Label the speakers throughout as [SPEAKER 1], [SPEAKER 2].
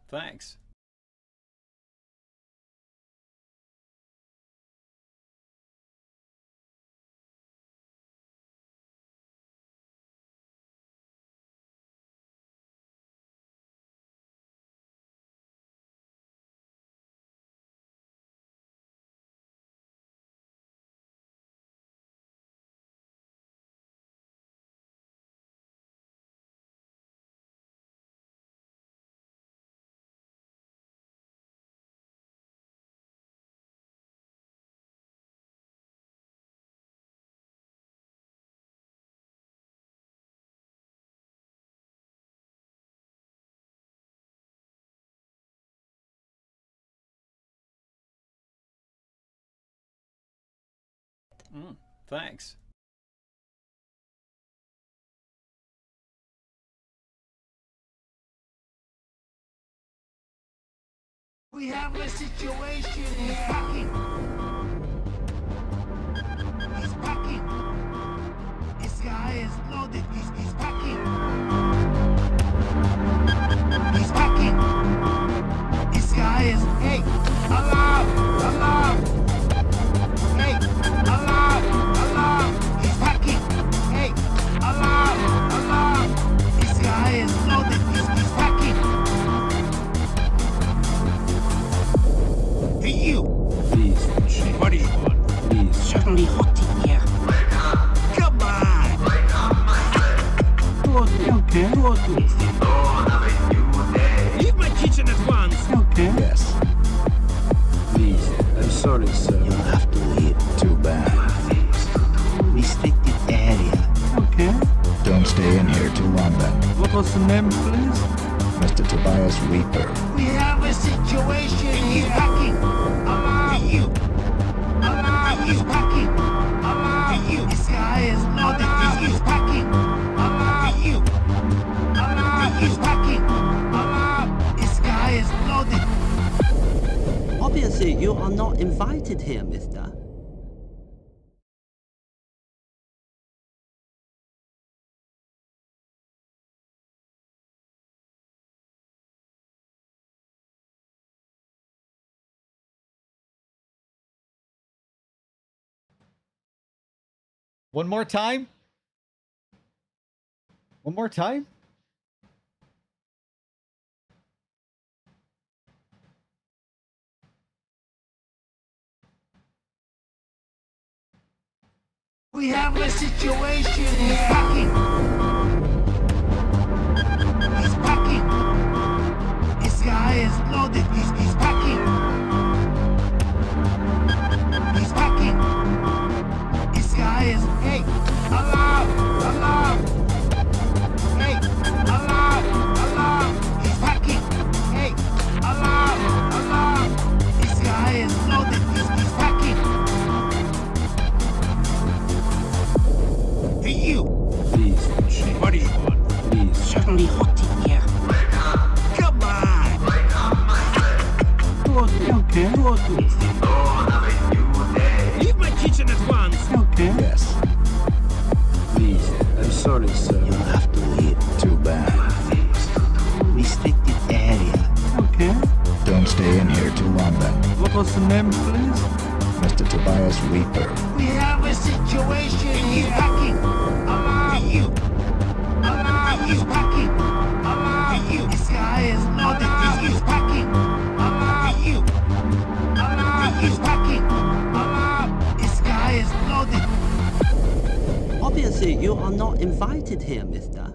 [SPEAKER 1] Thanks. Thanks.
[SPEAKER 2] We have a situation. He's packing. He's packing. This guy is loaded. He's packing. He's packing. This guy is. Hey, alarm! Alarm! Hey, alarm! Alarm! He's packing. Hey, alarm! Alarm! This guy is loaded. He's packing. Hey, you!
[SPEAKER 3] Please,
[SPEAKER 2] What do you want?
[SPEAKER 3] please.
[SPEAKER 2] Certainly hot in here. Come on!
[SPEAKER 3] Okay.
[SPEAKER 2] Leave my kitchen at once!
[SPEAKER 3] Okay.
[SPEAKER 4] Yes,
[SPEAKER 3] Please. I'm sorry, sir.
[SPEAKER 4] you'll have to leave. Too bad.
[SPEAKER 2] Restricted area.
[SPEAKER 3] Okay.
[SPEAKER 4] Don't stay in here too long then.
[SPEAKER 3] What was the name, please?
[SPEAKER 4] Mr. Tobias Reaper.
[SPEAKER 2] We have a situation. He's packing. Alarm! You! Alarm! He's packing. Alarm! You! This guy is loaded. He's packing. Alarm! You! Alarm! He's packing. Alarm! This guy is loaded.
[SPEAKER 5] Obviously, you are not invited here, mister.
[SPEAKER 6] One more time? One more time?
[SPEAKER 2] We have a situation. He's packing. He's packing. This guy is loaded. He's packing. He's packing. This guy is. Hey, alarm! Alarm! Hey, alarm! Alarm! He's packing. Hey, alarm! Alarm! This guy is loaded. He's packing. Hey, you!
[SPEAKER 3] Please.
[SPEAKER 2] What do you want?
[SPEAKER 3] Please.
[SPEAKER 2] Certainly hot in here. Come on!
[SPEAKER 3] Okay.
[SPEAKER 2] Leave my kitchen at once!
[SPEAKER 3] Okay.
[SPEAKER 4] Yes,
[SPEAKER 3] Please. I'm sorry, sir.
[SPEAKER 4] you'll have to leave. Too bad.
[SPEAKER 2] Restricted area.
[SPEAKER 3] Okay.
[SPEAKER 4] Don't stay in here too long then.
[SPEAKER 3] What was the name, please?
[SPEAKER 4] Mr. Tobias Reaper.
[SPEAKER 2] We have a situation. He's packing. Alarm! You! Alarm! He's packing. Alarm! You! This guy is loaded. He's packing. Alarm! You! Alarm! He's packing. Alarm! This guy is loaded.
[SPEAKER 5] Obviously, you are not invited here, mister.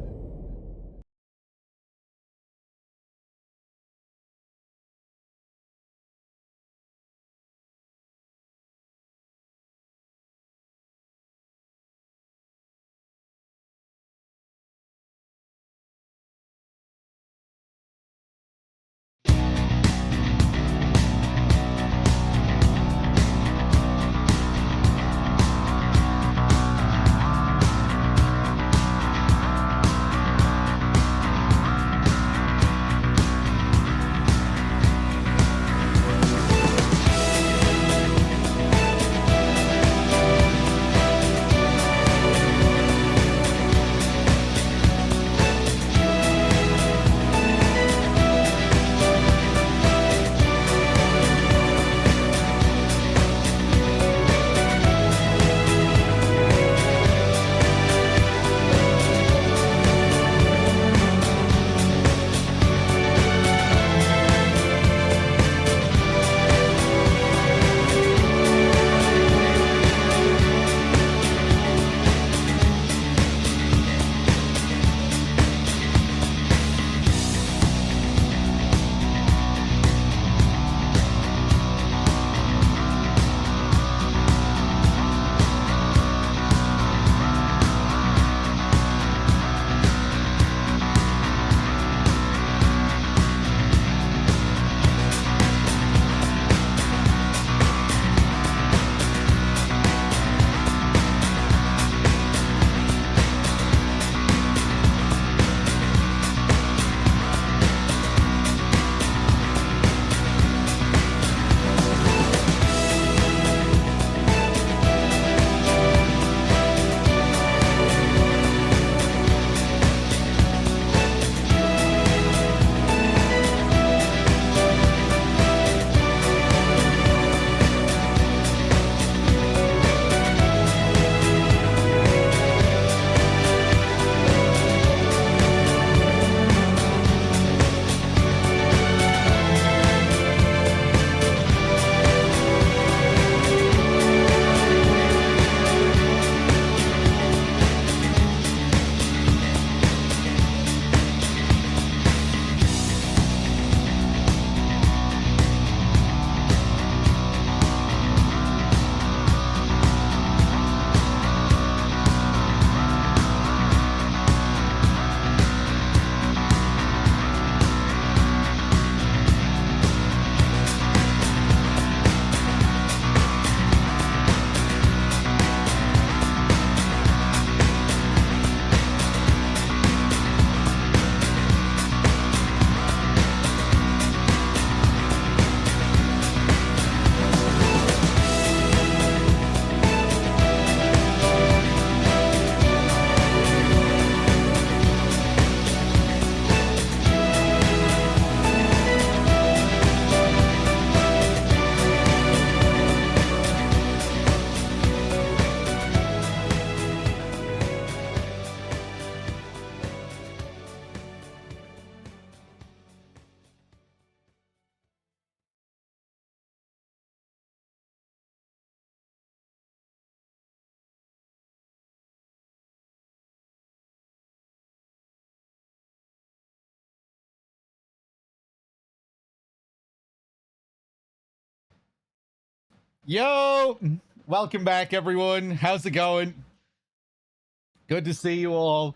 [SPEAKER 6] Yo! Welcome back, everyone. How's it going? Good to see you all.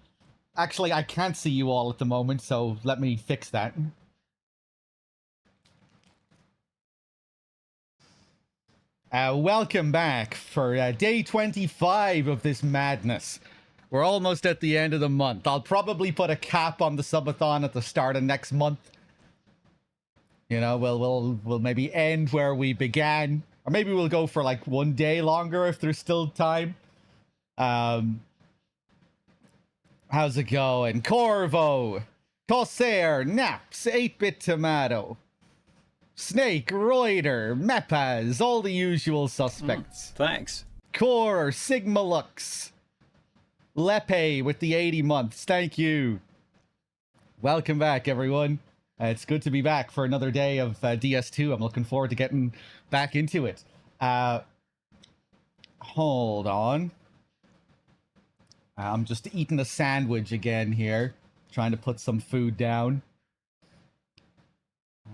[SPEAKER 6] Actually, I can't see you all at the moment, so let me fix that. Welcome back for day 25 of this madness. We're almost at the end of the month. I'll probably put a cap on the subathon at the start of next month. You know, we'll maybe end where we began. Or maybe we'll go for like 1 day longer if there's still time. How's it going? Corvo, Corsair, Naps, 8-Bit Tomato, Snake, Reuter, Mepaz, all the usual suspects.
[SPEAKER 1] Thanks.
[SPEAKER 6] Core, Sigma Lux, Lepe with the 80 months. Thank you. Welcome back, everyone. It's good to be back for another day of DS2. I'm looking forward to getting back into it. Hold on. I'm just eating a sandwich again here. Trying to put some food down.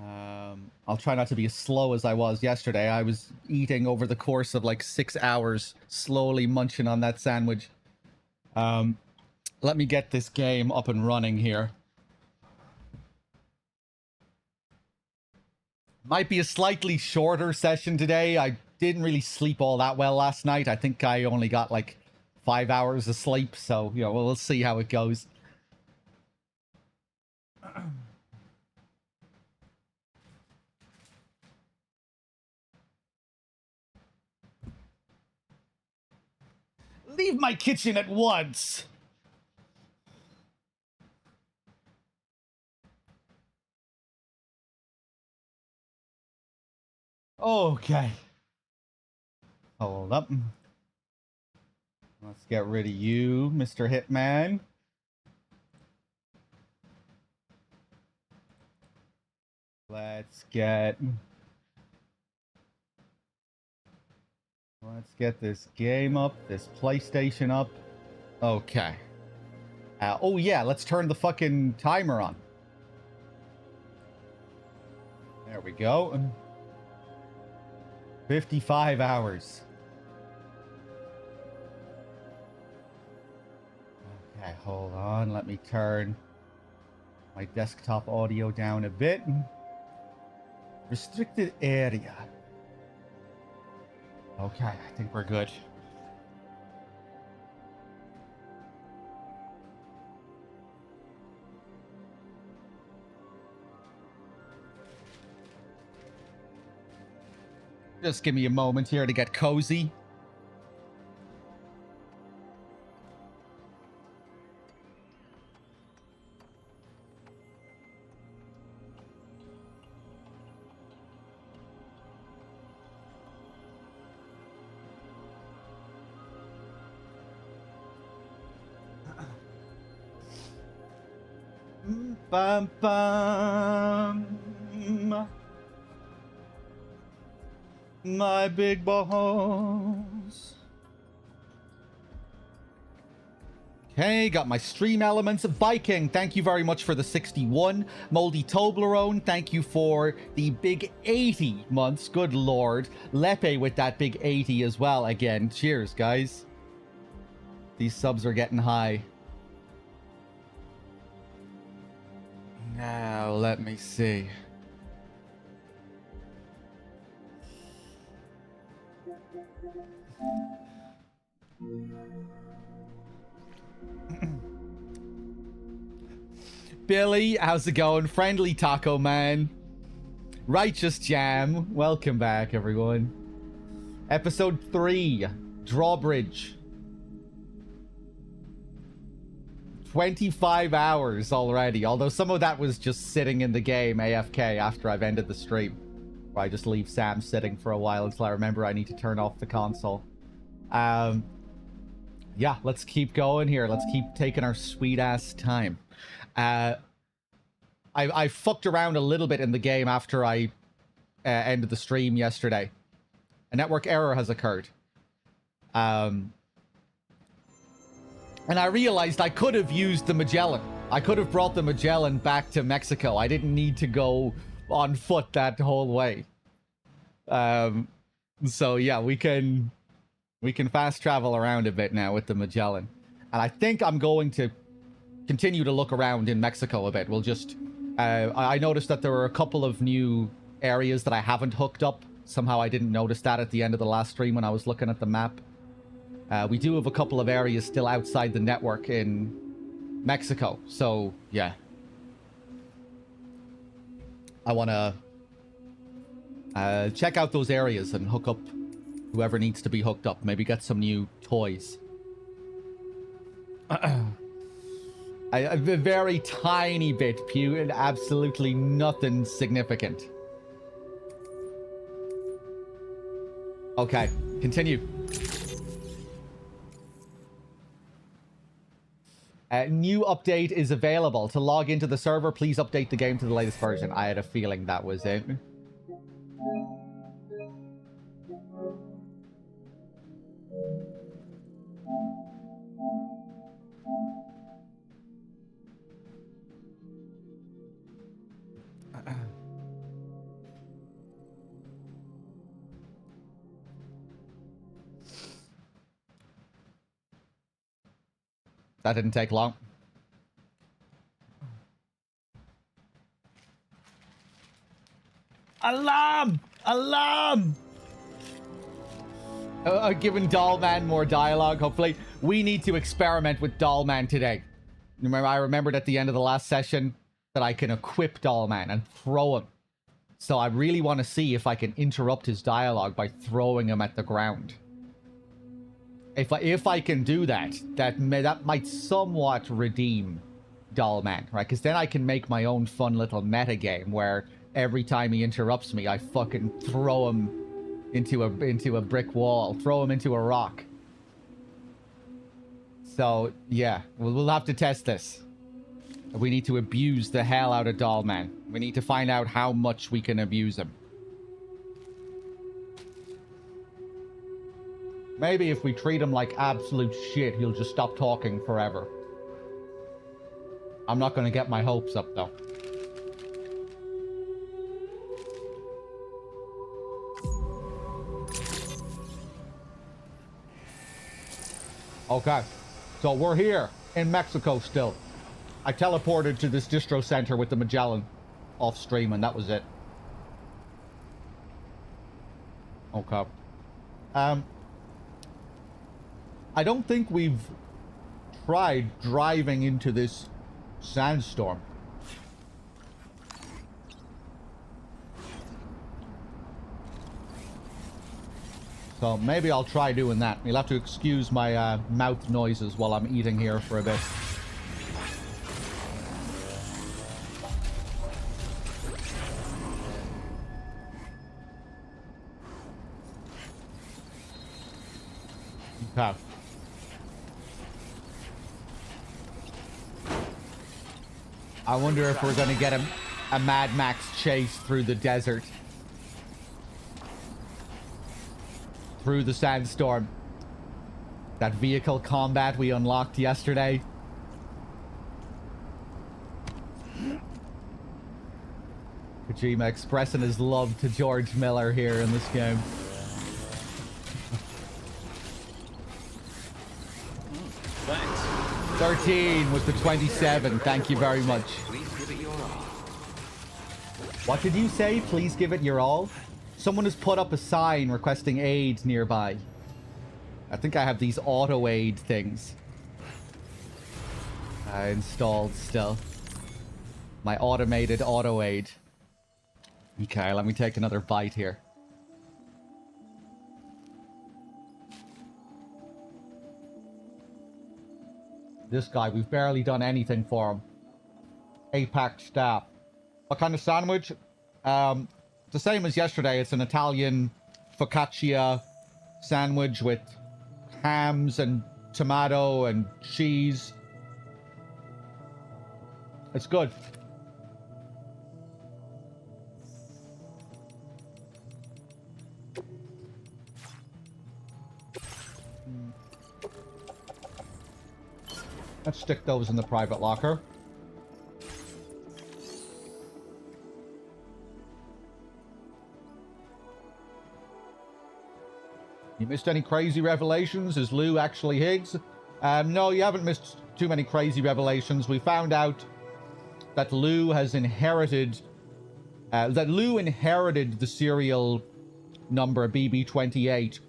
[SPEAKER 6] I'll try not to be as slow as I was yesterday. I was eating over the course of like 6 hours, slowly munching on that sandwich. Let me get this game up and running here. Might be a slightly shorter session today. I didn't really sleep all that well last night. I think I only got like 5 hours of sleep. So, you know, we'll see how it goes. Leave my kitchen at once. Okay. Hold up. Let's get rid of you, Mr. Hitman. Let's get this game up, this PlayStation up. Okay. Oh yeah, let's turn the fucking timer on. There we go. 55 hours. Okay, hold on. Let me turn my desktop audio down a bit. Restricted area. Okay, I think we're good. Just give me a moment here to get cozy. Bum, bum. My big balls. Okay, got my stream elements. Viking, thank you very much for the 61. Moldy Toblerone, thank you for the big 80 months. Good lord. Lepe with that big 80 as well. Again, cheers, guys. These subs are getting high. Now, let me see. Billy, how's it going? Friendly Taco Man. Righteous Jam. Welcome back, everyone. Episode 3. Drawbridge. 25 hours already, although some of that was just sitting in the game AFK after I've ended the stream. Where I just leave Sam sitting for a while until I remember I need to turn off the console. Yeah, let's keep going here. Let's keep taking our sweet-ass time. I fucked around a little bit in the game after I ended the stream yesterday. A network error has occurred. And I realized I could have used the Magellan. I could have brought the Magellan back to Mexico. I didn't need to go on foot that whole way. So yeah, we can fast travel around a bit now with the Magellan. And I think I'm going to continue to look around in Mexico a bit. We'll just... I noticed that there were a couple of new areas that I haven't hooked up. Somehow I didn't notice that at the end of the last stream when I was looking at the map. We do have a couple of areas still outside the network in Mexico. So, yeah. I want to check out those areas and hook up whoever needs to be hooked up. Maybe get some new toys. A very tiny bit, Pew, and absolutely nothing significant. Okay, continue. New update is available. To log into the server, please update the game to the latest version. I had a feeling that was it. That didn't take long. Alarm! Alarm! Giving Dollman more dialogue, hopefully. We need to experiment with Dollman today. Remember, I remembered at the end of the last session that I can equip Dollman and throw him. So I really want to see if I can interrupt his dialogue by throwing him at the ground. If I can do that, that might somewhat redeem Dollman, right? Because then I can make my own fun little meta game where every time he interrupts me, I fucking throw him into a brick wall, throw him into a rock. So yeah, we'll have to test this. We need to abuse the hell out of Dollman. We need to find out how much we can abuse him. Maybe if we treat him like absolute shit, he'll just stop talking forever. I'm not going to get my hopes up, though. Okay. So we're here in Mexico still. I teleported to this distro center with the Magellan off stream, and that was it. Okay. I don't think we've tried driving into this sandstorm. So maybe I'll try doing that. You'll have to excuse my mouth noises while I'm eating here for a bit. Okay. I wonder if we're gonna get a Mad Max chase through the desert. Through the sandstorm. That vehicle combat we unlocked yesterday. Kojima expressing his love to George Miller here in this game.
[SPEAKER 1] Thanks.
[SPEAKER 6] 13 with the 27. Thank you very much. What did you say? Please give it your all? Someone has put up a sign requesting aid nearby. I think I have these auto aid things installed still. My automated auto aid. Okay, let me take another bite here. This guy, we've barely done anything for him. APAC staff. What kind of sandwich? The same as yesterday. It's an Italian focaccia sandwich with hams and tomato and cheese. It's good. Let's stick those in the private locker. You missed any crazy revelations? Is Lou actually Higgs? No, you haven't missed too many crazy revelations. We found out that Lou has inherited... that Lou inherited the serial number BB28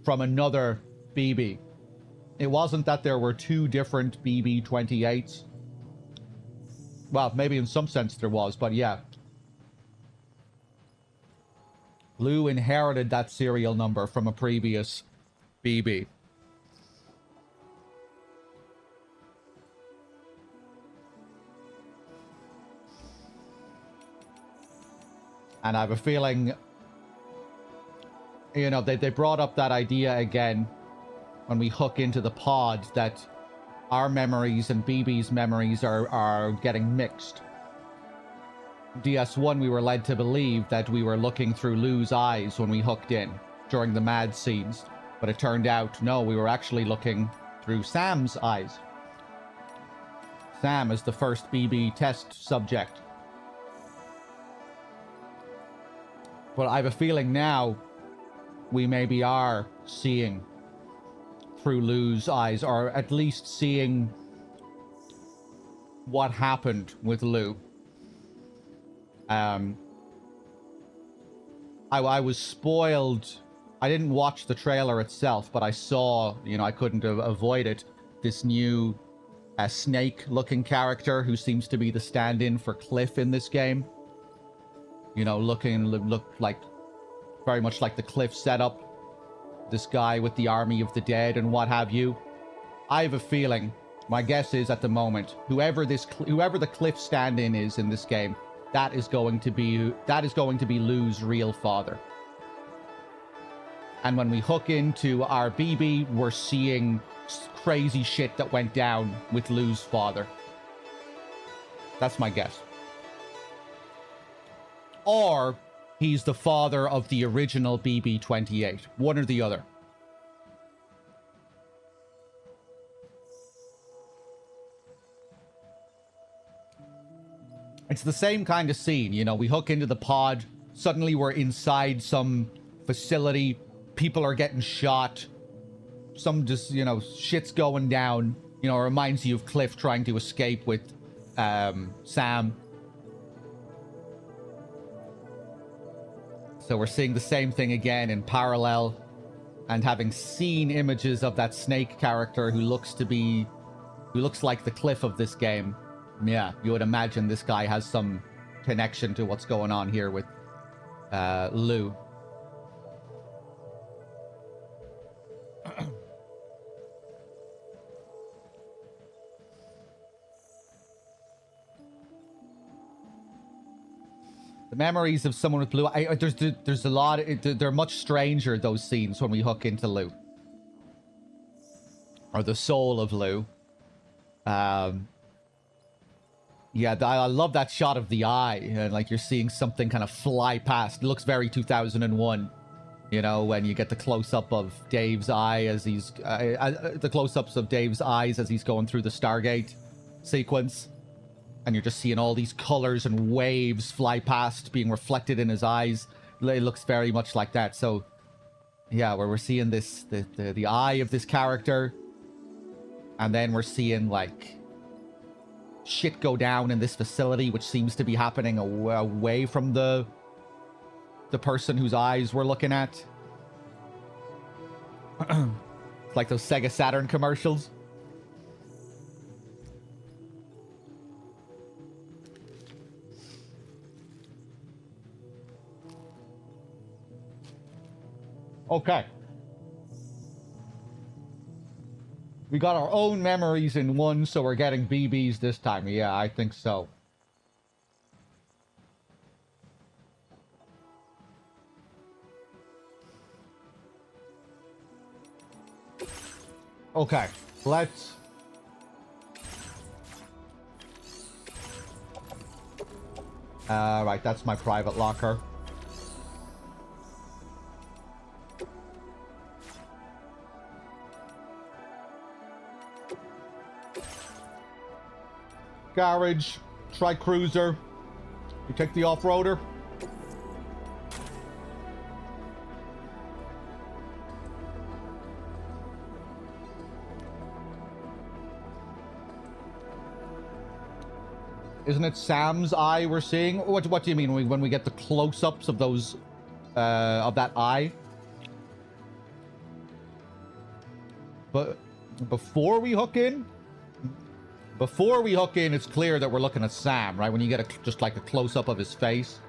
[SPEAKER 6] from another BB. It wasn't that there were two different BB28s. Well, maybe in some sense there was, but yeah. Lou inherited that serial number from a previous BB. And I have a feeling, you know, they brought up that idea again when we hook into the pod that our memories and BB's memories are getting mixed. DS1, we were led to believe that we were looking through Lou's eyes when we hooked in during the mad scenes. But it turned out, no, we were actually looking through Sam's eyes. Sam is the first BB test subject. But I have a feeling now we maybe are seeing through Lou's eyes, or at least seeing what happened with Lou. I was spoiled. I didn't watch the trailer itself, but I saw, you know, I couldn't avoid it, this new snake-looking character who seems to be the stand-in for Cliff in this game. You know, look like very much like the Cliff setup. This guy with the army of the dead and what have you. I have a feeling, my guess is at the moment, whoever the Cliff stand-in is in this game, that is going to be Lou's real father. And when we hook into our BB, we're seeing crazy shit that went down with Lou's father. That's my guess. Or he's the father of the original BB-28. One or the other. It's the same kind of scene, you know, we hook into the pod, suddenly we're inside some facility, people are getting shot, some just, you know, shit's going down, you know, it reminds you of Cliff trying to escape with Sam. So we're seeing the same thing again in parallel, and having seen images of that snake character who looks like the Cliff of this game. Yeah, you would imagine this guy has some connection to what's going on here with Lou. The memories of someone with blue... there's a lot... they're much stranger, those scenes, when we hook into Lou. Or the soul of Lou. Yeah, I love that shot of the eye. And like you're seeing something kind of fly past. It looks very 2001. You know, when you get the close-up of Dave's eye as he's... the close-ups of Dave's eyes as he's going through the Stargate sequence. And you're just seeing all these colors and waves fly past, being reflected in his eyes. It looks very much like that. So, yeah, where we're seeing this, the eye of this character. And then we're seeing, like, shit go down in this facility, which seems to be happening away from the person whose eyes we're looking at. It's like those Sega Saturn commercials. Okay. We got our own memories in one, so we're getting BBs this time. Yeah, I think so. Okay, let's... right, that's my private locker. Garage, try cruiser. You take the off-roader. Isn't it Sam's eye we're seeing? What do you mean when we get the close-ups of those, of that eye? But before we hook in, it's clear that we're looking at Sam, right? When you get just like a close-up of his face.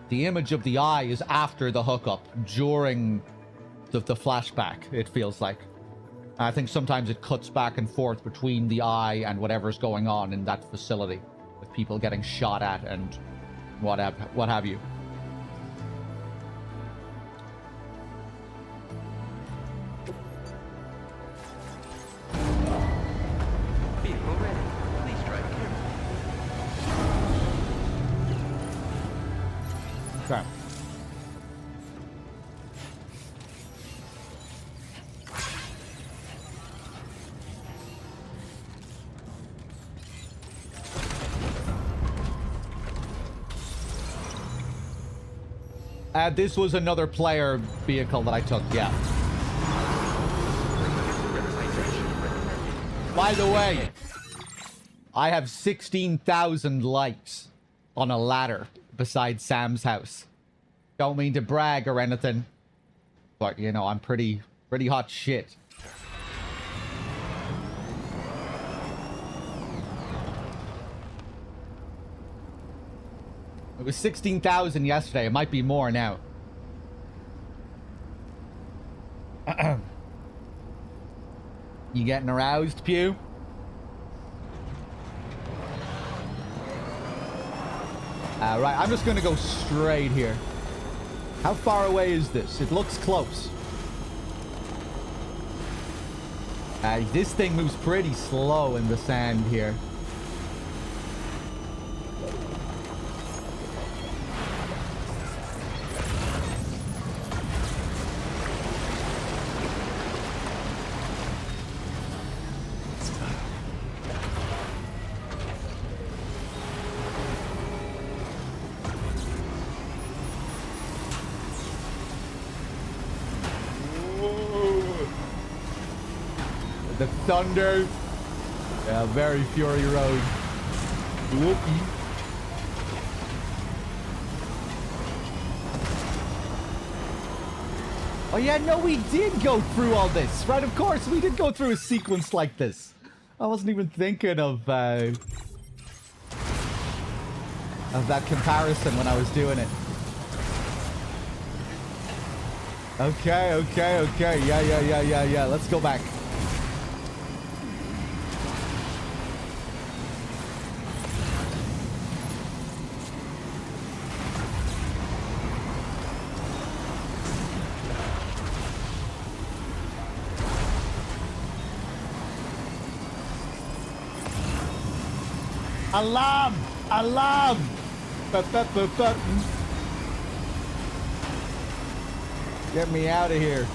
[SPEAKER 6] The image of the eye is after the hookup, during the flashback, it feels like. I think sometimes it cuts back and forth between the eye and whatever's going on in that facility, with people getting shot at and what have you.
[SPEAKER 7] Vehicle ready. Please drive carefully.
[SPEAKER 6] Okay. This was another player vehicle that I took, yeah. By the way, I have 16,000 likes on a ladder beside Sam's house. Don't mean to brag or anything, but, you know, I'm pretty hot shit. It was 16,000 yesterday. It might be more now. You getting aroused, Pew? Right, I'm just going to go straight here. How far away is this? It looks close. This thing moves pretty slow in the sand here. The thunder. Yeah, very Fury Road. Whoopee. Oh yeah, no, we did go through all this, right? Of course, we did go through a sequence like this. I wasn't even thinking of that comparison when I was doing it. Okay. Yeah. Let's go back. Alarm! Alarm! Get me out of here.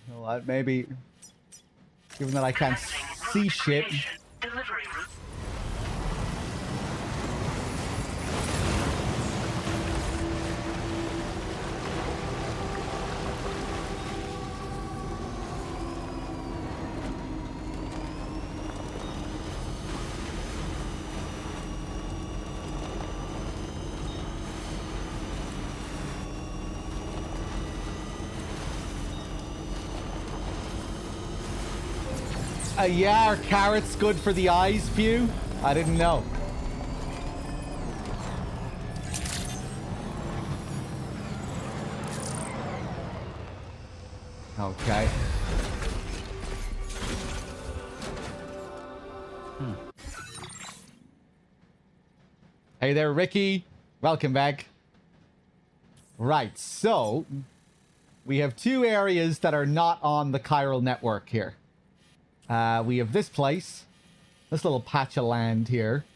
[SPEAKER 6] You know what? Maybe, given that I can't see shit.
[SPEAKER 2] Delivery route.
[SPEAKER 6] Yeah, are carrots good for the eyes, Pew? I didn't know. Okay. Hey there, Ricky. Welcome back. Right, so we have two areas that are not on the chiral network here. We have this place, this little patch of land here,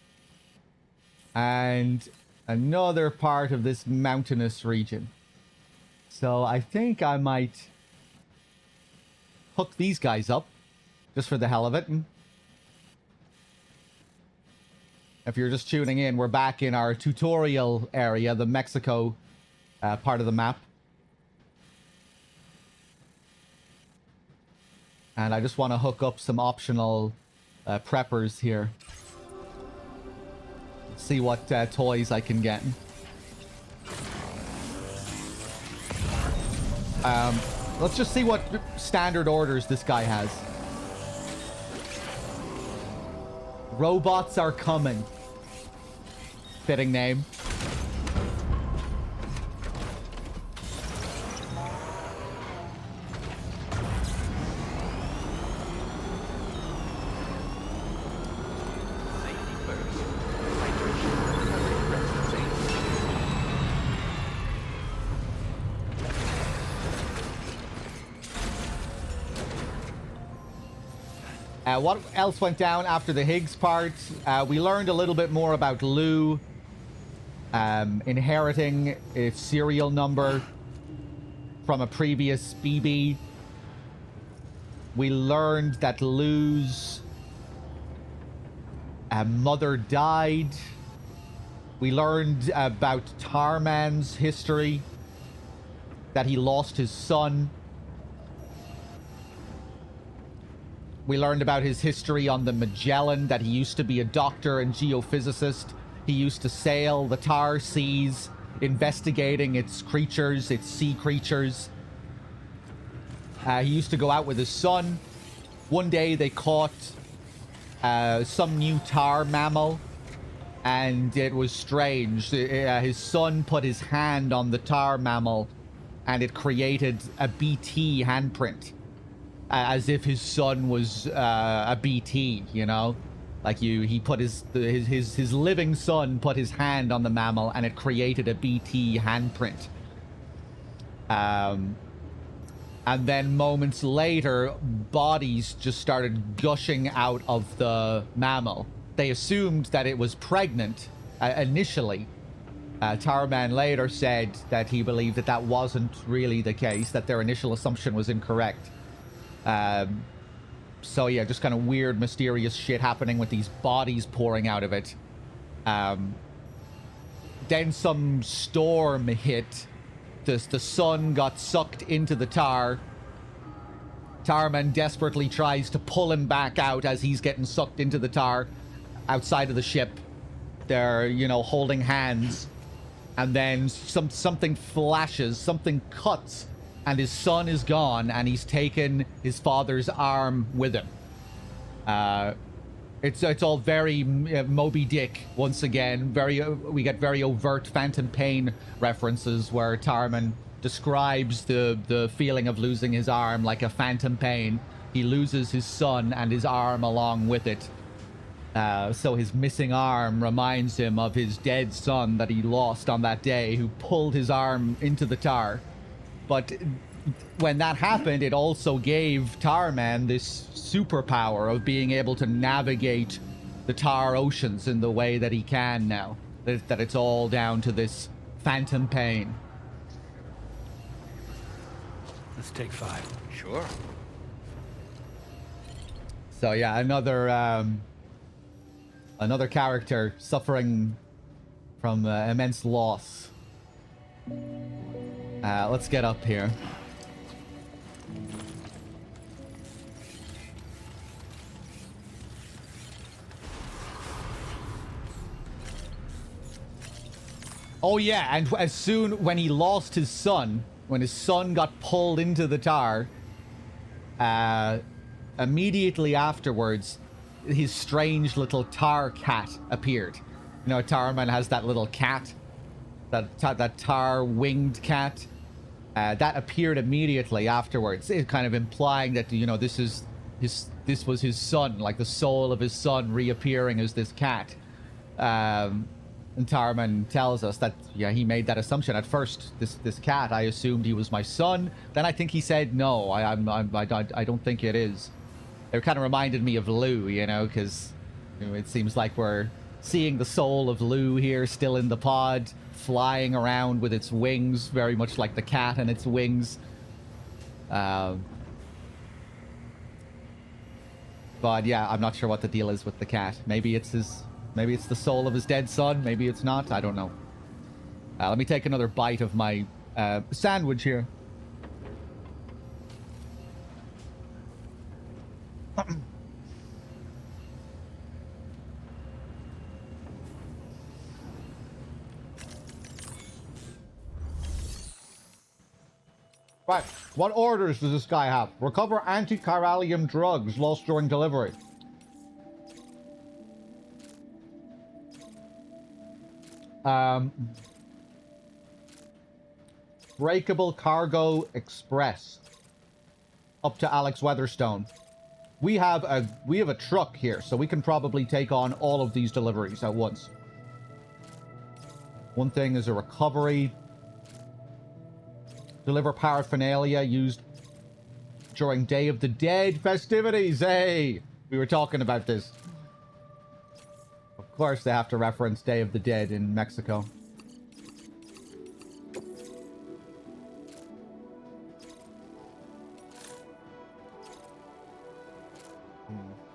[SPEAKER 6] and another part of this mountainous region. So I think I might hook these guys up, just for the hell of it. If you're just tuning in, we're back in our tutorial area, the Mexico part of the map. And I just want to hook up some optional preppers here. See what toys I can get. Let's just see what standard orders this guy has. Robots are coming. Fitting name.
[SPEAKER 7] Safety first. Hydration, recovery, rest, and safety.
[SPEAKER 6] What else went down after the Higgs part? We learned a little bit more about Lou inheriting its serial number from a previous BB. We learned that Lou's mother died. We learned about Tarman's history, that he lost his son. We learned about his history on the Magellan, that he used to be a doctor and geophysicist. He used to sail the Tar Seas, investigating its creatures, its sea creatures. He used to go out with his son. One day they caught some new tar mammal, and it was strange. His son put his hand on the tar mammal, and it created a BT handprint. As if his son was a BT, you know, like he put his living son put his hand on the mammal and it created a BT handprint. And then moments later, bodies just started gushing out of the mammal. They assumed that it was pregnant initially. Tarman later said that he believed that that wasn't really the case, that their initial assumption was incorrect. So yeah, just kind of weird, mysterious shit happening with these bodies pouring out of it. Then some storm hit. The sun got sucked into the tar. Tarman desperately tries to pull him back out as he's getting sucked into the tar outside of the ship. They're, you know, holding hands. And then something flashes, something cuts. And his son is gone, and he's taken his father's arm with him. It's all very Moby Dick once again. We get very overt Phantom Pain references where Tarman describes the feeling of losing his arm like a phantom pain. He loses his son and his arm along with it. So his missing arm reminds him of his dead son that he lost on that day, who pulled his arm into the tar. But when that happened, it also gave Tarman this superpower of being able to navigate the tar oceans in the way that he can now. That it's all down to this phantom pain.
[SPEAKER 1] Let's take 5.
[SPEAKER 7] Sure.
[SPEAKER 6] So yeah, another character suffering from immense loss. Let's get up here. Oh yeah, and as soon when he lost his son, when his son got pulled into the tar, immediately afterwards, his strange little tar cat appeared. You know, Tarman has that little cat, that tar winged cat. That appeared immediately afterwards, it kind of implying that, you know, this was his son, like the soul of his son reappearing as this cat. And Tarman tells us that, yeah, he made that assumption at first. This cat, I assumed he was my son. Then I think he said, no, I don't think it is. It kind of reminded me of Lou, you know, because, you know, it seems like we're seeing the soul of Lou here, still in the pod, flying around with its wings, very much like the cat and its wings. But yeah, I'm not sure what the deal is with the cat. Maybe it's the soul of his dead son. Maybe it's not. I don't know. Let me take another bite of my sandwich here. Right, what orders does this guy have? Recover antichiralium drugs lost during delivery. Breakable cargo express. Up to Alex Weatherstone. We have a truck here, so we can probably take on all of these deliveries at once. One thing is a recovery. Deliver paraphernalia used during Day of the Dead festivities. Hey, we were talking about this. Of course, they have to reference Day of the Dead in Mexico.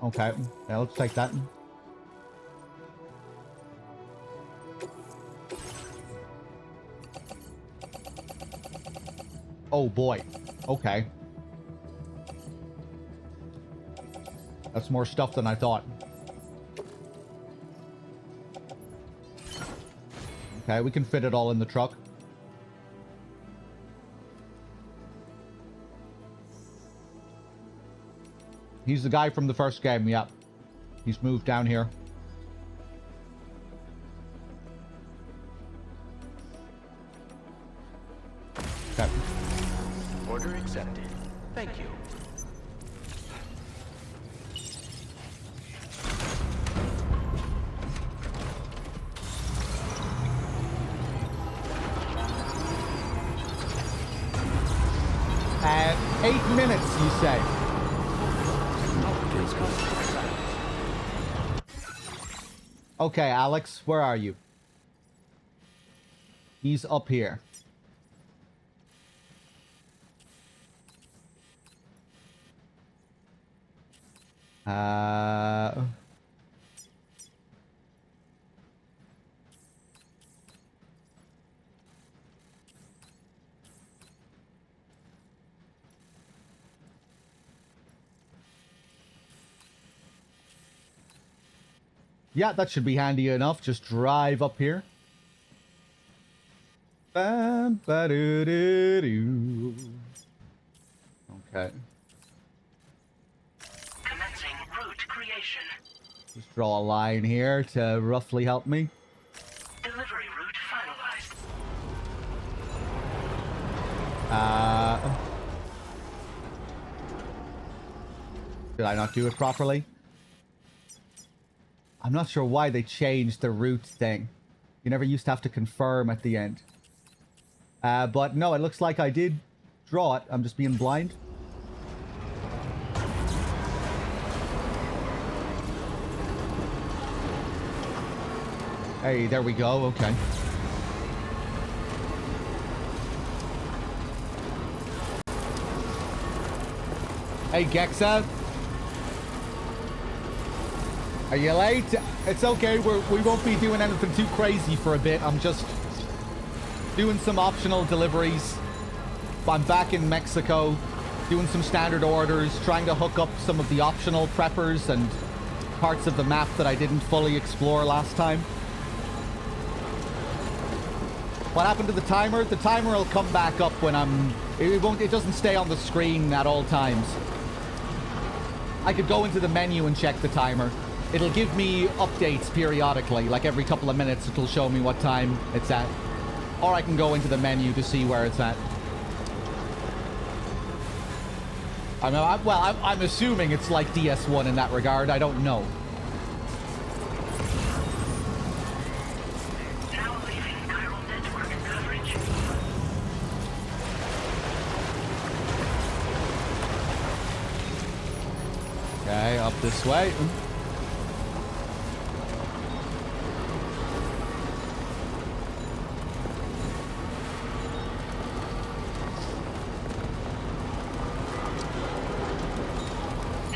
[SPEAKER 6] Okay, yeah, let's take that. Oh boy. Okay. That's more stuff than I thought. Okay, we can fit it all in the truck. He's the guy from the first game, yep. He's moved down here. Okay.
[SPEAKER 7] Order accepted. Thank you.
[SPEAKER 6] At 8 minutes, you say? Okay, Alex, where are you? He's up here. Yeah, that should be handy enough. Just drive up here. Ba-ba-doo-doo-doo. Okay.
[SPEAKER 8] Commencing route creation.
[SPEAKER 6] Just draw a line here to roughly help me.
[SPEAKER 8] Delivery route finalized.
[SPEAKER 6] Did I not do it properly? I'm not sure why they changed the route thing. You never used to have to confirm at the end. But no, it looks like I did draw it. I'm just being blind. Hey, there we go. Okay. Hey, Gexa. Are you late? It's okay. We won't be doing anything too crazy for a bit. I'm just doing some optional deliveries. I'm back in Mexico, doing some standard orders, trying to hook up some of the optional preppers and parts of the map that I didn't fully explore last time. What happened to the timer? The timer will come back up when it doesn't stay on the screen at all times. I could go into the menu and check the timer. It'll give me updates periodically, like every couple of minutes it'll show me what time it's at. Or I can go into the menu to see where it's at. I'm assuming it's like DS1 in that regard. I don't know.
[SPEAKER 8] Now leaving chiral network coverage.
[SPEAKER 6] Okay, up this way.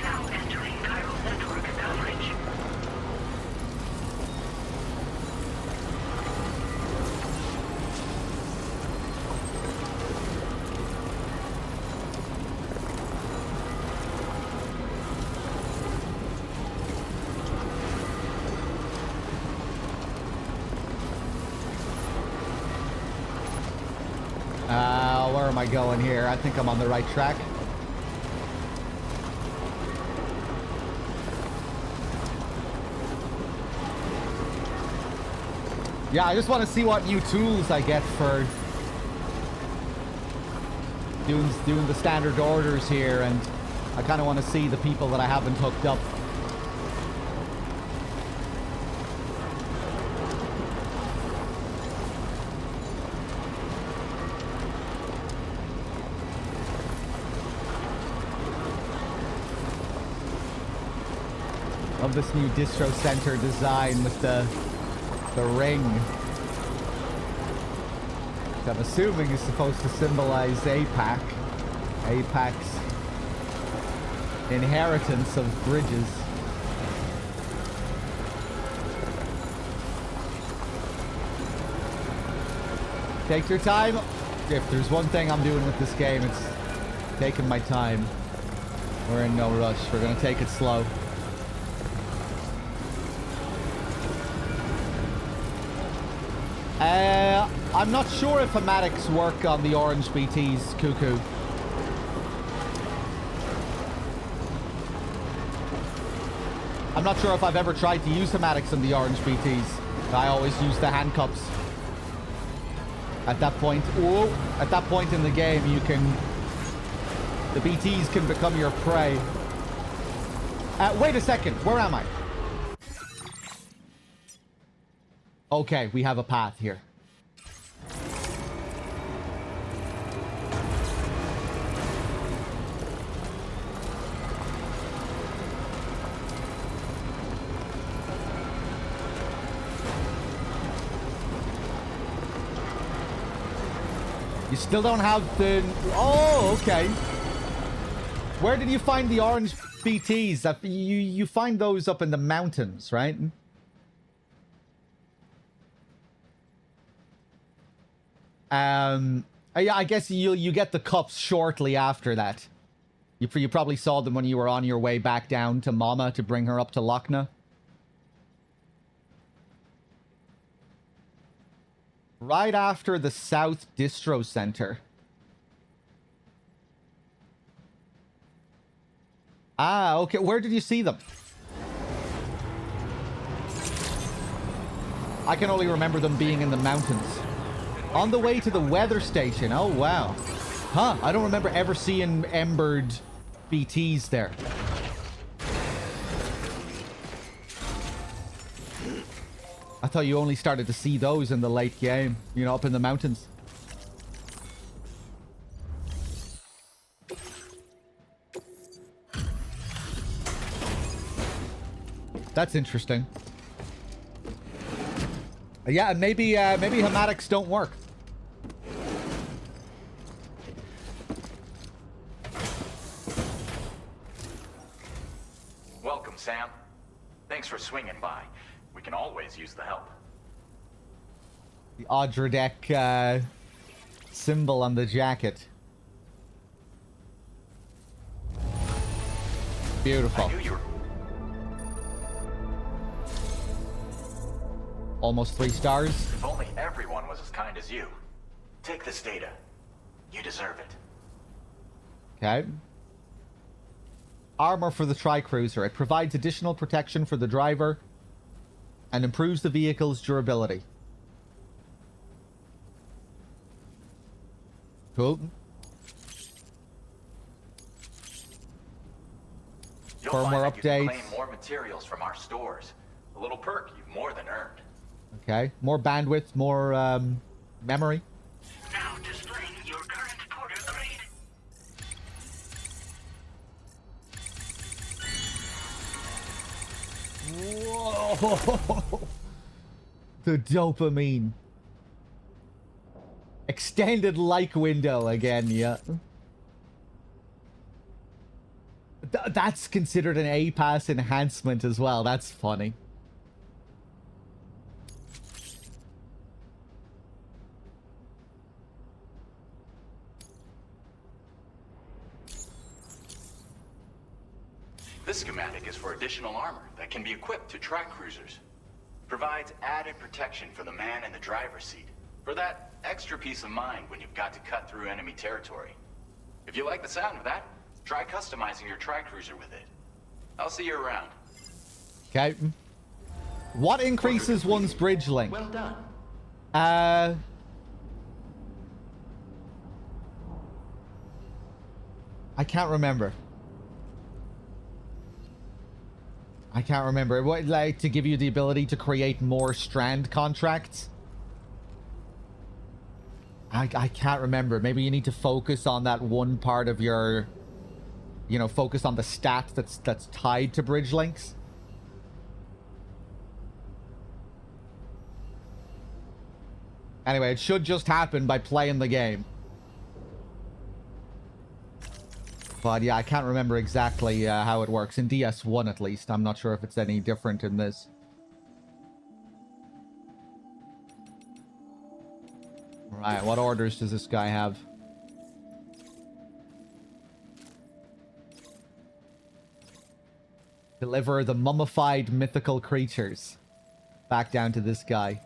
[SPEAKER 8] Now entering chiral network coverage.
[SPEAKER 6] I going here? I think I'm on the right track. Yeah, I just want to see what new tools I get for doing the standard orders here, and I kind of want to see the people that I haven't hooked up. Love this new distro center design with the ring. I'm assuming is supposed to symbolize APAC. APAC's inheritance of bridges. Take your time. If there's one thing I'm doing with this game, it's taking my time. We're in no rush. We're gonna take it slow. I'm not sure if hematics work on the orange BTs, Cuckoo. I'm not sure if I've ever tried to use hematics on the orange BTs. I always use the handcuffs. At that point, in the game, the BTs can become your prey. Wait a second, where am I? Okay, we have a path here. You still don't have the... Oh, okay. Where did you find the orange BTs? You find those up in the mountains, right? Yeah, I guess you get the cups shortly after that. You probably saw them when you were on your way back down to Mama to bring her up to Lochna. Right after the South Distro Center. Ah, okay. Where did you see them? I can only remember them being in the mountains. On the way to the weather station. Oh, wow. Huh. I don't remember ever seeing embered BTs there. I thought you only started to see those in the late game. You know, up in the mountains. That's interesting. Yeah, maybe hematics don't work.
[SPEAKER 9] Welcome, Sam. Thanks for swinging by. We can always use the help.
[SPEAKER 6] The Odradek symbol on the jacket. Beautiful.
[SPEAKER 9] I knew you were...
[SPEAKER 6] Almost 3 stars.
[SPEAKER 9] If only everyone was as kind as you. Take this data. You deserve it.
[SPEAKER 6] Okay. Armor for the Tri-Cruiser. It provides additional protection for the driver and improves the vehicle's durability. Cool.
[SPEAKER 9] You'll
[SPEAKER 6] Firmware
[SPEAKER 9] find that you can
[SPEAKER 6] updates.
[SPEAKER 9] claim more materials from our stores. A little perk you've more than earned.
[SPEAKER 6] Okay. More bandwidth, more memory.
[SPEAKER 8] Now displaying your current porter grade.
[SPEAKER 6] Whoa! The dopamine. Extended like window again, yeah. That's considered an A-Pass enhancement as well. That's funny.
[SPEAKER 9] This schematic is for additional armor that can be equipped to track cruisers. Provides added protection for the man in the driver's seat. For that extra peace of mind when you've got to cut through enemy territory. If you like the sound of that, try customizing your tri-cruiser with it. I'll see you around.
[SPEAKER 6] Okay. What increases one's bridge length?
[SPEAKER 7] Well done.
[SPEAKER 6] I can't remember. I can't remember. What, like, to give you the ability to create more strand contracts? I can't remember. Maybe you need to focus on that one part of your... You know, focus on the stat that's tied to bridge links. Anyway, it should just happen by playing the game. But yeah, I can't remember exactly how it works. In DS1 at least. I'm not sure if it's any different in this. Right, what orders does this guy have? Deliver the mummified mythical creatures. Back down to this guy.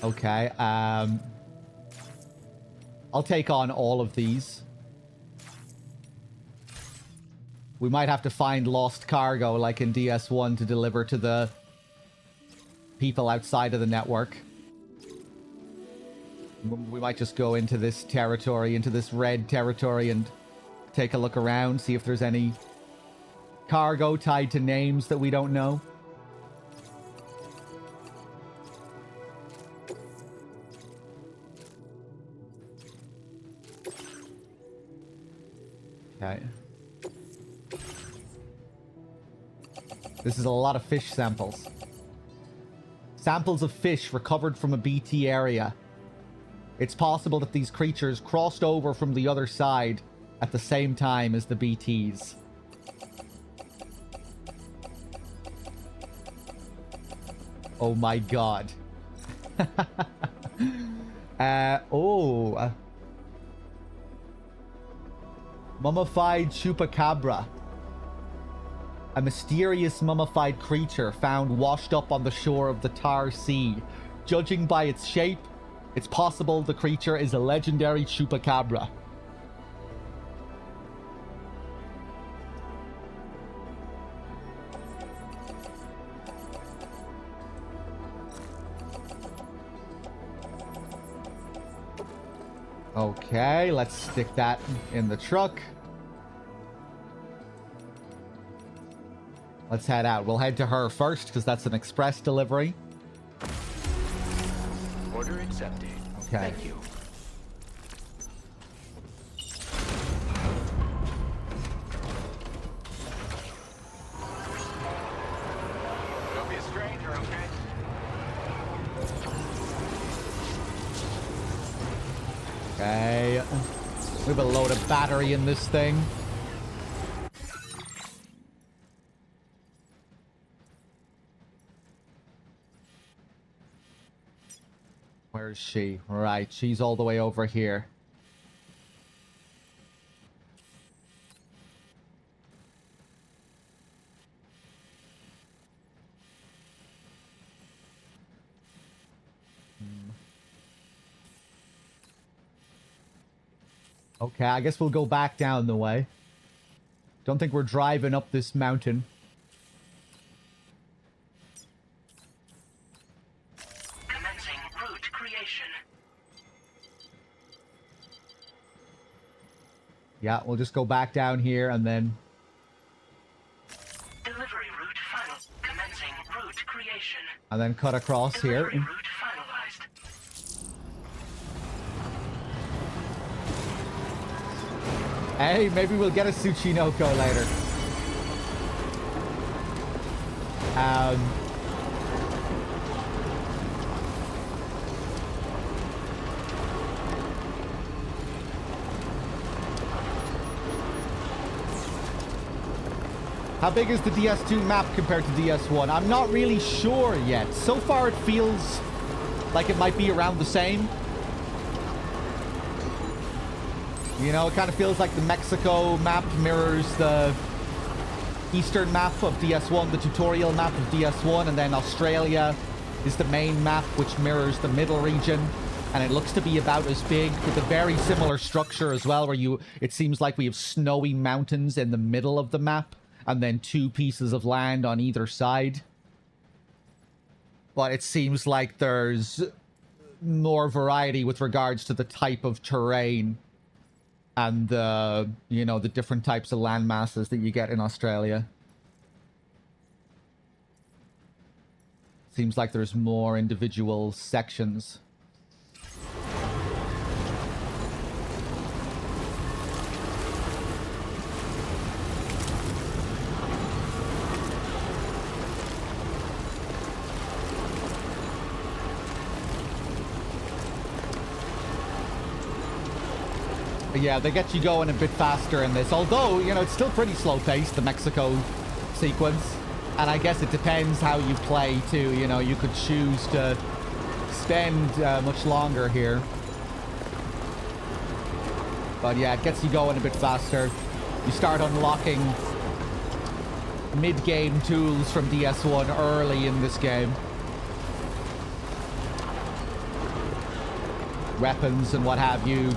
[SPEAKER 6] Okay, I'll take on all of these. We might have to find lost cargo like in DS1 to deliver to the people outside of the network. We might just go into this territory, into this red territory, and take a look around, see if there's any cargo tied to names that we don't know. Okay. This is a lot of fish samples. Samples of fish recovered from a BT area. It's possible that these creatures crossed over from the other side at the same time as the BTs. Oh my god. Mummified chupacabra. A mysterious mummified creature found washed up on the shore of the Tar Sea. Judging by its shape, it's possible the creature is a legendary chupacabra. Okay, let's stick that in the truck. Let's head out. We'll head to her first, because that's an express delivery.
[SPEAKER 7] Order accepted.
[SPEAKER 6] Okay.
[SPEAKER 7] Thank you.
[SPEAKER 9] Don't be a stranger, okay?
[SPEAKER 6] Okay. We have a load of battery in this thing. Where is she? Right, she's all the way over here. Okay, I guess we'll go back down the way. Don't think we're driving up this mountain.
[SPEAKER 8] Commencing route creation.
[SPEAKER 6] Yeah, we'll just go back down here and then...
[SPEAKER 8] Delivery route final. Commencing route creation.
[SPEAKER 6] And then cut across here.
[SPEAKER 8] Delivery route finalized.
[SPEAKER 6] Hey, maybe we'll get a Tsuchinoko later. How big is the DS2 map compared to DS1? I'm not really sure yet. So far, it feels like it might be around the same. You know, it kind of feels like the Mexico map mirrors the eastern map of DS1, the tutorial map of DS1, and then Australia is the main map, which mirrors the middle region. And it looks to be about as big, with a very similar structure as well, where it seems like we have snowy mountains in the middle of the map, and then 2 pieces of land on either side. But it seems like there's more variety with regards to the type of terrain and the, you know, the different types of land masses that you get in Australia. Seems like there's more individual sections. Yeah, they get you going a bit faster in this. Although, you know, it's still pretty slow-paced, the Mexico sequence. And I guess it depends how you play, too. You know, you could choose to spend much longer here. But yeah, it gets you going a bit faster. You start unlocking mid-game tools from DS1 early in this game. Weapons and what have you.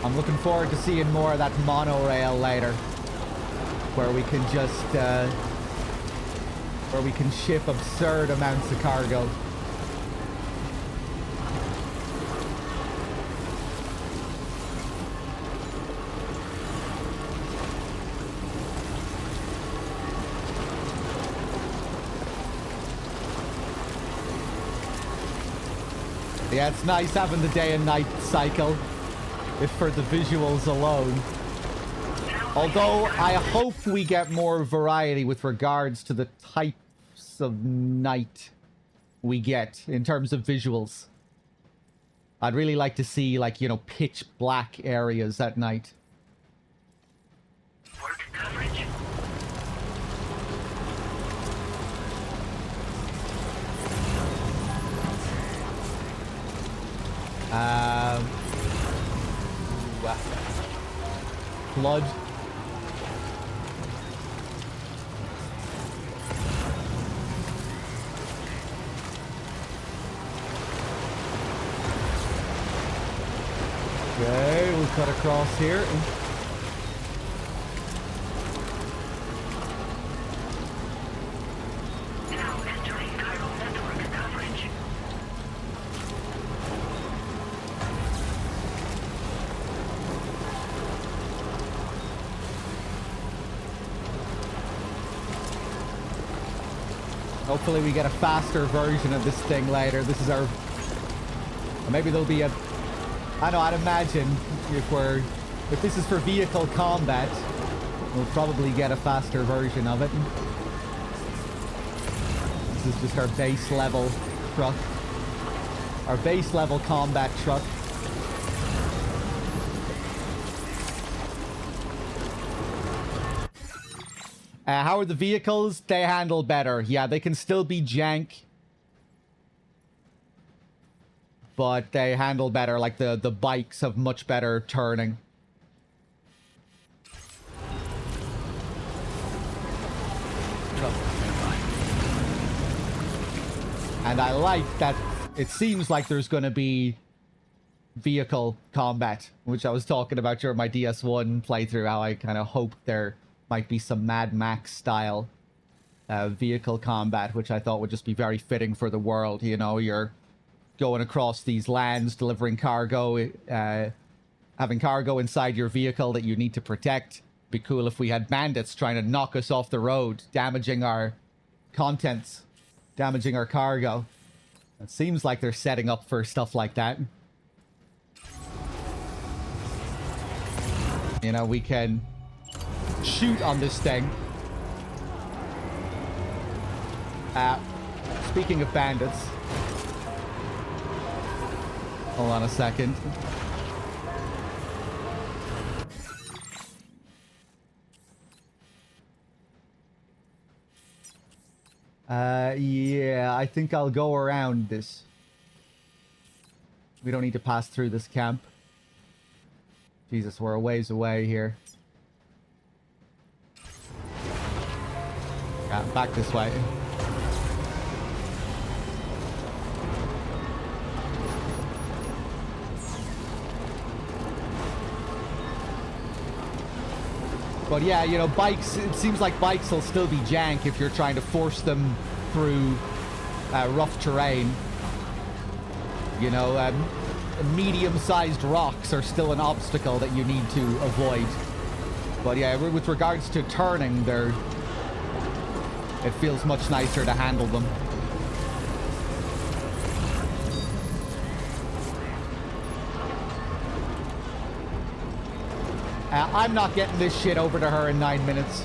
[SPEAKER 6] I'm looking forward to seeing more of that monorail later, where we can just, where we can ship absurd amounts of cargo. Yeah, it's nice having the day and night cycle. If for the visuals alone. Although I hope we get more variety with regards to the types of night we get in terms of visuals. I'd really like to see, like, you know, pitch black areas at night.
[SPEAKER 8] Work coverage.
[SPEAKER 6] Blood. Okay, we'll cut across here.
[SPEAKER 8] Now entering chiral network coverage.
[SPEAKER 6] Hopefully we get a faster version of this thing later. This is our... Maybe there'll be a... I know, I'd imagine if this is for vehicle combat, we'll probably get a faster version of it. This is just our base level truck. Our base level combat truck. How are the vehicles? They handle better. Yeah, they can still be jank. But they handle better. Like, the bikes have much better turning. And I like that it seems like there's going to be vehicle combat, which I was talking about during my DS1 playthrough, how I kind of hoped there might be some Mad Max style vehicle combat, which I thought would just be very fitting for the world. You know, you're going across these lands, delivering cargo, having cargo inside your vehicle that you need to protect. Be cool if we had bandits trying to knock us off the road, damaging our contents, damaging our cargo. It seems like they're setting up for stuff like that. You know, we can shoot on this thing. Speaking of bandits, hold on a second. Yeah, I think I'll go around this. We don't need to pass through this camp. Jesus, we're a ways away here. Yeah, back this way. But yeah, you know, bikes, it seems like bikes will still be jank if you're trying to force them through rough terrain. You know, medium-sized rocks are still an obstacle that you need to avoid. But yeah, with regards to turning, it feels much nicer to handle them. I'm not getting this shit over to her in 9 minutes.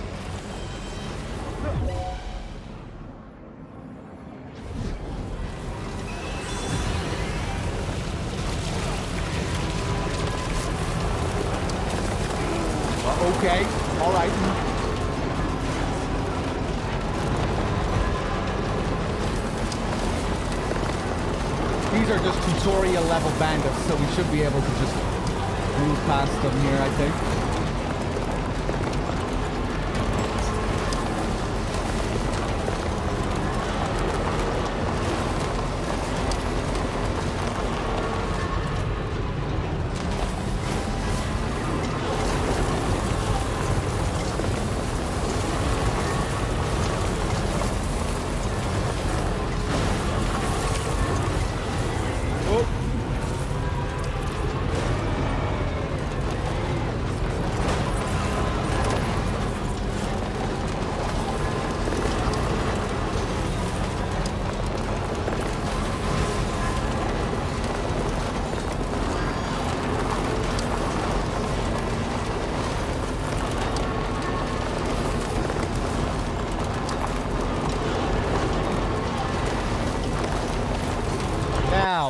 [SPEAKER 6] Okay, all right. These are just tutorial level bandits, so we should be able to just move past them here, I think.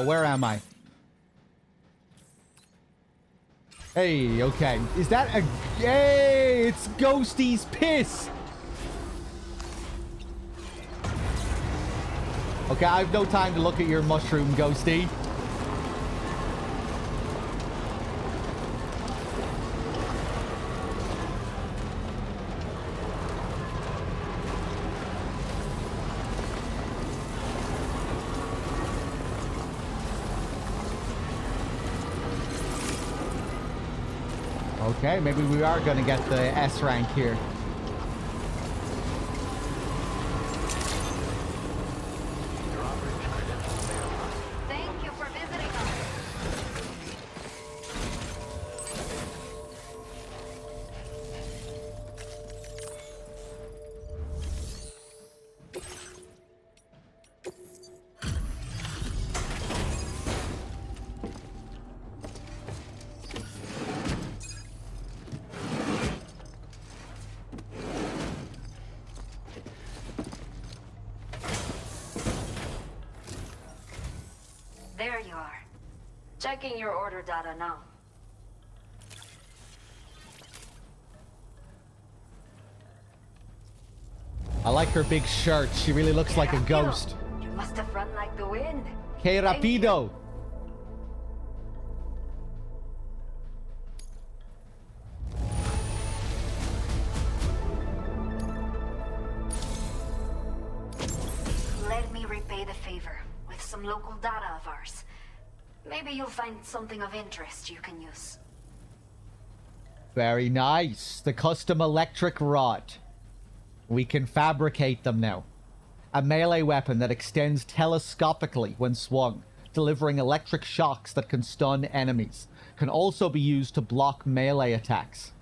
[SPEAKER 6] Where am I? Hey, okay. Is that a... Yay! It's Ghosty's piss! Okay, I have no time to look at your mushroom, Ghosty. Okay, maybe we are going to get the S rank here.
[SPEAKER 8] Thank you for visiting us. There you are. Checking your order data now.
[SPEAKER 6] I like her big shirt. She really looks like a ghost.
[SPEAKER 8] You must have run like the wind.
[SPEAKER 6] Que rapido!
[SPEAKER 8] Let me repay the favor with some local data of ours. Maybe you'll find something of interest you can use.
[SPEAKER 6] Very nice. The custom electric rod. We can fabricate them now. A melee weapon that extends telescopically when swung, delivering electric shocks that can stun enemies. Can also be used to block melee attacks.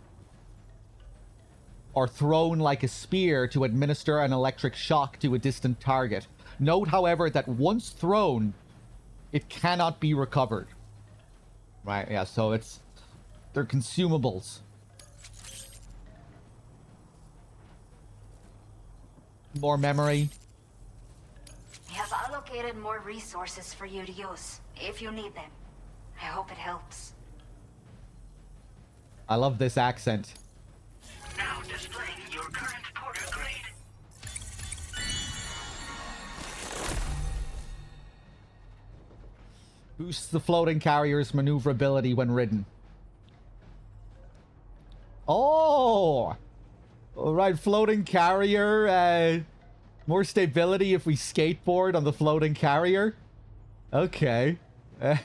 [SPEAKER 6] Or thrown like a spear to administer an electric shock to a distant target. Note, however, that once thrown, it cannot be recovered. Right, yeah, so they're consumables. More memory.
[SPEAKER 8] We have allocated more resources for you to use, if you need them. I hope it helps.
[SPEAKER 6] I love this accent.
[SPEAKER 8] Now displaying your current porter grade.
[SPEAKER 6] Boosts the floating carrier's maneuverability when ridden. Oh! Alright, floating carrier, more stability if we skateboard on the floating carrier. Okay. I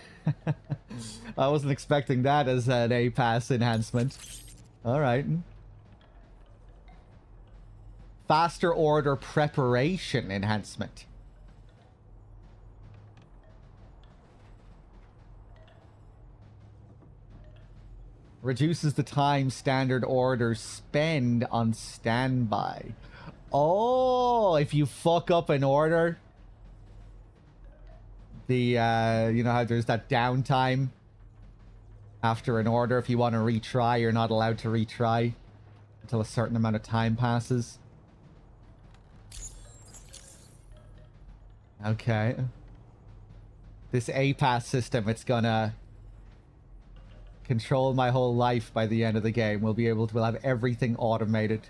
[SPEAKER 6] wasn't expecting that as an A-pass enhancement. Alright. Faster order preparation enhancement. Reduces the time standard orders spend on standby. Oh, if you fuck up an order, the you know how there's that downtime after an order. If you want to retry, you're not allowed to retry until a certain amount of time passes. Okay. This A-pass system, it's gonna control my whole life by the end of the game. We'll have everything automated.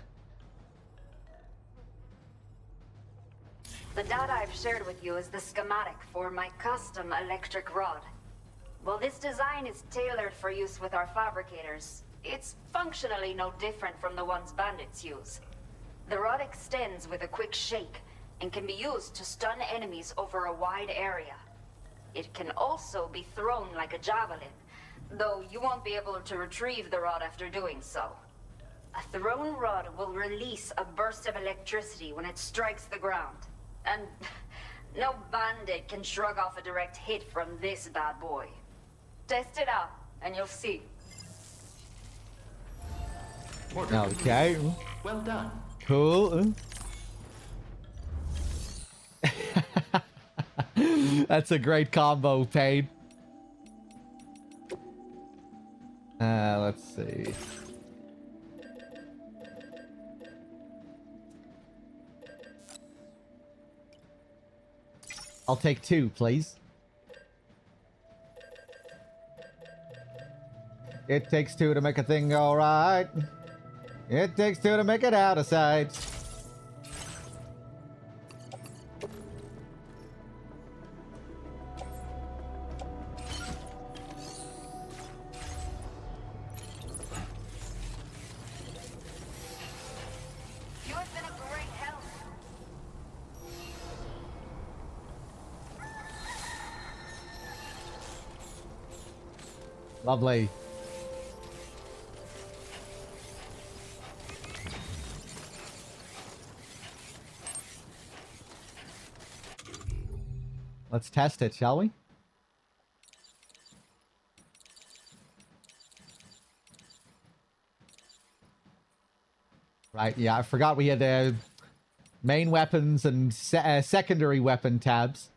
[SPEAKER 8] The data I've shared with you is the schematic for my custom electric rod. While this design is tailored for use with our fabricators, it's functionally no different from the ones bandits use. The rod extends with a quick shake and can be used to stun enemies over a wide area. It can also be thrown like a javelin, though you won't be able to retrieve the rod after doing so. A thrown rod will release a burst of electricity when it strikes the ground. And no bandit can shrug off a direct hit from this bad boy. Test it out, and you'll see.
[SPEAKER 6] Okay.
[SPEAKER 9] Well done.
[SPEAKER 6] Cool. That's a great combo, Pain. Let's see. I'll take 2, please. It takes 2 to make a thing go right. It takes 2 to make it out of sight.
[SPEAKER 8] You have been a great help.
[SPEAKER 6] Lovely. Let's test it, shall we? Right, yeah, I forgot we had main weapons and secondary weapon tabs.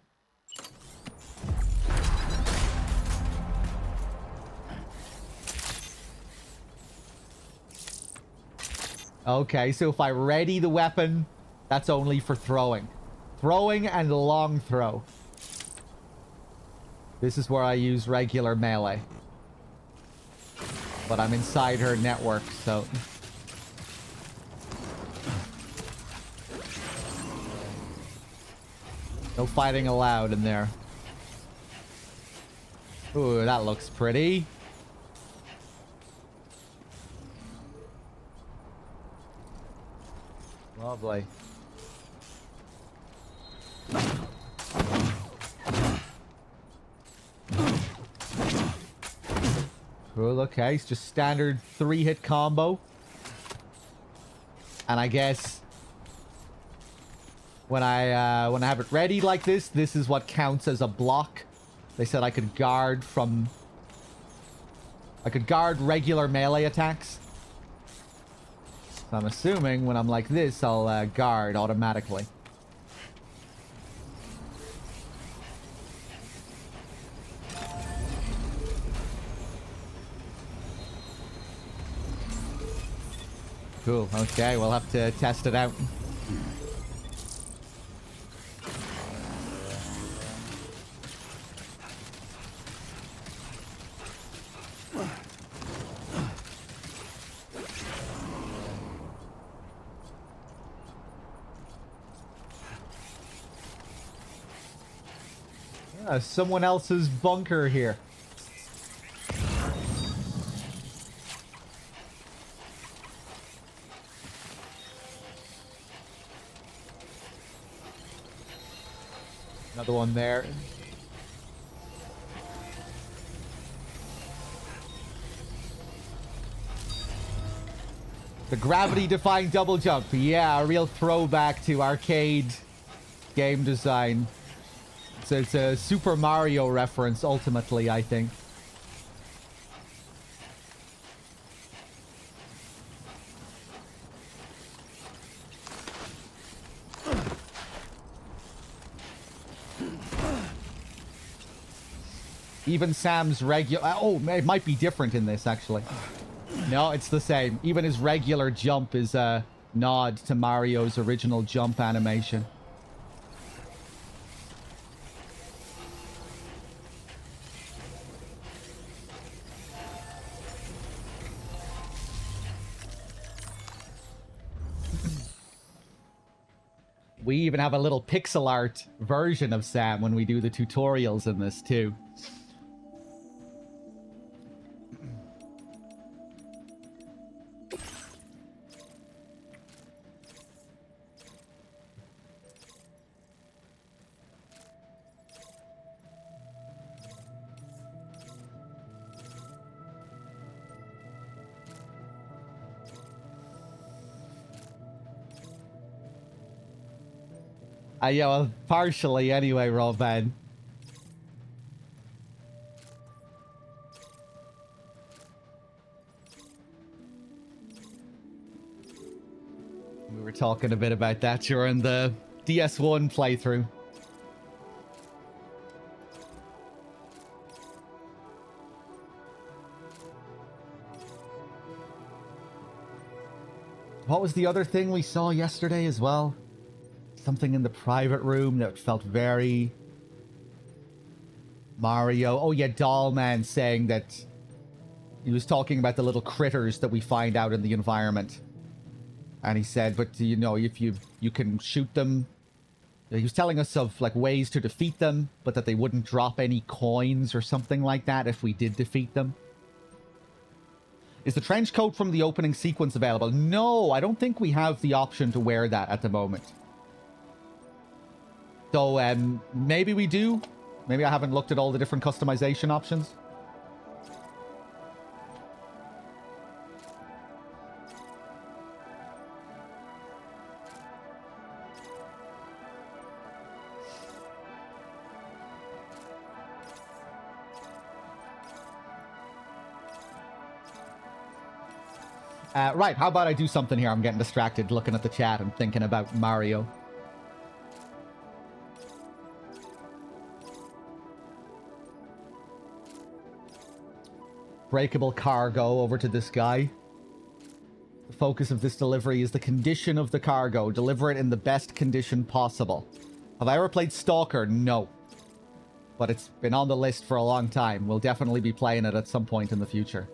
[SPEAKER 6] Okay, so if I ready the weapon, that's only for throwing. Throwing and long throw. This is where I use regular melee. But I'm inside her network, so... no fighting allowed in there. Ooh, that looks pretty. Lovely. Cool, okay, it's just standard 3-hit combo. And I guess when I have it ready like this, this is what counts as a block. They said I could guard from... I could guard regular melee attacks. So I'm assuming when I'm like this, I'll guard automatically. Cool, okay, we'll have to test it out. someone else's bunker here. Another one there. The gravity-defying double jump. Yeah, a real throwback to arcade game design. It's a Super Mario reference, ultimately, I think. Even Sam's regular... Oh, it might be different in this, actually. No, it's the same. Even his regular jump is a nod to Mario's original jump animation. We even have a little pixel art version of Sam when we do the tutorials in this, too. Yeah, well, partially anyway, Roban. We were talking a bit about that during the DS1 playthrough. What was the other thing we saw yesterday as well? Something in the private room that felt very Mario. Oh yeah, Dollman saying that he was talking about the little critters that we find out in the environment. And he said, but you know, if you can shoot them. He was telling us of like ways to defeat them, but that they wouldn't drop any coins or something like that if we did defeat them. Is the trench coat from the opening sequence available? No, I don't think we have the option to wear that at the moment. So, maybe we do. Maybe I haven't looked at all the different customization options. Right, how about I do something here? I'm getting distracted looking at the chat and thinking about Mario. Breakable cargo over to this guy. The focus of this delivery is the condition of the cargo. Deliver it in the best condition possible. Have I ever played Stalker? No. But it's been on the list for a long time. We'll definitely be playing it at some point in the future.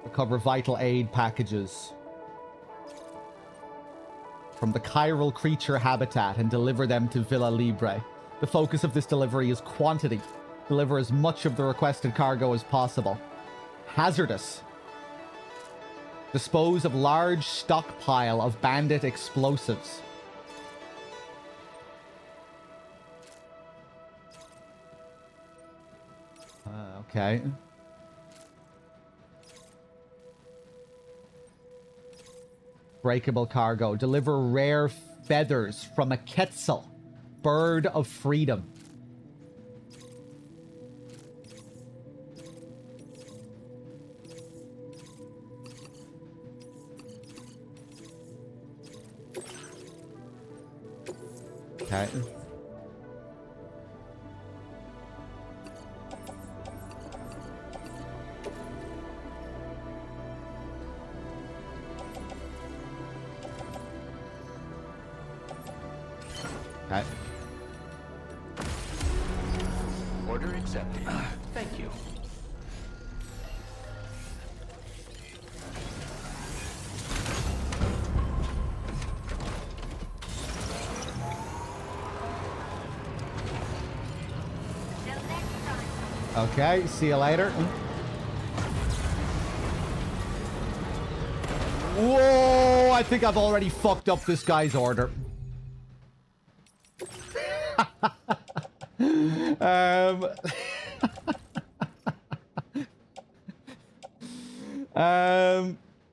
[SPEAKER 6] Recover vital aid packages from the chiral creature habitat and deliver them to Villa Libre. The focus of this delivery is quantity. Deliver as much of the requested cargo as possible. Hazardous. Dispose of large stockpile of bandit explosives. Okay. Breakable cargo. Deliver rare feathers from a quetzal. Bird of freedom. Okay. Okay.
[SPEAKER 9] Order accepted. Thank you.
[SPEAKER 6] Okay, see you later. Whoa, I think I've already fucked up this guy's order.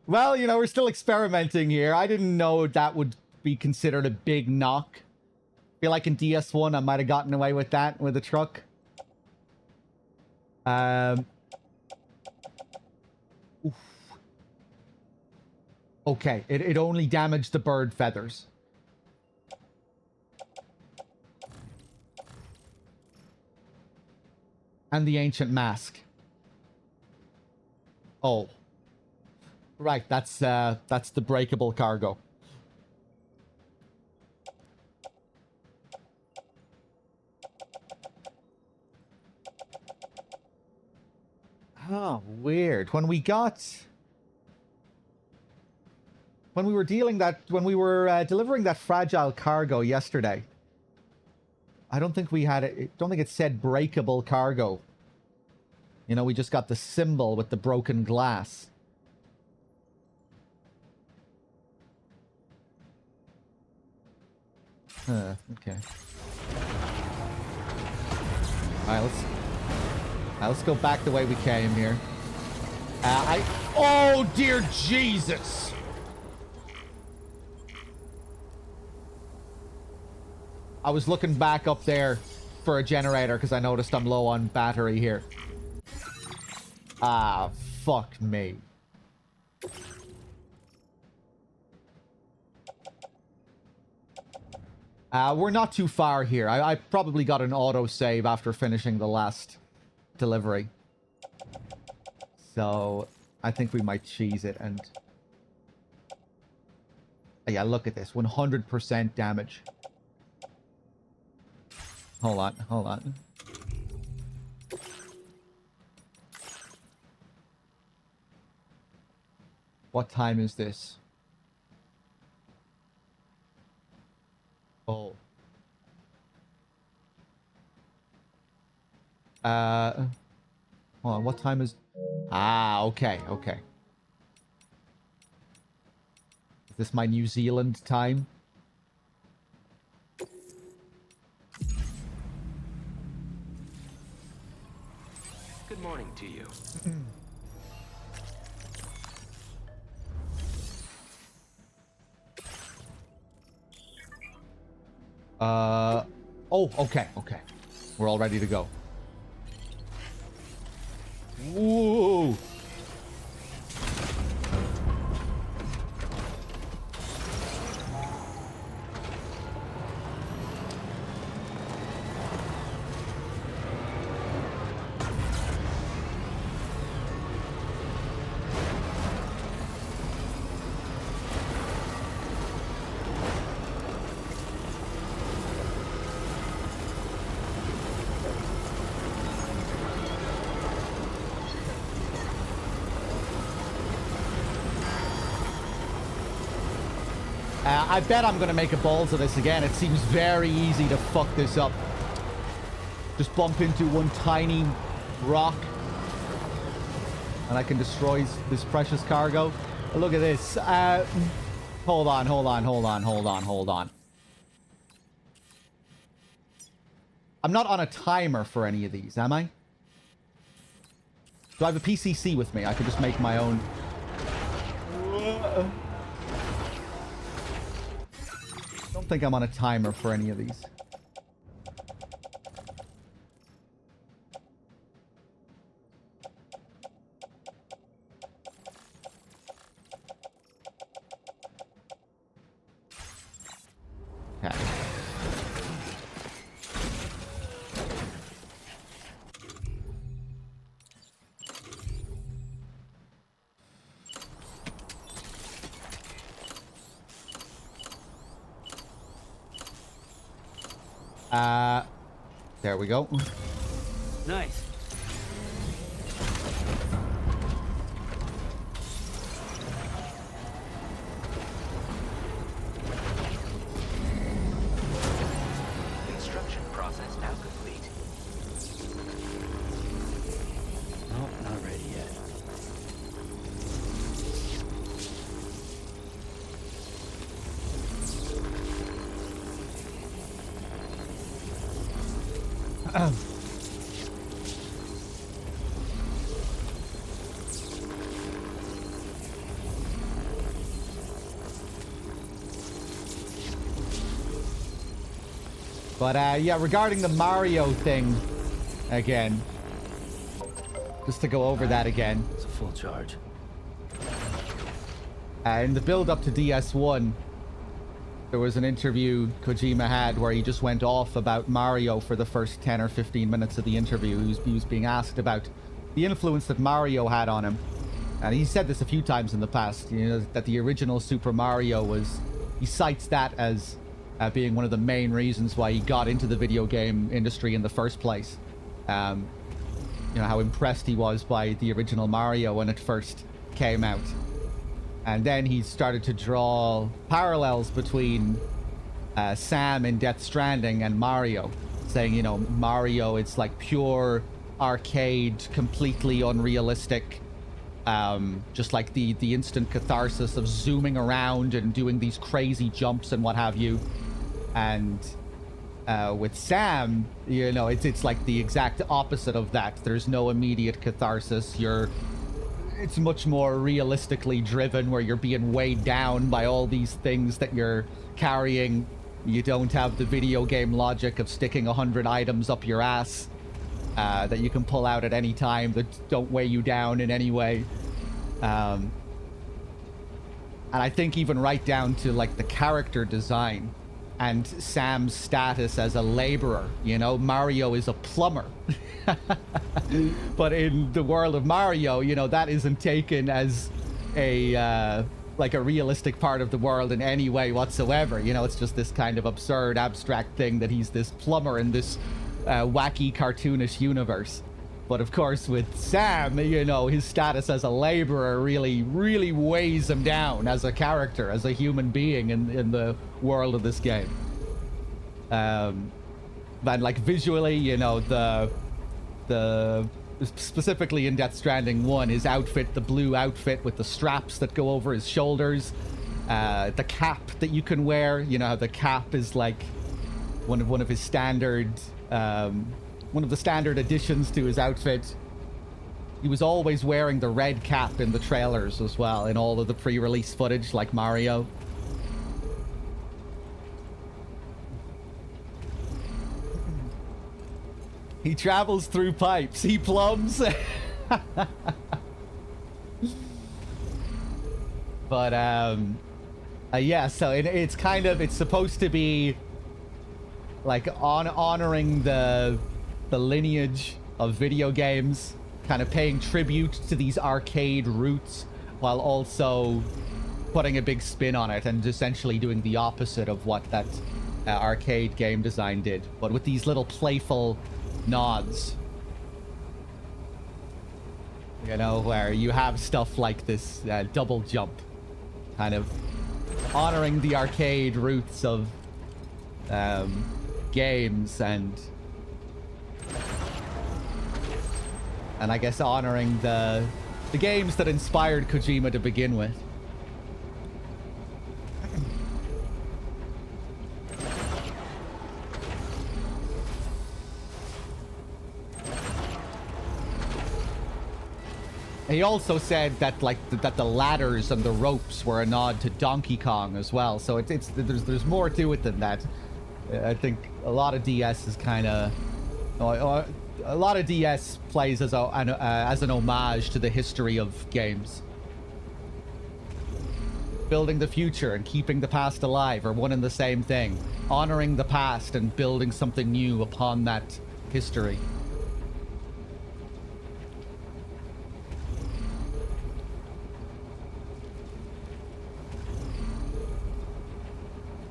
[SPEAKER 6] Well, you know, we're still experimenting here. I didn't know that would be considered a big knock. Feel like in DS1 I might have gotten away with that with a truck. Oof. Okay, it only damaged the bird feathers. And the ancient mask. Oh. Right, that's the breakable cargo. Oh, weird. When we were delivering that fragile cargo yesterday, I don't think we had it. Don't think it said breakable cargo. You know, we just got the symbol with the broken glass. Okay. Alright, let's go back the way we came here. Oh dear Jesus! I was looking back up there for a generator because I noticed I'm low on battery here. Ah, fuck me. We're not too far here. I probably got an autosave after finishing the last delivery. So, I think we might cheese it and... Oh, yeah, look at this. 100% damage. Hold on. What time is this? Oh. Hold on, what time is... Ah, okay. Is this my New Zealand time?
[SPEAKER 7] Good morning to you.
[SPEAKER 6] Oh, okay. We're all ready to go. Whoa! I bet I'm going to make a balls of this again. It seems very easy to fuck this up. Just bump into one tiny rock. And I can destroy this precious cargo. Look at this. Hold on. I'm not on a timer for any of these, am I? Do I have a PCC with me? I could just make my own... I don't think I'm on a timer for any of these. Okay. There we go.
[SPEAKER 1] Nice.
[SPEAKER 7] Construction process now complete.
[SPEAKER 6] But yeah, regarding the Mario thing, again, just to go over that again.
[SPEAKER 1] It's a full charge.
[SPEAKER 6] In the build-up to DS1, there was an interview Kojima had where he just went off about Mario for the first 10 or 15 minutes of the interview. He was being asked about the influence that Mario had on him. And he said this a few times in the past, you know, that the original Super Mario was... He cites that as being one of the main reasons why he got into the video game industry in the first place. You know, how impressed he was by the original Mario when it first came out. And then he started to draw parallels between Sam in Death Stranding and Mario, saying, you know, Mario, it's like pure arcade, completely unrealistic, just like the instant catharsis of zooming around and doing these crazy jumps and what have you. And with Sam, you know, it's like the exact opposite of that. There's no immediate catharsis. It's much more realistically driven, where you're being weighed down by all these things that you're carrying. You don't have the video game logic of sticking 100 items up your ass that you can pull out at any time that don't weigh you down in any way. And I think even right down to like the character design and Sam's status as a laborer. You know, Mario is a plumber. But in the world of Mario, you know, that isn't taken as a like a realistic part of the world in any way whatsoever. You know, it's just this kind of absurd, abstract thing that he's this plumber in this wacky, cartoonish universe. But of course, with Sam, you know, his status as a laborer really, really weighs him down as a character, as a human being in the world of this game. And like visually, you know, the specifically in Death Stranding 1, his outfit, the blue outfit with the straps that go over his shoulders, the cap that you can wear, you know, how the cap is like one of his standard, one of the standard additions to his outfit. He was always wearing the red cap in the trailers as well, in all of the pre-release footage, like Mario. He travels through pipes. He plumbs. But, yeah, so it's kind of, it's supposed to be like honoring the lineage of video games, kind of paying tribute to these arcade roots, while also putting a big spin on it and essentially doing the opposite of what that arcade game design did, but with these little playful nods. You know, where you have stuff like this double jump, kind of honoring the arcade roots of games, and I guess honoring the games that inspired Kojima to begin with. He also said that like that the ladders and the ropes were a nod to Donkey Kong as well. So there's more to it than that. I think a lot of DS is kind of a lot of DS plays as an homage to the history of games. Building the future and keeping the past alive are one and the same thing. Honoring the past and building something new upon that history.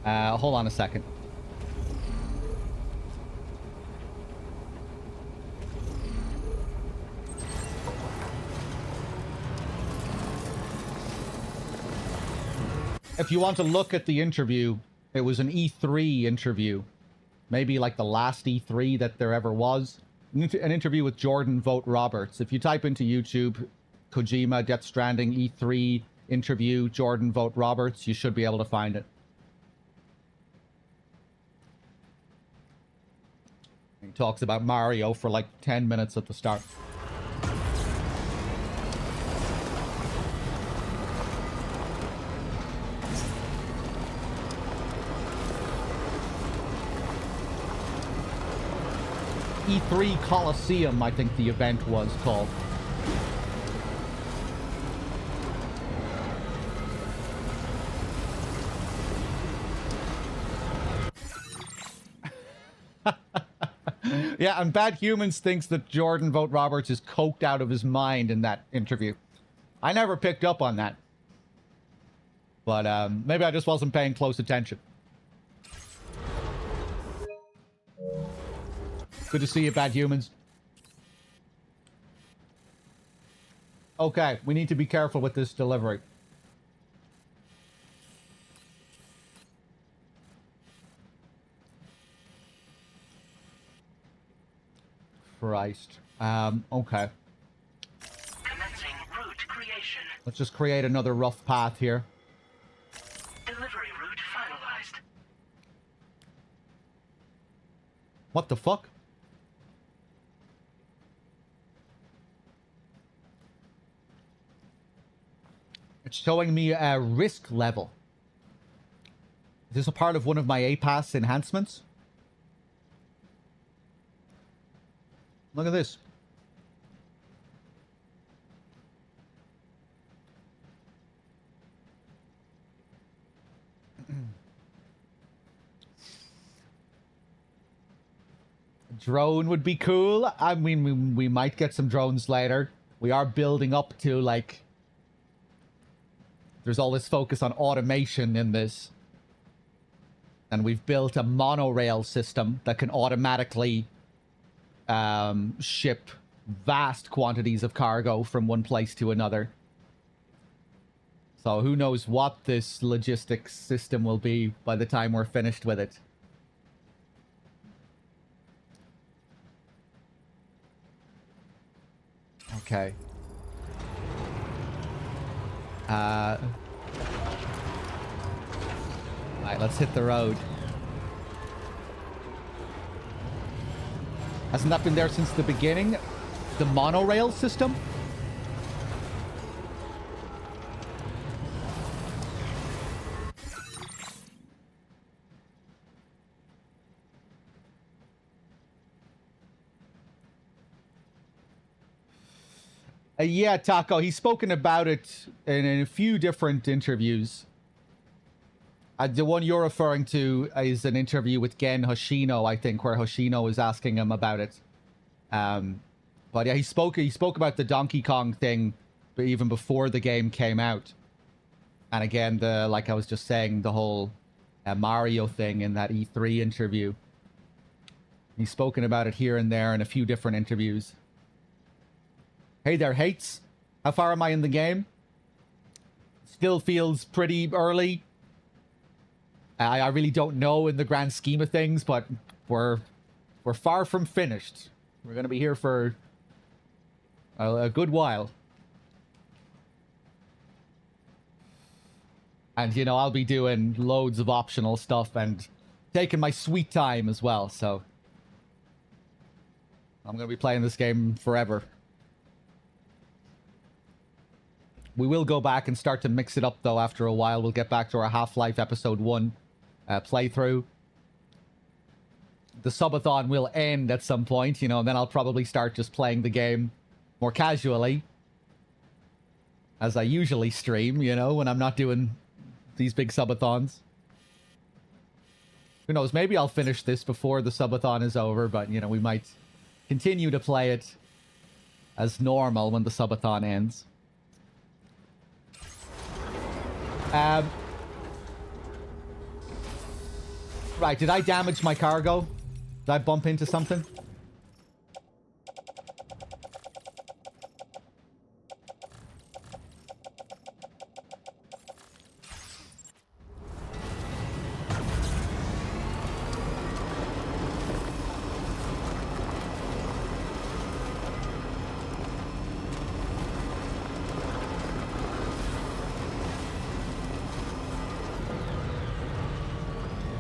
[SPEAKER 6] Hold on a second. If you want to look at the interview, it was an E3 interview. Maybe like the last E3 that there ever was. An interview with Jordan Vogt Roberts. If you type into YouTube, Kojima, Death Stranding, E3 interview, Jordan Vogt Roberts, you should be able to find it. He talks about Mario for like 10 minutes at the start. E3 Coliseum, I think the event was called. Yeah, and Bad Humans thinks that Jordan Vote Roberts is coked out of his mind in that interview. I never picked up on that. But maybe I just wasn't paying close attention. Good to see you, Bad Humans. Okay, we need to be careful with this delivery. Christ. Okay.
[SPEAKER 2] Commencing route creation.
[SPEAKER 6] Let's just create another rough path here.
[SPEAKER 2] Delivery route finalized.
[SPEAKER 6] What the fuck? It's showing me a risk level. Is this a part of one of my APAS enhancements? Look at this. Drone would be cool. I mean, we might get some drones later. We are building up to, like... There's all this focus on automation in this. And we've built a monorail system that can automatically ship vast quantities of cargo from one place to another. So who knows what this logistics system will be by the time we're finished with it. Okay. Alright, let's hit the road. Hasn't that been there since the beginning? The monorail system? Yeah, Taco, he's spoken about it in a few different interviews. The one you're referring to is an interview with Gen Hoshino, I think, where Hoshino is asking him about it. But yeah, he spoke about the Donkey Kong thing even before the game came out. And again, like I was just saying, the whole Mario thing in that E3 interview. He's spoken about it here and there in a few different interviews. Hey there, Hates. How far am I in the game? Still feels pretty early. I really don't know in the grand scheme of things, but we're far from finished. We're going to be here for a good while. And, you know, I'll be doing loads of optional stuff and taking my sweet time as well, so... I'm going to be playing this game forever. We will go back and start to mix it up, though, after a while. We'll get back to our Half-Life Episode 1 playthrough. The subathon will end at some point, you know, and then I'll probably start just playing the game more casually. As I usually stream, you know, when I'm not doing these big subathons. Who knows, maybe I'll finish this before the subathon is over, but, you know, we might continue to play it as normal when the subathon ends. Right, did I damage my cargo? Did I bump into something?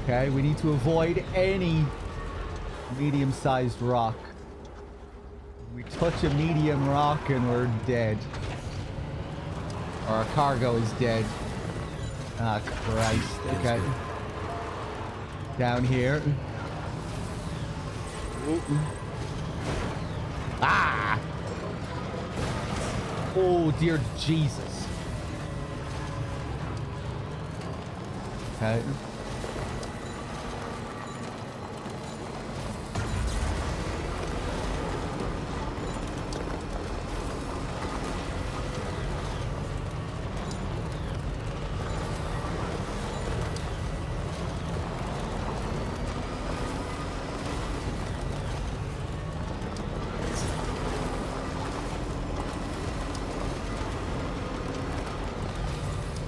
[SPEAKER 6] Okay, we need to avoid any medium-sized rock. We touch a medium rock and we're dead. Or our cargo is dead. Ah, Christ. Okay. Down here. Ah! Oh, dear Jesus. Okay.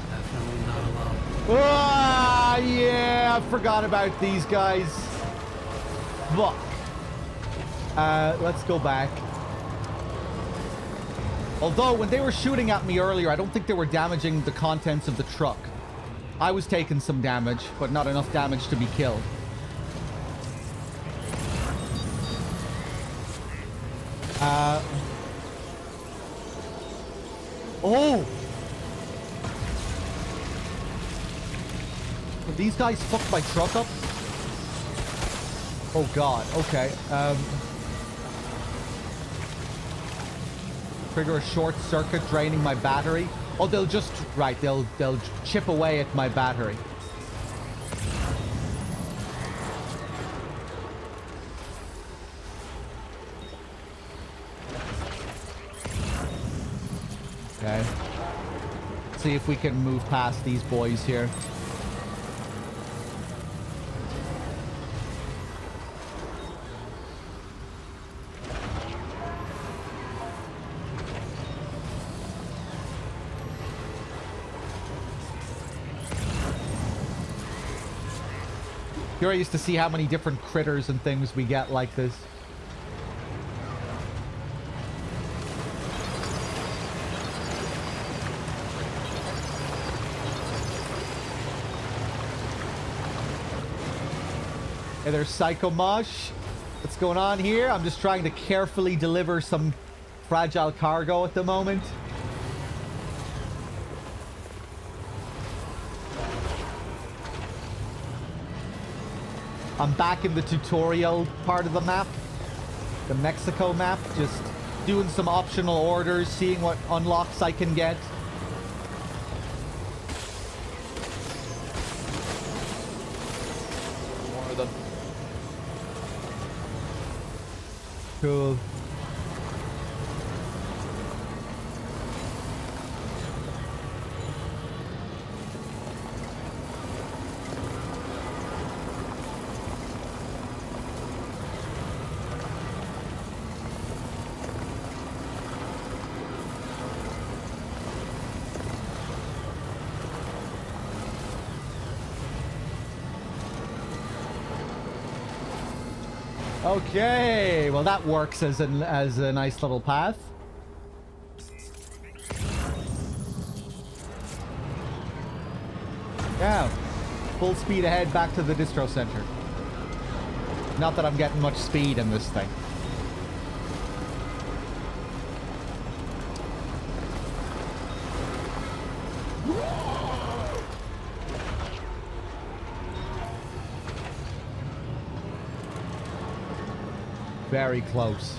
[SPEAKER 1] Definitely not alone.
[SPEAKER 6] Ah, yeah, I forgot about these guys. Fuck. Let's go back. Although, when they were shooting at me earlier, I don't think they were damaging the contents of the truck. I was taking some damage, but not enough damage to be killed. Oh! Did these guys fuck my truck up? Oh god, okay. Trigger a short circuit, draining my battery. Oh, they'll just... Right, they'll chip away at my battery. Okay. See if we can move past these boys here. Curious to see how many different critters and things we get like this. Hey there, Psycho Mosh. What's going on here? I'm just trying to carefully deliver some fragile cargo at the moment. I'm back in the tutorial part of the map. The Mexico map. Just doing some optional orders, seeing what unlocks I can get. More of them. Cool. Okay, well that works as a nice little path. Yeah, full speed ahead back to the distro center. Not that I'm getting much speed in this thing. Very close.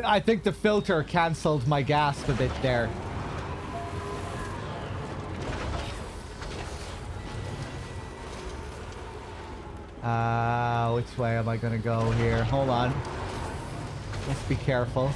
[SPEAKER 6] I think the filter cancelled my gasp a bit there. Which way am I gonna go here? Hold on. Let's be careful.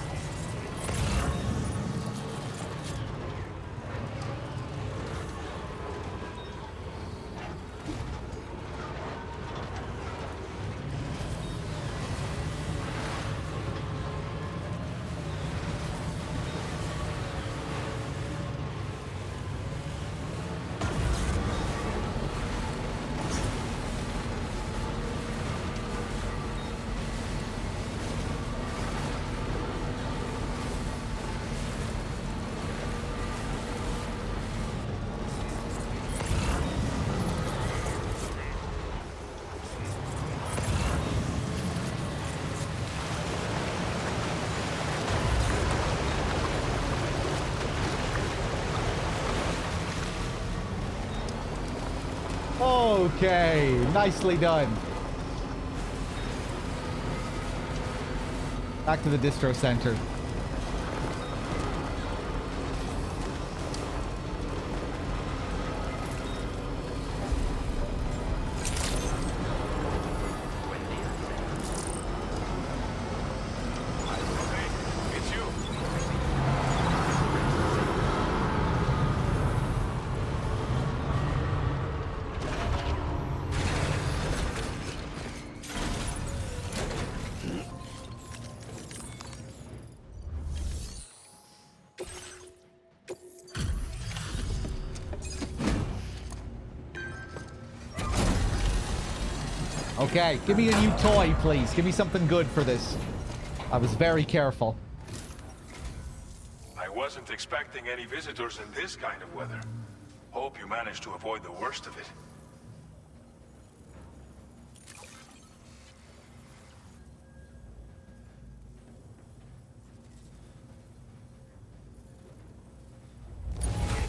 [SPEAKER 6] Okay, nicely done. Back to the distro center.
[SPEAKER 10] It's you.
[SPEAKER 6] Okay, give me a new toy, please. Give me something good for this. I was very careful.
[SPEAKER 10] I wasn't expecting any visitors in this kind of weather. Hope you managed to avoid the worst of it.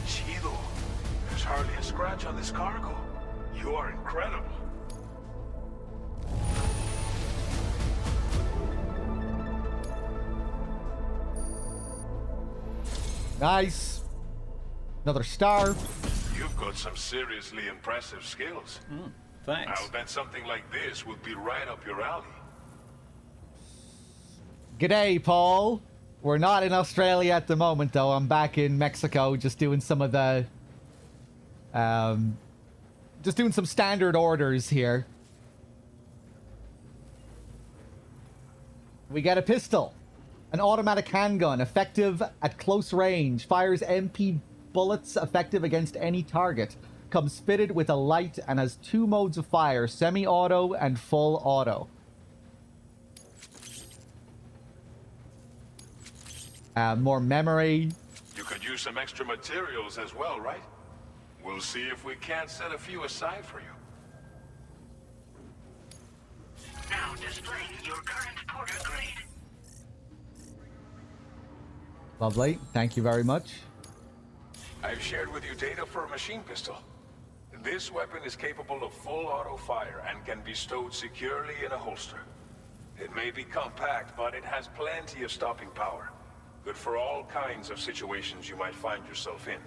[SPEAKER 10] Chido, there's hardly a scratch on this cargo. You are incredible.
[SPEAKER 6] Nice. Another star.
[SPEAKER 10] You've got some seriously impressive skills.
[SPEAKER 1] Thanks.
[SPEAKER 10] I'll bet something like this would be right up your alley.
[SPEAKER 6] G'day, Paul. We're not in Australia at the moment, though. I'm back in Mexico just doing some of the... just doing some standard orders here. We get a pistol. An automatic handgun, effective at close range. Fires MP bullets effective against any target. Comes fitted with a light and has 2 modes of fire. Semi-auto and full auto. More memory.
[SPEAKER 10] You could use some extra materials as well, right? We'll see if we can't set a few aside for you.
[SPEAKER 2] Now displaying your current Porter grade.
[SPEAKER 6] Lovely. Thank you very much.
[SPEAKER 10] I've shared with you data for a machine pistol. This weapon is capable of full auto fire and can be stowed securely in a holster. It may be compact, but it has plenty of stopping power. Good for all kinds of situations you might find yourself in.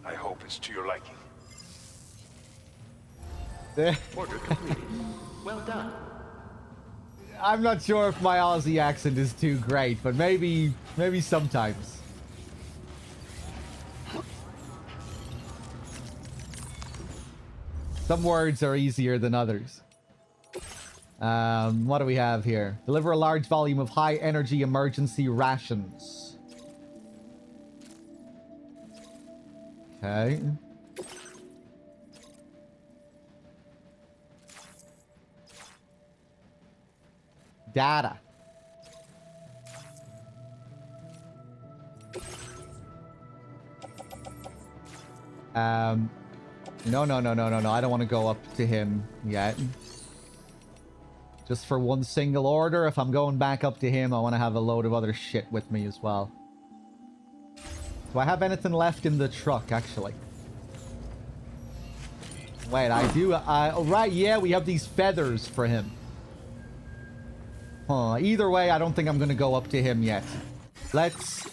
[SPEAKER 10] I hope it's to your liking.
[SPEAKER 7] Order completed. Well done.
[SPEAKER 6] I'm not sure if my Aussie accent is too great, but maybe sometimes. Some words are easier than others. What do we have here? Deliver a large volume of high energy emergency rations. Okay. Data. No. I don't want to go up to him yet. Just for one single order. If I'm going back up to him, I want to have a load of other shit with me as well. Do I have anything left in the truck, actually? Wait, I do. Oh, right, yeah, we have these feathers for him. Huh, either way, I don't think I'm going to go up to him yet. Let's...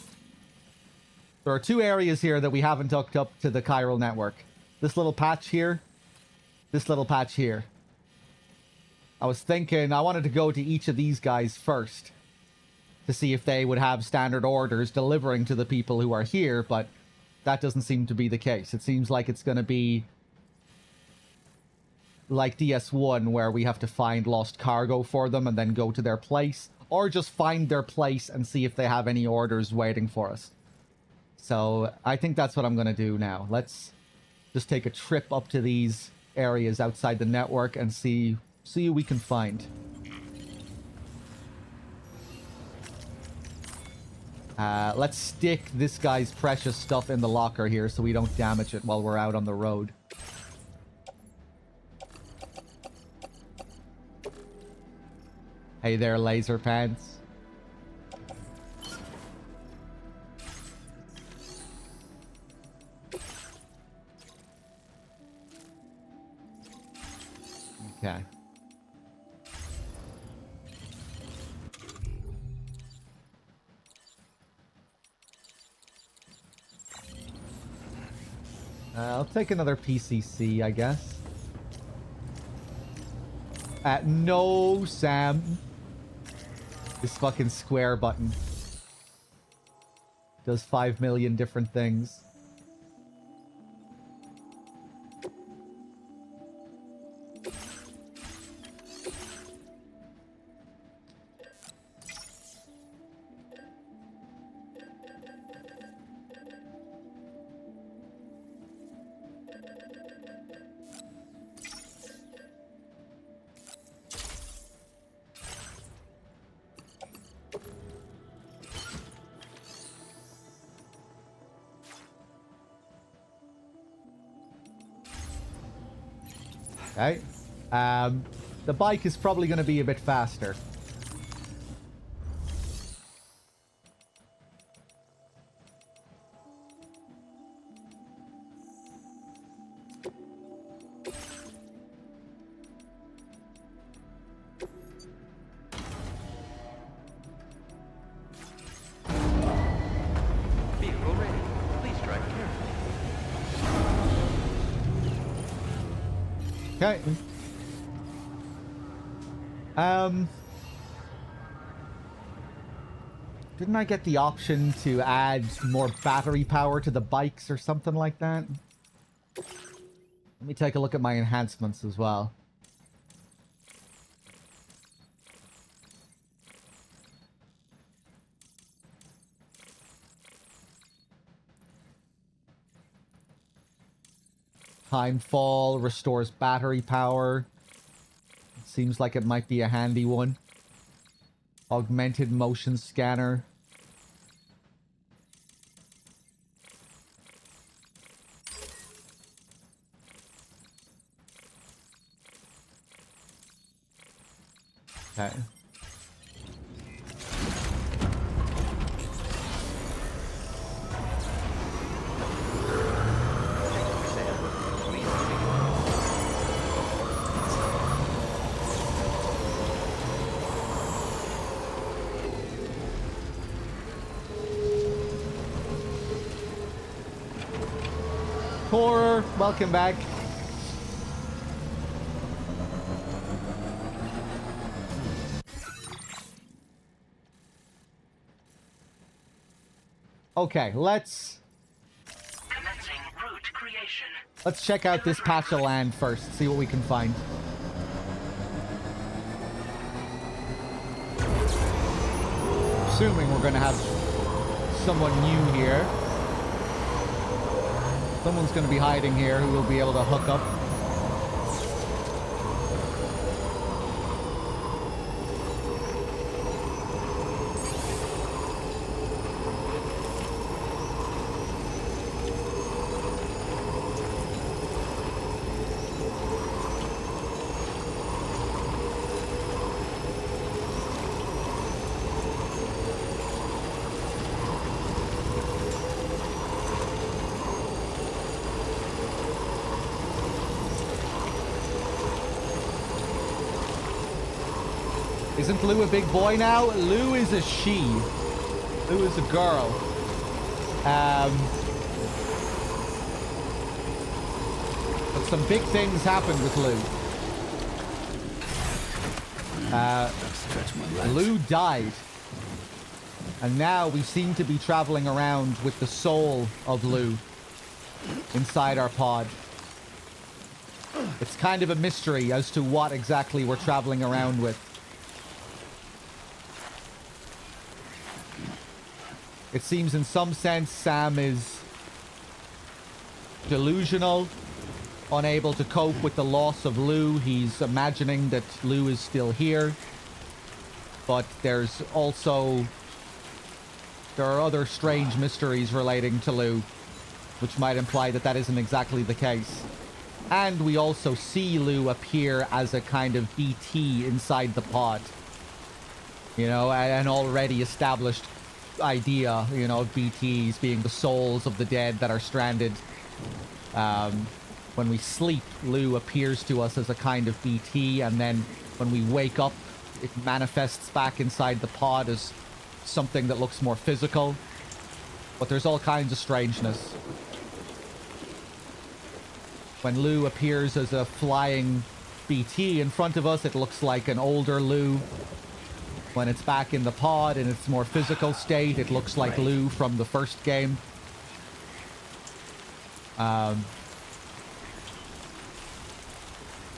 [SPEAKER 6] There are 2 areas here that we haven't hooked up to the chiral network. This little patch here. This little patch here. I was thinking I wanted to go to each of these guys first. To see if they would have standard orders delivering to the people who are here, but that doesn't seem to be the case. It seems like it's going to be like DS1, where we have to find lost cargo for them and then go to their place, or just find their place and see if they have any orders waiting for us. So I think that's what I'm going to do now. Let's just take a trip up to these areas outside the network and see who we can find. Let's stick this guy's precious stuff in the locker here so we don't damage it while we're out on the road. Hey there, laser pants. Okay. I'll take another PCC, I guess. No, Sam. This fucking square button does 5 million different things. Okay. The bike is probably going to be a bit faster.
[SPEAKER 7] Vehicle ready. Please drive carefully.
[SPEAKER 6] Okay. Didn't I get the option to add more battery power to the bikes or something like that? Let me take a look at my enhancements as well. Time fall restores battery power. It seems like it might be a handy one. Augmented motion scanner. Okay. Horror, welcome back. Okay, let's check out this patch of land first, see what we can find. Assuming we're gonna have someone new here. Someone's gonna be hiding here who will be able to hook up. Isn't Lou a big boy now? Lou is a she. Lou is a girl. But some big things happened with Lou. Lou died. And now we seem to be traveling around with the soul of Lou inside our pod. It's kind of a mystery as to what exactly we're traveling around with. It seems in some sense Sam is delusional, unable to cope with the loss of Lou. He's imagining that Lou is still here. But there are other strange mysteries relating to Lou, which might imply that that isn't exactly the case. And we also see Lou appear as a kind of BT inside the pod. You know, an already established idea, you know, of BTs being the souls of the dead that are stranded. When we sleep, Lou appears to us as a kind of BT, and then when we wake up, it manifests back inside the pod as something that looks more physical. But there's all kinds of strangeness. When Lou appears as a flying BT in front of us, it looks like an older Lou. When it's back in the pod in its more physical state, it looks like Lou from the first game.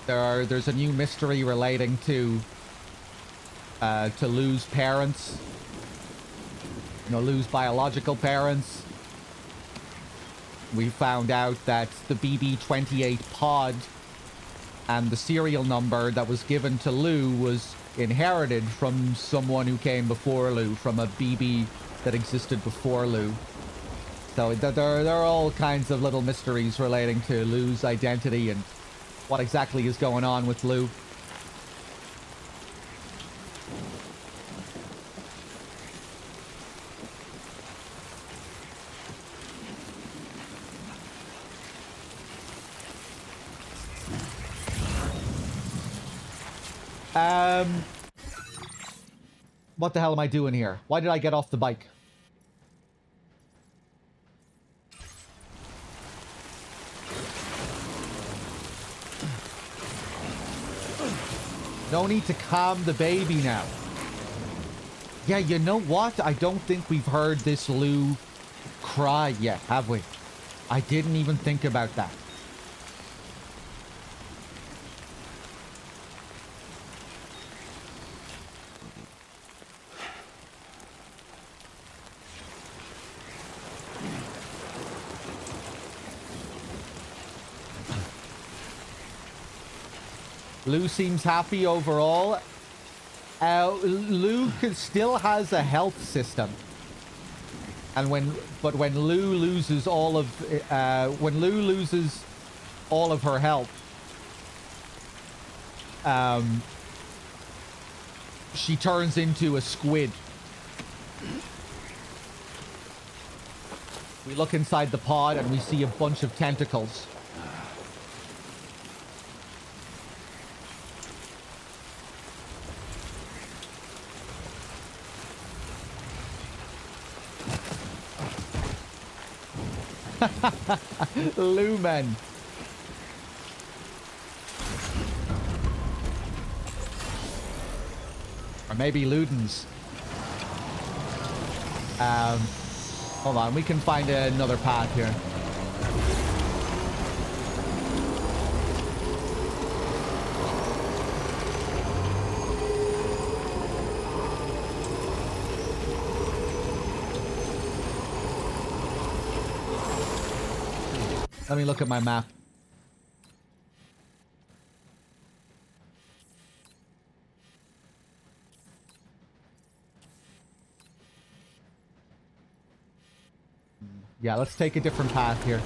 [SPEAKER 6] There's a new mystery relating to Lou's parents. You know, Lou's biological parents. We found out that the BB-28 pod and the serial number that was given to Lou was inherited from someone who came before Lou, from a BB that existed before Lou. So there are all kinds of little mysteries relating to Lou's identity and what exactly is going on with Lou. What the hell am I doing here? Why did I get off the bike? No need to calm the baby now. Yeah, you know what? I don't think we've heard this Lou cry yet, have we? I didn't even think about that. Lou seems happy overall. Lou still has a health system, and when Lou loses all of her health, she turns into a squid. We look inside the pod and we see a bunch of tentacles. Lumen. Or maybe Ludens. Hold on, we can find another path here. Let me look at my map. Yeah, let's take a different path here.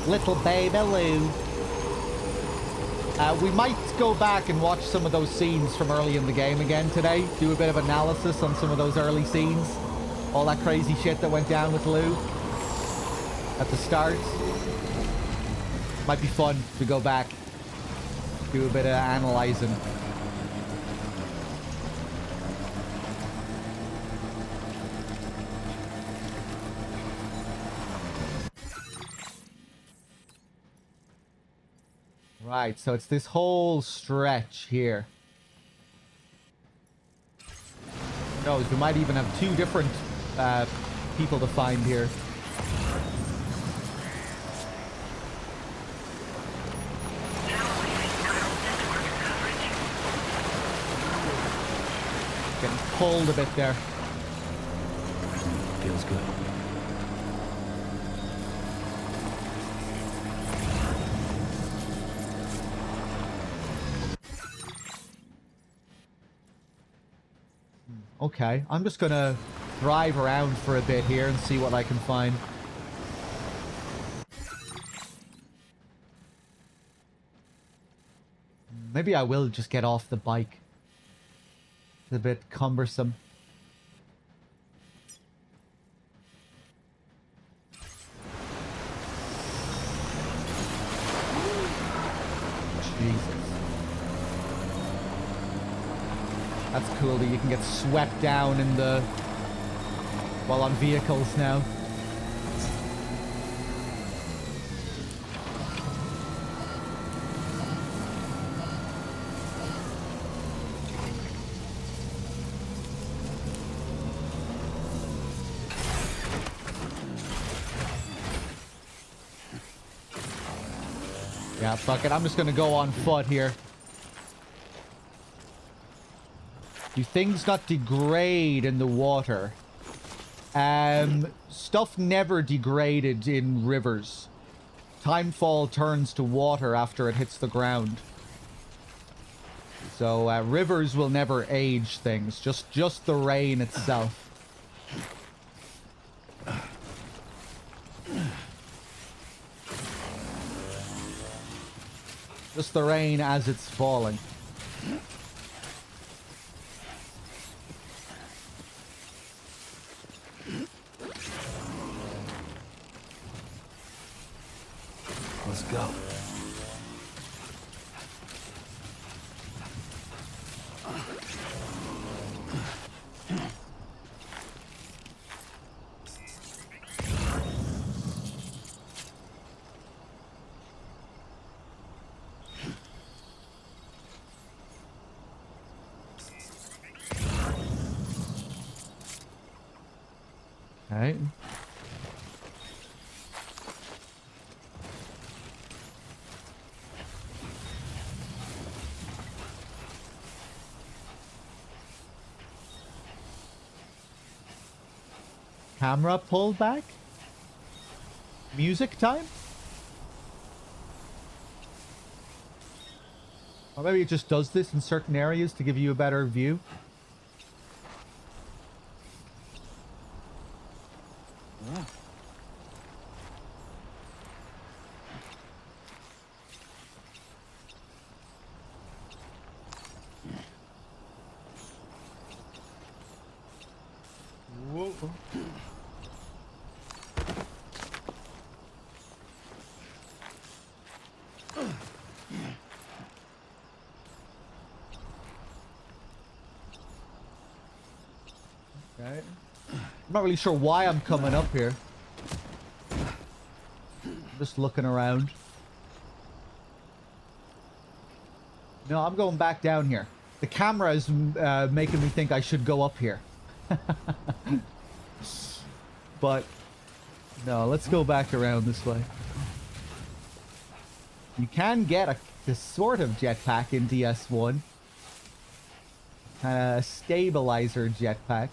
[SPEAKER 6] Little baby Lou. We might go back and watch some of those scenes from early in the game again today. Do a bit of analysis on some of those early scenes. All that crazy shit that went down with Lou at the start. Might be fun to go back. Do a bit of analyzing. Right, so it's this whole stretch here. Who knows, we might even have two different people to find here. Getting pulled a bit there.
[SPEAKER 1] Feels good.
[SPEAKER 6] Okay, I'm just gonna drive around for a bit here and see what I can find. Maybe I will just get off the bike. It's a bit cumbersome. Jesus. That's cool that you can get swept down in the... while on vehicles now. Yeah, fuck it. I'm just gonna go on foot here. Do things not degrade in the water? Stuff never degraded in rivers. Timefall turns to water after it hits the ground. So rivers will never age things. Just the rain itself. Just the rain as it's falling.
[SPEAKER 1] Let's go.
[SPEAKER 6] Alright. Camera pulled back? Music time? Or maybe it just does this in certain areas to give you a better view. Okay. I'm not really sure why I'm coming up here. I'm just looking around. No, I'm going back down here. The camera is making me think I should go up here. But no, let's go back around this way. You can get this sort of jetpack in DS1. Kind of a stabilizer jetpack.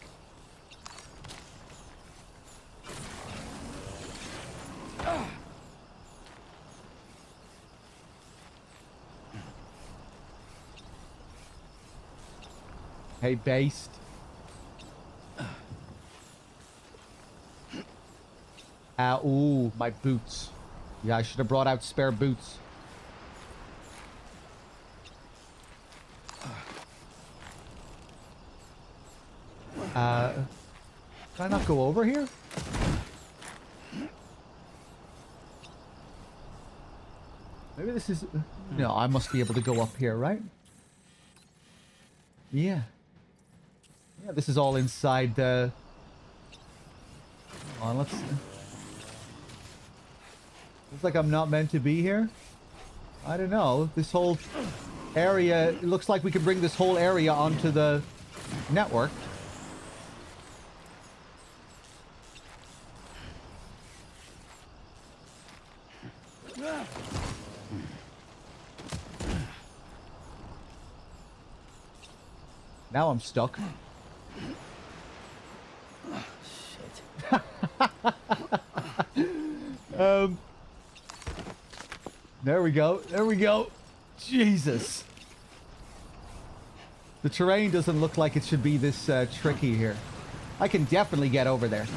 [SPEAKER 6] Hey, based. Ooh, my boots. Yeah, I should have brought out spare boots. Can I not go over here? Maybe this is... No, I must be able to go up here, right? Yeah. Yeah, this is all inside the... Come on, let's... Looks like I'm not meant to be here. I don't know. This whole area... It looks like we can bring this whole area onto the network. Now I'm stuck. There we go. There we go. Jesus. The terrain doesn't look like it should be this tricky here. I can definitely get over there.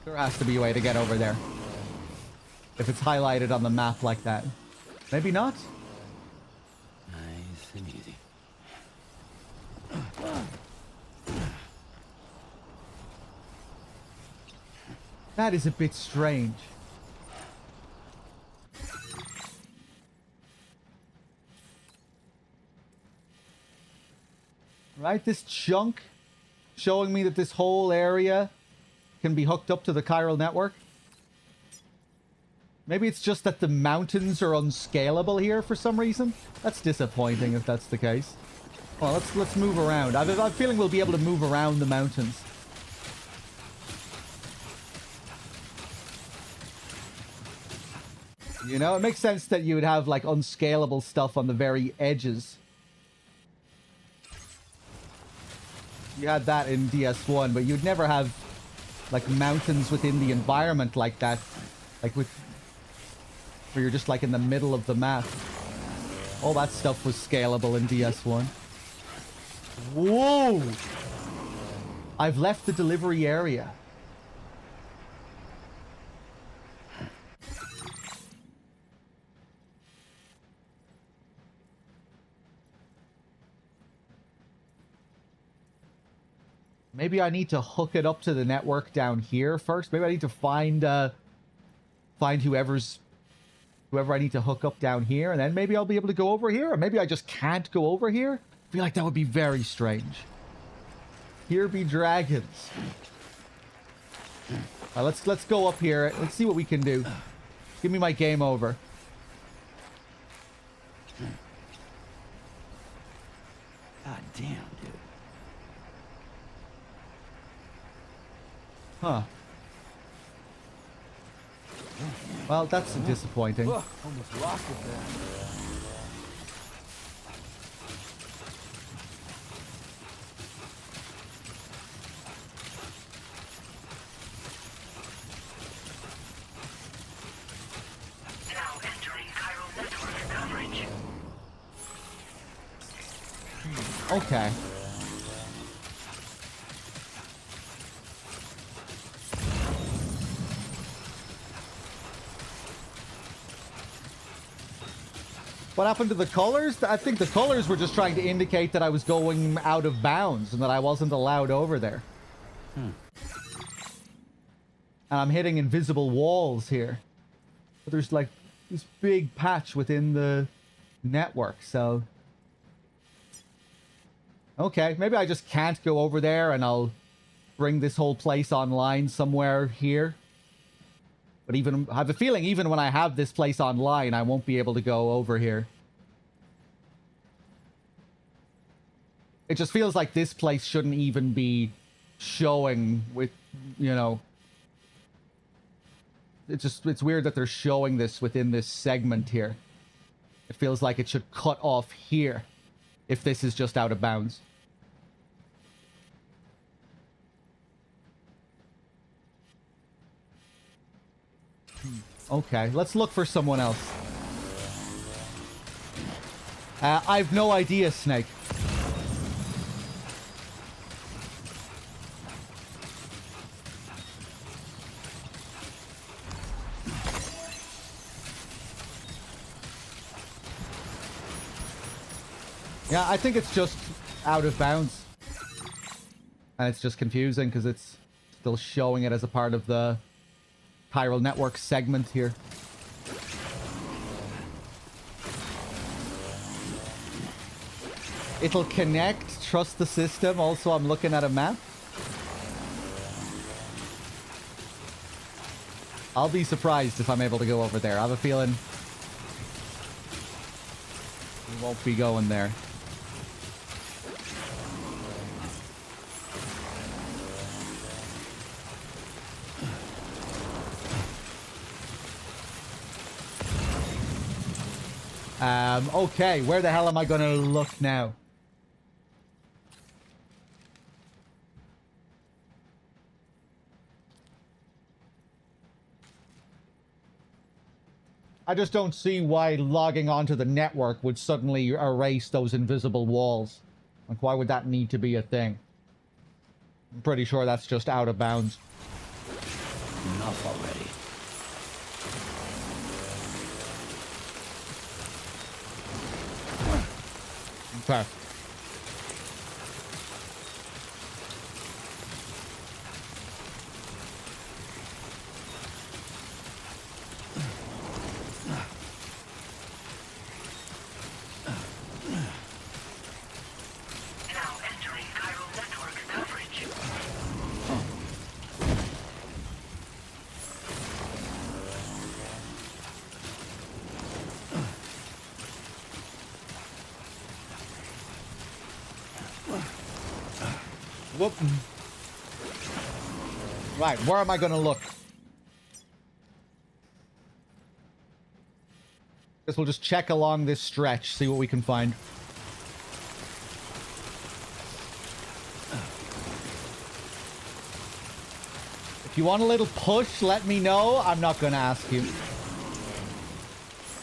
[SPEAKER 6] There has to be a way to get over there. If it's highlighted on the map like that. Maybe not?
[SPEAKER 1] Nice and easy.
[SPEAKER 6] That is a bit strange. Right, this chunk showing me that this whole area can be hooked up to the chiral network. Maybe it's just that the mountains are unscalable here for some reason. That's disappointing if that's the case. Well, let's move around. I'm feeling we'll be able to move around the mountains. You know, it makes sense that you would have like unscalable stuff on the very edges. You had that in DS1, but you'd never have like mountains within the environment like that. Like with where you're just like in the middle of the map. All that stuff was scalable in DS1. Whoa! I've left the delivery area. Maybe I need to hook it up to the network down here first. Maybe I need to find whoever I need to hook up down here, and then maybe I'll be able to go over here, or maybe I just can't go over here. I feel like that would be very strange. Here be dragons. Let's go up here. Let's see what we can do. Give me my game over.
[SPEAKER 1] God damn, dude.
[SPEAKER 6] Huh. Well, that's disappointing.
[SPEAKER 1] Almost lost it there.
[SPEAKER 2] Now entering chiral network coverage.
[SPEAKER 6] Okay. What happened to the colors? I think the colors were just trying to indicate that I was going out of bounds and that I wasn't allowed over there. And I'm hitting invisible walls here. But there's like this big patch within the network, so... Okay, maybe I just can't go over there and I'll bring this whole place online somewhere here. But even, I have a feeling even when I have this place online, I won't be able to go over here. It just feels like this place shouldn't even be showing with, you know... It's weird that they're showing this within this segment here. It feels like it should cut off here if this is just out of bounds. Okay, let's look for someone else. I've no idea, Snake. Yeah, I think it's just out of bounds. And it's just confusing because it's still showing it as a part of the chiral network segment here. It'll connect, trust the system. Also, I'm looking at a map. I'll be surprised if I'm able to go over there. I have a feeling we won't be going there. Okay, where the hell am I gonna look now? I just don't see why logging onto the network would suddenly erase those invisible walls. Like, why would that need to be a thing? I'm pretty sure that's just out of bounds.
[SPEAKER 1] Enough already.
[SPEAKER 6] Okay.
[SPEAKER 2] Now entering chiral network coverage.
[SPEAKER 6] Whoop. Right, where am I going to look? Guess we'll just check along this stretch, see what we can find. If you want a little push, let me know. I'm not going to ask you.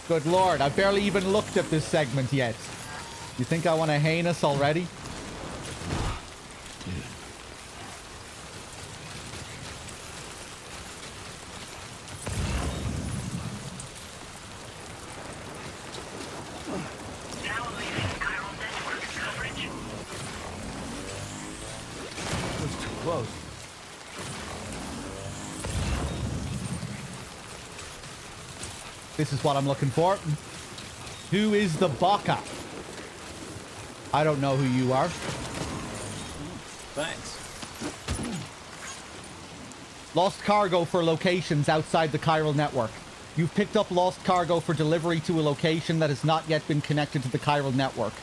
[SPEAKER 6] Good lord, I've barely even looked at this segment yet. You think I want to heinous already?
[SPEAKER 2] Now leaving chiral network coverage.
[SPEAKER 1] That was too close.
[SPEAKER 6] This is what I'm looking for. Who is the Baka? I don't know who you are.
[SPEAKER 1] Thanks.
[SPEAKER 6] Lost cargo for locations outside the chiral network. You've picked up lost cargo for delivery to a location that has not yet been connected to the chiral network.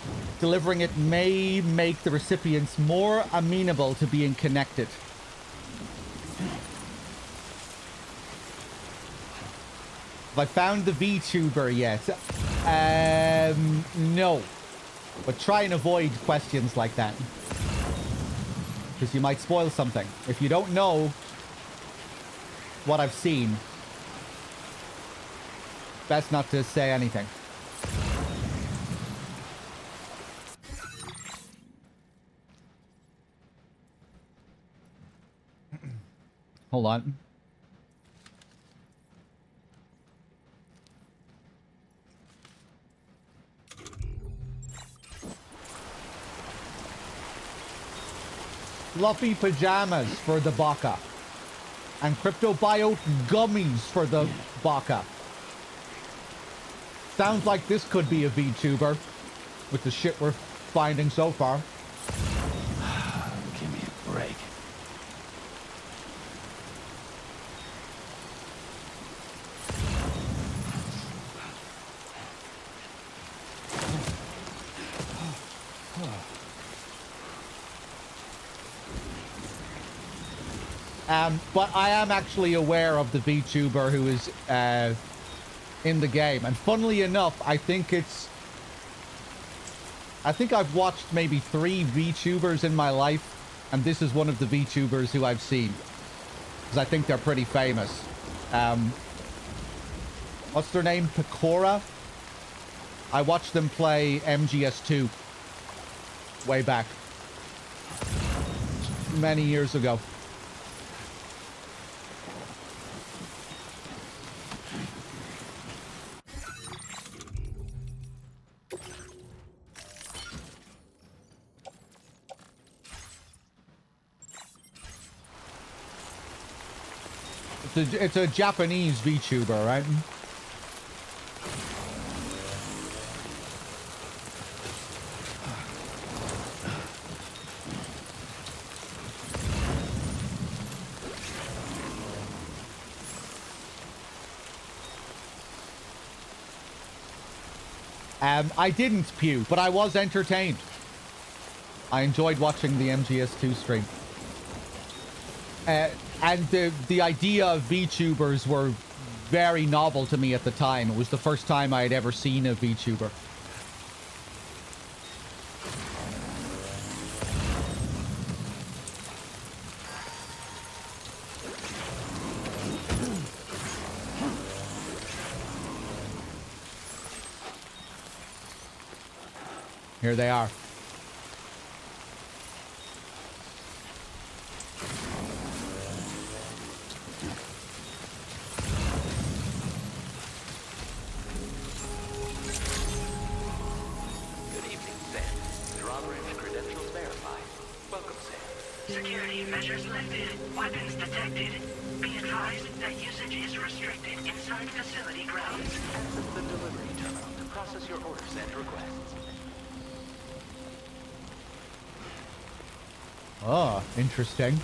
[SPEAKER 6] Delivering it may make the recipients more amenable to being connected. Have I found the VTuber yet? No. But try and avoid questions like that. Because you might spoil something. If you don't know what I've seen, best not to say anything. Hold on. Fluffy pajamas for the Baka. And cryptobiote gummies for the Baka. Sounds like this could be a VTuber with the shit we're finding so far.
[SPEAKER 1] Give me a break.
[SPEAKER 6] But I am actually aware of the VTuber who is in the game. And funnily enough, I think I've watched maybe 3 VTubers in my life. And this is one of the VTubers who I've seen. Because I think they're pretty famous. What's their name? Pecora? I watched them play MGS2 way back. Many years ago. It's a Japanese VTuber, right? I didn't pew, but I was entertained. I enjoyed watching the MGS2 stream. And the idea of VTubers were very novel to me at the time. It was the first time I had ever seen a VTuber. Here they are.
[SPEAKER 7] Good evening, Sam. Your on-range credentials verified. Welcome, Sam.
[SPEAKER 2] Security measures lifted. Weapons detected. Be advised that usage is restricted inside facility grounds.
[SPEAKER 7] Access the delivery terminal to process your orders and requests.
[SPEAKER 6] Oh, interesting.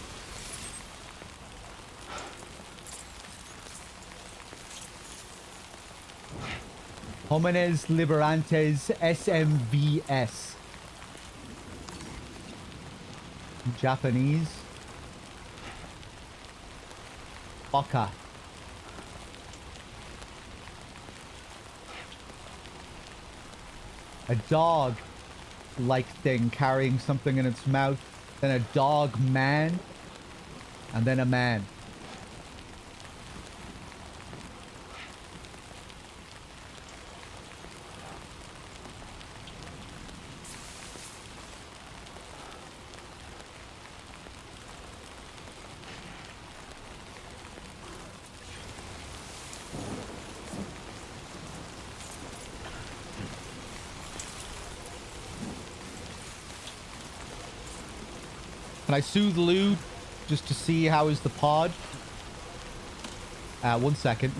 [SPEAKER 6] Homines Liberantes SMVS. Japanese. Baka. A dog-like thing carrying something in its mouth. Then a dog man. And then a man. Can I soothe Lou just to see how is the pod? 1 second.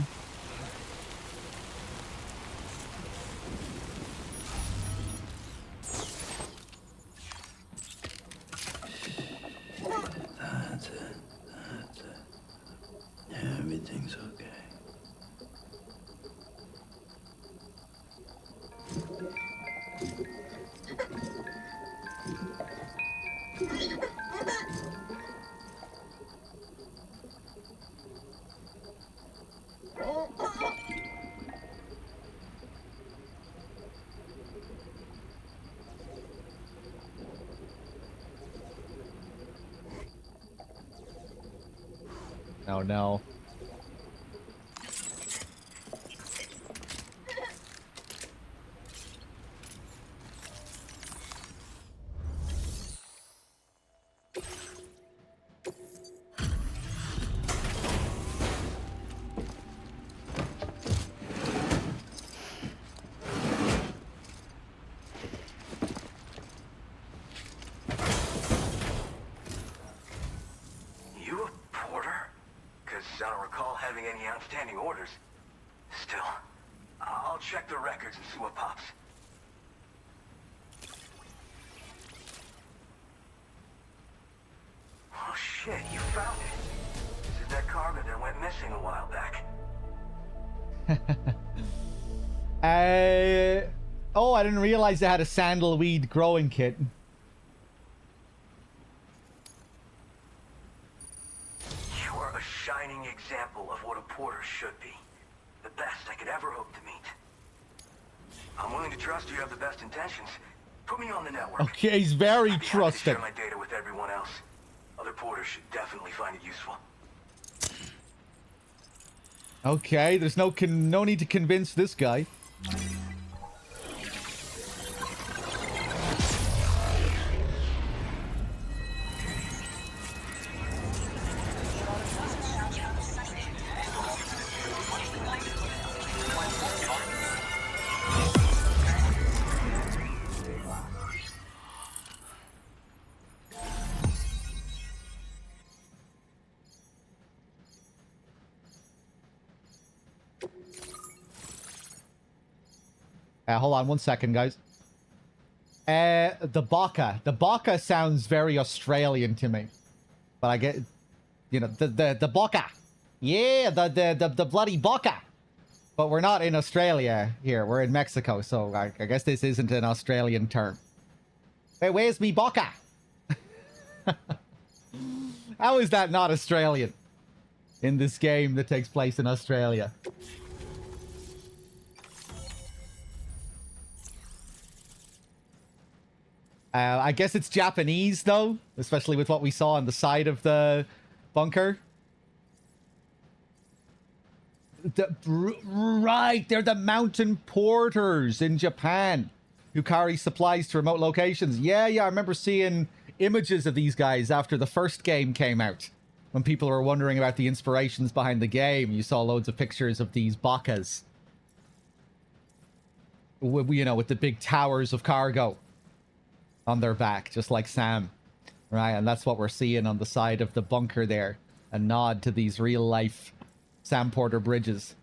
[SPEAKER 1] That's it. That's it. Everything's okay.
[SPEAKER 6] Oh no.
[SPEAKER 2] You a porter? Because I don't recall having any outstanding orders. Still, I'll check the records and see what pops. Oh shit, you found it. This is that cargo that went missing a while back.
[SPEAKER 6] Oh, I didn't realize they had a sandalweed growing kit.
[SPEAKER 2] You're a shining example of what a porter should be. The best I could ever hope to meet. I'm willing to trust you have the best intentions. Put me on the network.
[SPEAKER 6] Okay, he's very
[SPEAKER 2] I'd be happy to
[SPEAKER 6] trusted.
[SPEAKER 2] share my data with everyone else. Other porters should definitely find it useful.
[SPEAKER 6] Okay, there's no need to convince this guy. Hold on 1 second, guys. The Baka. The Baka sounds very Australian to me. But I get, you know, the Baka. Yeah, the bloody Baka. But we're not in Australia here. We're in Mexico, so I guess this isn't an Australian term. Hey, where's me Baka? How is that not Australian in this game that takes place in Australia? I guess it's Japanese, though, especially with what we saw on the side of the bunker. Right, they're the mountain porters in Japan. who carry supplies to remote locations. Yeah, I remember seeing images of these guys after the first game came out. When people were wondering about the inspirations behind the game, you saw loads of pictures of these bakas. You know, with the big towers of cargo on their back, just like Sam. Right, and that's what we're seeing on the side of the bunker there. A nod to these real-life Sam Porter bridges.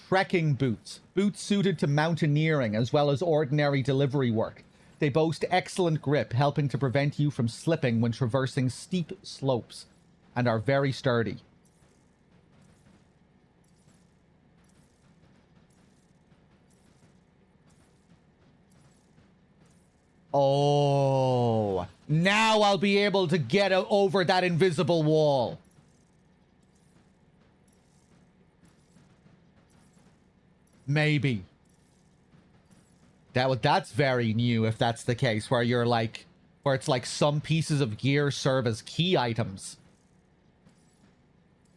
[SPEAKER 6] Trekking boots. Boots suited to mountaineering as well as ordinary delivery work. They boast excellent grip, helping to prevent you from slipping when traversing steep slopes, and are very sturdy. Oh, now I'll be able to get over that invisible wall. Maybe. That's very new if that's the case, where you're like, where it's like some pieces of gear serve as key items.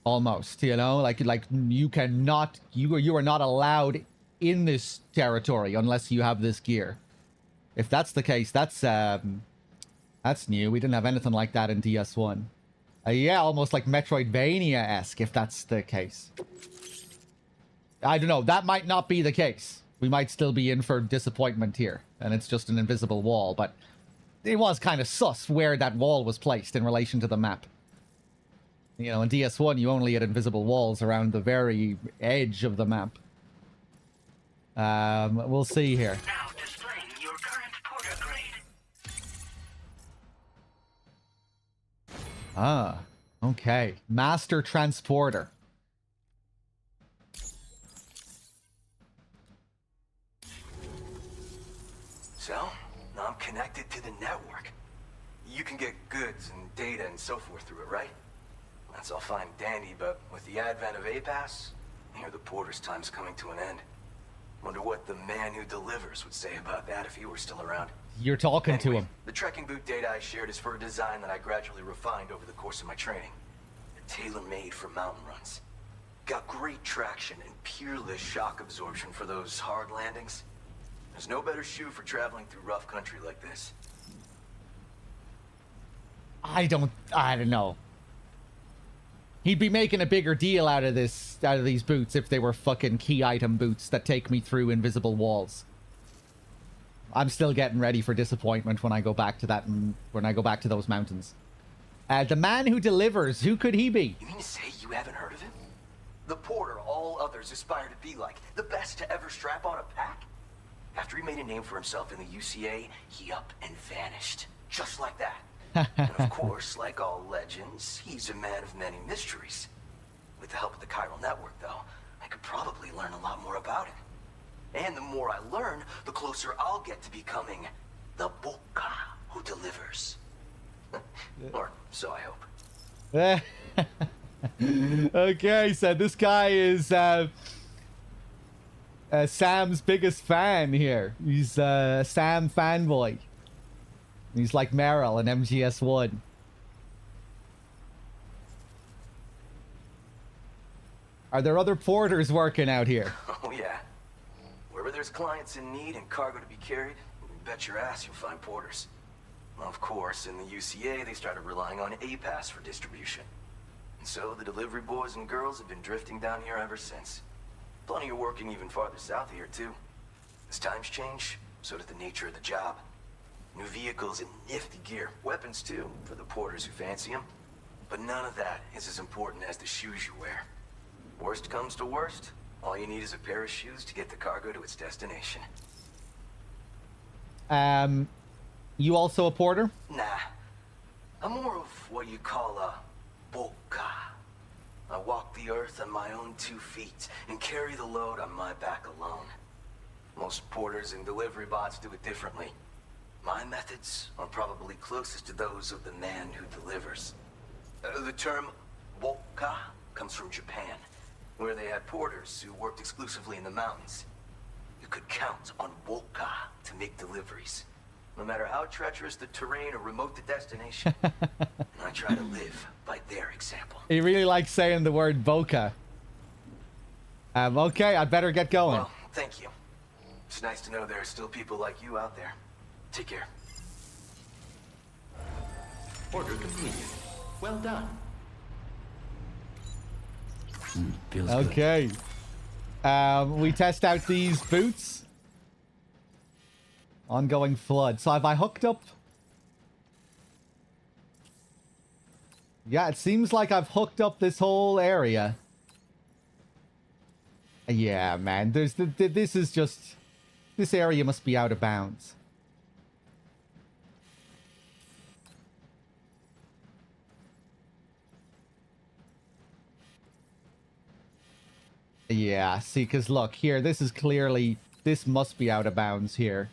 [SPEAKER 6] Almost, you know, like you are not allowed in this territory unless you have this gear. If that's the case, that's new. We didn't have anything like that in DS1. Yeah, almost like Metroidvania-esque, if that's the case. I don't know. That might not be the case. We might still be in for disappointment here, and it's just an invisible wall, but it was kind of sus where that wall was placed in relation to the map. You know, in DS1, you only had invisible walls around the very edge of the map. We'll see here.
[SPEAKER 2] Now displaying your current porter grade.
[SPEAKER 6] Ah, okay. Master Transporter.
[SPEAKER 11] So, now I'm connected to the network. You can get goods and data and so forth through it, right? That's all fine and dandy, but with the advent of A-Pass, here the porter's time's coming to an end. Wonder what the man who delivers would say about that if he were still around.
[SPEAKER 6] You're talking
[SPEAKER 11] Anyway,
[SPEAKER 6] to him.
[SPEAKER 11] The trekking boot data I shared is for a design that I gradually refined over the course of my training. They're tailor-made for mountain runs. Got great traction and peerless shock absorption for those hard landings. There's no better shoe for traveling through rough country like this.
[SPEAKER 6] I don't know. He'd be making a bigger deal out of these boots if they were fucking key item boots that take me through invisible walls. I'm still getting ready for disappointment when I go back to that, when I go back to those mountains. The man who delivers, who could he be?
[SPEAKER 11] You mean to say you haven't heard of him? The porter all others aspire to be like, the best to ever strap on a pack? After he made a name for himself in the UCA, he up and vanished. Just like that. And of course, like all legends, he's a man of many mysteries. With the help of the chiral network, though, I could probably learn a lot more about him. And the more I learn, the closer I'll get to becoming the Boca who delivers. Or so I hope.
[SPEAKER 6] Okay, so this guy is Sam's biggest fan here. He's a Sam fanboy. He's like Meryl in MGS1. Are there other porters working out here?
[SPEAKER 11] Oh yeah. Wherever there's clients in need and cargo to be carried, you bet your ass you'll find porters. Well, of course, in the UCA, they started relying on A-Pass for distribution. And so the delivery boys and girls have been drifting down here ever since. Plenty of working even farther south here, too. As times change, so does the nature of the job. New vehicles and nifty gear. Weapons, too, for the porters who fancy them. But none of that is as important as the shoes you wear. Worst comes to worst, all you need is a pair of shoes to get the cargo to its destination.
[SPEAKER 6] You also a porter?
[SPEAKER 11] Nah. I'm more of what you call a boca. I walk the earth on my own 2 feet and carry the load on my back alone. Most porters and delivery bots do it differently. My methods are probably closest to those of the man who delivers. The term boca comes from Japan, where they had porters who worked exclusively in the mountains. You could count on boca to make deliveries. no matter how treacherous the terrain or remote the destination. And I try to live by their example.
[SPEAKER 6] He really likes saying the word Boca. Okay, I'd better get going.
[SPEAKER 11] Well, thank you. It's nice to know there are still people like you out there. Take care.
[SPEAKER 7] Order completed. Well done.
[SPEAKER 1] Feels good.
[SPEAKER 6] Okay. We test out these boots. Ongoing flood. So have I hooked up? Yeah, it seems like I've hooked up this whole area. Yeah, man. There's this is just... This area must be out of bounds. Yeah, see, because look, here, this is clearly... This must be out of bounds here.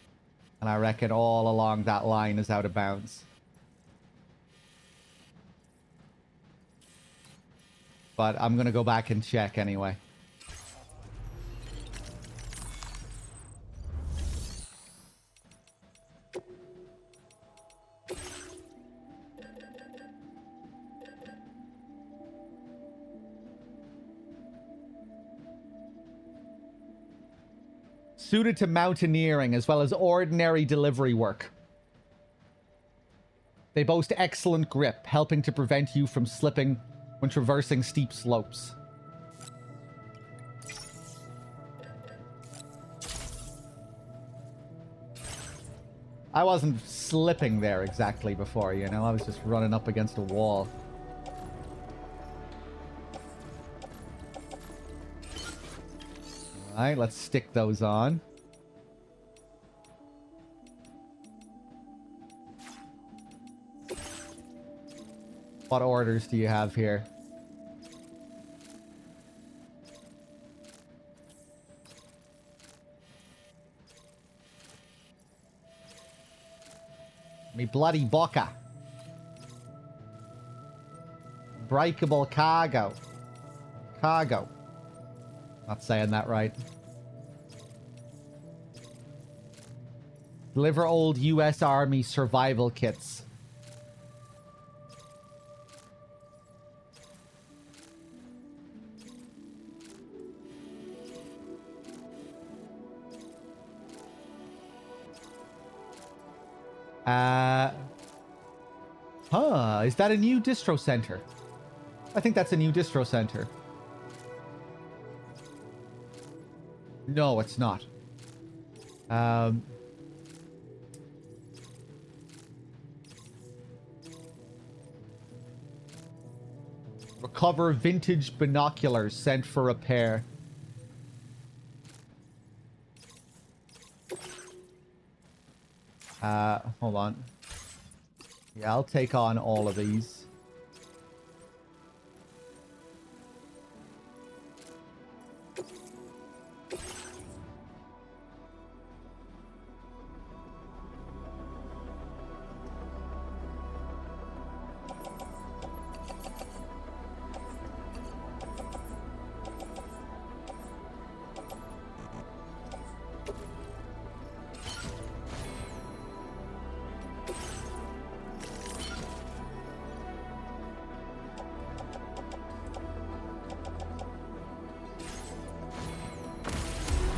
[SPEAKER 6] And I reckon all along that line is out of bounds. But I'm going to go back and check anyway. Suited to mountaineering as well as ordinary delivery work. They boast excellent grip, helping to prevent you from slipping when traversing steep slopes. I wasn't slipping there exactly before, you know? I was just running up against a wall. Alright, let's stick those on. What orders do you have here? Me bloody boca. Breakable cargo. Cargo. Not saying that right. Deliver old U.S. Army survival kits. Is that a new distro center? I think that's a new distro center. No, it's not. Recover vintage binoculars sent for repair. Hold on. Yeah, I'll take on all of these.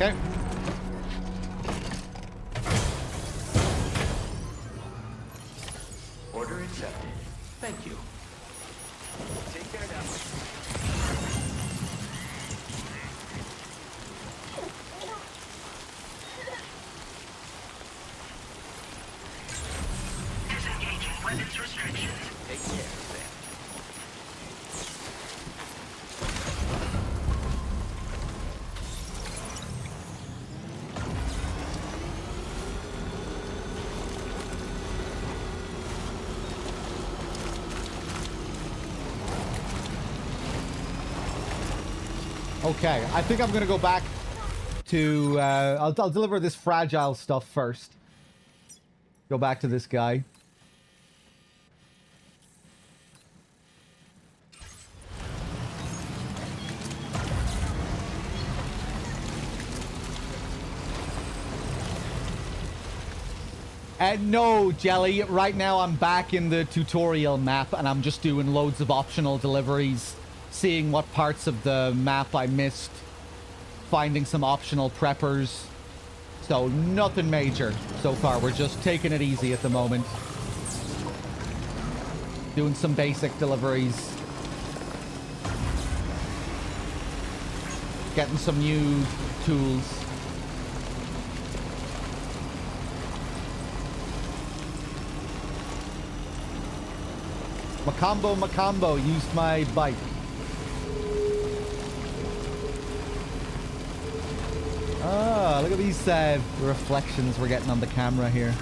[SPEAKER 6] Okay.
[SPEAKER 7] Order accepted. Thank you.
[SPEAKER 11] Take care now.
[SPEAKER 2] Disengaging weapons restrictions.
[SPEAKER 11] Take care, Sam.
[SPEAKER 6] Okay, I think I'm going to go back to... I'll deliver this fragile stuff first. Go back to this guy. No, Jelly. Right now I'm back in the tutorial map and I'm just doing loads of optional deliveries, seeing what parts of the map I missed, finding some optional preppers. So nothing major so far. We're just taking it easy at the moment. Doing some basic deliveries. Getting some new tools. Macombo used my bike. Ah, look at these reflections we're getting on the camera here.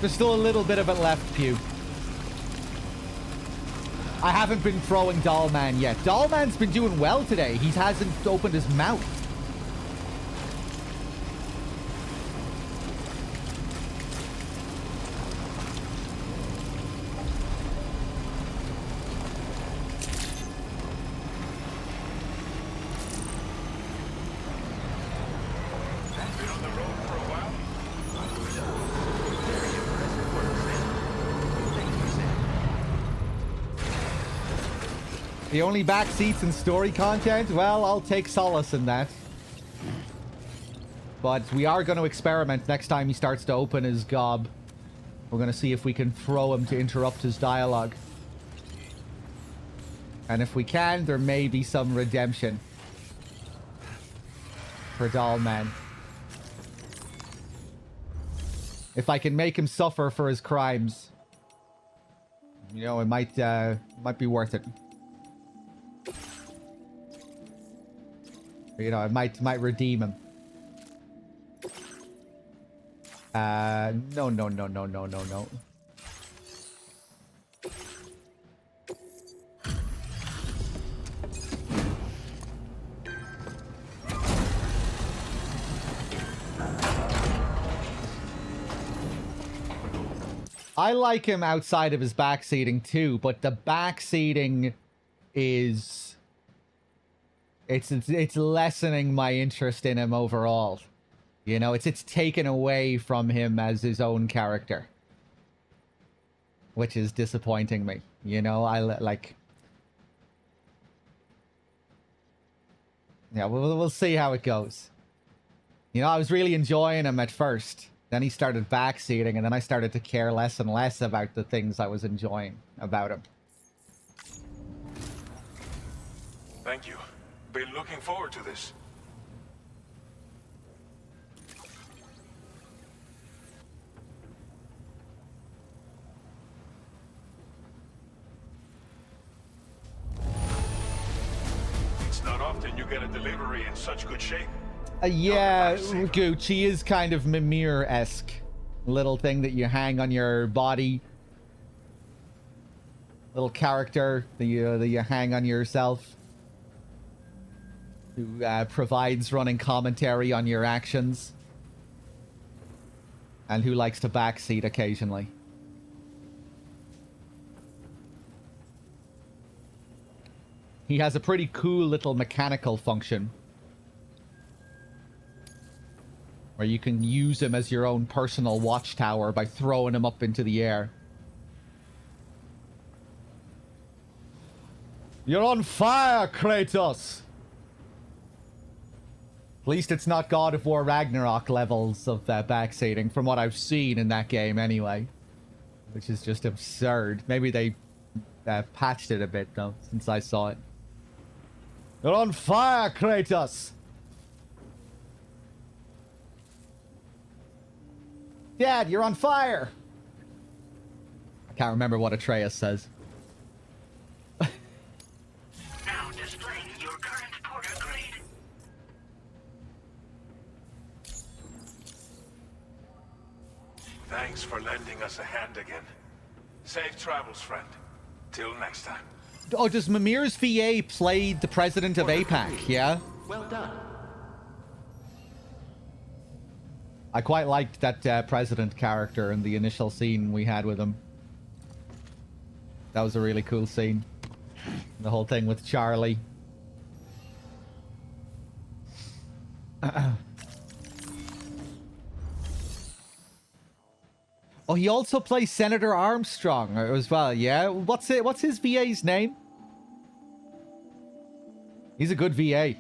[SPEAKER 6] There's still a little bit of it left, Pew. I haven't been throwing Dollman yet. Dollman's been doing well today. He hasn't opened his mouth. The only back seats and story content? Well, I'll take solace in that. But we are going to experiment next time he starts to open his gob. We're going to see if we can throw him to interrupt his dialogue. And if we can, there may be some redemption for Dollman. If I can make him suffer for his crimes, you know, it might be worth it. You know, it might redeem him. No. I like him outside of his backseating too, but the backseating is... It's lessening my interest in him overall. You know, it's taken away from him as his own character. Which is disappointing me. You know, yeah, we'll see how it goes. You know, I was really enjoying him at first. Then he started backseating, and then I started to care less and less about the things I was enjoying about him.
[SPEAKER 10] Thank you. Been looking forward to this. It's not often you get a delivery in such good shape.
[SPEAKER 6] Yeah, Gooch, he is kind of Mimir-esque. Little thing that you hang on your body. Little character that you hang on yourself. Who provides running commentary on your actions. And who likes to backseat occasionally. He has a pretty cool little mechanical function. Where you can use him as your own personal watchtower by throwing him up into the air. You're on fire, Kratos! At least it's not God of War Ragnarok levels of backseating, from what I've seen in that game anyway. Which is just absurd. Maybe they patched it a bit, though, since I saw it. You're on fire, Kratos! Dad, you're on fire! I can't remember what Atreus says.
[SPEAKER 2] Now displaying your current porter grade.
[SPEAKER 10] Thanks for lending us a hand again. Safe travels, friend. Till next time.
[SPEAKER 6] Oh, does Mimir's VA play the president of APAC? Yeah?
[SPEAKER 7] Well done.
[SPEAKER 6] I quite liked that president character in the initial scene we had with him. That was a really cool scene. The whole thing with Charlie. Oh, he also plays Senator Armstrong as well, yeah? What's his VA's name? He's a good VA.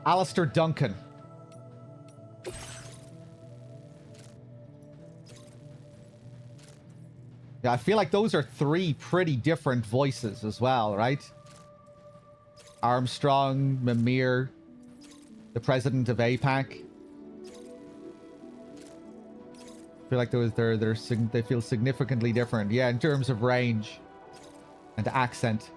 [SPEAKER 6] Alistair Duncan. Yeah, I feel like those are three pretty different voices as well, right? Armstrong, Mimir, the president of APAC. I feel like they feel significantly different. Yeah, in terms of range and accent.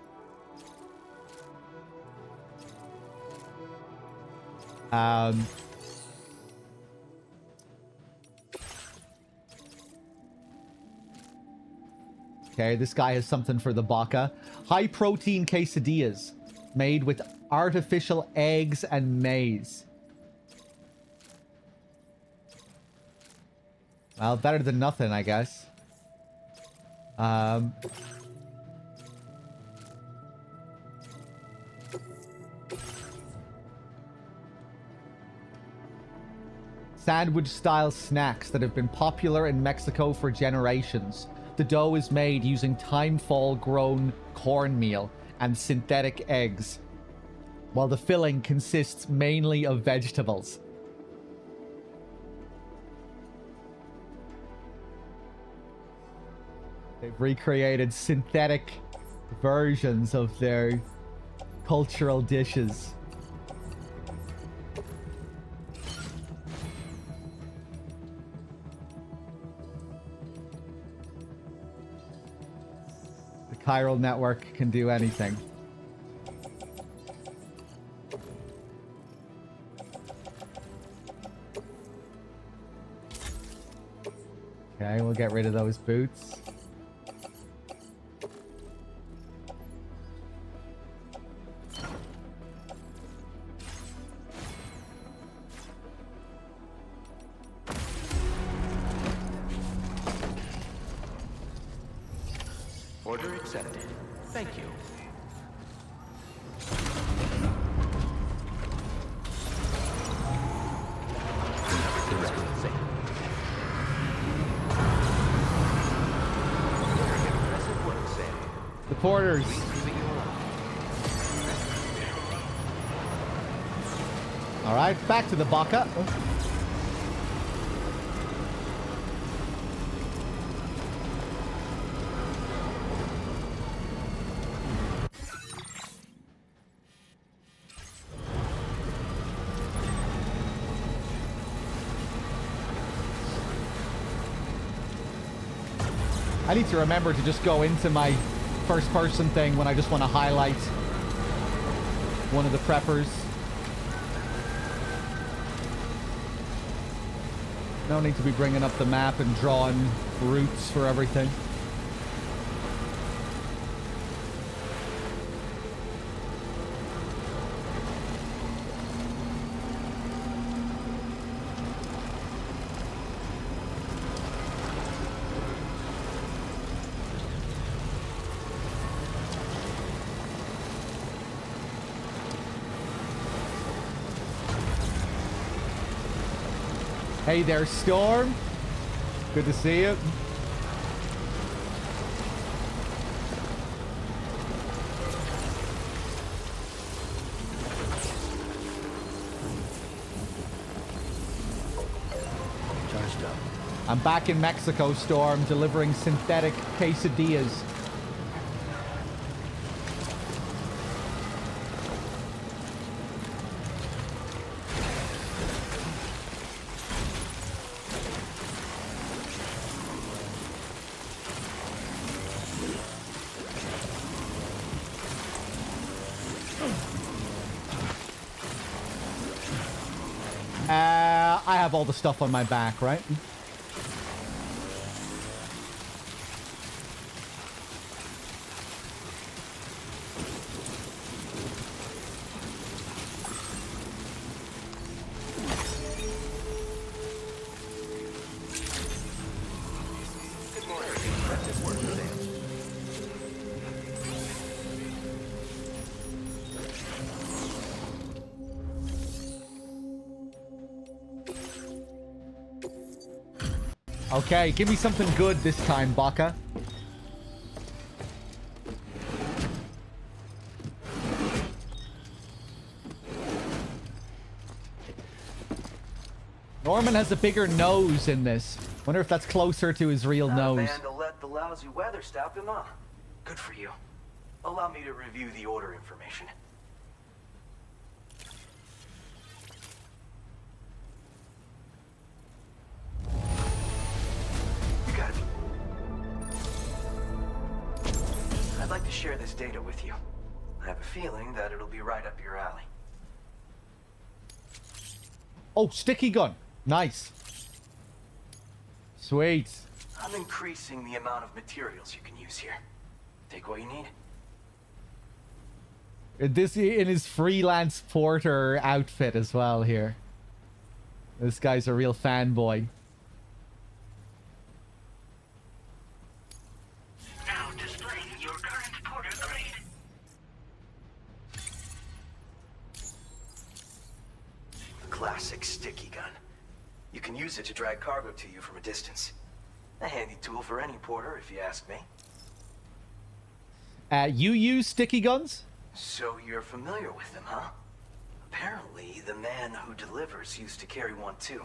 [SPEAKER 6] Okay, this guy has something for the baka. High protein quesadillas made with artificial eggs and maize. Well, better than nothing, I guess. Sandwich-style snacks that have been popular in Mexico for generations. The dough is made using timefall-grown cornmeal and synthetic eggs, while the filling consists mainly of vegetables. They've recreated synthetic versions of their cultural dishes. The chiral network can do anything. Okay, we'll get rid of those boots.
[SPEAKER 7] Order accepted. Thank you.
[SPEAKER 6] The porters. All right, back to the baka. I need to remember to just go into my first person thing when I just want to highlight one of the preppers. No need to be bringing up the map and drawing routes for everything. Hey there, Storm. Good to see you.
[SPEAKER 1] Charged up.
[SPEAKER 6] I'm back in Mexico, Storm, delivering synthetic quesadillas. I have all the stuff on my back, right?
[SPEAKER 11] network failed.
[SPEAKER 6] Okay, give me something good this time, Baka. Norman has a bigger nose in this. Wonder if that's closer to his real
[SPEAKER 11] Not a
[SPEAKER 6] nose.
[SPEAKER 11] man to let the lousy weather stop him, huh? Good for you. Allow me to review the order information. You got it. I'd like to share this data with you. I have a feeling that it'll be right up your alley.
[SPEAKER 6] Oh, sticky gun. Nice. Sweet.
[SPEAKER 11] I'm increasing the amount of materials you can use here. Take what you need.
[SPEAKER 6] This in his freelance porter outfit as well here. This guy's a real fanboy.
[SPEAKER 2] Now displaying your current porter grade.
[SPEAKER 11] A classic sticky gun. You can use it to drag cargo to you from a distance. A handy tool for any porter, if you ask me.
[SPEAKER 6] You use sticky guns?
[SPEAKER 11] So you're familiar with them, huh? Apparently, the man who delivers used to carry one too.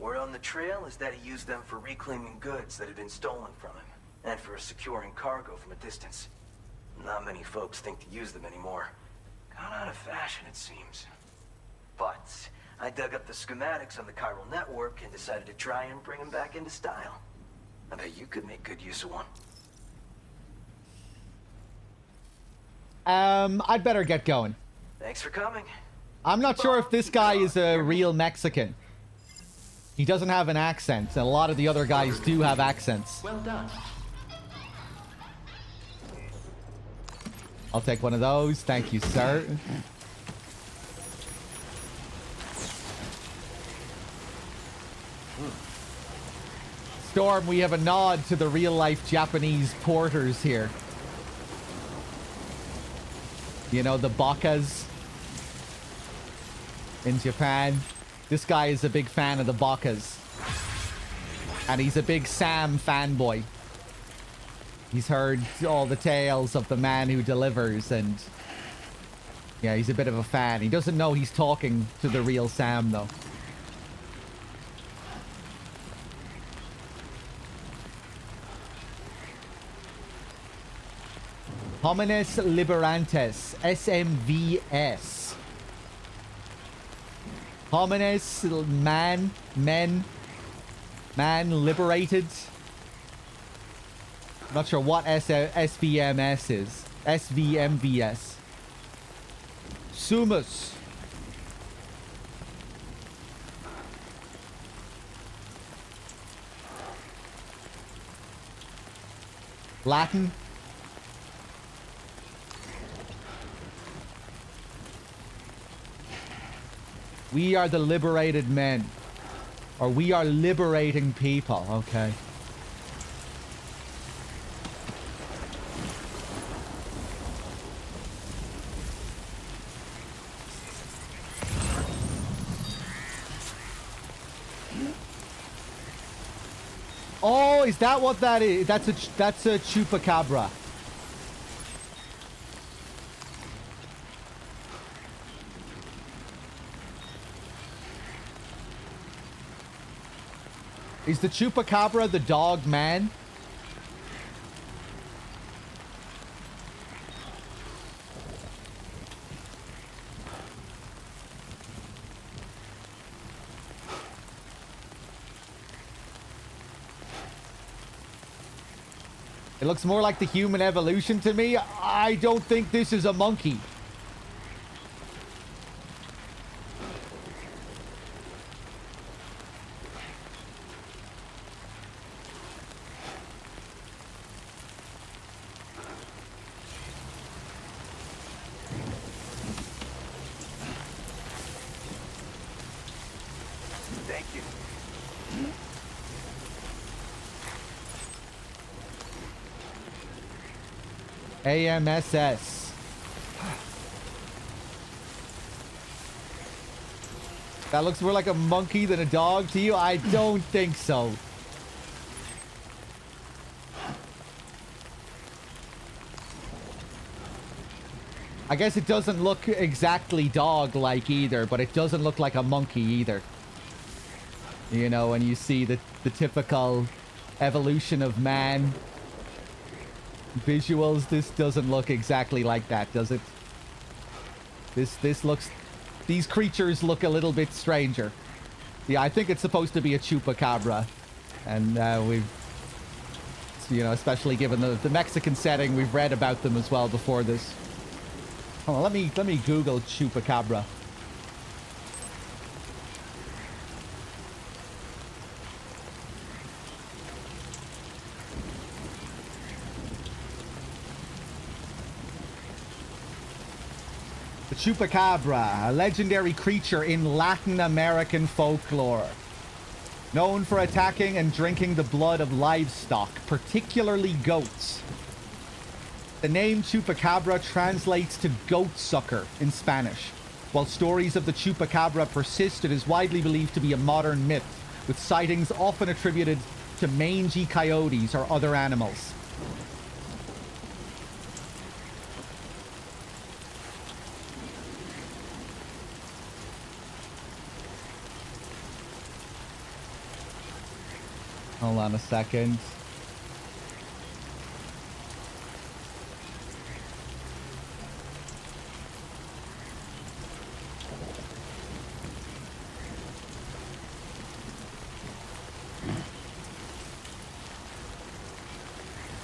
[SPEAKER 11] Word on the trail is that he used them for reclaiming goods that had been stolen from him, and for securing cargo from a distance. Not many folks think to use them anymore. Gone out of fashion, it seems. But I dug up the schematics on the chiral network and decided to try and bring them back into style. I bet you could make good use of one.
[SPEAKER 6] I'd better get going.
[SPEAKER 11] Thanks for coming.
[SPEAKER 6] I'm not sure if this guy is a real Mexican. He doesn't have an accent, and a lot of the other guys do have accents.
[SPEAKER 7] Well done.
[SPEAKER 6] I'll take one of those. Thank you, sir. Storm, we have a nod to the real-life Japanese porters here. You know, the bakas in Japan. This guy is a big fan of the bakas. And he's a big Sam fanboy. He's heard all the tales of the man who delivers, and yeah, he's a bit of a fan. He doesn't know he's talking to the real Sam, though. Homines Liberantes, SMVS. Homines, man liberated. Not sure what SVMS is. SVMVS. Sumus. Latin. We are the liberated men. Or we are liberating people. Okay. Oh, is that what that is? That's a chupacabra. Is the chupacabra the dog man? It looks more like the human evolution to me. I don't think this is a monkey. AMSS. That looks more like a monkey than a dog to you? I don't think so. I guess it doesn't look exactly dog-like either, but it doesn't look like a monkey either. You know, when you see the typical evolution of man visuals, this doesn't look exactly like that, does it? This looks... These creatures look a little bit stranger. Yeah, I think it's supposed to be a chupacabra. And we've... You know, especially given the Mexican setting, we've read about them as well before this. Hold on, let me Google chupacabra. The chupacabra, a legendary creature in Latin American folklore. Known for attacking and drinking the blood of livestock, particularly goats. The name chupacabra translates to goat sucker in Spanish. While stories of the chupacabra persist, it is widely believed to be a modern myth, with sightings often attributed to mangy coyotes or other animals. Hold on a second.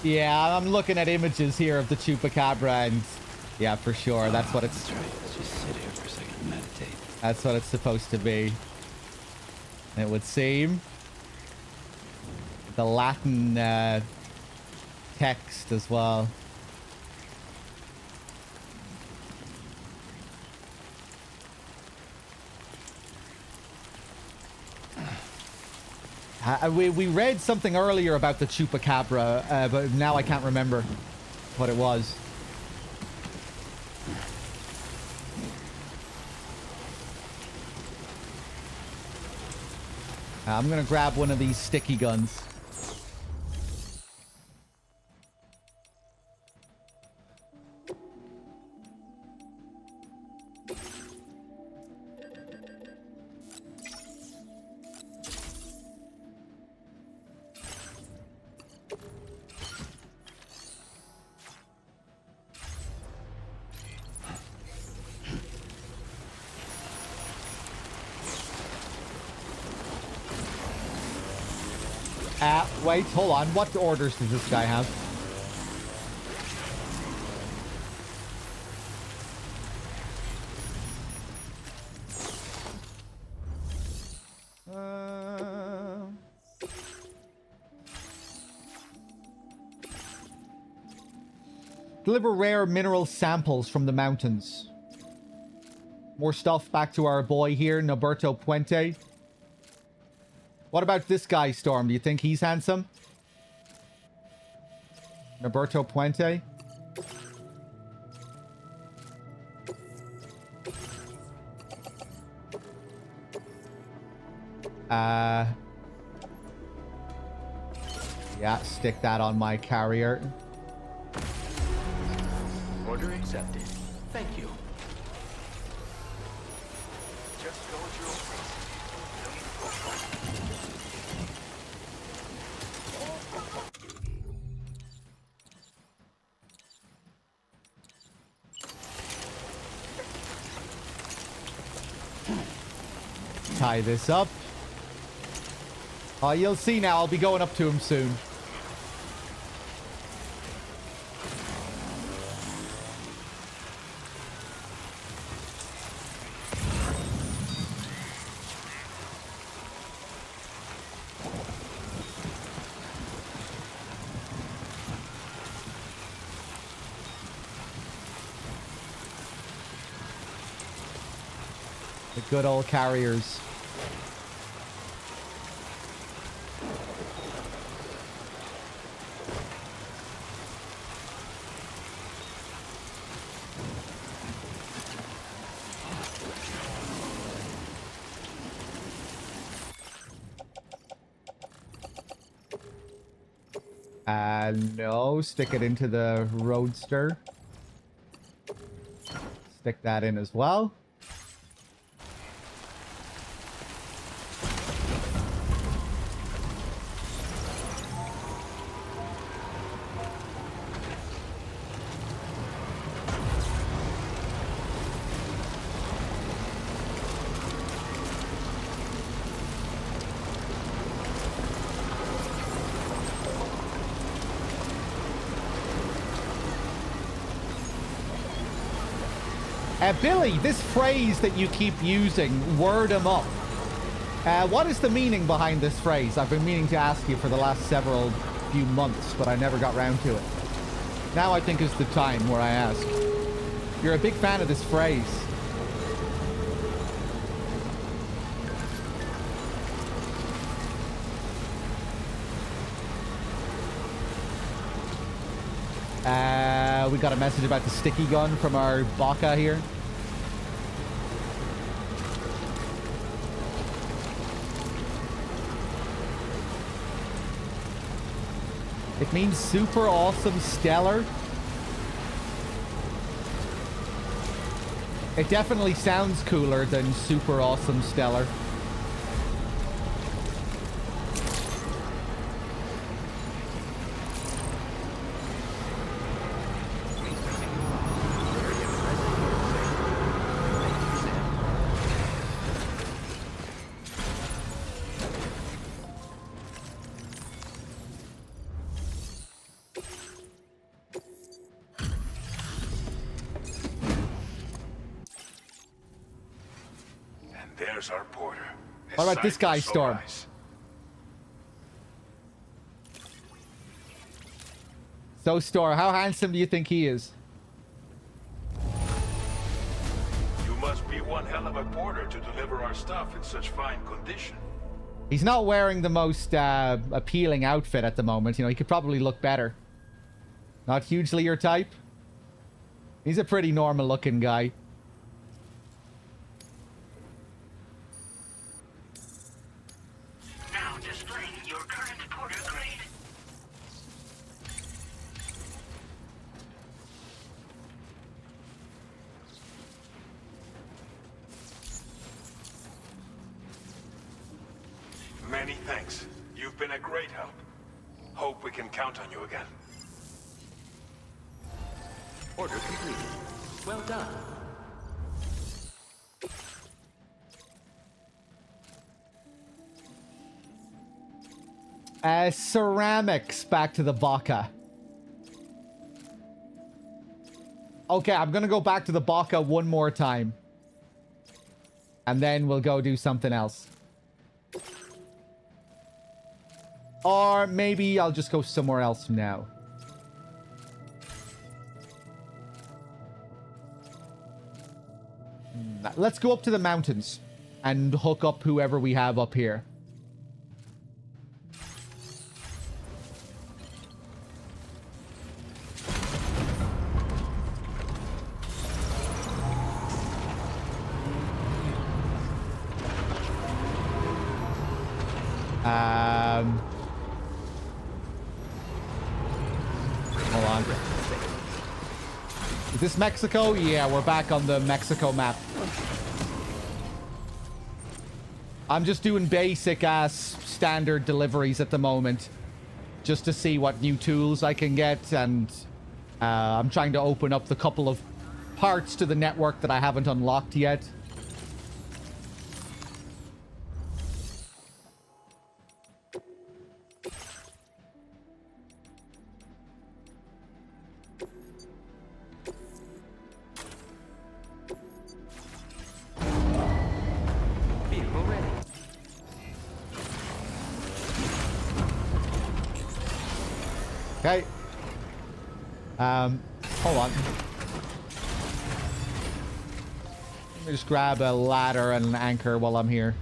[SPEAKER 6] Yeah, I'm looking at images here of the chupacabra, and yeah, for sure, that's what it's...
[SPEAKER 1] That's right. Let's just sit here for a second and meditate.
[SPEAKER 6] That's what it's supposed to be. It would seem. The Latin text as well. We read something earlier about the chupacabra, but now I can't remember what it was. I'm gonna grab one of these sticky guns. Wait, hold on. What orders does this guy have? Deliver rare mineral samples from the mountains. More stuff back to our boy here, Noberto Puente. What about this guy, Storm? Do you think he's handsome? Noberto Puente? Yeah, stick that on my carrier.
[SPEAKER 7] Order accepted. Thank you. Just go at your own pace. No need to focus.
[SPEAKER 6] Tie this up. Oh, you'll see now. I'll be going up to him soon. The good old carriers. No. Stick it into the roadster. Stick that in as well. Billy, this phrase that you keep using, word 'em up. What is the meaning behind this phrase? I've been meaning to ask you for the last few months, but I never got round to it. Now I think is the time where I ask. You're a big fan of this phrase. We got a message about the sticky gun from our Baka here. It means super awesome stellar. It definitely sounds cooler than super awesome stellar.
[SPEAKER 10] There's our porter.
[SPEAKER 6] What about this guy, Storm? So, Storm, how handsome do you think he is?
[SPEAKER 10] You must be one hell of a porter to deliver our stuff in such fine condition.
[SPEAKER 6] He's not wearing the most appealing outfit at the moment. You know, he could probably look better. Not hugely your type? He's a pretty normal looking guy.
[SPEAKER 10] Many thanks. You've been a great help. Hope we can count on you again.
[SPEAKER 7] Order completed. Well done.
[SPEAKER 6] Ceramics back to the Baka. Okay, I'm gonna go back to the Baka one more time. And then we'll go do something else. Or maybe I'll just go somewhere else now. Let's go up to the mountains and hook up whoever we have up here. Hold on. Is this Mexico? Yeah, we're back on the Mexico map. I'm just doing basic ass standard deliveries at the moment, just to see what new tools I can get, and I'm trying to open up the couple of parts to the network that I haven't unlocked yet.
[SPEAKER 7] Vehicle ready.
[SPEAKER 6] Okay. Hold on. Let me just grab a ladder and an anchor while I'm here.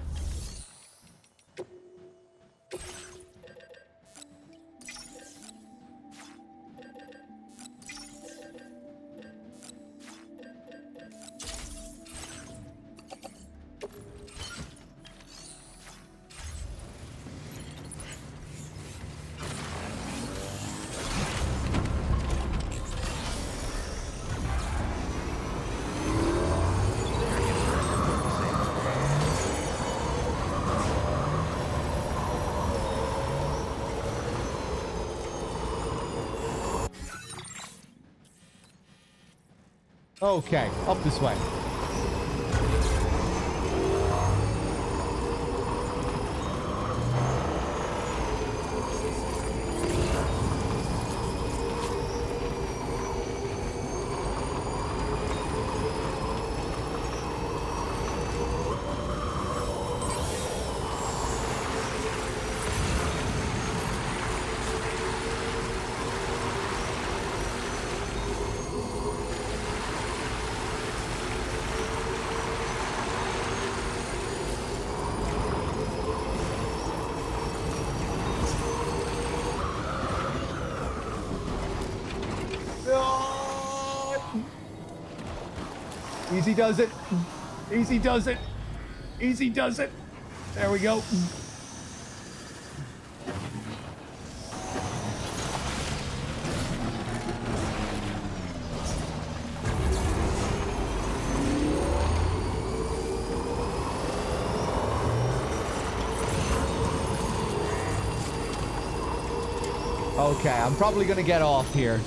[SPEAKER 6] Okay, up this way. Easy does it. Easy does it. Easy does it. There we go. Okay, I'm probably gonna get off here.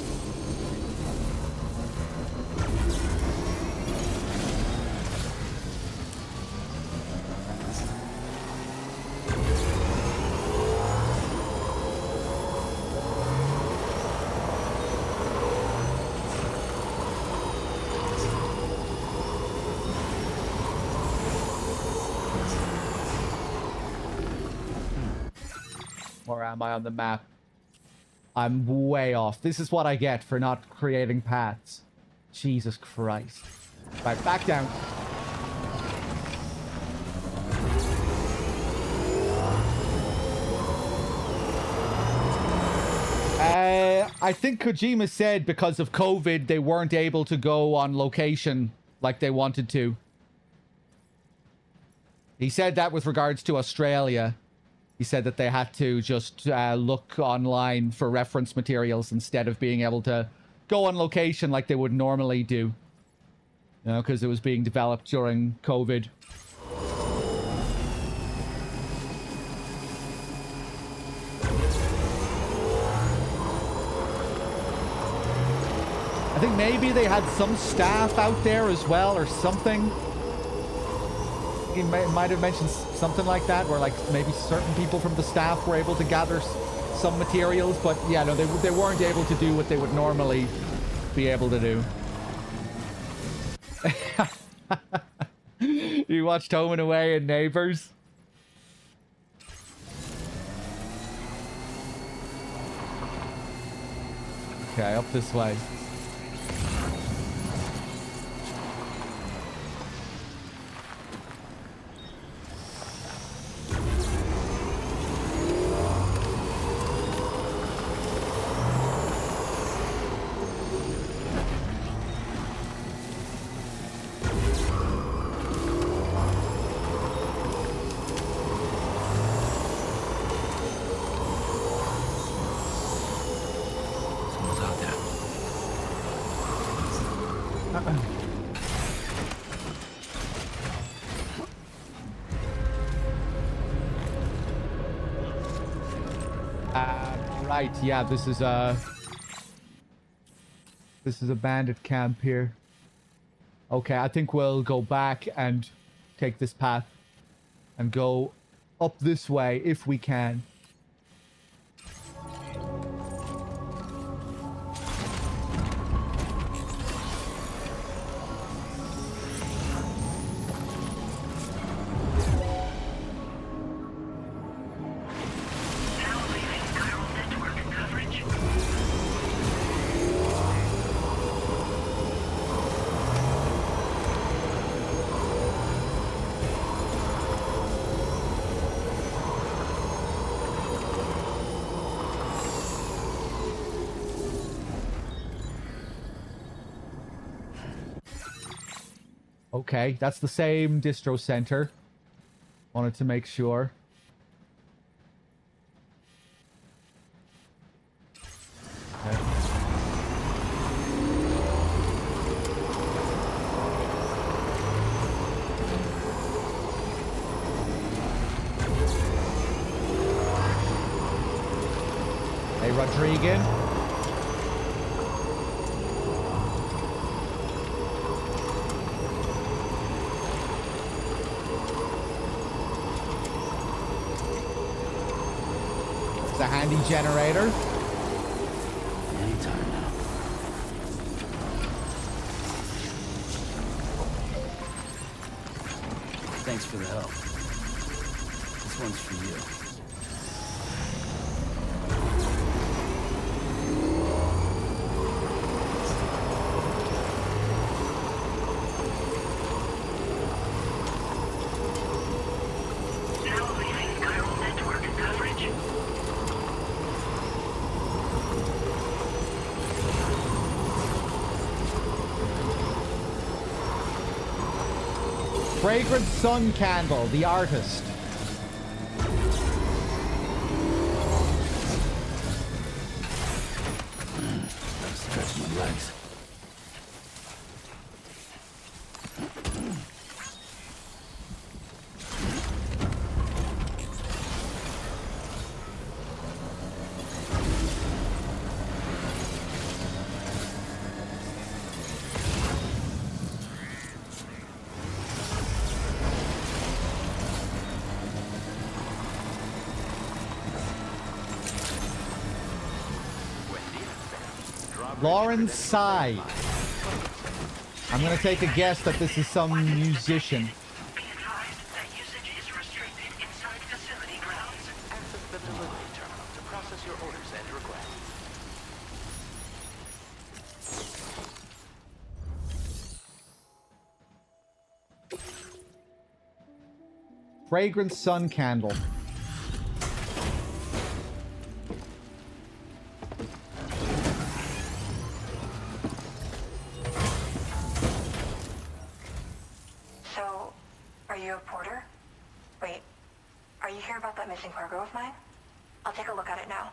[SPEAKER 6] Or am I on the map? I'm way off. This is what I get for not creating paths. Jesus Christ. Right, back down. I think Kojima said because of COVID, they weren't able to go on location like they wanted to. He said that with regards to Australia. He said that they had to just look online for reference materials instead of being able to go on location like they would normally do. You know, because it was being developed during COVID. I think maybe they had some staff out there as well or something. He might have mentioned something like that, where like maybe certain people from the staff were able to gather some materials, but yeah, no, they weren't able to do what they would normally be able to do. You watched Home and Away and Neighbors? Okay, up this way. Right, yeah, this is a bandit camp here. Okay, I think we'll go back and take this path and go up this way if we can. Okay, that's the same distro center. Wanted to make sure. Okay. Hey, Rodrigan. time generator.
[SPEAKER 1] Anytime now. Thanks for the help. This one's for you.
[SPEAKER 2] Now leaving chiral network coverage.
[SPEAKER 6] Fragrant Sun Candle, the artist.
[SPEAKER 1] Stretch my legs.
[SPEAKER 6] Lauren Tsai. I'm gonna take a guess that this is some musician.
[SPEAKER 2] Be advised that usage is restricted inside facility grounds.
[SPEAKER 7] Access the delivery terminal to process your orders and requests.
[SPEAKER 6] Fragrant Sun Candle.
[SPEAKER 12] So, are you a porter? Wait, are you here about that missing cargo of mine? I'll take a look at it now.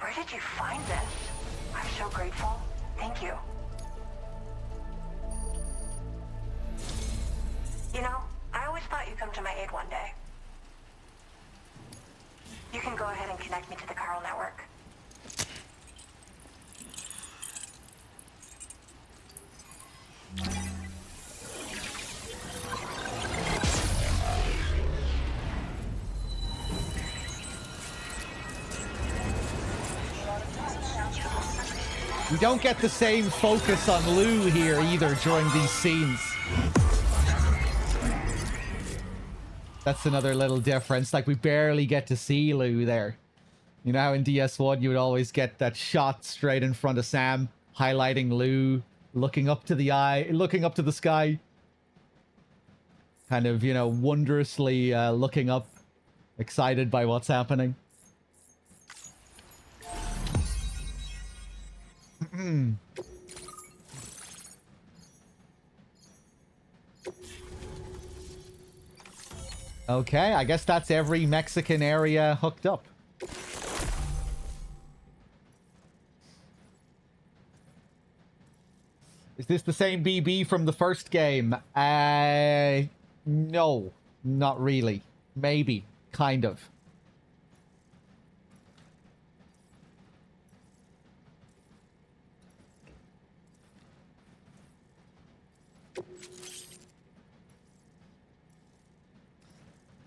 [SPEAKER 12] Where did you find this? I'm so grateful. Thank you. You know, I always thought you'd come to my aid one day. You can go ahead and connect me to the chiral network.
[SPEAKER 6] We don't get the same focus on Lou here either during these scenes. That's another little difference. Like, we barely get to see Lou there. You know how in DS1 you would always get that shot straight in front of Sam, highlighting Lou, looking up to the sky. Kind of, you know, wondrously looking up, excited by what's happening. Okay, I guess that's every Mexican area hooked up. Is this the same BB from the first game? No, not really. Maybe, kind of.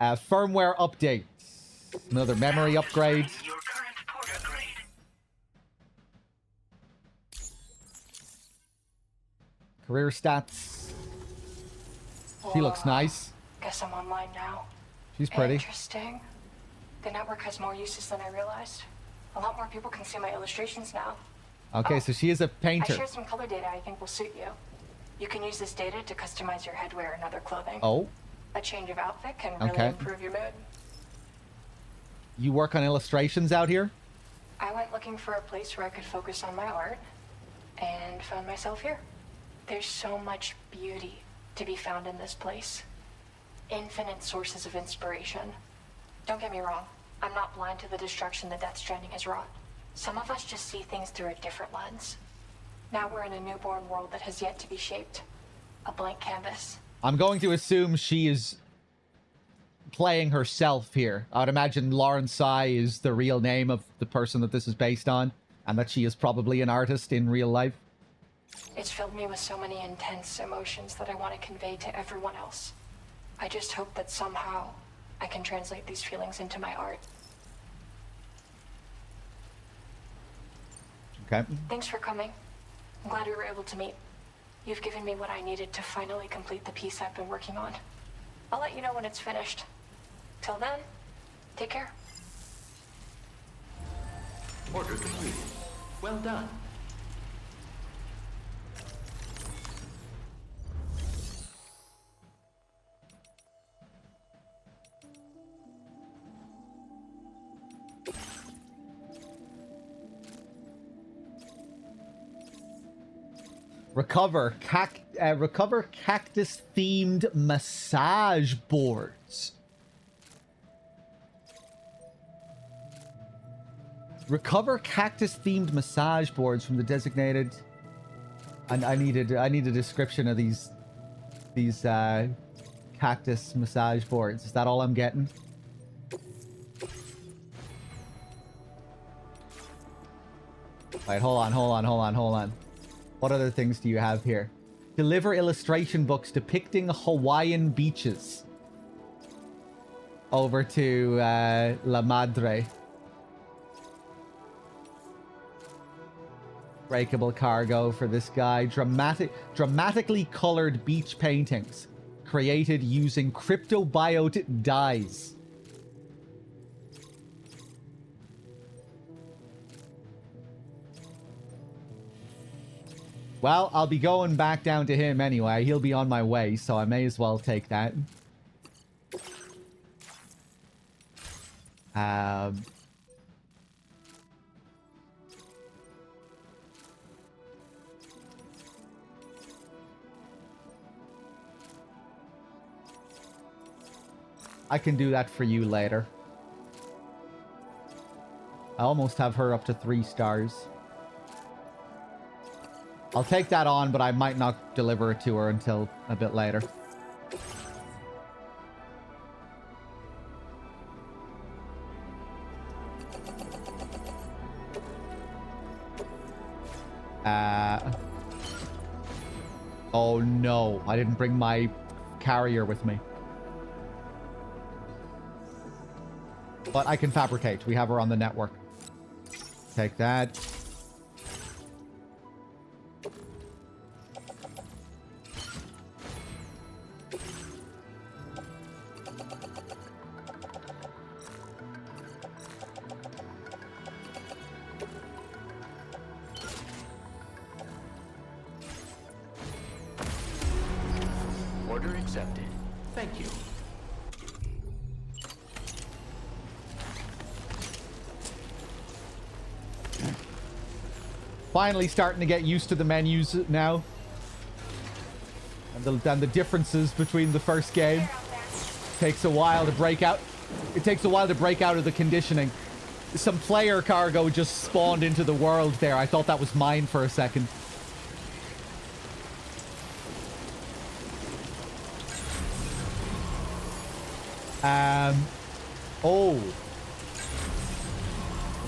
[SPEAKER 6] Firmware updates. Another memory upgrade.
[SPEAKER 2] Your current porter grade.
[SPEAKER 6] Career stats. She looks nice.
[SPEAKER 12] Guess I'm online now.
[SPEAKER 6] She's pretty.
[SPEAKER 12] Interesting. The network has more uses than I realized. A lot more people can see my illustrations now.
[SPEAKER 6] Okay, so she is a painter.
[SPEAKER 12] I shared some color data I think will suit you. You can use this data to customize your headwear and other clothing.
[SPEAKER 6] Oh.
[SPEAKER 12] A change of outfit can really
[SPEAKER 6] Okay.
[SPEAKER 12] improve your mood.
[SPEAKER 6] You work on illustrations out here?
[SPEAKER 12] I went looking for a place where I could focus on my art and found myself here. There's so much beauty to be found in this place. Infinite sources of inspiration. Don't get me wrong, I'm not blind to the destruction that Death Stranding has wrought. Some of us just see things through a different lens. Now we're in a newborn world that has yet to be shaped. A blank canvas.
[SPEAKER 6] I'm going to assume she is playing herself here. I would imagine Lauren Tsai is the real name of the person that this is based on, and that she is probably an artist in real life.
[SPEAKER 12] It's filled me with so many intense emotions that I want to convey to everyone else. I just hope that somehow I can translate these feelings into my art.
[SPEAKER 6] Okay.
[SPEAKER 12] Thanks for coming. I'm glad we were able to meet. You've given me what I needed to finally complete the piece I've been working on. I'll let you know when it's finished. Till then, take care.
[SPEAKER 7] Order completed. Well done.
[SPEAKER 6] Recover cactus-themed massage boards. Recover cactus-themed massage boards from the designated. I need a description of these cactus massage boards. Is that all I'm getting? Right, hold on. What other things do you have here? Deliver illustration books depicting Hawaiian beaches. Over to La Madre. Breakable cargo for this guy. Dramatically colored beach paintings. Created using cryptobiote dyes. Well, I'll be going back down to him anyway. He'll be on my way, so I may as well take that. I can do that for you later. I almost have her up to 3 stars. I'll take that on, but I might not deliver it to her until a bit later. Oh no, I didn't bring my carrier with me. But I can fabricate. We have her on the network. Take that.
[SPEAKER 7] Order accepted. Thank you.
[SPEAKER 6] Finally starting to get used to the menus now. And the differences between the first game. Takes a while to break out. It takes a while to break out of the conditioning. Some player cargo just spawned into the world there. I thought that was mine for a second. Oh.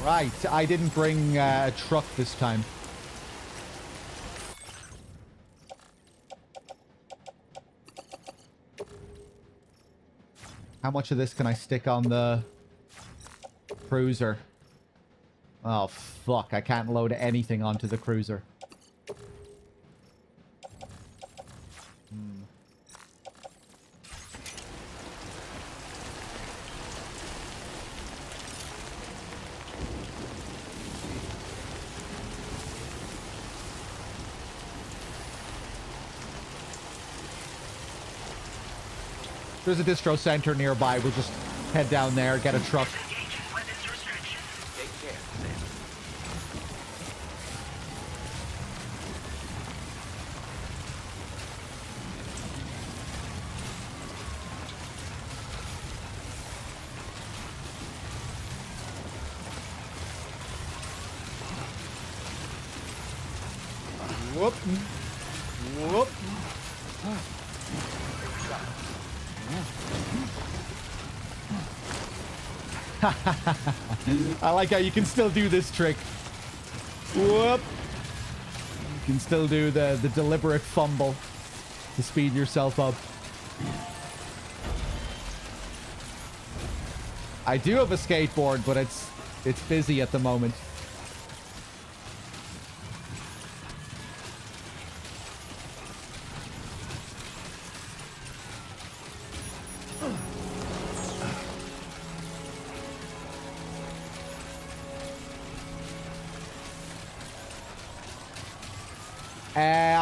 [SPEAKER 6] Right, I didn't bring a truck this time. How much of this can I stick on the cruiser? Oh, fuck. I can't load anything onto the cruiser. There's a distro center nearby. We'll just head down there, get a truck.
[SPEAKER 7] Take care, Sam.
[SPEAKER 6] Whoop. Whoop. I like how you can still do this trick. Whoop. You can still do the deliberate fumble to speed yourself up. I do have a skateboard, but it's busy at the moment.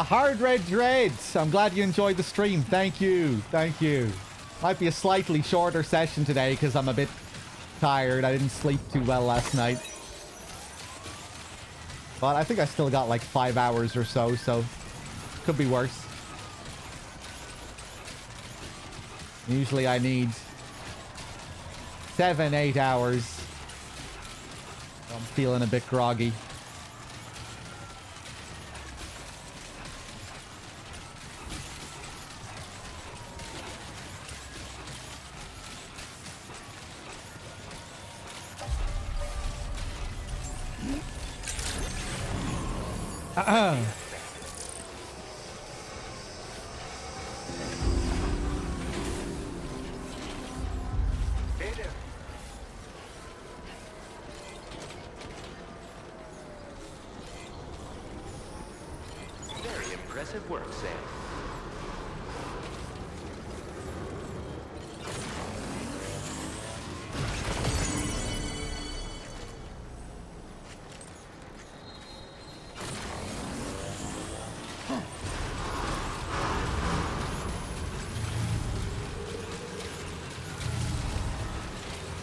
[SPEAKER 6] Hard Red Dreads, I'm glad you enjoyed the stream. Thank you. Thank you. Might be a slightly shorter session today because I'm a bit tired. I didn't sleep too well last night. But I think I still got like 5 hours or so could be worse. Usually I need 7-8 hours. I'm feeling a bit groggy.
[SPEAKER 7] Very impressive work, Sam.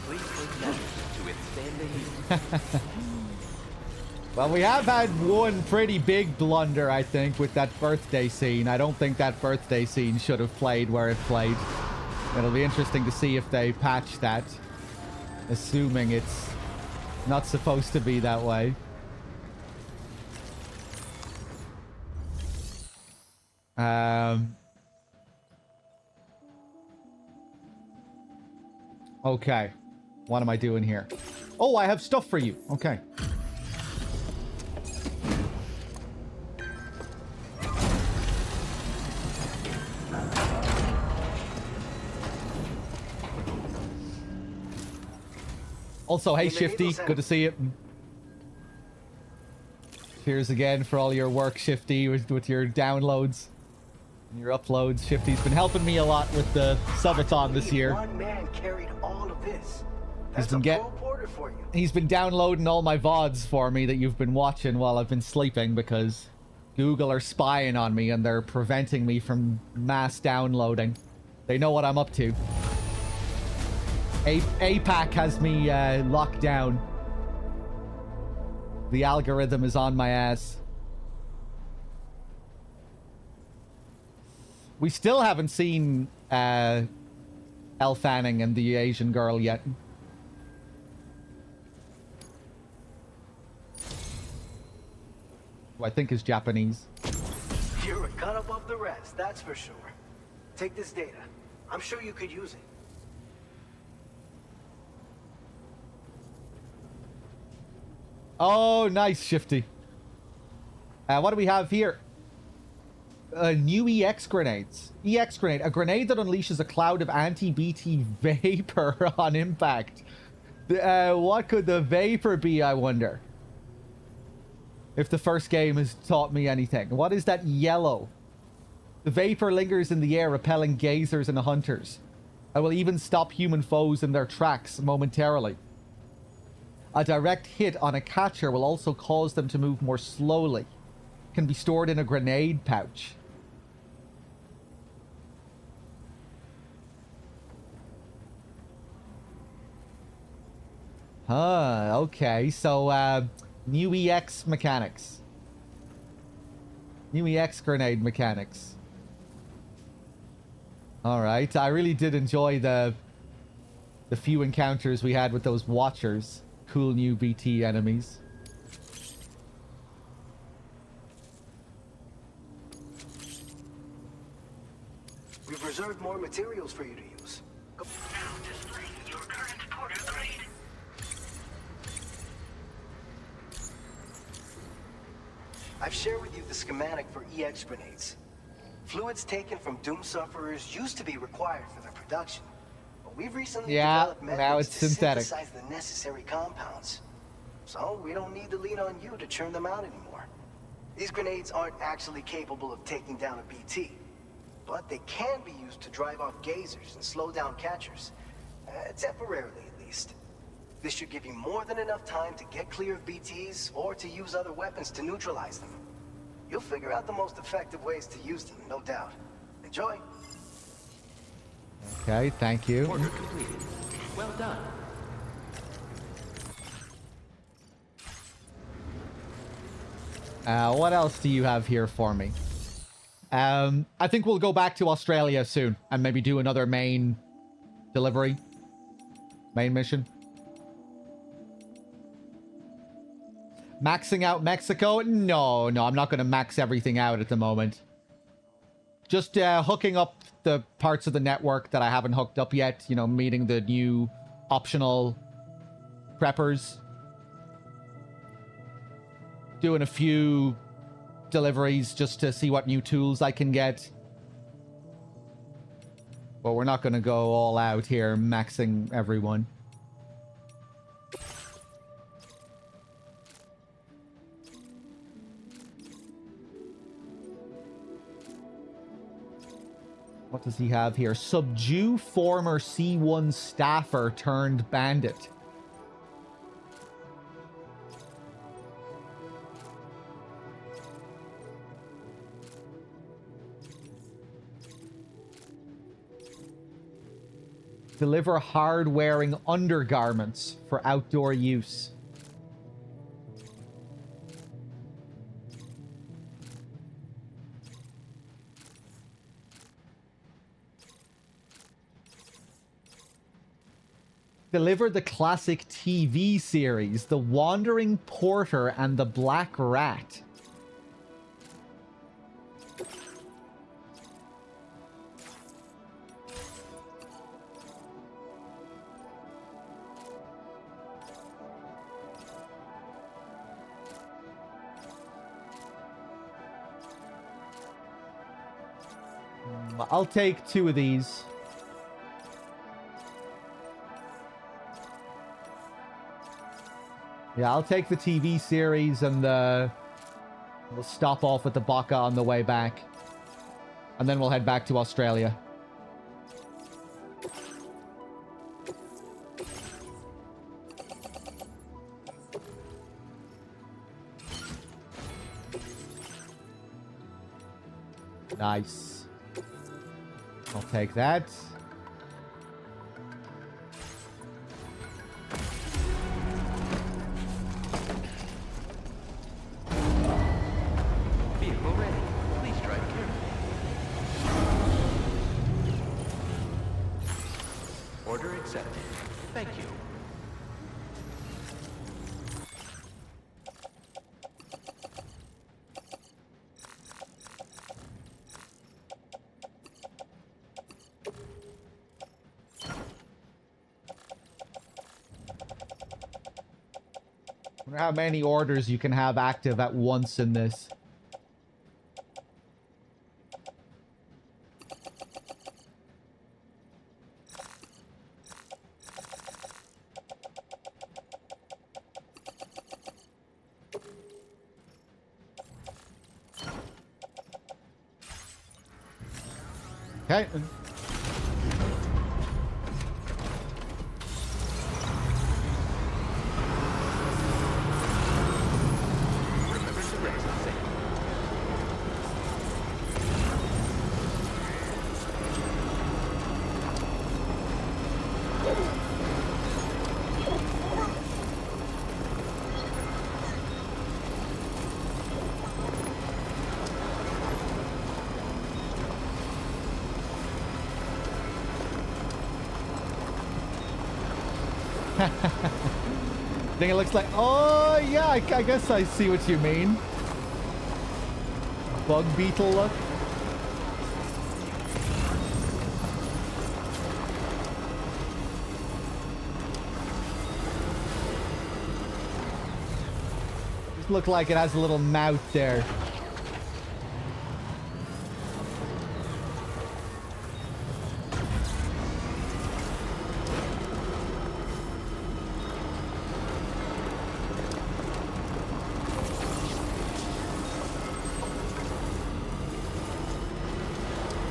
[SPEAKER 7] Please take measures to withstand the heat.
[SPEAKER 6] Well, we have had one pretty big blunder, I think, with that birthday scene. I don't think that birthday scene should have played where it played. It'll be interesting to see if they patch that, assuming it's not supposed to be that way. Okay. What am I doing here? Oh, I have stuff for you. Okay. Also, hey Shifty, good to see you. Cheers again for all your work, Shifty, with your downloads and your uploads. Shifty's been helping me a lot with the subathon this year.
[SPEAKER 11] One man carried all of this.
[SPEAKER 6] He's been
[SPEAKER 11] for you.
[SPEAKER 6] He's been downloading all my VODs for me that you've been watching while I've been sleeping because Google are spying on me and they're preventing me from mass downloading. They know what I'm up to. APAC has me locked down. The algorithm is on my ass. We still haven't seen Elle Fanning and the Asian girl yet. Who I think is Japanese.
[SPEAKER 11] You're a cut above the rest, that's for sure. Take this data. I'm sure you could use it.
[SPEAKER 6] Oh, nice, Shifty. What do we have here? New EX grenades. EX grenade. A grenade that unleashes a cloud of anti-BT vapor on impact. What could the vapor be, I wonder? If the first game has taught me anything. What is that yellow? The vapor lingers in the air, repelling gazers and hunters. I will even stop human foes in their tracks momentarily. A direct hit on a catcher will also cause them to move more slowly. Can be stored in a grenade pouch. Huh, okay. So, new EX mechanics. New EX grenade mechanics. Alright, I really did enjoy the few encounters we had with those watchers. Cool new BT enemies.
[SPEAKER 11] We've reserved more materials for you to use. Go.
[SPEAKER 2] Now displaying your current porter grade.
[SPEAKER 11] I've shared with you the schematic for EX grenades. Fluids taken from Doom sufferers used to be required for their production. But we've recently
[SPEAKER 6] Yeah,
[SPEAKER 11] developed methods
[SPEAKER 6] now it's
[SPEAKER 11] to
[SPEAKER 6] synthetic.
[SPEAKER 11] synthesize the necessary compounds. So we don't need to lean on you to churn them out anymore. These grenades aren't actually capable of taking down a BT, but they can be used to drive off gazers and slow down catchers. Temporarily, at least. This should give you more than enough time to get clear of BTs or to use other weapons to neutralize them. You'll figure out the most effective ways to use them, no doubt. Enjoy.
[SPEAKER 6] Okay, thank you.
[SPEAKER 7] Order completed. Well done.
[SPEAKER 6] What else do you have here for me? I think we'll go back to Australia soon and maybe do another main delivery. Main mission. Maxing out Mexico? No, I'm not going to max everything out at the moment. Just hooking up the parts of the network that I haven't hooked up yet. You know, meeting the new optional preppers. Doing a few deliveries just to see what new tools I can get. But we're not going to go all out here maxing everyone. What does he have here? Subdue former C1 staffer turned bandit. Deliver hard-wearing undergarments for outdoor use. Deliver the classic TV series, The Wandering Porter and the Black Rat. I'll take 2 of these. Yeah, I'll take the TV series and we'll stop off with the Baka on the way back. And then we'll head back to Australia. Nice. I'll take that.
[SPEAKER 7] Vehicle ready. Please drive carefully. Order accepted. Thank you.
[SPEAKER 6] I wonder how many orders you can have active at once in this. Okay.
[SPEAKER 7] Remember to raise the safe.
[SPEAKER 6] I think it looks like... Oh, yeah, I guess I see what you mean. Bug beetle look. Just look like it has a little mouth there.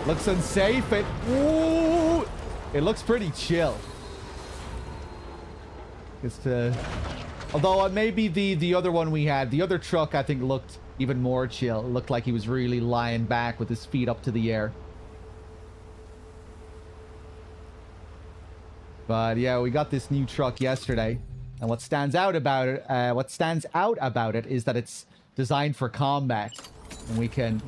[SPEAKER 6] Looks unsafe. Ooh, it looks pretty chill. Although maybe the other one we had, the other truck, I think looked even more chill. It looked like he was really lying back with his feet up to the air. But yeah, we got this new truck yesterday, and what stands out about it, is that it's designed for combat, and we can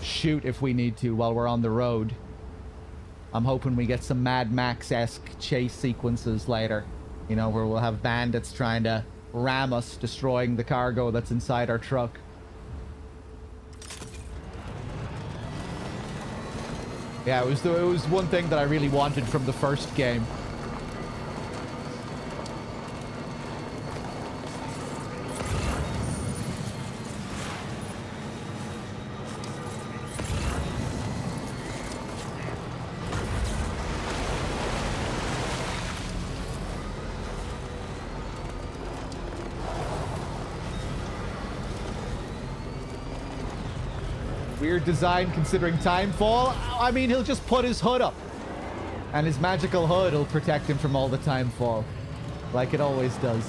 [SPEAKER 6] shoot if we need to while we're on the road. I'm hoping we get some Mad Max-esque chase sequences later, you know, where we'll have bandits trying to ram us, destroying the cargo that's inside our truck. Yeah, it was one thing that I really wanted from the first game. Weird design considering timefall. I mean, he'll just put his hood up, and his magical hood will protect him from all the timefall, like it always does.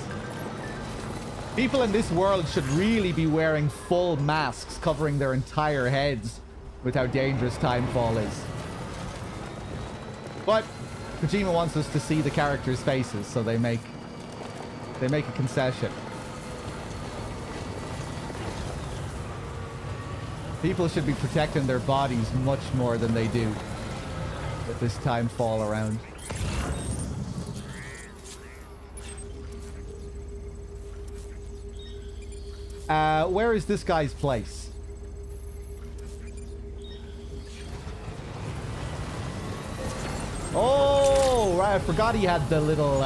[SPEAKER 6] People in this world should really be wearing full masks covering their entire heads with how dangerous timefall is. But Kojima wants us to see the characters' faces, so they make a concession. People should be protecting their bodies much more than they do with this timefall around. Where is this guy's place? Oh, right. I forgot he had the little...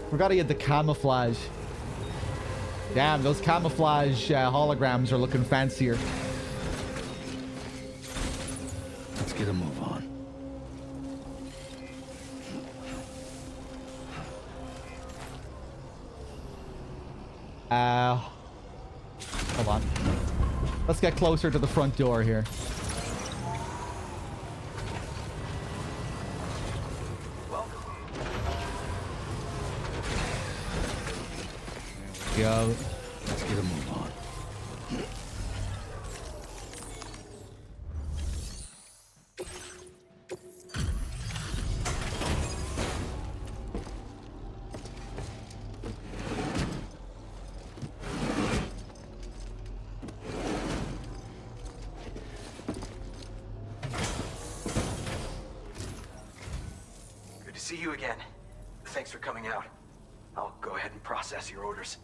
[SPEAKER 6] forgot he had the camouflage. Damn, those camouflage holograms are looking fancier.
[SPEAKER 1] Let's get a move on.
[SPEAKER 6] Hold on. Let's get closer to the front door here. Go.
[SPEAKER 1] Let's get a move on.
[SPEAKER 11] Good to see you again. Thanks for coming out. I'll go ahead and process your orders.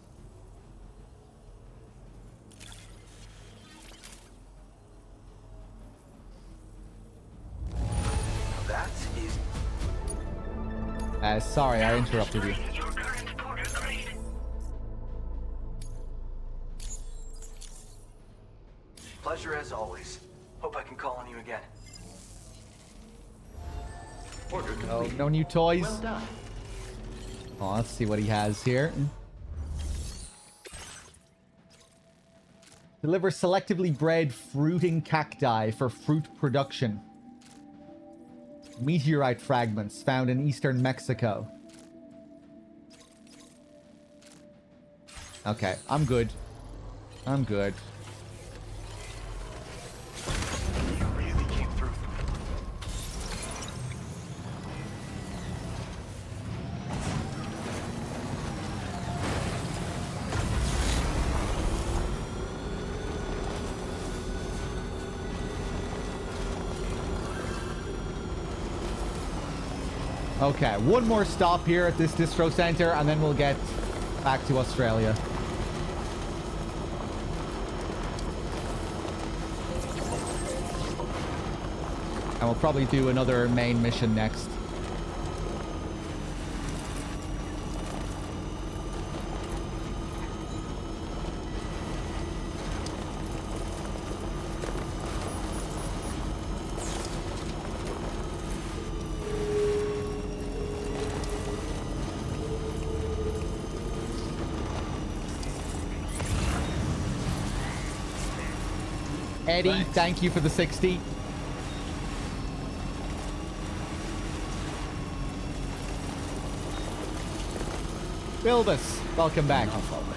[SPEAKER 6] Sorry, I interrupted you.
[SPEAKER 11] Pleasure as always. Hope I can call on you again.
[SPEAKER 6] Oh, no new toys? Oh, let's see what he has here. Deliver selectively bred fruiting cacti for fruit production. Meteorite fragments found in eastern Mexico. Okay, I'm good. I'm good.
[SPEAKER 11] You really came through.
[SPEAKER 6] Okay, one more stop here at this distro center, and then we'll get back to Australia. And we'll probably do another main mission next. Eddie,
[SPEAKER 1] Thanks.
[SPEAKER 6] thank you for the 60. Bilbus, welcome back.
[SPEAKER 1] Enough already.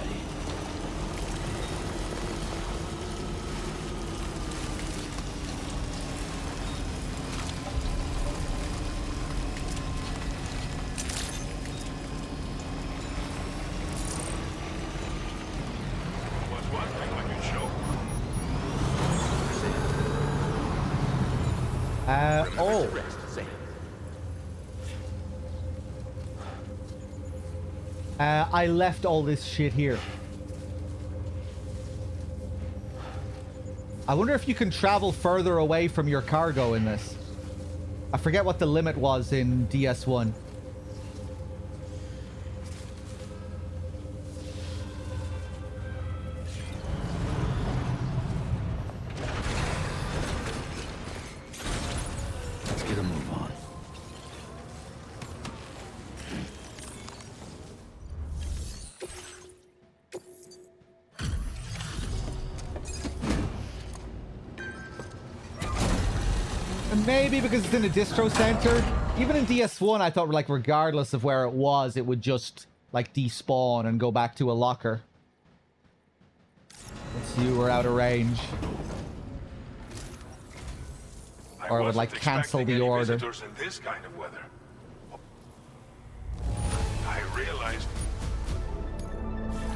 [SPEAKER 10] What's what? Act like you show.
[SPEAKER 6] Oh.
[SPEAKER 7] Rest, Sam.
[SPEAKER 6] I left all this shit here. I wonder if you can travel further away from your cargo in this. I forget what the limit was in DS1.
[SPEAKER 1] Let's get a move on.
[SPEAKER 6] And maybe because it's in a distro center. Even in DS1, I thought, like, regardless of where it was, it would just, like, despawn and go back to a locker. Once you were out of range. Or it would, like, cancel the order.
[SPEAKER 10] Visitors in this kind of weather. I realized.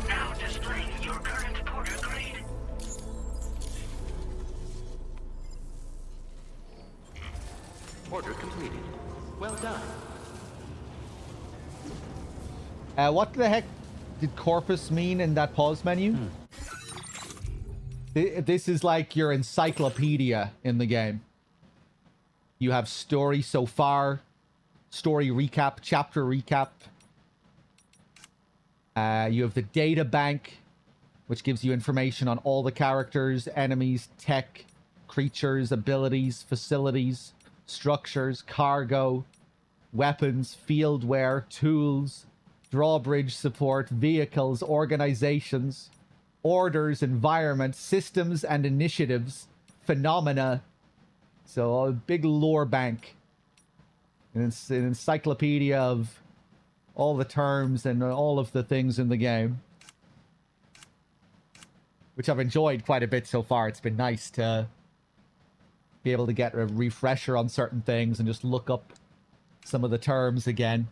[SPEAKER 2] Now displaying your current porter grade.
[SPEAKER 7] Order completed. Well done.
[SPEAKER 6] What the heck did corpus mean in that pause menu? This is like your encyclopedia in the game. You have story so far, story recap, chapter recap. You have the data bank, which gives you information on all the characters, enemies, tech, creatures, abilities, facilities, structures, cargo, weapons, fieldware, tools, drawbridge support, vehicles, organizations, orders, environment, systems and initiatives, phenomena. So a big lore bank. And it's an encyclopedia of all the terms and all of the things in the game. Which I've enjoyed quite a bit so far. It's been nice to be able to get a refresher on certain things and just look up some of the terms again.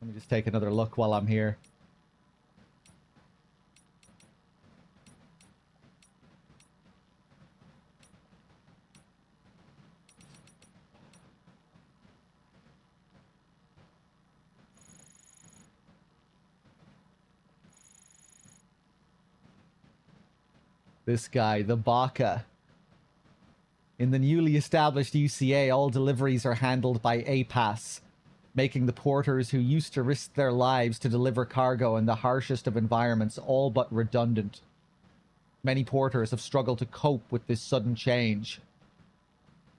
[SPEAKER 6] Let me just take another look while I'm here. This guy, the Baka. In the newly established UCA, all deliveries are handled by APAS, making the porters who used to risk their lives to deliver cargo in the harshest of environments all but redundant. Many porters have struggled to cope with this sudden change.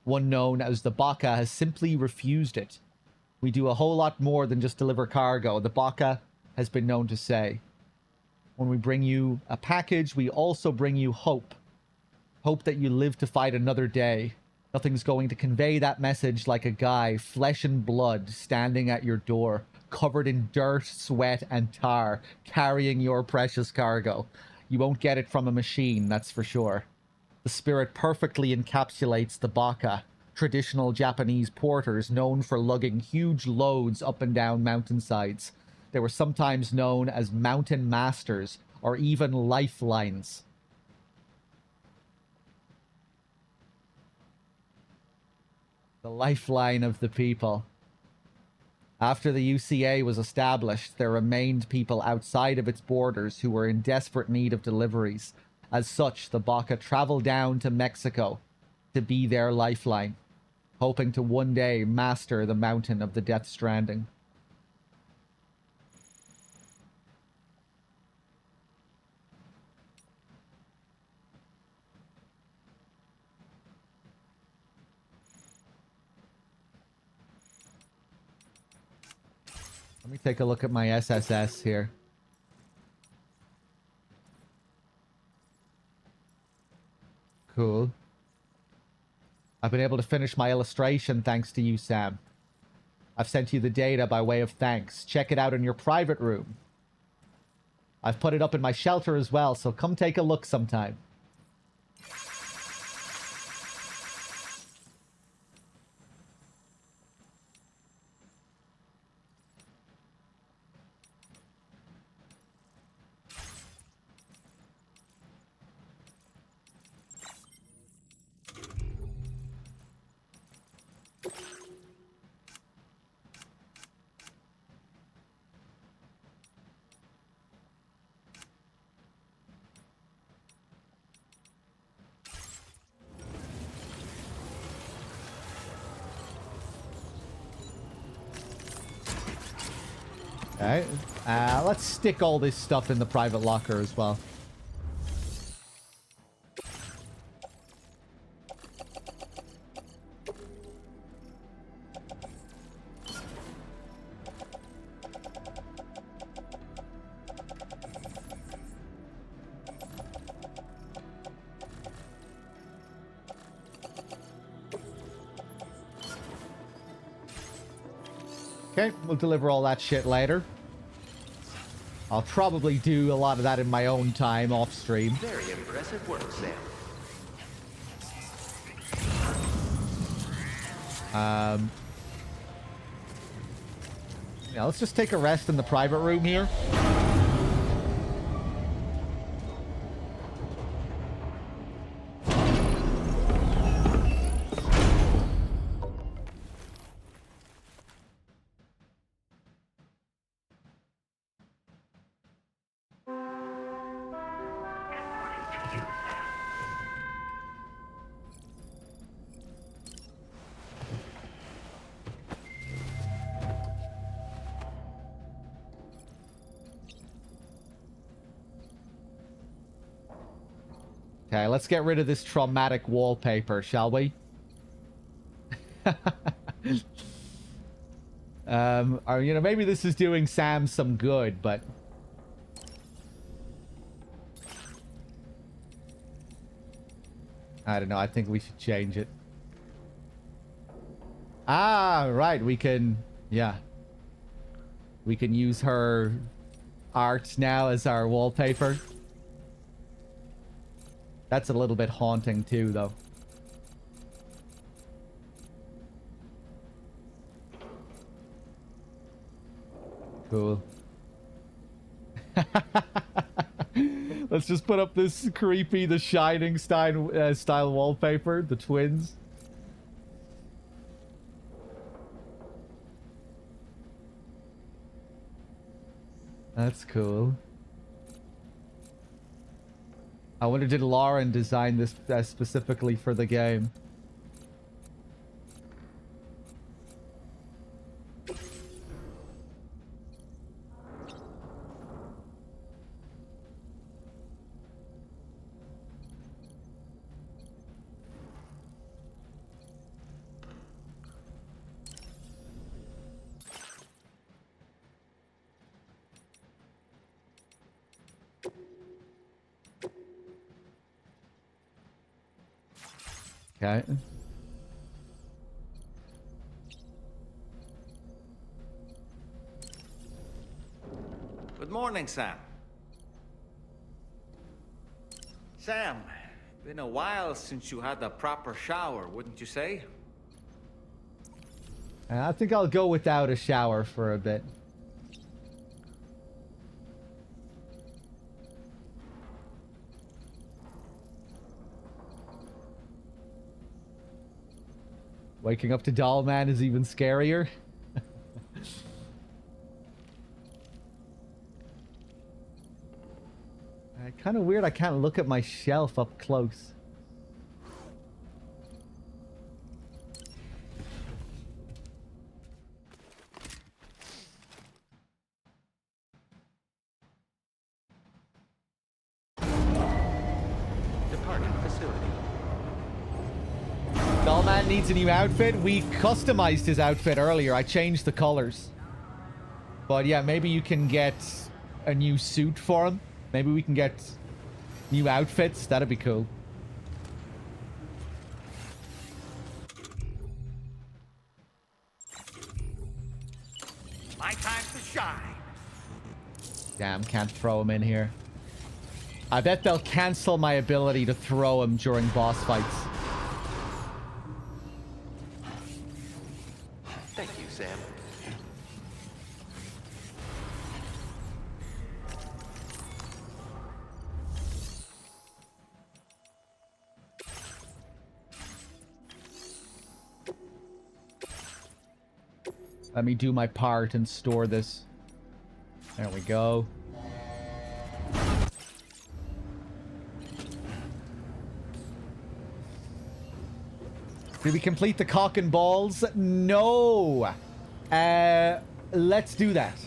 [SPEAKER 6] One known as the Baka has simply refused it. We do a whole lot more than just deliver cargo, the Baka has been known to say. When we bring you a package, we also bring you hope. Hope that you live to fight another day. Nothing's going to convey that message like a guy, flesh and blood, standing at your door, covered in dirt, sweat, and tar, carrying your precious cargo. You won't get it from a machine, that's for sure. The spirit perfectly encapsulates the Baka, traditional Japanese porters known for lugging huge loads up and down mountainsides. They were sometimes known as mountain masters, or even lifelines. The lifeline of the people. After the UCA was established, there remained people outside of its borders who were in desperate need of deliveries. As such, the Baka traveled down to Mexico to be their lifeline, hoping to one day master the mountain of the Death Stranding. Let me take a look at my SSS here. Cool. I've been able to finish my illustration thanks to you, Sam. I've sent you the data by way of thanks. Check it out in your private room. I've put it up in my shelter as well, so come take a look sometime. Okay. Let's stick all this stuff in the private locker as well. Okay, we'll deliver all that shit later. I'll probably do a lot of that in my own time off stream.
[SPEAKER 7] Very impressive work, Sam.
[SPEAKER 6] Yeah, let's just take a rest in the private room here. Okay, let's get rid of this traumatic wallpaper, shall we? Or, you know, maybe this is doing Sam some good, but... I don't know, I think we should change it. Ah, right, we can... Yeah. We can use her art now as our wallpaper. That's a little bit haunting too, though. Cool. Let's just put up this creepy The Shining style wallpaper, the twins. That's cool. I wonder, did Lauren design this specifically for the game? Okay.
[SPEAKER 13] Good morning, Sam. Sam, been a while since you had a proper shower, wouldn't you say?
[SPEAKER 6] I think I'll go without a shower for a bit. Waking up to Doll Man is even scarier. Kind of weird I can't look at my shelf up close.
[SPEAKER 7] Departing facility.
[SPEAKER 6] Dollman needs a new outfit. We customized his outfit earlier. I changed the colors. But yeah, maybe you can get a new suit for him. Maybe we can get new outfits. That'd be cool.
[SPEAKER 13] My time to shine.
[SPEAKER 6] Damn, can't throw him in here. I bet they'll cancel my ability to throw him during boss fights.
[SPEAKER 7] Thank you, Sam.
[SPEAKER 6] Let me do my part and store this. There we go. Did we complete the cock and balls? No. Let's do that.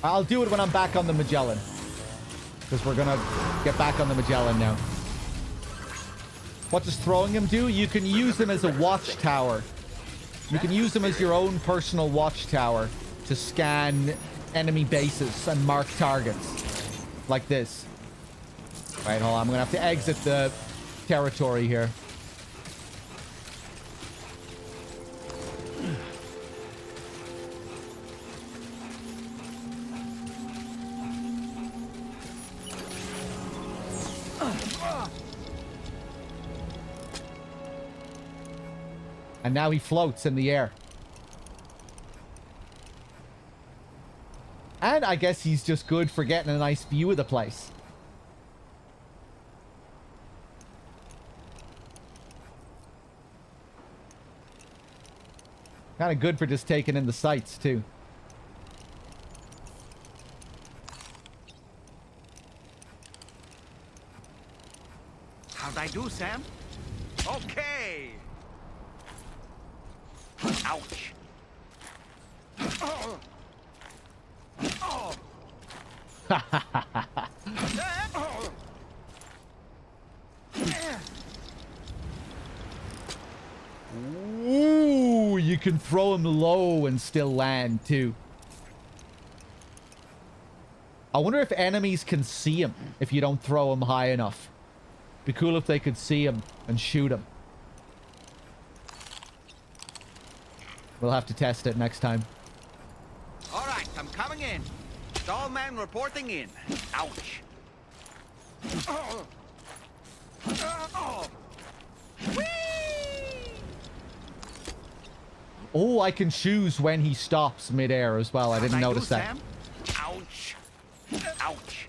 [SPEAKER 6] I'll do it when I'm back on the Magellan. Because we're gonna get back on the Magellan now. What does throwing him do? You can use him as a watchtower. You can use them as your own personal watchtower to scan enemy bases and mark targets. Like this. Right, hold on. I'm going to have to exit the territory here. And now he floats in the air. And I guess he's just good for getting a nice view of the place. Kind of good for just taking in the sights, too.
[SPEAKER 13] How'd I do, Sam? Okay. Ouch. Oh. Oh.
[SPEAKER 6] Ooh, you can throw him low and still land, too. I wonder if enemies can see him if you don't throw him high enough. Be cool if they could see him and shoot him. We'll have to test it next time.
[SPEAKER 13] All right, I'm coming in. Stallman reporting in. Ouch. Oh. Oh. Whee!
[SPEAKER 6] Oh, I can choose when he stops midair as well. I didn't notice that.
[SPEAKER 13] Sam? Ouch. Ouch.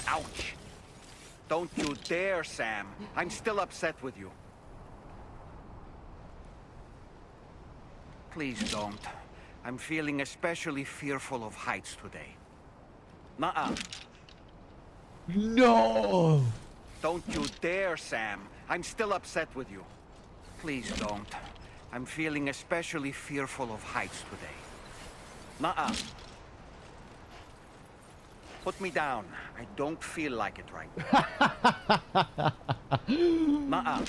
[SPEAKER 13] Ouch. Don't you dare, Sam. I'm still upset with you. Please don't. I'm feeling especially fearful of heights today. Nuh-uh.
[SPEAKER 6] No!
[SPEAKER 13] Don't you dare, Sam. I'm still upset with you. Please don't. I'm feeling especially fearful of heights today. Nuh-uh. Put me down. I don't feel like it right now. Nuh-uh.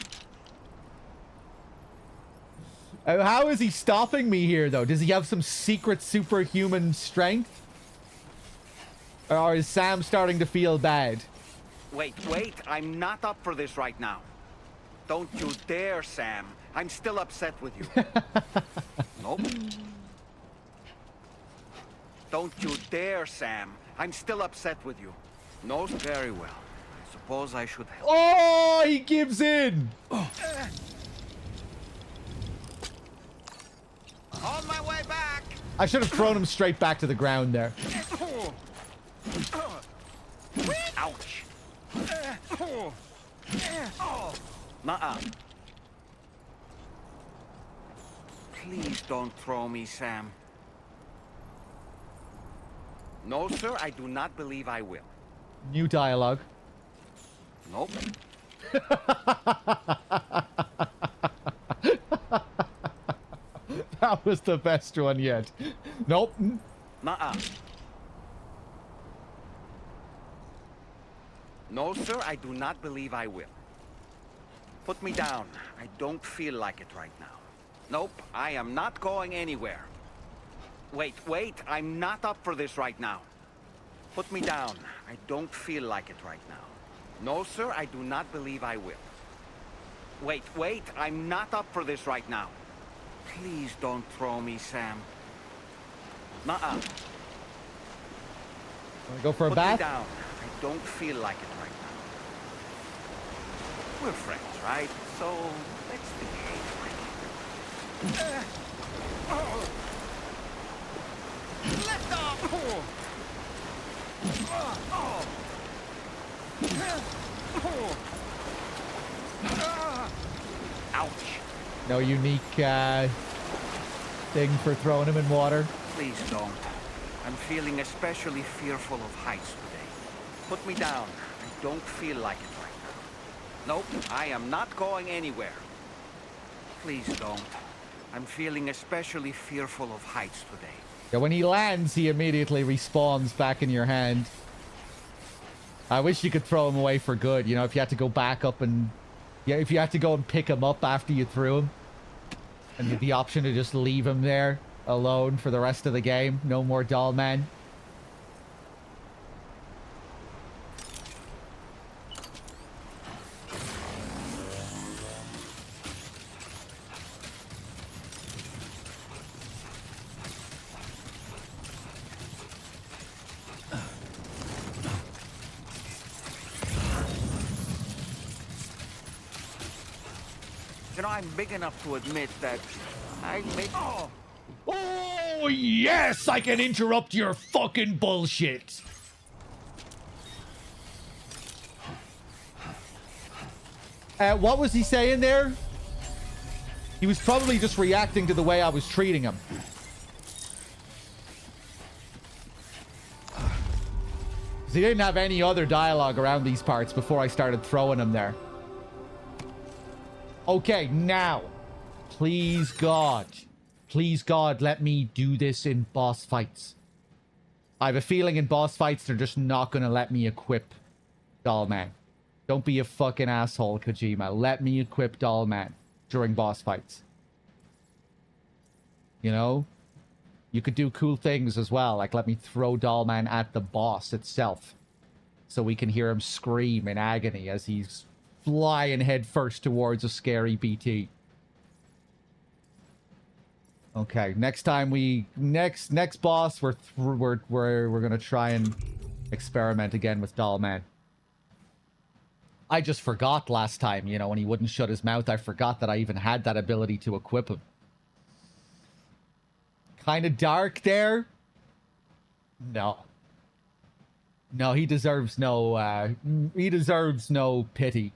[SPEAKER 6] How is he stopping me here, though? Does he have some secret superhuman strength? Or is Sam starting to feel bad?
[SPEAKER 13] Wait. I'm not up for this right now. Don't you dare, Sam. I'm still upset with you. Nope. Don't you dare, Sam. I'm still upset with you. No, very well. I suppose I should help.
[SPEAKER 6] Oh, he gives in.
[SPEAKER 13] On my way back.
[SPEAKER 6] I should have thrown him straight back to the ground there.
[SPEAKER 13] Ouch. Nuh-uh. Please don't throw me, Sam. No, sir, I do not believe I will.
[SPEAKER 6] New dialogue.
[SPEAKER 13] Nope.
[SPEAKER 6] That was the best one yet. Nope.
[SPEAKER 13] Nuh-uh. No, sir, I do not believe I will. Put me down. I don't feel like it right now. Nope, I am not going anywhere. Wait, I'm not up for this right now. Put me down. I don't feel like it right now. No, sir, I do not believe I will. Wait, I'm not up for this right now. Please don't throw me, Sam. Nuh-uh.
[SPEAKER 6] Want to go for a
[SPEAKER 13] Put
[SPEAKER 6] bath?
[SPEAKER 13] me down. I don't feel like it right now. We're friends, right? So, let's behave. Let go! Ouch.
[SPEAKER 6] No unique thing for throwing him in water.
[SPEAKER 13] Please don't. I'm feeling especially fearful of heights today. Put me down. I don't feel like it right now. Nope, I am not going anywhere. Please don't. I'm feeling especially fearful of heights today.
[SPEAKER 6] Yeah, when he lands, he immediately respawns back in your hand. I wish you could throw him away for good. You know, if you had to go back up and... Yeah, if you had to go and pick him up after you threw him. And you had the option to just leave him there alone for the rest of the game. No more doll man.
[SPEAKER 13] You know, I'm big enough to admit that I made...
[SPEAKER 6] Oh, yes! I can interrupt your fucking bullshit! What was he saying there? He was probably just reacting to the way I was treating him. Because he didn't have any other dialogue around these parts before I started throwing him there. Okay, now, please God, let me do this in boss fights. I have a feeling in boss fights, they're just not going to let me equip Dollman. Don't be a fucking asshole, Kojima. Let me equip Dollman during boss fights. You know? You could do cool things as well, like let me throw Dollman at the boss itself. So we can hear him scream in agony as he's flying headfirst towards a scary BT. Okay, next time next boss we're gonna try and experiment again with Dollman. I just forgot last time, you know, when he wouldn't shut his mouth. I forgot that I even had that ability to equip him. Kind of dark there. No, he deserves no pity.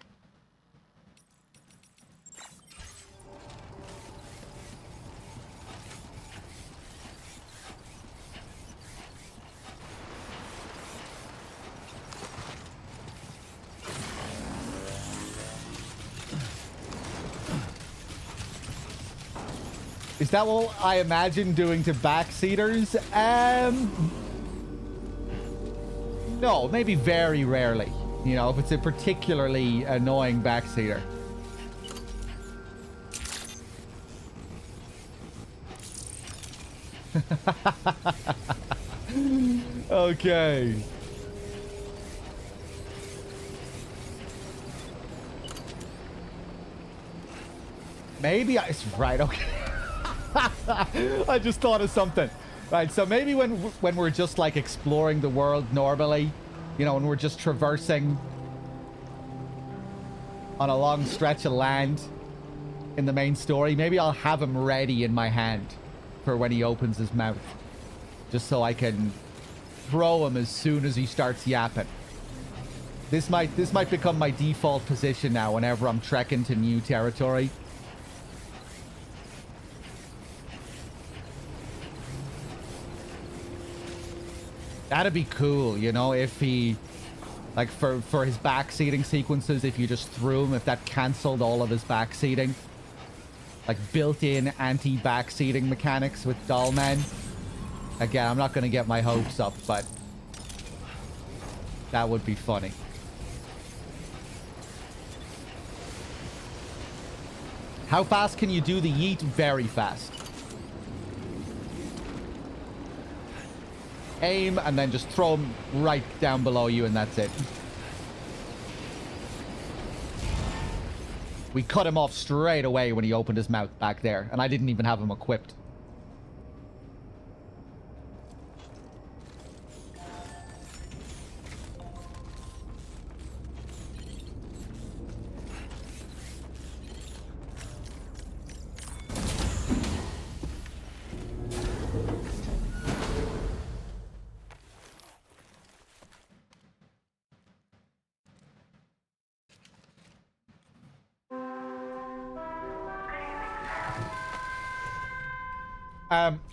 [SPEAKER 6] Is that what I imagine doing to backseaters? No, maybe very rarely. You know, if it's a particularly annoying backseater. Okay. Maybe right, okay. I just thought of something. Right, so maybe when we're just like exploring the world normally, you know, when we're just traversing on a long stretch of land in the main story, maybe I'll have him ready in my hand for when he opens his mouth. Just so I can throw him as soon as he starts yapping. This might become my default position now whenever I'm trekking to new territory. That'd be cool, you know, if he, like, for his backseating sequences, if you just threw him, if that cancelled all of his backseating. Like, built-in anti-backseating mechanics with Dollman. Again, I'm not going to get my hopes up, but that would be funny. How fast can you do the yeet? Very fast. Aim and then just throw him right down below you and that's it. We cut him off straight away when he opened his mouth back there, and I didn't even have him equipped.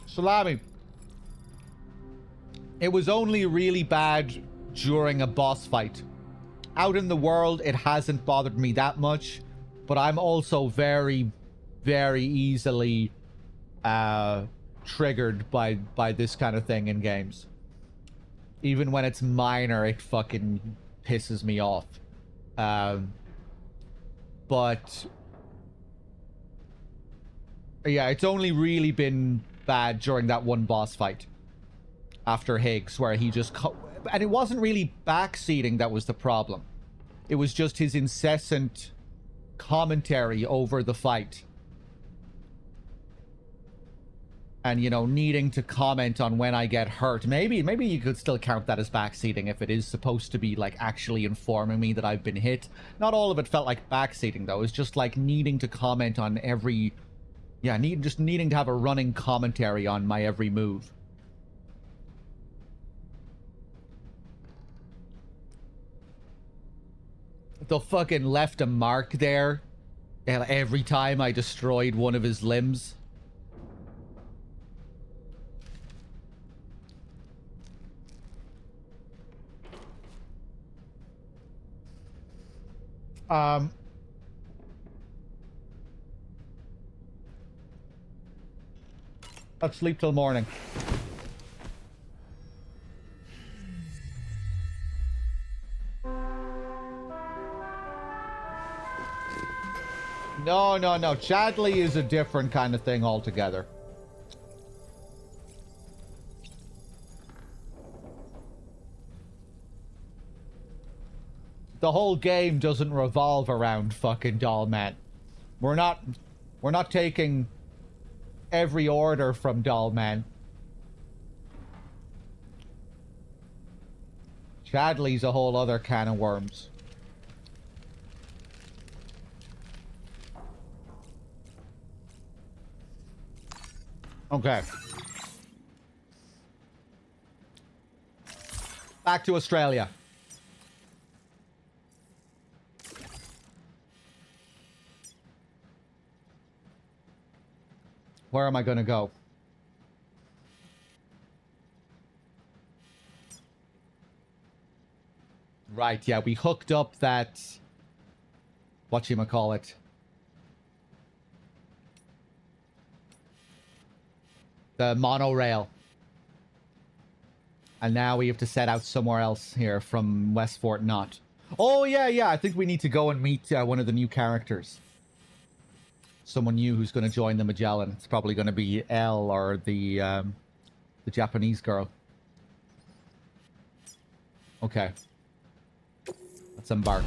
[SPEAKER 6] Salami. It was only really bad during a boss fight. Out in the world, it hasn't bothered me that much, but I'm also very, very easily triggered by this kind of thing in games. Even when it's minor, it fucking pisses me off. But yeah, it's only really been bad during that one boss fight after Higgs, where he just and it wasn't really backseating that was the problem. It was just his incessant commentary over the fight. And, you know, needing to comment on when I get hurt. Maybe you could still count that as backseating if it is supposed to be, like, actually informing me that I've been hit. Not all of it felt like backseating, though. It was just, like, needing to comment on every... Yeah, just needing to have a running commentary on my every move. The fucking left a mark there every time I destroyed one of his limbs. Let's sleep till morning. No. Chadley is a different kind of thing altogether. The whole game doesn't revolve around fucking Dollman. We're not taking every order from Dollman. Chadley's a whole other can of worms. Okay. Back to Australia. Where am I going to go? Right, yeah, we hooked up that... whatchamacallit? The monorail. And now we have to set out somewhere else here from West Fort Knott. Oh, yeah, I think we need to go and meet one of the new characters. Someone new who's going to join the Magellan. It's probably going to be Elle or the Japanese girl. Okay. Let's embark.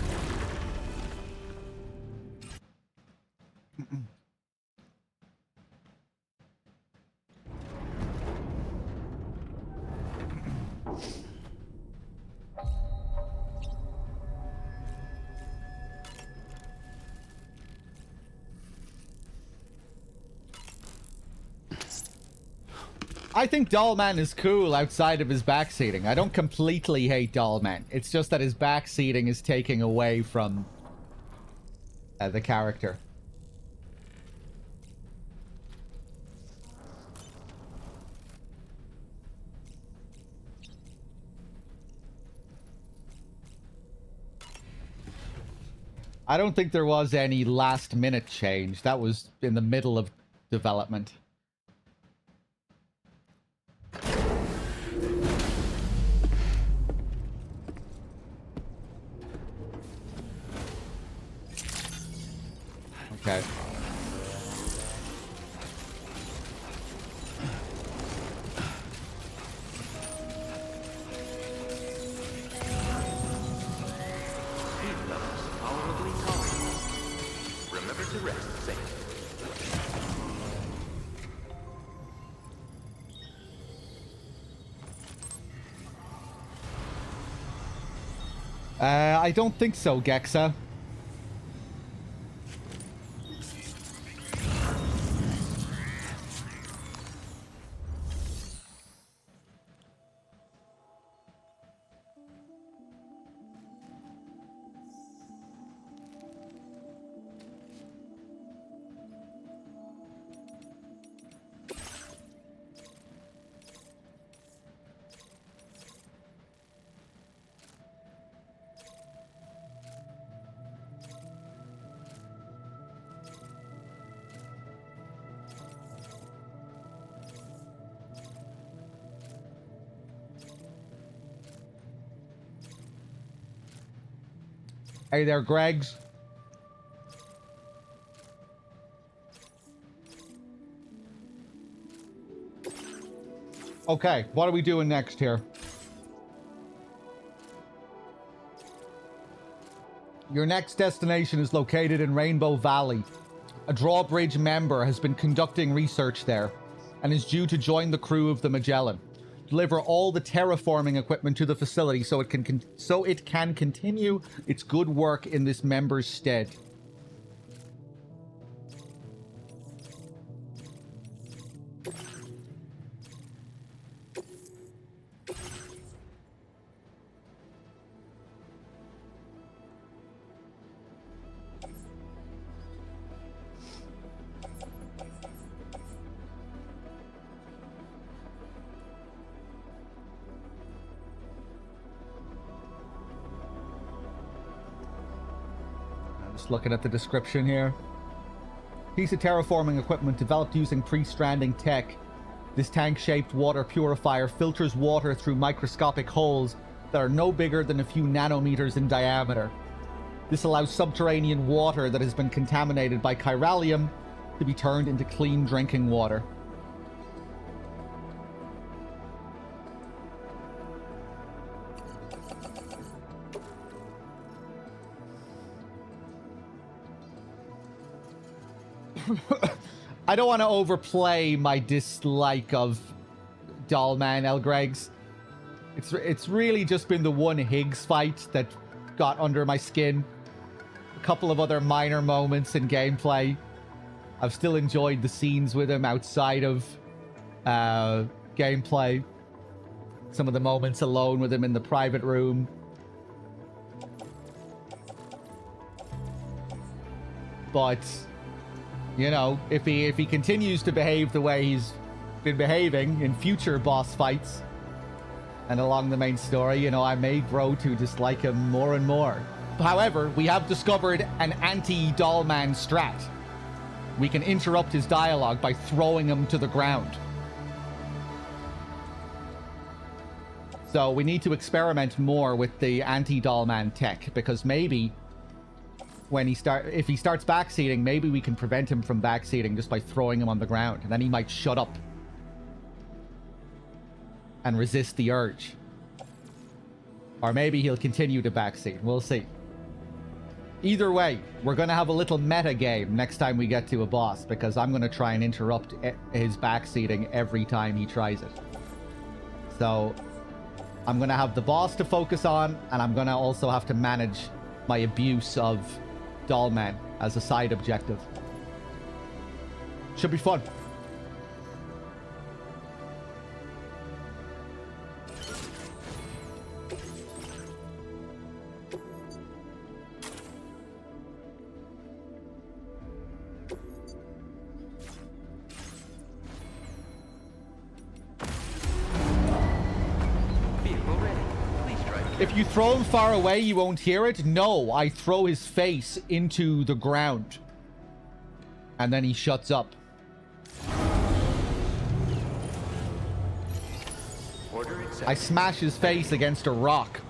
[SPEAKER 6] I think Dollman is cool outside of his backseating. I don't completely hate Dollman. It's just that his backseating is taking away from the character. I don't think there was any last-minute change. That was in the middle of development. Okay.
[SPEAKER 7] to rest safely.
[SPEAKER 6] I don't think so, Gexa. Hey there, Gregs. Okay, what are we doing next here? Your next destination is located in Rainbow Valley. A Drawbridge member has been conducting research there and is due to join the crew of the Magellan. Deliver all the terraforming equipment to the facility so it can continue its good work in this member's stead. Just looking at the description here. Piece of terraforming equipment developed using pre-stranding tech. This tank-shaped water purifier filters water through microscopic holes that are no bigger than a few nanometers in diameter. This allows subterranean water that has been contaminated by chiralium to be turned into clean drinking water. I don't want to overplay my dislike of Dollman Elgregs. It's really just been the one Higgs fight that got under my skin. A couple of other minor moments in gameplay. I've still enjoyed the scenes with him outside of gameplay. Some of the moments alone with him in the private room. But you know, if he continues to behave the way he's been behaving in future boss fights and along the main story, you know, I may grow to dislike him more and more. However, we have discovered an anti-Dollman strat. We can interrupt his dialogue by throwing him to the ground. So we need to experiment more with the anti-Dollman tech, because maybe when if he starts backseating, maybe we can prevent him from backseating just by throwing him on the ground, and then he might shut up and resist the urge. Or maybe he'll continue to backseat. We'll see. Either way, we're going to have a little meta game next time we get to a boss, because I'm going to try and interrupt his backseating every time he tries it. So I'm going to have the boss to focus on, and I'm going to also have to manage my abuse of Dollman as a side objective. Should be fun. If you throw him far away, you won't hear it? No, I throw his face into the ground. And then he shuts up. I smash his face against a rock.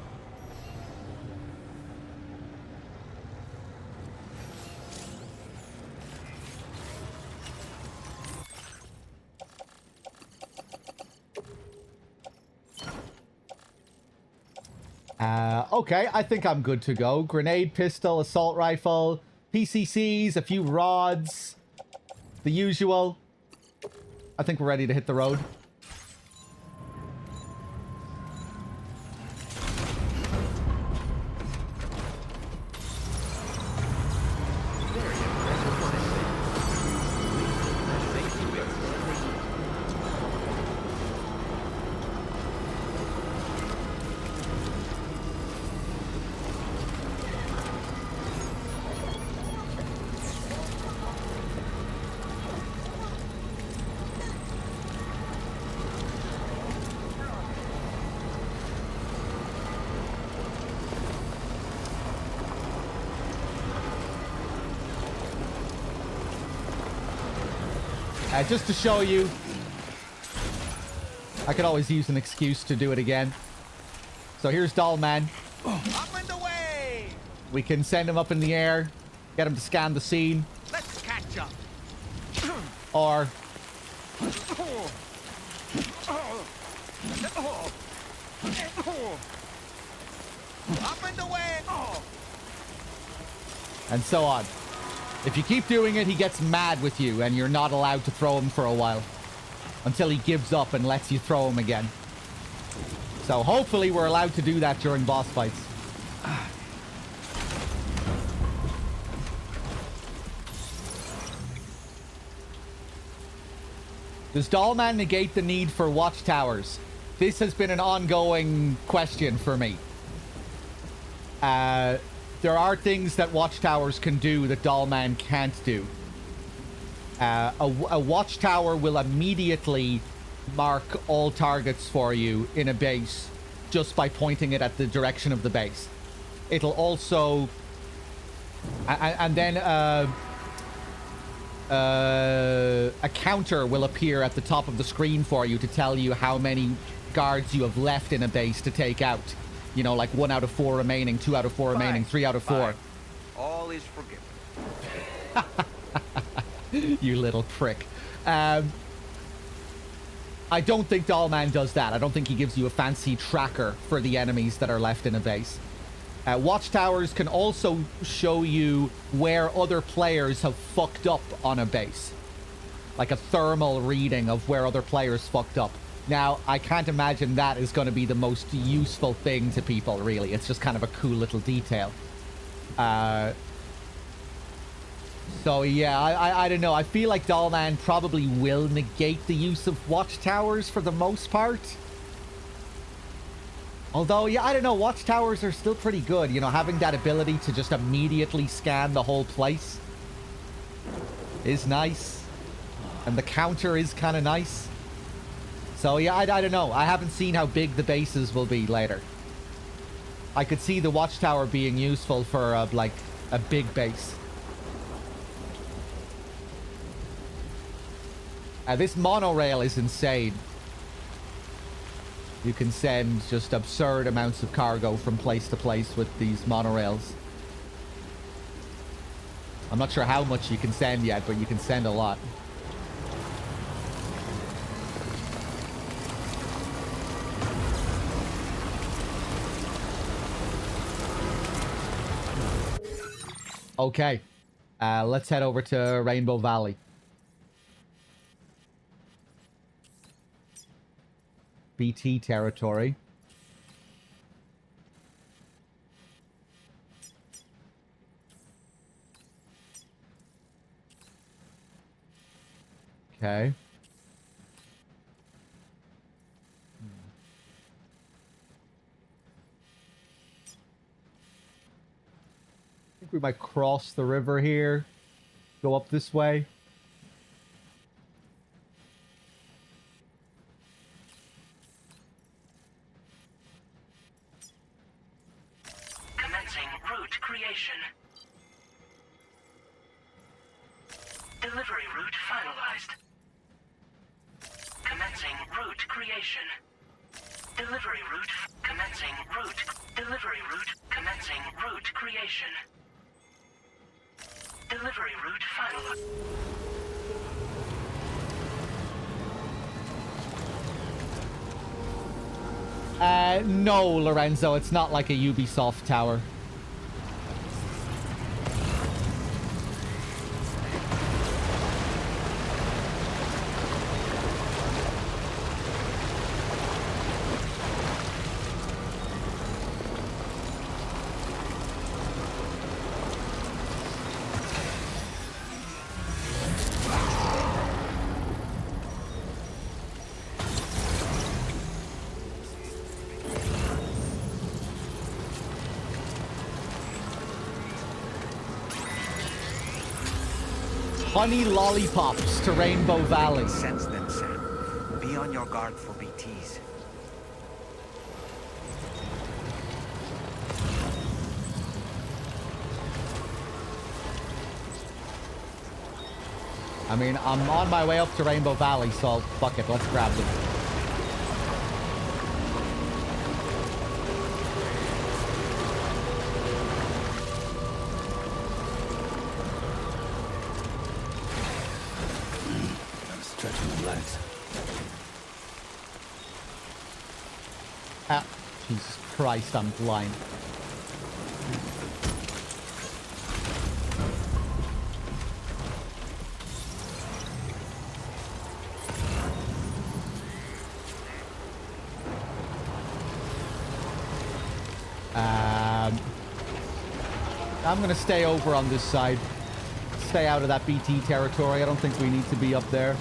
[SPEAKER 6] Okay, I think I'm good to go. Grenade, pistol, assault rifle, PCCs, a few rods, the usual. I think we're ready to hit the road. Just to show you, I could always use an excuse to do it again. So here's Dollman.
[SPEAKER 13] Up and away!
[SPEAKER 6] We can send him up in the air, get him to scan the scene.
[SPEAKER 13] Let's catch up.
[SPEAKER 6] Or
[SPEAKER 13] up and away!
[SPEAKER 6] and so on. If you keep doing it, he gets mad with you, and you're not allowed to throw him for a while. Until he gives up and lets you throw him again. So hopefully we're allowed to do that during boss fights. Does Dollman negate the need for watchtowers? This has been an ongoing question for me. There are things that watchtowers can do that Dollman can't do. A watchtower will immediately mark all targets for you in a base just by pointing it at the direction of the base. It'll also... And then a counter will appear at the top of the screen for you to tell you how many guards you have left in a base to take out. You know, like 1 out of 4 remaining, 2 out of 4 remaining, 3 out of 4.
[SPEAKER 13] All is forgiven.
[SPEAKER 6] You little prick. I don't think Dollman does that. I don't think he gives you a fancy tracker for the enemies that are left in a base. Watchtowers can also show you where other players have fucked up on a base. Like a thermal reading of where other players fucked up. Now, I can't imagine that is going to be the most useful thing to people, really. It's just kind of a cool little detail. So, yeah, I don't know. I feel like Dollman probably will negate the use of watchtowers for the most part. Although, yeah, I don't know. Watchtowers are still pretty good. You know, having that ability to just immediately scan the whole place is nice. And the counter is kind of nice. So, yeah, I don't know. I haven't seen how big the bases will be later. I could see the watchtower being useful for, like, a big base. This monorail is insane. You can send just absurd amounts of cargo from place to place with these monorails. I'm not sure how much you can send yet, but you can send a lot. Okay, let's head over to Rainbow Valley. BT territory. Okay. I think we might cross the river here. Go up this way.
[SPEAKER 2] Commencing route creation. Delivery route finalized. Commencing route creation. Delivery route commencing route. Delivery route commencing route creation. Delivery route finalized.
[SPEAKER 6] No, Lorenzo, it's not like a Ubisoft tower. honey lollipops to Rainbow Valley.
[SPEAKER 13] Sense them, Sam. Be on your guard for BTs.
[SPEAKER 6] I mean, I'm on my way up to Rainbow Valley, so fuck it, let's grab them.
[SPEAKER 1] I'm stretching my legs.
[SPEAKER 6] Ah, Jesus Christ, I'm blind. I'm gonna stay over on this side. Stay out of that BT territory. I don't think we need to be up there.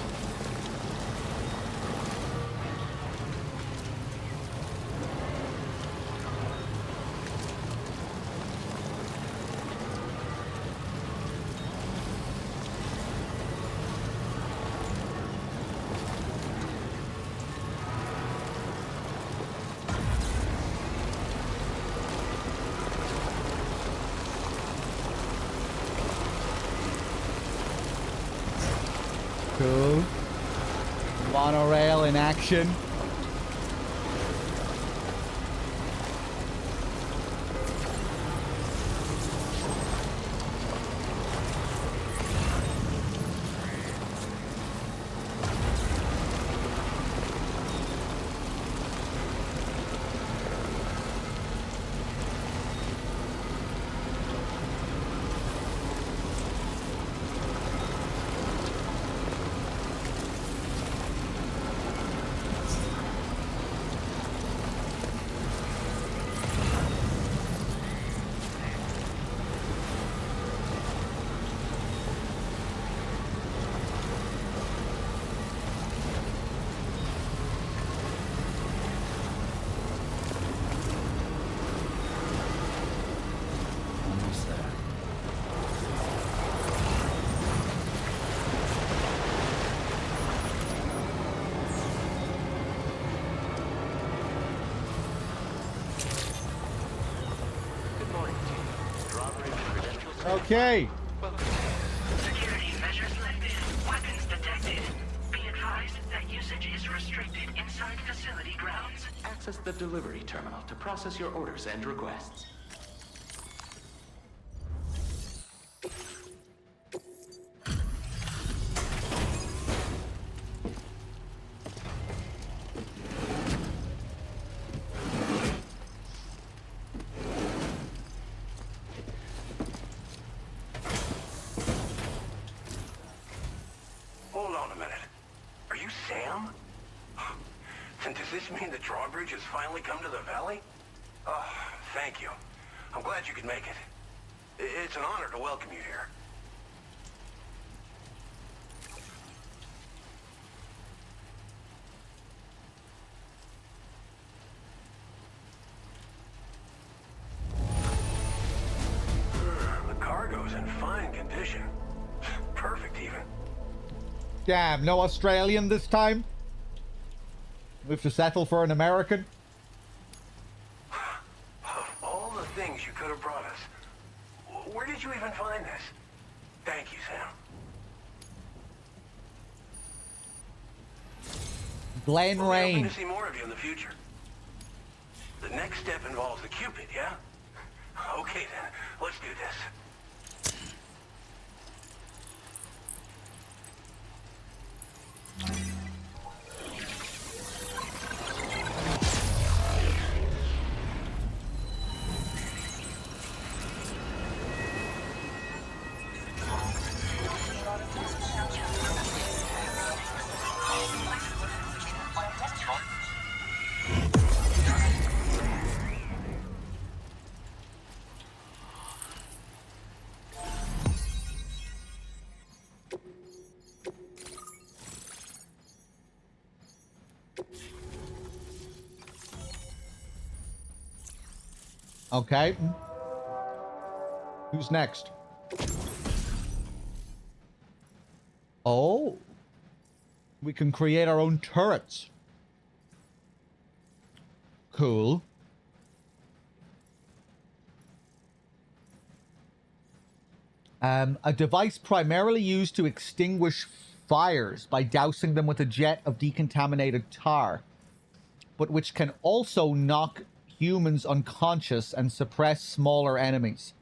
[SPEAKER 6] Cool. Monorail in action. Okay.
[SPEAKER 2] Security measures lifted. Weapons detected. Be advised that usage is restricted inside facility grounds.
[SPEAKER 7] Access the delivery terminal to process your orders and requests.
[SPEAKER 10] Hold on a minute. Are you Sam? And does this mean the drawbridge has finally come to the valley? Oh, thank you. I'm glad you could make it. It's an honor to welcome you here. The cargo's in fine condition. Perfect, even.
[SPEAKER 6] Damn, no Australian this time? We have to settle for an American?
[SPEAKER 10] Of all the things you could have brought us, where did you even find this? Thank you, Sam.
[SPEAKER 6] Glen
[SPEAKER 10] Well, I'm hoping
[SPEAKER 6] Rain.
[SPEAKER 10] to see more of you in the future. The next step involves the Cupid, yeah? Okay then, let's do this.
[SPEAKER 6] Okay. Who's next? Oh. We can create our own turrets. Cool. A device primarily used to extinguish fires by dousing them with a jet of decontaminated tar, but which can also knock humans unconscious and suppress smaller enemies.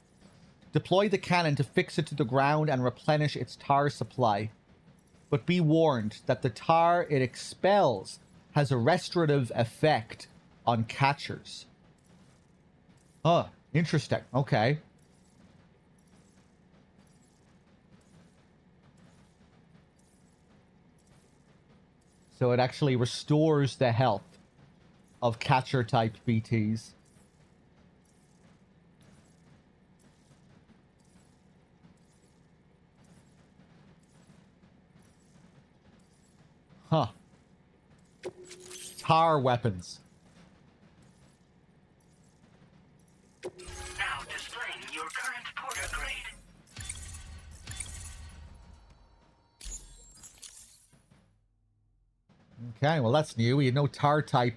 [SPEAKER 6] Deploy the cannon to fix it to the ground and replenish its tar supply. But be warned that the tar it expels has a restorative effect on catchers. Huh, interesting. Okay. So it actually restores the health of catcher-type BTs. Huh. Tar weapons.
[SPEAKER 2] Now displaying your current porter grade.
[SPEAKER 6] Okay, well that's new. We had no tar-type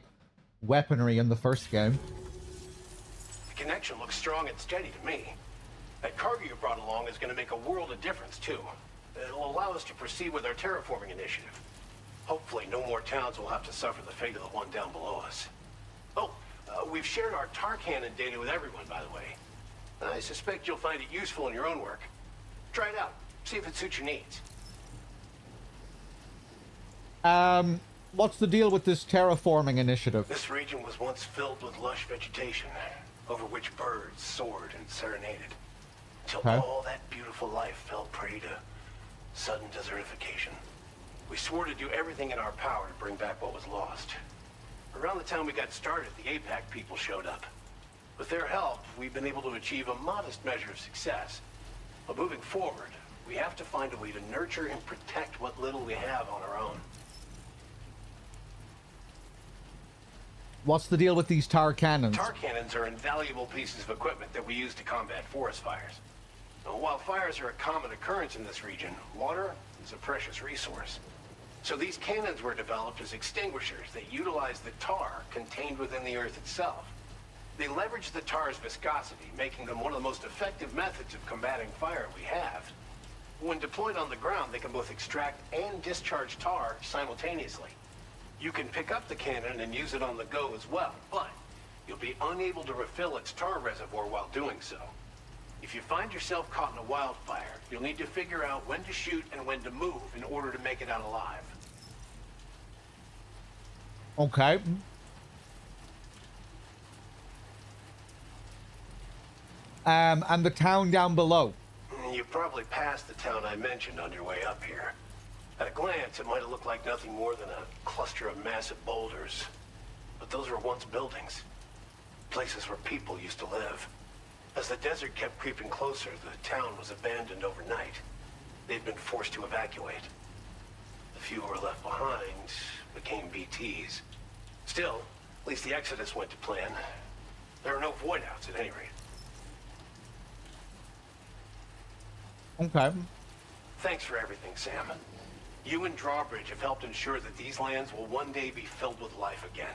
[SPEAKER 6] weaponry in the first game.
[SPEAKER 14] The connection looks strong and steady to me. That cargo you brought along is going to make a world of difference, too. It'll allow us to proceed with our terraforming initiative. Hopefully, no more towns will have to suffer the fate of the one down below us. Oh, we've shared our tar cannon data with everyone, by the way. I suspect you'll find it useful in your own work. Try it out. See if it suits your needs.
[SPEAKER 6] What's the deal with this terraforming initiative?
[SPEAKER 14] This region was once filled with lush vegetation, over which birds soared and serenaded. Until all that beautiful life fell prey to sudden desertification. We swore to do everything in our power to bring back what was lost. Around the time we got started, the APAC people showed up. With their help, we've been able to achieve a modest measure of success. But moving forward, we have to find a way to nurture and protect what little we have on our own.
[SPEAKER 6] What's the deal with these tar cannons?
[SPEAKER 14] Tar cannons are invaluable pieces of equipment that we use to combat forest fires. Now, while fires are a common occurrence in this region, water is a precious resource. So these cannons were developed as extinguishers that utilize the tar contained within the earth itself. They leverage the tar's viscosity, making them one of the most effective methods of combating fire we have. When deployed on the ground, they can both extract and discharge tar simultaneously. You can pick up the cannon and use it on the go as well, but you'll be unable to refill its tar reservoir while doing so. If you find yourself caught in a wildfire, you'll need to figure out when to shoot and when to move in order to make it out alive.
[SPEAKER 6] Okay. And the town down below.
[SPEAKER 14] You probably passed the town I mentioned on your way up here. At a glance, it might have looked like nothing more than a cluster of massive boulders. But those were once buildings. Places where people used to live. As the desert kept creeping closer, the town was abandoned overnight. They'd been forced to evacuate. The few who were left behind became BTs. Still, at least the exodus went to plan. There are no void-outs at any rate.
[SPEAKER 6] Okay.
[SPEAKER 14] Thanks for everything, Sam. You and Drawbridge have helped ensure that these lands will one day be filled with life again,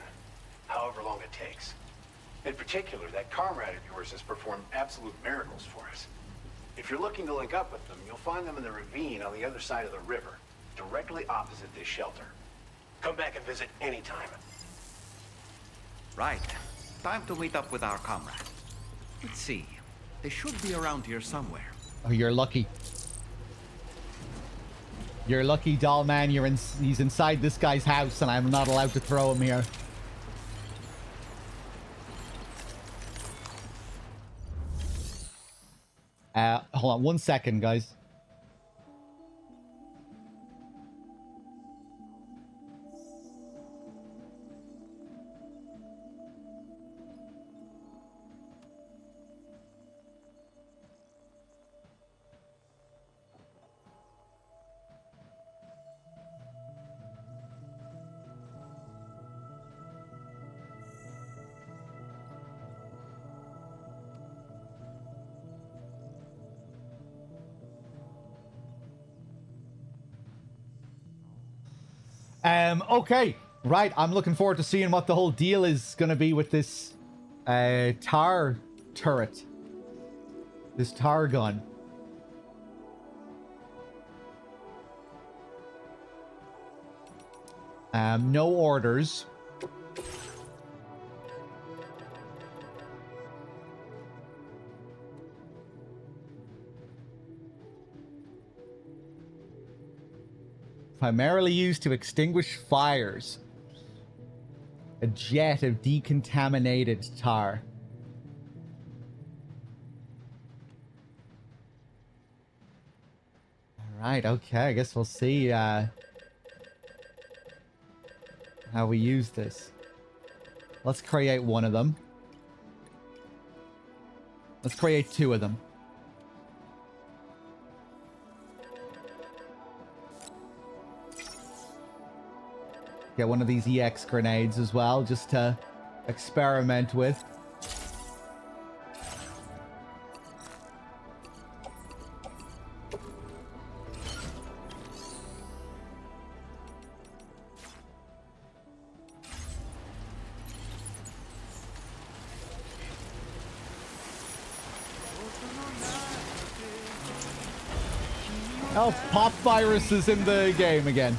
[SPEAKER 14] however long it takes. In particular, that comrade of yours has performed absolute miracles for us. If you're looking to link up with them, you'll find them in the ravine on the other side of the river, directly opposite this shelter. Come back and visit anytime.
[SPEAKER 13] Right. Time to meet up with our comrade. Let's see. They should be around here somewhere.
[SPEAKER 6] Oh, you're lucky. You're lucky, doll man. He's inside this guy's house, and I'm not allowed to throw him here. Hold on 1 second, guys. Okay. Right. I'm looking forward to seeing what the whole deal is going to be with this tar turret. This tar gun. No orders. Primarily used to extinguish fires. A jet of decontaminated tar. Alright, okay. I guess we'll see how we use this. Let's create one of them. Let's create two of them. Get one of these EX grenades as well, just to experiment with. Oh, pop virus is in the game again.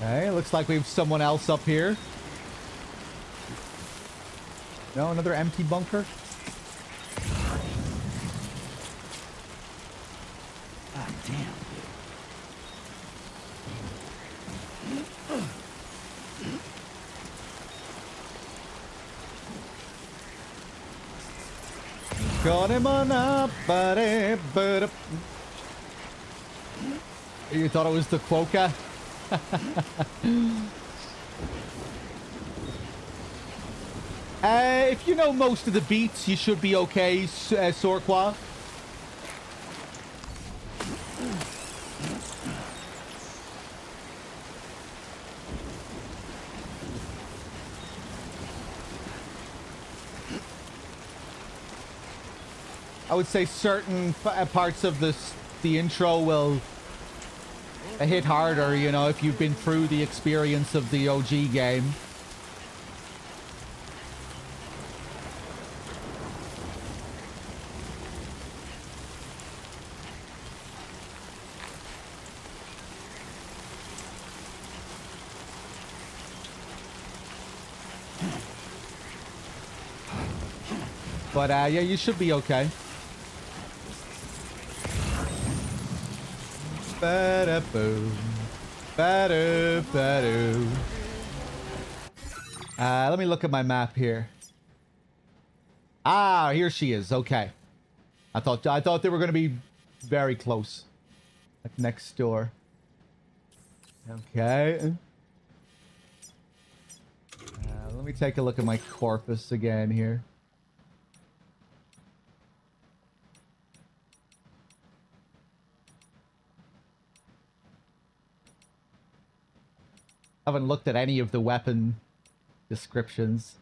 [SPEAKER 6] Okay, looks like we have someone else up here. No, another empty bunker? Ah, damn. Got him on up, but you thought it was the Quokka? If you know most of the beats, you should be okay, Sorqua. I would say certain parts of the intro will hit harder, you know, if you've been through the experience of the OG game. But yeah, you should be okay. Ba-da-boom. Ba-da-ba-doo. Let me look at my map here. Ah, here she is. Okay. I thought they were going to be very close. Like next door. Okay. Let me take a look at my corpus again here. I haven't looked at any of the weapon descriptions.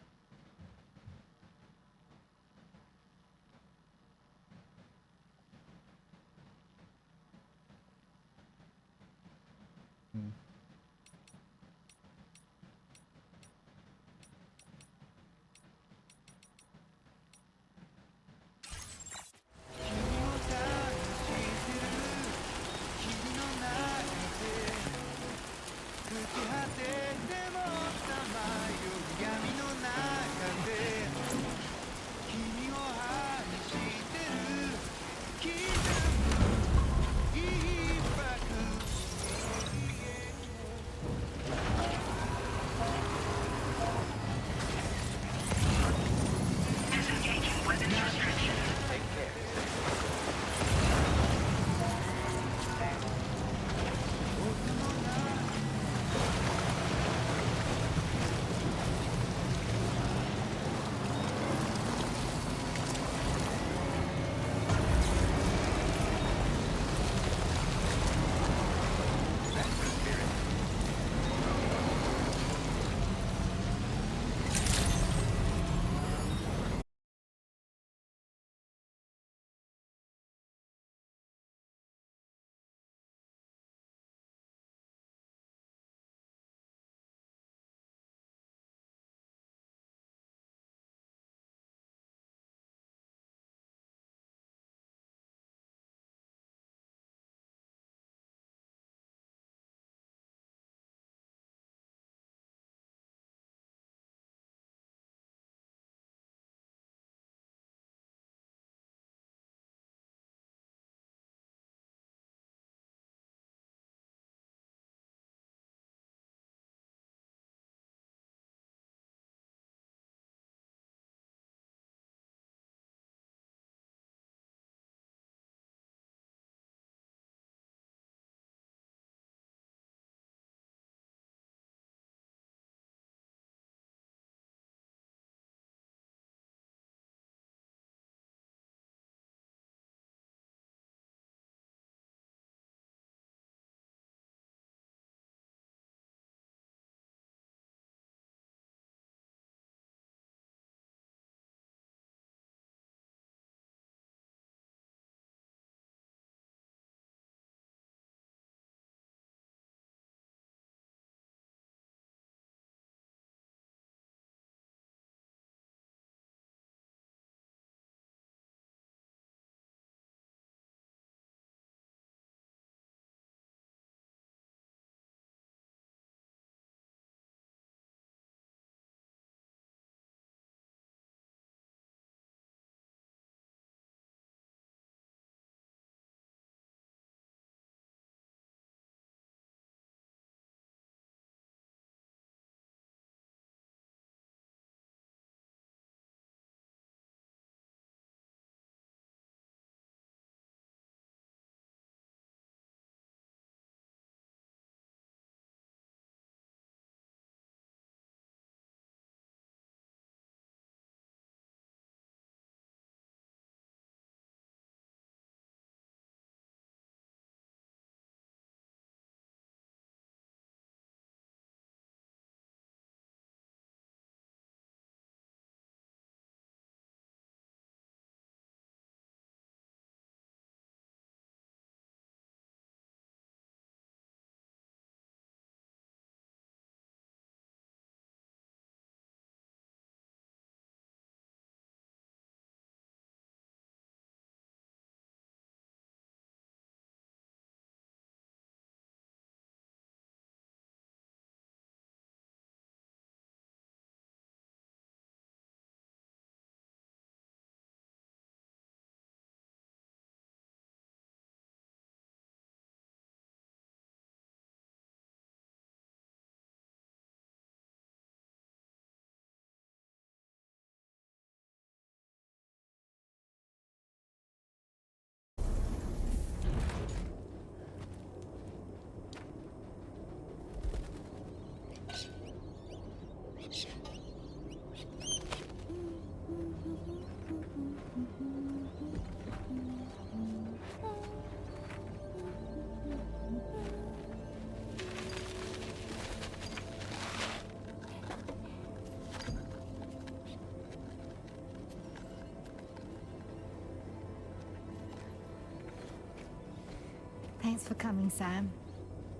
[SPEAKER 15] Thanks for coming, Sam.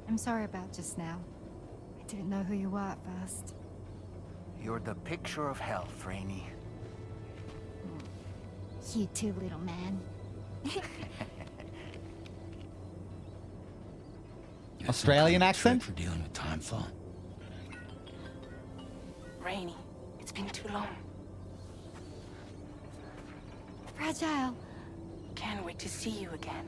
[SPEAKER 15] I'm sorry about just now. I didn't know who you were at first.
[SPEAKER 13] You're the picture of health, Rainey.
[SPEAKER 15] You too, little man.
[SPEAKER 6] Australian accent?
[SPEAKER 1] For dealing with timefall.
[SPEAKER 12] Rainey, it's been too long.
[SPEAKER 15] Fragile.
[SPEAKER 12] Can't wait to see you again.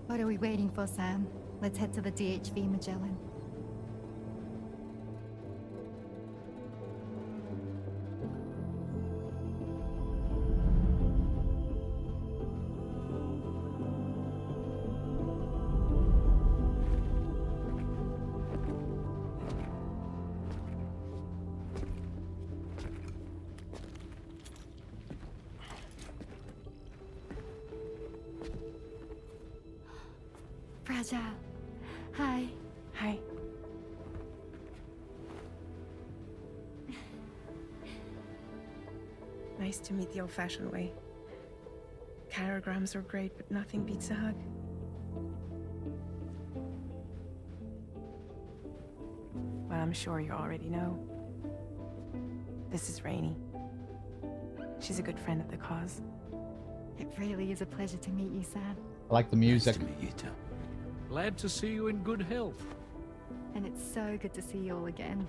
[SPEAKER 15] What are we waiting for, Sam? Let's head to the DHV Magellan. Fragile. Hi.
[SPEAKER 12] Hi.
[SPEAKER 16] Nice to meet the old-fashioned way. Carograms are great, but nothing beats a hug. Well, I'm sure you already know. This is Rainey. She's a good friend of the cause.
[SPEAKER 15] It really is a pleasure to meet you, Sam.
[SPEAKER 6] I like the music.
[SPEAKER 1] Nice to meet you too.
[SPEAKER 3] Glad to see you in good health.
[SPEAKER 15] And it's so good to see you all again.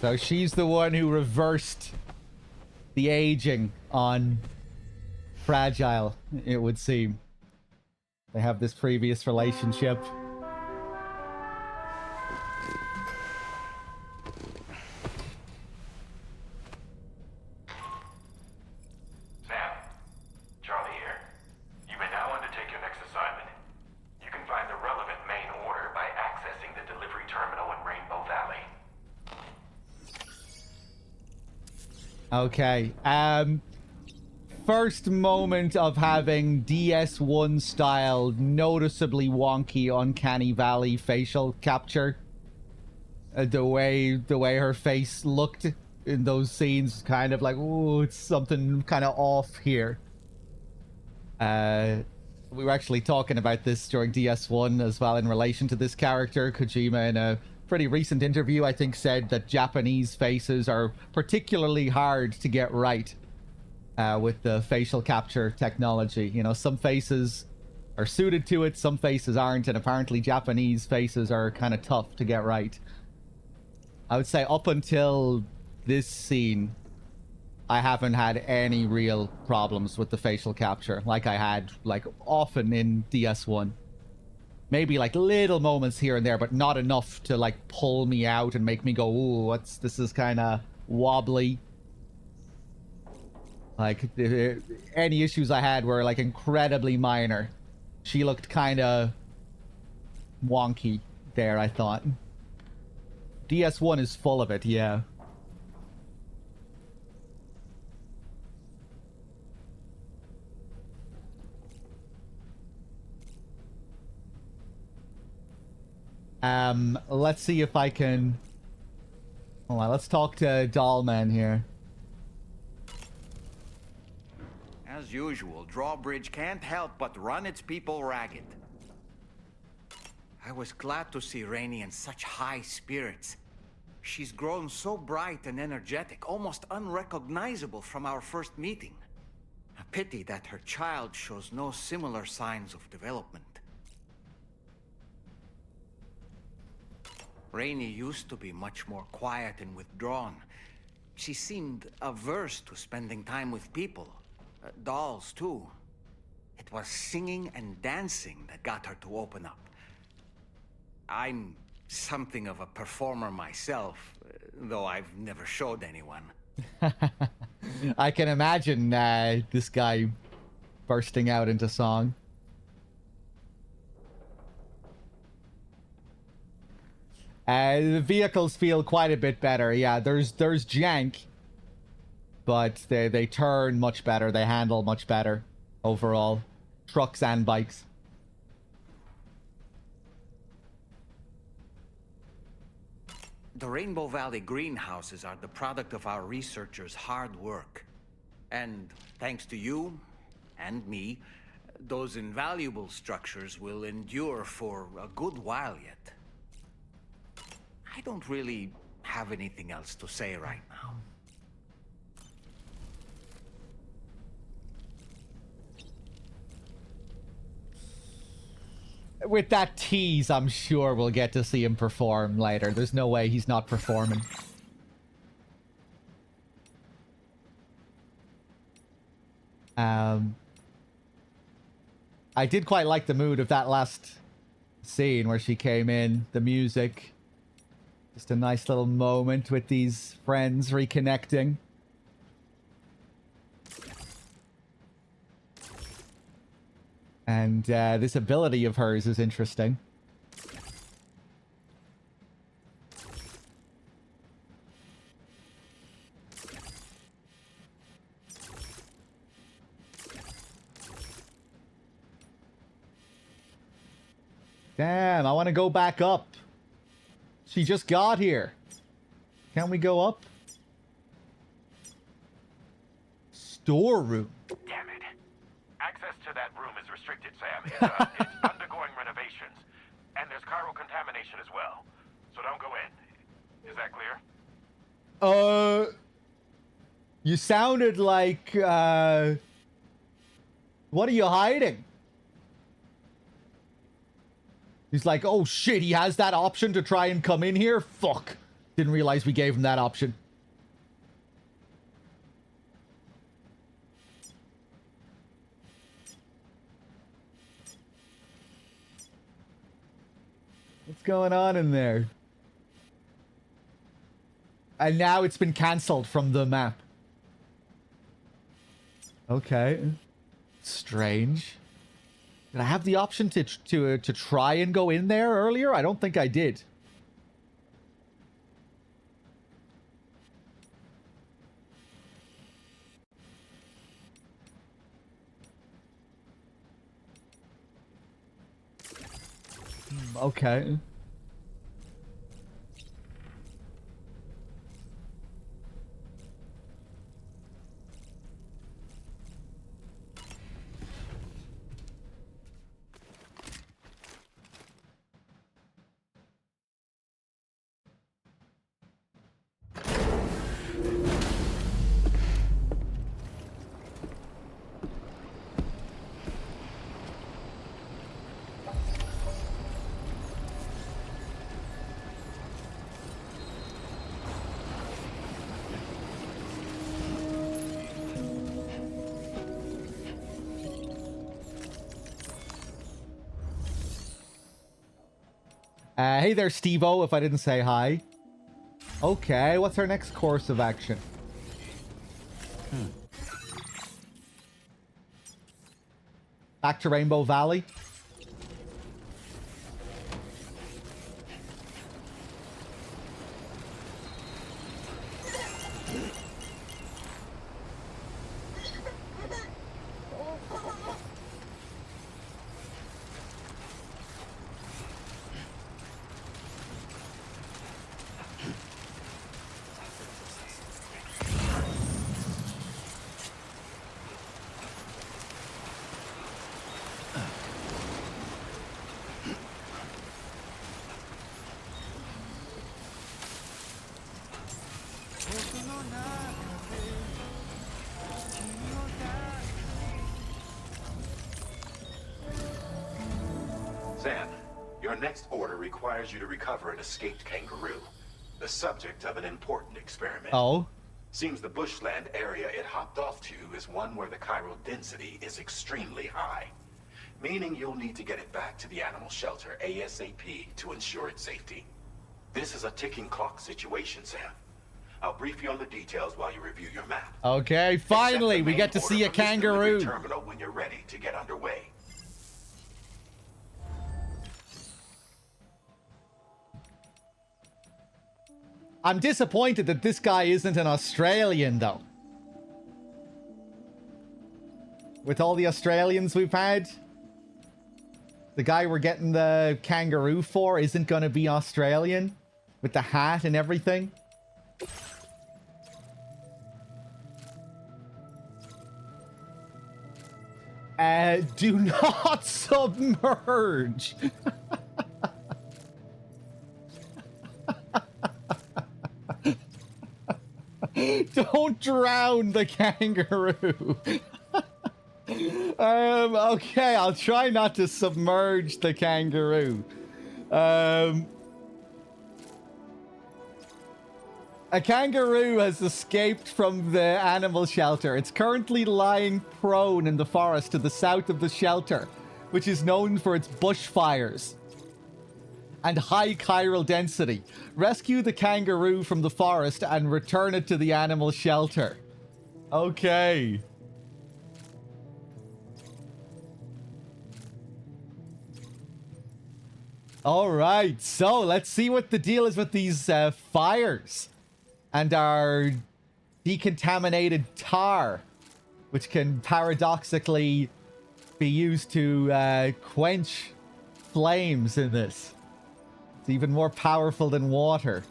[SPEAKER 6] So she's the one who reversed the aging on Fragile, it would seem. They have this previous relationship.
[SPEAKER 17] Sam, Charlie here. You may now undertake your next assignment. You can find the relevant main order by accessing the delivery terminal in Rainbow Valley.
[SPEAKER 6] Okay. First moment of having DS1 style, noticeably wonky, uncanny valley facial capture. The way her face looked in those scenes, kind of like, oh, it's something kind of off here. We were actually talking about this during DS1 as well in relation to this character. Kojima, in a pretty recent interview, I think, said that Japanese faces are particularly hard to get right with the facial capture technology. You know, some faces are suited to it, some faces aren't, and apparently Japanese faces are kind of tough to get right. I would say up until this scene, I haven't had any real problems with the facial capture like I had, like, often in DS1. Maybe, like, little moments here and there, but not enough to, like, pull me out and make me go, ooh, this is kind of wobbly. Like, any issues I had were, like, incredibly minor. She looked kind of wonky there, I thought. DS1 is full of it, yeah. Let's see if I can... Hold on, let's talk to Dollman here.
[SPEAKER 13] As usual, Drawbridge can't help but run its people ragged. I was glad to see Rainey in such high spirits. She's grown so bright and energetic, almost unrecognizable from our first meeting. A pity that her child shows no similar signs of development. Rainey used to be much more quiet and withdrawn. She seemed averse to spending time with people. Dolls, too. It was singing and dancing that got her to open up. I'm something of a performer myself, though I've never showed anyone.
[SPEAKER 6] I can imagine this guy bursting out into song. The vehicles feel quite a bit better. Yeah, there's jank, but they turn much better. They handle much better overall. Trucks and bikes.
[SPEAKER 13] The Rainbow Valley greenhouses are the product of our researchers' hard work. And thanks to you and me, those invaluable structures will endure for a good while yet. I don't really have anything else to say right now.
[SPEAKER 6] With that tease, I'm sure we'll get to see him perform later. There's no way he's not performing. I did quite like the mood of that last scene where she came in, the music. Just a nice little moment with these friends reconnecting. And this ability of hers is interesting. Damn, I want to go back up. She just got here. Can't we go up? Storeroom.
[SPEAKER 17] Damn it. Access to that room is restricted, Sam. It's undergoing renovations. And there's chiral contamination as well. So don't go in. Is that clear?
[SPEAKER 6] You sounded like, what are you hiding? He's like, oh shit, he has that option to try and come in here? Fuck. Didn't realize we gave him that option. What's going on in there? And now it's been cancelled from the map. Okay. Strange. Did I have the option to try and go in there earlier? I don't think I did. Okay. Hey there, Steve-O, if I didn't say hi. Okay, what's our next course of action? Back to Rainbow Valley.
[SPEAKER 18] Sam, your next order requires you to recover an escaped kangaroo, the subject of an important experiment.
[SPEAKER 6] Oh?
[SPEAKER 18] Seems the bushland area it hopped off to is one where the chiral density is extremely high, meaning you'll need to get it back to the animal shelter ASAP to ensure its safety. This is a ticking clock situation, Sam. I'll brief you on the details while you review your map.
[SPEAKER 6] Okay, finally, we get to see a kangaroo.
[SPEAKER 18] Terminal when you're ready to get underway.
[SPEAKER 6] I'm disappointed that this guy isn't an Australian, though. With all the Australians we've had, the guy we're getting the kangaroo for isn't going to be Australian. With the hat and everything. Do not submerge. Don't drown the kangaroo. Okay, I'll try not to submerge the kangaroo. A kangaroo has escaped from the animal shelter. It's currently lying prone in the forest to the south of the shelter, which is known for its bushfires and high chiral density. Rescue the kangaroo from the forest and return it to the animal shelter. Okay. All right, so let's see what the deal is with these fires. And our decontaminated tar, which can paradoxically be used to quench flames in this. It's even more powerful than water.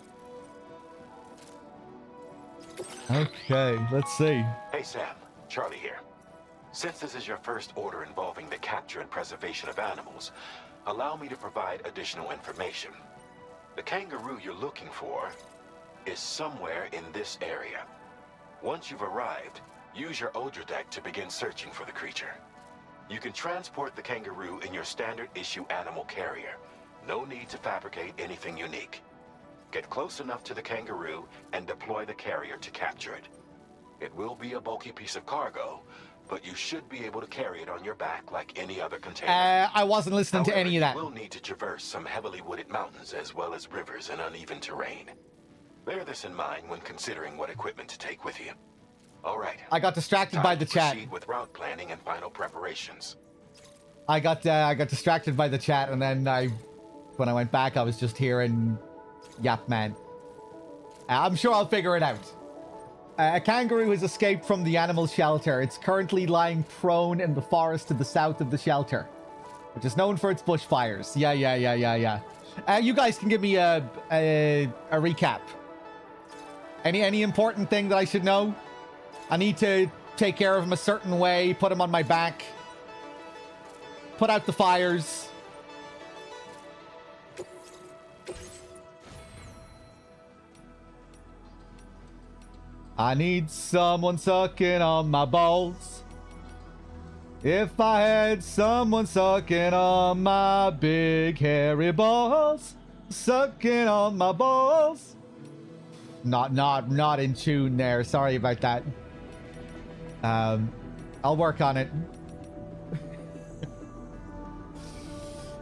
[SPEAKER 6] Okay, let's see.
[SPEAKER 18] Hey Sam, Charlie here. Since this is your first order involving the capture and preservation of animals, allow me to provide additional information. The kangaroo you're looking for is somewhere in this area. Once you've arrived, use your Odra deck to begin searching for the creature. You can transport the kangaroo in your standard issue animal carrier. No need to fabricate anything unique. Get close enough to the kangaroo and deploy the carrier to capture it. It will be a bulky piece of cargo, but you should be able to carry it on your back like any other container.
[SPEAKER 6] I wasn't listening to any of that.
[SPEAKER 18] You will need to traverse some heavily wooded mountains as well as rivers and uneven terrain. Bear this in mind when considering what equipment to take with you. All right.
[SPEAKER 6] I got distracted by the chat.
[SPEAKER 18] Proceed with route planning and final preparations.
[SPEAKER 6] I got distracted by the chat, and then when I went back, I was just hearing Yap Man. I'm sure I'll figure it out. A kangaroo has escaped from the animal shelter. It's currently lying prone in the forest to the south of the shelter, which is known for its bushfires. Yeah. You guys can give me a recap. Any important thing that I should know? I need to take care of him a certain way, put him on my back, put out the fires. I need someone sucking on my balls. If I had someone sucking on my big hairy balls, sucking on my balls. Not in tune there. Sorry about that. I'll work on it.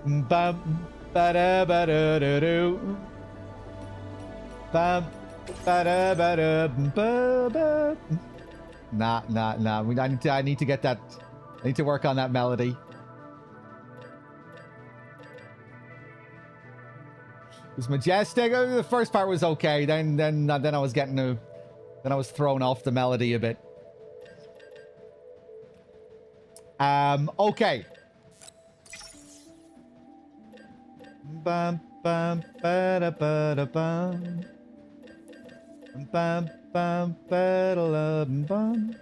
[SPEAKER 6] Bum ba da ba da da do. Bum ba da ba da ba ba. Nah. I need to get that. I need to work on that melody. It was majestic. The first part was okay. Then I was getting then I was thrown off the melody a bit. Okay. Bum bum ba da ba da bum. Bum bum ba da bum.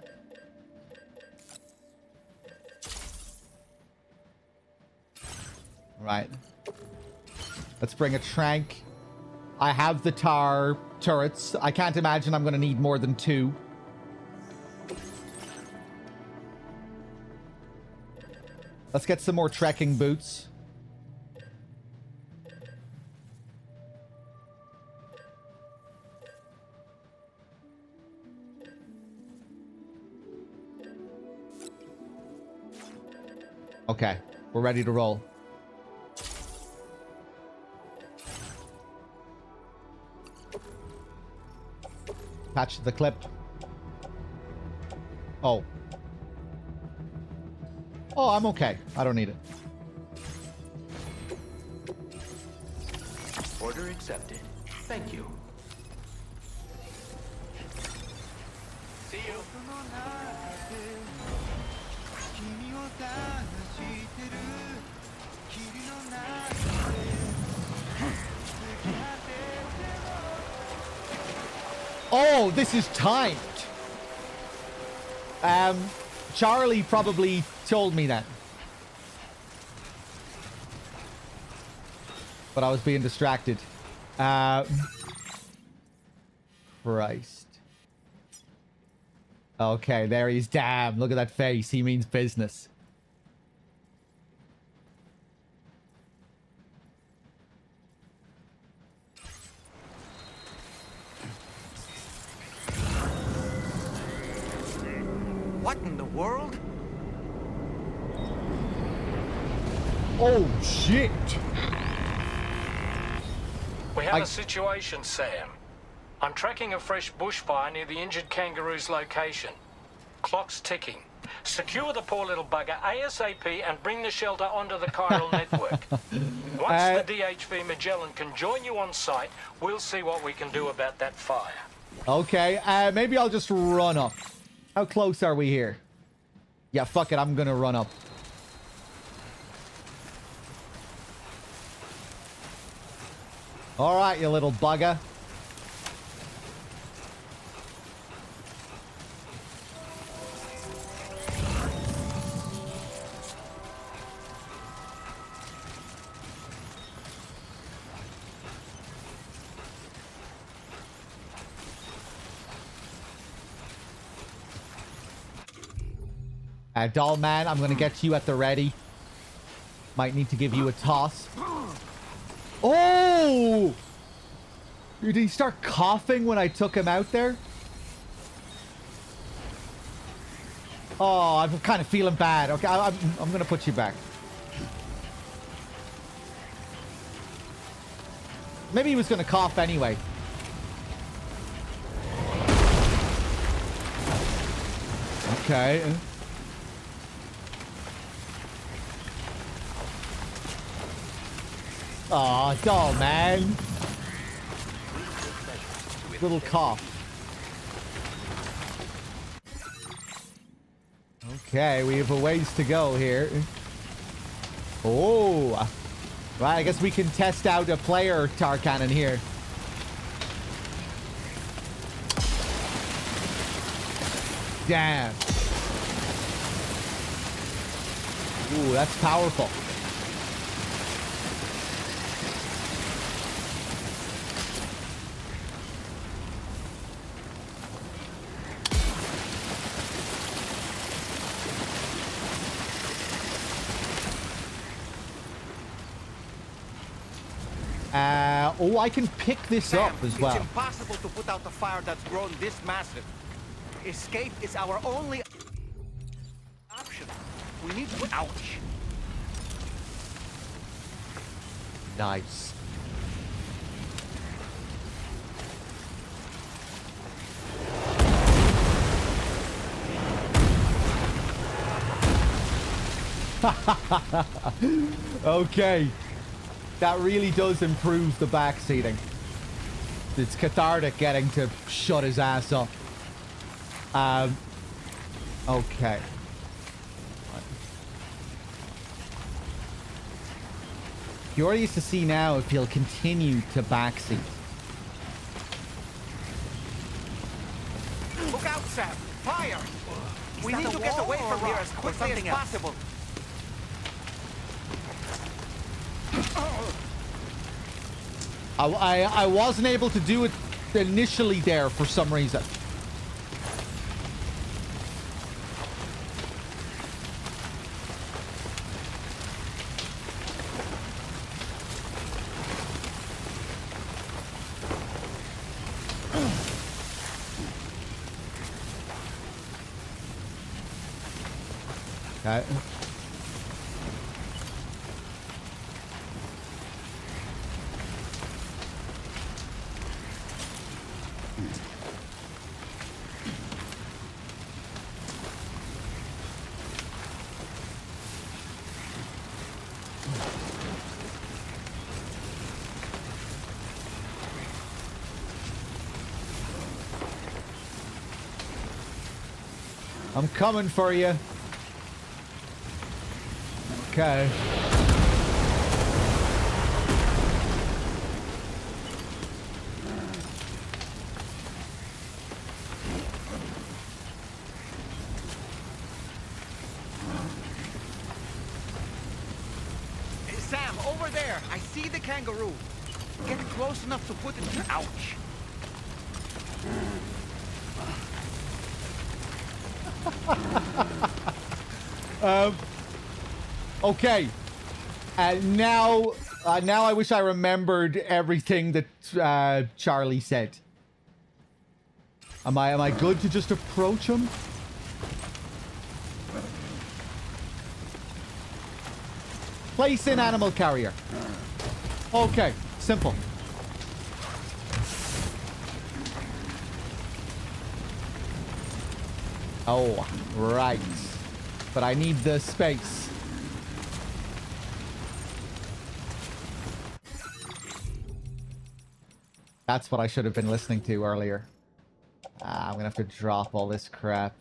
[SPEAKER 6] Right. Let's bring a trank. I have the tar turrets. I can't imagine I'm going to need more than 2. Let's get some more trekking boots. Okay, we're ready to roll. Patch the clip. Oh, I'm okay. I don't need it.
[SPEAKER 7] Order accepted. Thank you.
[SPEAKER 9] See you.
[SPEAKER 6] Oh, this is timed. Charlie probably told me that. But I was being distracted. Christ. Okay, there he's. Damn, look at that face. He means business.
[SPEAKER 13] What in the world?
[SPEAKER 6] Oh, shit.
[SPEAKER 3] We have a situation, Sam. I'm tracking a fresh bushfire near the injured kangaroo's location. Clock's ticking. Secure the poor little bugger ASAP and bring the shelter onto the chiral network. Once the DHV Magellan can join you on site, we'll see what we can do about that fire.
[SPEAKER 6] Okay, maybe I'll just run up. How close are we here? Yeah, fuck it, I'm gonna run up. Alright, you little bugger. Doll man, I'm gonna get you at the ready. Might need to give you a toss. Oh! Did he start coughing when I took him out there? Oh, I'm kind of feeling bad. Okay, I'm gonna put you back. Maybe he was gonna cough anyway. Okay. Aw, doll man. Little cough. Okay, we have a ways to go here. Oh. Right, I guess we can test out a player tar cannon here. Damn. Ooh, that's powerful. Oh, I can pick this up as well.
[SPEAKER 13] It's impossible to put out a fire that's grown this massive. Escape is our only option. We need to... Ouch.
[SPEAKER 6] Nice. Okay. That really does improve the back seating. It's cathartic getting to shut his ass up. Okay. Curious to see now if he'll continue to backseat.
[SPEAKER 13] Look out, Sam! Fire! We need to get away from here as quickly as possible.
[SPEAKER 6] I wasn't able to do it initially there for some reason. Okay. I'm coming for you. Okay.
[SPEAKER 13] Hey, Sam, over there. I see the kangaroo. Get close enough to put it... Ouch.
[SPEAKER 6] Okay. Now I wish I remembered everything that Charlie said. Am I good to just approach him? Place in animal carrier. Okay, simple. Oh, right. But I need the space. That's what I should have been listening to earlier. I'm gonna have to drop all this crap.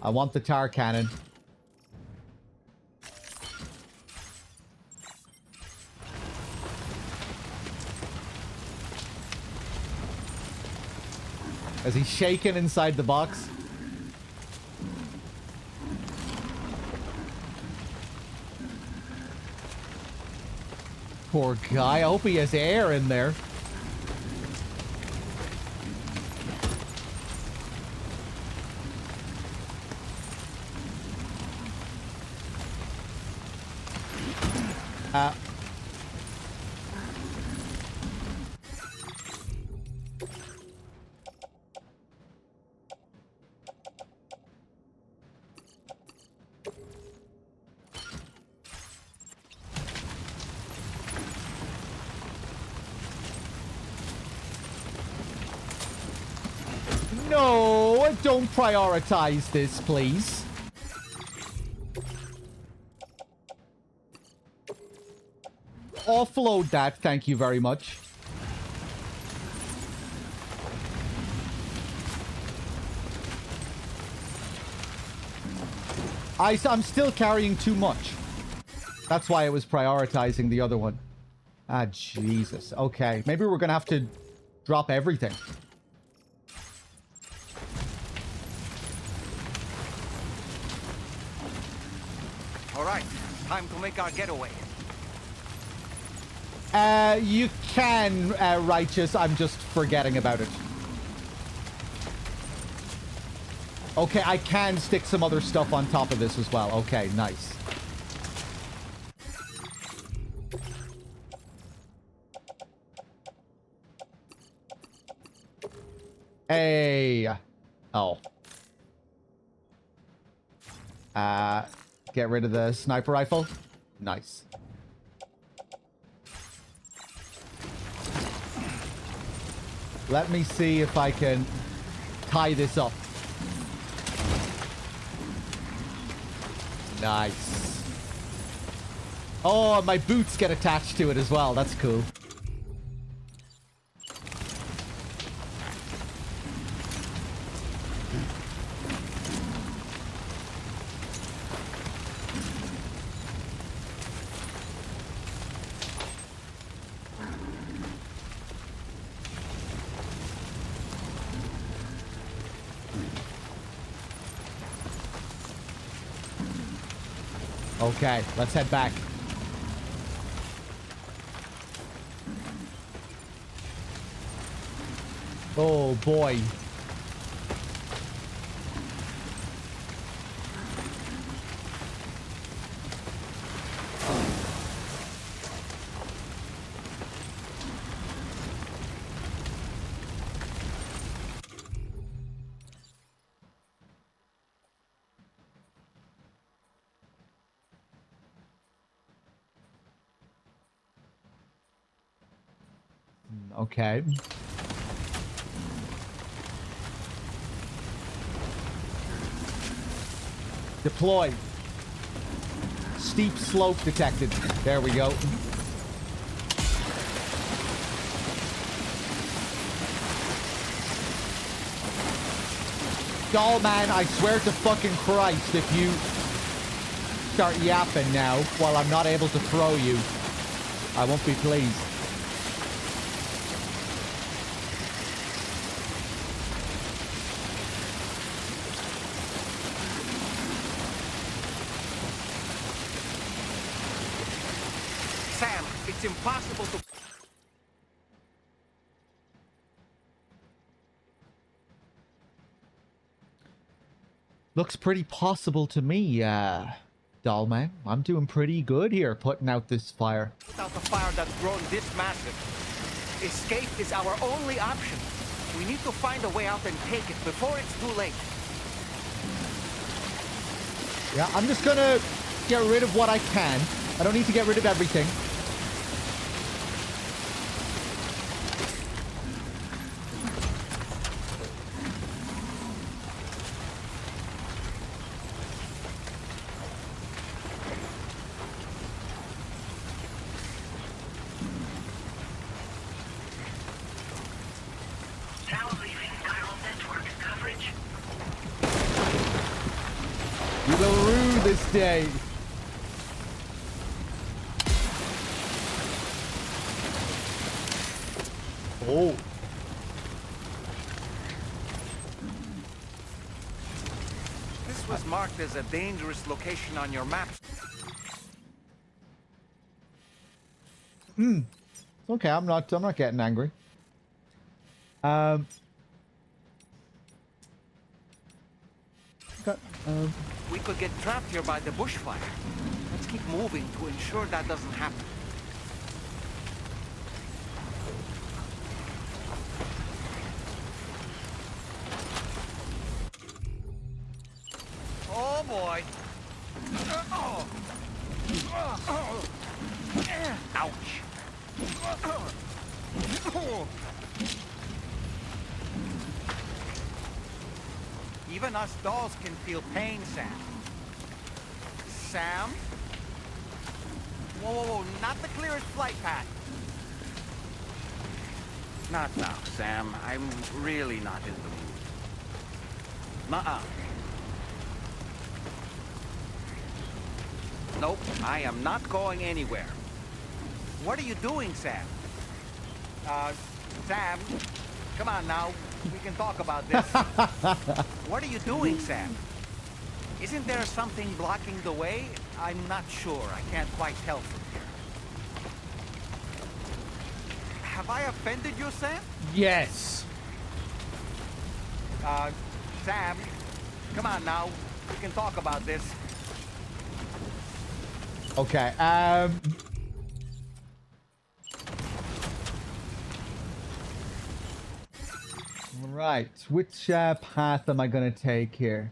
[SPEAKER 6] I want the tar cannon. Is he shaking inside the box? Poor guy. I hope he has air in there. No, don't prioritize this, please. Offload that, thank you very much. I'm still carrying too much. That's why I was prioritizing the other one. Ah, Jesus. Okay, maybe we're gonna have to drop everything.
[SPEAKER 13] All right, time to make our getaway.
[SPEAKER 6] You can, Righteous. I'm just forgetting about it. Okay, I can stick some other stuff on top of this as well. Okay, nice. Hey. Oh. Get rid of the sniper rifle. Nice. Let me see if I can tie this up. Nice. Oh, my boots get attached to it as well. That's cool. Okay, let's head back. Oh boy. Okay. Deploy. steep slope detected. There we go. Doll man, I swear to fucking Christ, if you start yapping now while I'm not able to throw you, I won't be pleased.
[SPEAKER 13] Sam, it's impossible to...
[SPEAKER 6] Looks pretty possible to me, Dollman. I'm doing pretty good here putting out this fire.
[SPEAKER 13] Without a fire that's grown this massive, escape is our only option. We need to find a way out and take it before it's too late.
[SPEAKER 6] Yeah, I'm just gonna get rid of what I can. I don't need to get rid of everything. You will rue this day. Oh.
[SPEAKER 13] This was marked as a dangerous location on your map.
[SPEAKER 6] Okay, I'm not getting angry.
[SPEAKER 13] We could get trapped here by the bushfire. Let's keep moving to ensure that doesn't happen. Oh boy. Ouch. Even us dolls can feel pain, Sam. Sam? Whoa, whoa, whoa, not the clearest flight path. Not now, Sam. I'm really not in the mood. Nuh-uh. Nope, I am not going anywhere. What are you doing, Sam? Sam, come on now. We can talk about this. What are you doing, Sam? Isn't there something blocking the way? I'm not sure. I can't quite tell from here. Have I offended you, Sam?
[SPEAKER 6] Yes.
[SPEAKER 13] Sam, come on now. We can talk about this.
[SPEAKER 6] Okay, right, which path am I gonna take here?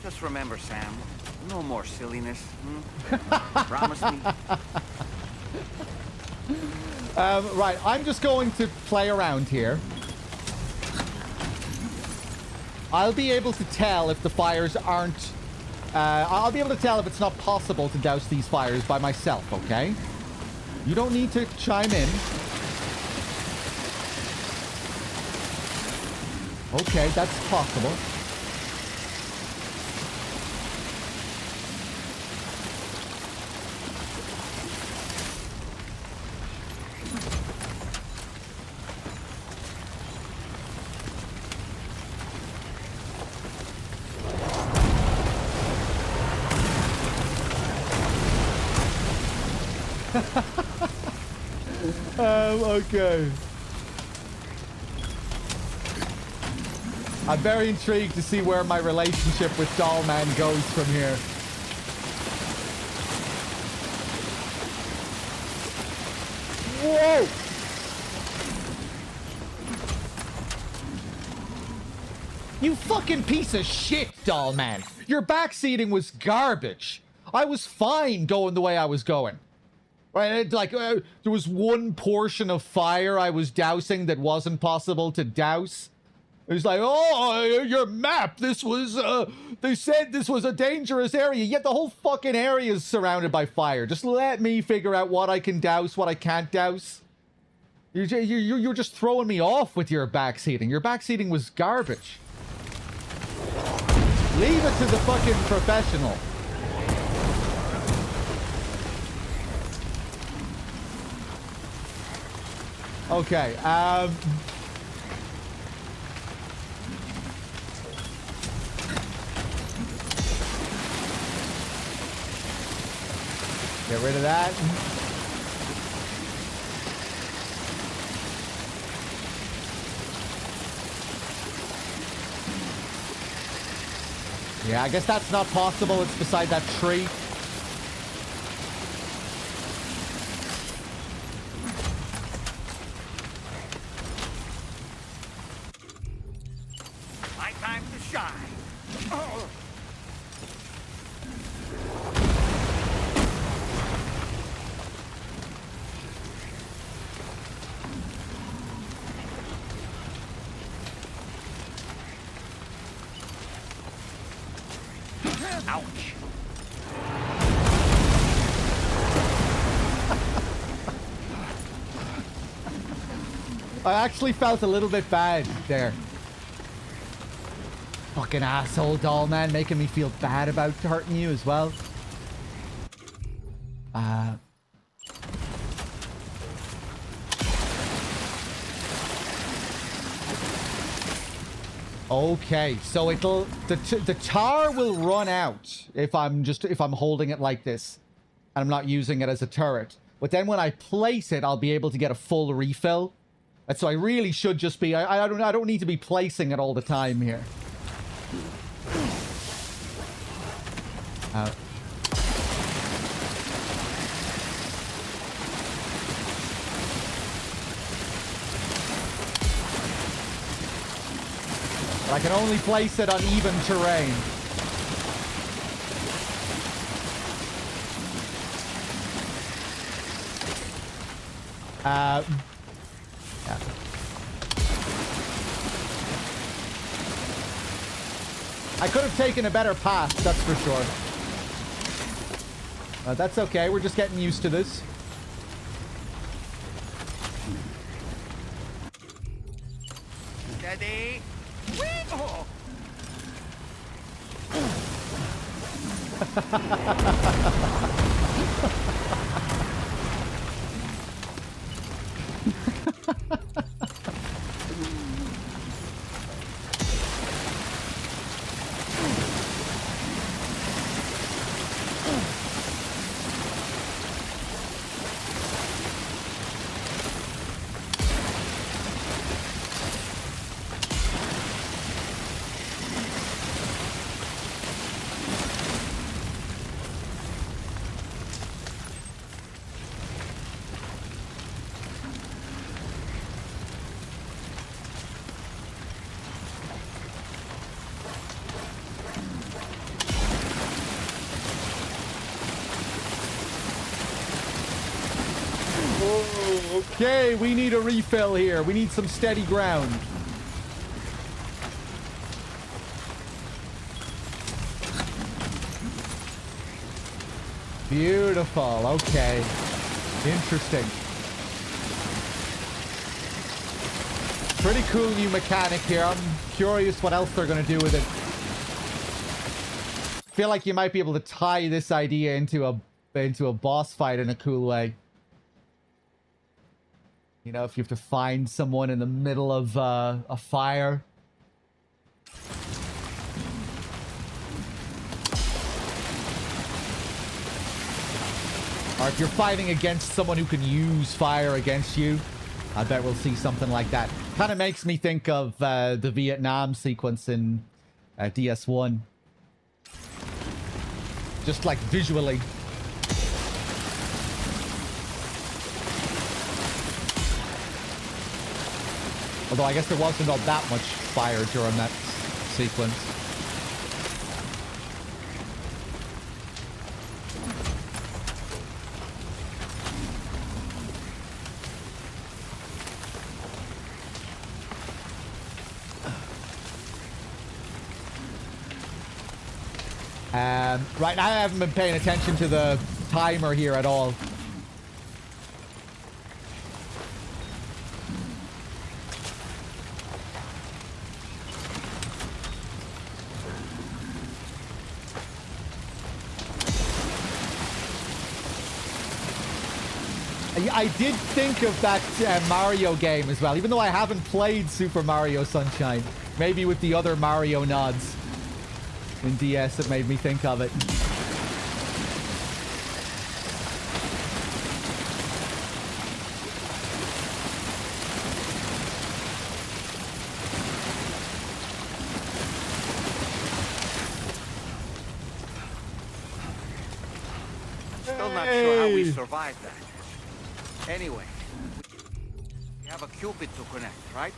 [SPEAKER 13] Just remember, Sam, no more silliness. Promise me?
[SPEAKER 6] Right, I'm just going to play around here. I'll be able to tell if the fires aren't... I'll be able to tell if it's not possible to douse these fires by myself, okay? You don't need to chime in. Okay, that's possible. Okay. I'm very intrigued to see where my relationship with Dollman goes from here. Whoa! You fucking piece of shit, Dollman. Your backseating was garbage. I was fine going the way I was going. Right, like, there was one portion of fire I was dousing that wasn't possible to douse. He's like, oh, your map, this was, they said this was a dangerous area, yet the whole fucking area is surrounded by fire. Just let me figure out what I can douse, what I can't douse. You're just throwing me off with your backseating. Your backseating was garbage. Leave it to the fucking professional. Okay, get rid of that. Yeah, I guess that's not possible. It's beside that tree.
[SPEAKER 13] My time to shine. Oh. Ouch.
[SPEAKER 6] I actually felt a little bit bad there. Fucking asshole doll man, making me feel bad about hurting you as well. Okay, so the tar will run out if I'm holding it like this and I'm not using it as a turret. But then when I place it, I'll be able to get a full refill. And so I really should just be I don't need to be placing it all the time here. I can only place it on even terrain. Yeah. I could have taken a better path, that's for sure. That's okay, we're just getting used to this.
[SPEAKER 13] Steady. Oh.
[SPEAKER 6] Okay, we need a refill here. We need some steady ground. Beautiful. Okay. Interesting. Pretty cool new mechanic here. I'm curious what else they're going to do with it. I feel like you might be able to tie this idea into a boss fight in a cool way. You know, if you have to find someone in the middle of a fire. Or if you're fighting against someone who can use fire against you. I bet we'll see something like that. Kind of makes me think of the Vietnam sequence in DS1. Just like visually. Although I guess there wasn't all that much fire during that sequence. Right now, I haven't been paying attention to the timer here at all. I did think of that Mario game as well, even though I haven't played Super Mario Sunshine. Maybe with the other Mario nods in DS, it made me think of it.
[SPEAKER 13] Still not sure how we survived that. Anyway, we have a Cupid to connect, right?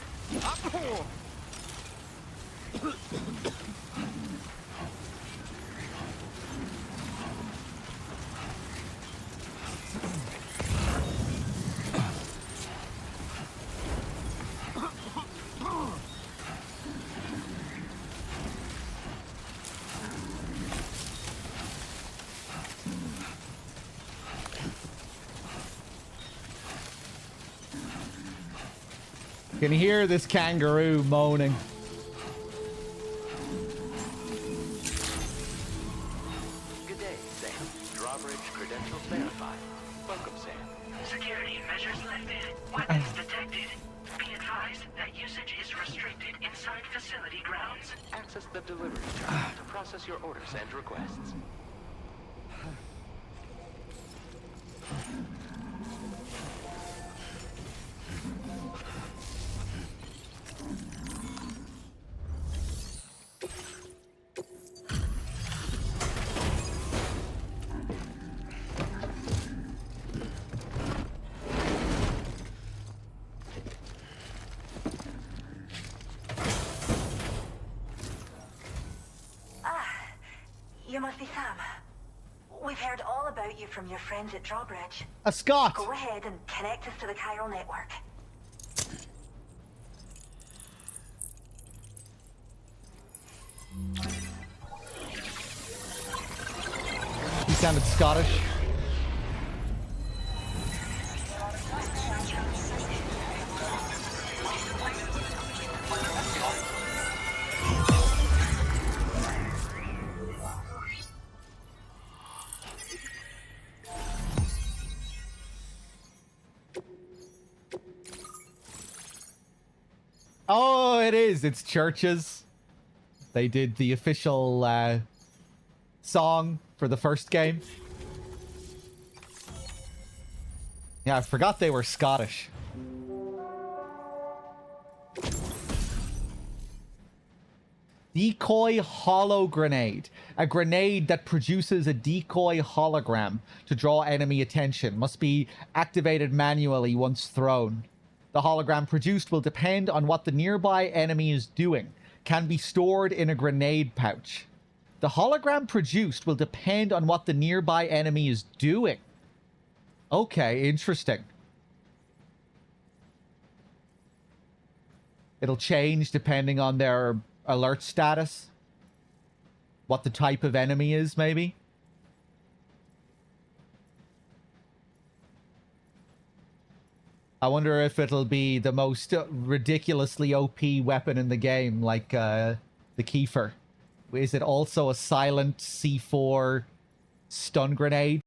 [SPEAKER 6] Can hear this kangaroo moaning.
[SPEAKER 7] Good day, Sam. Drawbridge credentials verified. Welcome, Sam.
[SPEAKER 2] Security measures lifted. Weapons detected. Be advised that usage is restricted inside facility grounds.
[SPEAKER 7] Access the delivery terminal to process your orders and requests.
[SPEAKER 19] You must be Sam. We've heard all about you from your friends at Drawbridge.
[SPEAKER 6] A Scot!
[SPEAKER 19] Go ahead and connect us to the chiral network.
[SPEAKER 6] He sounded Scottish. Oh, it is. It's churches. They did the official song for the first game. Yeah, I forgot they were Scottish. Decoy hollow grenade. A grenade that produces a decoy hologram to draw enemy attention. Must be activated manually once thrown. The hologram produced will depend on what the nearby enemy is doing. Can be stored in a grenade pouch. The hologram produced will depend on what the nearby enemy is doing. Okay, interesting. It'll change depending on their alert status. What the type of enemy is, maybe. I wonder if it'll be the most ridiculously OP weapon in the game, like the Kiefer. Is it also a silent C4 stun grenade?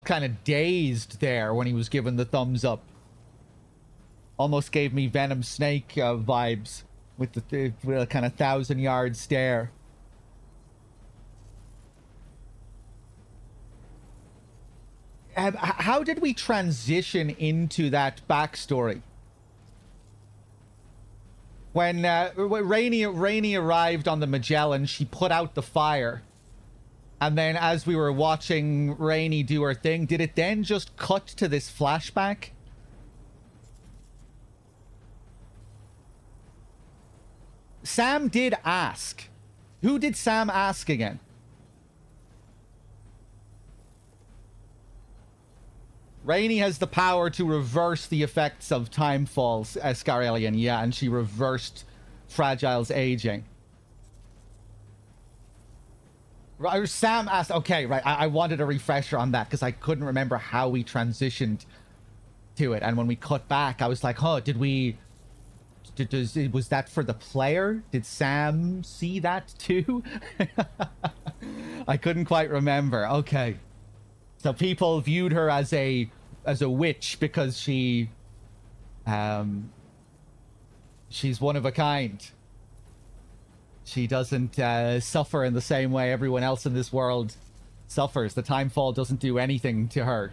[SPEAKER 6] kind of dazed there when he was given the thumbs up. Almost gave me Venom Snake vibes with the kind of 1,000-yard stare. How did we transition into that backstory? When Rainey arrived on the Magellan, she put out the fire. And then as we were watching Rainey do her thing, did it then just cut to this flashback? Sam did ask. Who did Sam ask again? Rainey has the power to reverse the effects of time falls, Scarelian, yeah, and she reversed Fragile's aging. Right, Sam asked, okay, right, I wanted a refresher on that because I couldn't remember how we transitioned to it. And when we cut back, I was like, huh, was that for the player? Did Sam see that too? I couldn't quite remember. Okay. So people viewed her as a witch because she's one of a kind. She doesn't suffer in the same way everyone else in this world suffers. The timefall doesn't do anything to her.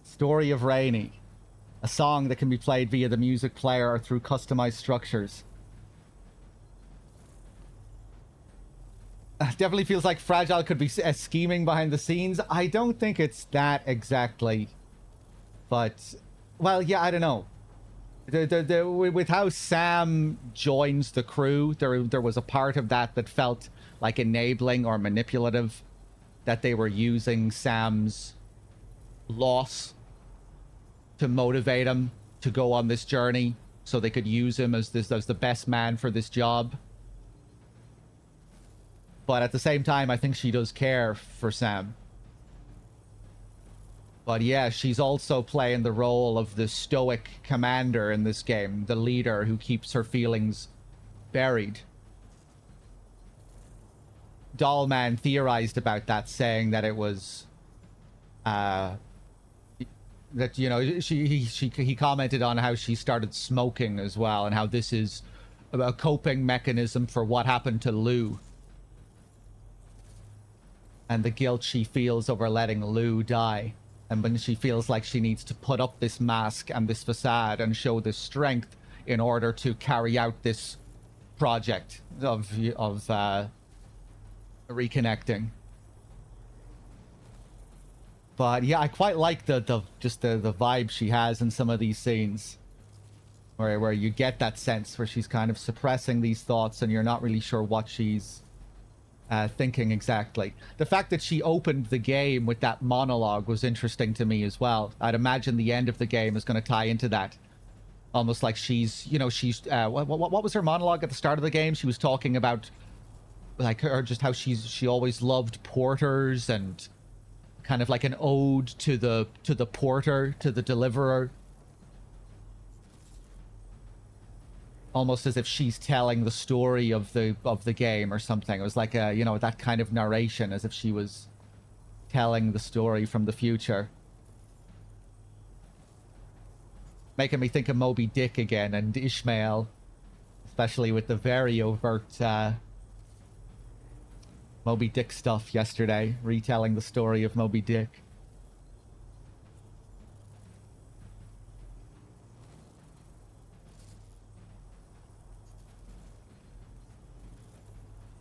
[SPEAKER 6] Story of Rainey. A song that can be played via the music player or through customized structures. Definitely feels like Fragile could be scheming behind the scenes. I don't think it's that exactly. But, well, yeah, I don't know. With how Sam joins the crew, there was a part of that felt like enabling or manipulative. That they were using Sam's loss to motivate him to go on this journey so they could use him as the best man for this job. But at the same time, I think she does care for Sam. But yeah, she's also playing the role of the stoic commander in this game, the leader who keeps her feelings buried. Dollman theorized about that, saying that it was that, you know, he commented on how she started smoking as well, and how this is a coping mechanism for what happened to Lou. And the guilt she feels over letting Lou die. And when she feels like she needs to put up this mask and this facade and show this strength in order to carry out this project of reconnecting. But yeah, I quite like the vibe she has in some of these scenes. Where you get that sense where she's kind of suppressing these thoughts and you're not really sure what she's thinking exactly. The fact that she opened the game with that monologue was interesting to me as well. I'd imagine the end of the game is going to tie into that. Almost like she's, you know, what was her monologue at the start of the game? She was talking about, like, her, just how she always loved porters, and kind of like an ode to the porter, to the deliverer. Almost as if she's telling the story of the game or something. It was like a, you know, that kind of narration, as if she was telling the story from the future. Making me think of Moby Dick again, and Ishmael, especially with the very overt Moby Dick stuff yesterday, retelling the story of Moby Dick.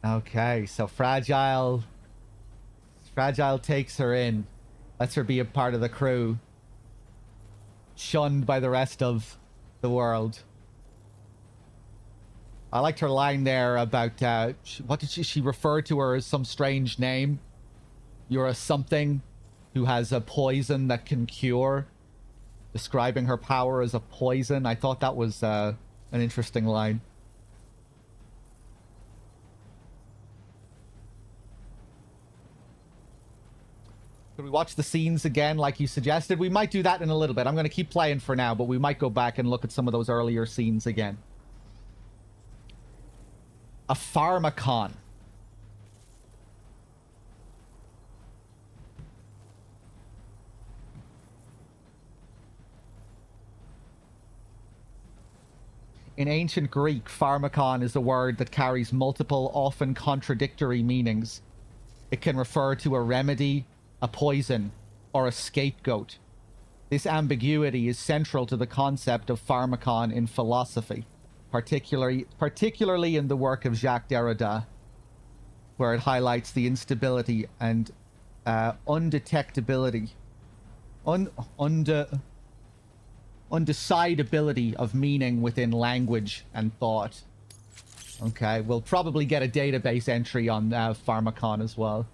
[SPEAKER 6] Okay, so Fragile takes her in, lets her be a part of the crew, shunned by the rest of the world. I liked her line there about, what did she refer to her as some strange name? You're a something who has a poison that can cure. Describing her power as a poison. I thought that was an interesting line. Could we watch the scenes again like you suggested? We might do that in a little bit. I'm going to keep playing for now, but we might go back and look at some of those earlier scenes again. A pharmacon. In ancient Greek, pharmacon is a word that carries multiple, often contradictory meanings. It can refer to a remedy, a poison, or a scapegoat. This ambiguity is central to the concept of pharmacon in philosophy, particularly in the work of Jacques Derrida, where it highlights the instability and undecidability of meaning within language and thought. Okay, we'll probably get a database entry on pharmacon as well,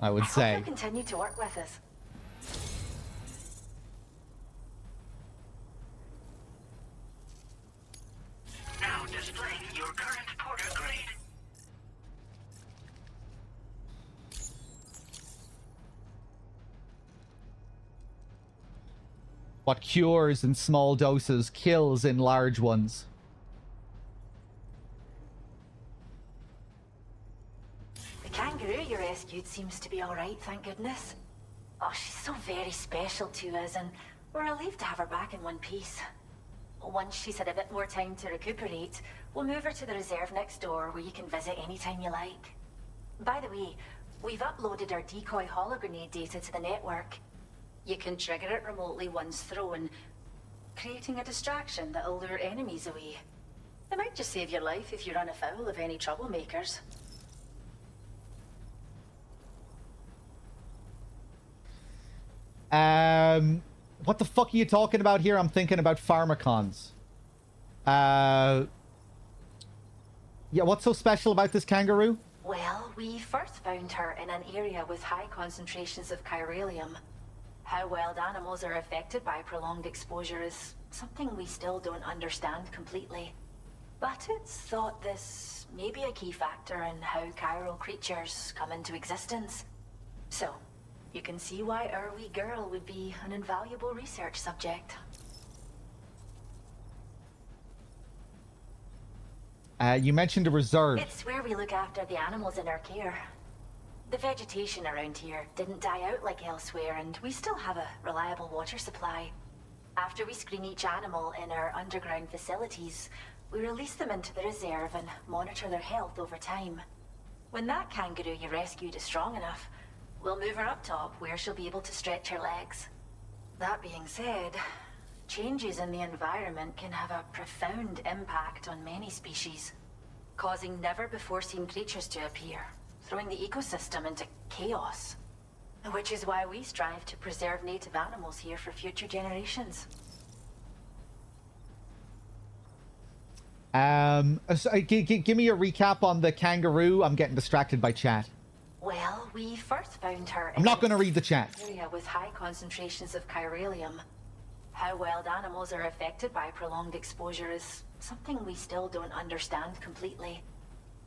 [SPEAKER 6] I would say.
[SPEAKER 19] You'll continue to work with us.
[SPEAKER 2] Now displaying your current porter grade.
[SPEAKER 6] What cures in small doses, kills in large ones.
[SPEAKER 19] The kangaroo you rescued seems to be alright, thank goodness. Oh, she's so very special to us, and we're relieved to have her back in one piece. Once she's had a bit more time to recuperate, we'll move her to the reserve next door where you can visit anytime you like. By the way, we've uploaded our decoy hologrenade data to the network. You can trigger it remotely once thrown, creating a distraction that'll lure enemies away. It might just save your life if you run afoul of any troublemakers.
[SPEAKER 6] What the fuck are you talking about here? I'm thinking about pharmacons. Yeah, what's so special about this kangaroo?
[SPEAKER 19] Well, we first found her in an area with high concentrations of chiralium. How wild animals are affected by prolonged exposure is something we still don't understand completely. But it's thought this may be a key factor in how chiral creatures come into existence. So, you can see why our wee girl would be an invaluable research subject.
[SPEAKER 6] You mentioned a reserve.
[SPEAKER 19] It's where we look after the animals in our care. The vegetation around here didn't die out like elsewhere, and we still have a reliable water supply. After we screen each animal in our underground facilities, we release them into the reserve and monitor their health over time. When that kangaroo you rescued is strong enough, we'll move her up top where she'll be able to stretch her legs. That being said, changes in the environment can have a profound impact on many species, causing never-before-seen creatures to appear, throwing the ecosystem into chaos. Which is why we strive to preserve native animals here for future generations.
[SPEAKER 6] Give me a recap on the kangaroo. I'm getting distracted by chat.
[SPEAKER 19] Well, we first found her
[SPEAKER 6] I'm not going to read the chat.
[SPEAKER 19] area with high concentrations of chiralium. How wild animals are affected by prolonged exposure is something we still don't understand completely.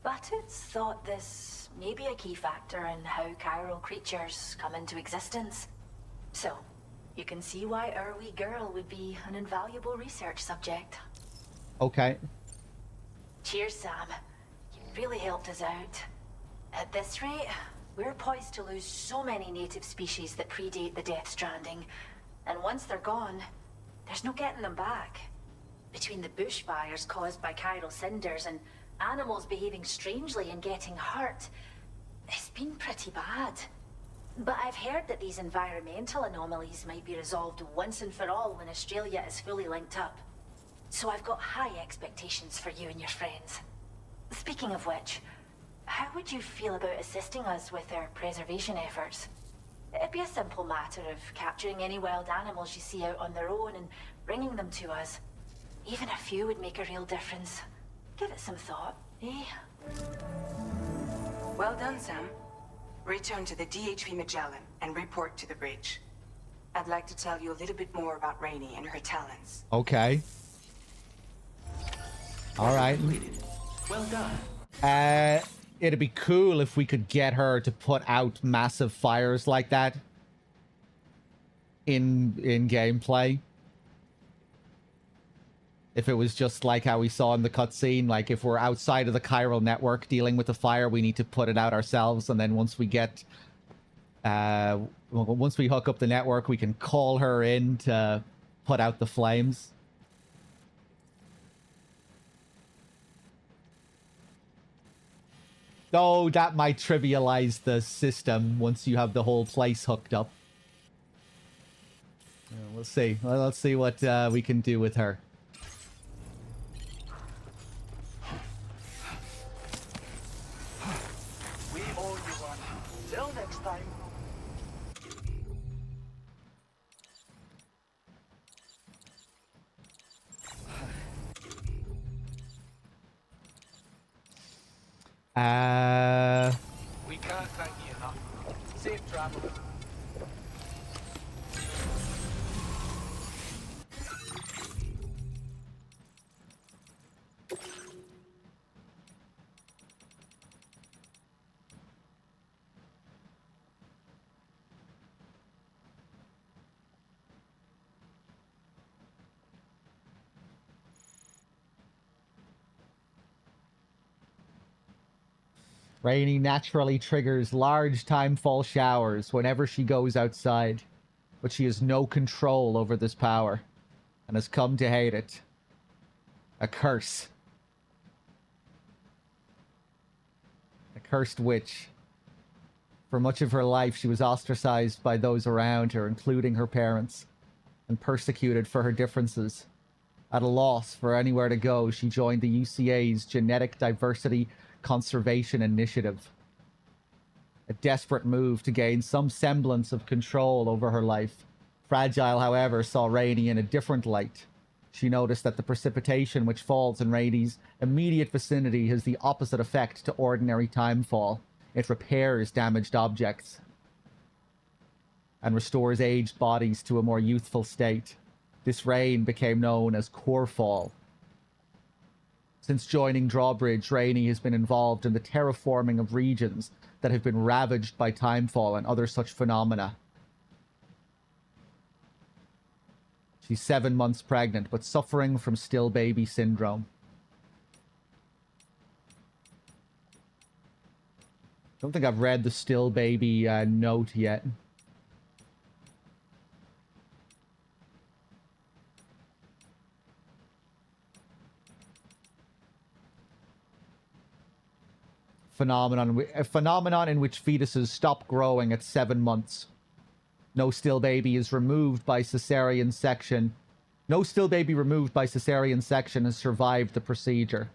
[SPEAKER 19] But it's thought this may be a key factor in how chiral creatures come into existence. So, you can see why our wee girl would be an invaluable research subject.
[SPEAKER 6] Okay.
[SPEAKER 19] Cheers, Sam. You really helped us out. At this rate, we're poised to lose so many native species that predate the Death Stranding. And once they're gone, there's no getting them back. Between the bushfires caused by chiral cinders and animals behaving strangely and getting hurt, it's been pretty bad. But I've heard that these environmental anomalies might be resolved once and for all when Australia is fully linked up. So I've got high expectations for you and your friends. Speaking of which, how would you feel about assisting us with our preservation efforts? It'd be a simple matter of capturing any wild animals you see out on their own and bringing them to us. Even a few would make a real difference. Give it some thought, eh?
[SPEAKER 20] Well done, Sam. Return to the DHV Magellan and report to the bridge. I'd like to tell you a little bit more about Rainey and her talents.
[SPEAKER 6] Okay. All right.
[SPEAKER 20] Well done.
[SPEAKER 6] It'd be cool if we could get her to put out massive fires like that in gameplay. If it was just like how we saw in the cutscene, like if we're outside of the chiral network dealing with the fire, we need to put it out ourselves, and then once we get, once we hook up the network, we can call her in to put out the flames. Oh, that might trivialize the system once you have the whole place hooked up. We'll see. Well, let's see what we can do with her.
[SPEAKER 2] We owe you one. Till next time.
[SPEAKER 14] We can't thank you enough. Safe travel.
[SPEAKER 6] Rainy naturally triggers large timefall showers whenever she goes outside, but she has no control over this power, and has come to hate it. A curse. A cursed witch. For much of her life, she was ostracized by those around her, including her parents, and persecuted for her differences. At a loss for anywhere to go, she joined the UCA's Genetic Diversity Conservation Initiative. A desperate move to gain some semblance of control over her life. Fragile, however, saw Rainey in a different light. She noticed that the precipitation which falls in Rainey's immediate vicinity has the opposite effect to ordinary timefall. It repairs damaged objects and restores aged bodies to a more youthful state. This rain became known as core fall. Since joining Drawbridge, Rainey has been involved in the terraforming of regions that have been ravaged by timefall and other such phenomena. She's 7 months pregnant, but suffering from still baby syndrome. Don't think I've read the still baby note yet. A phenomenon in which fetuses stop growing at 7 months. No still baby is removed by cesarean section. No still baby removed by cesarean section has survived the procedure,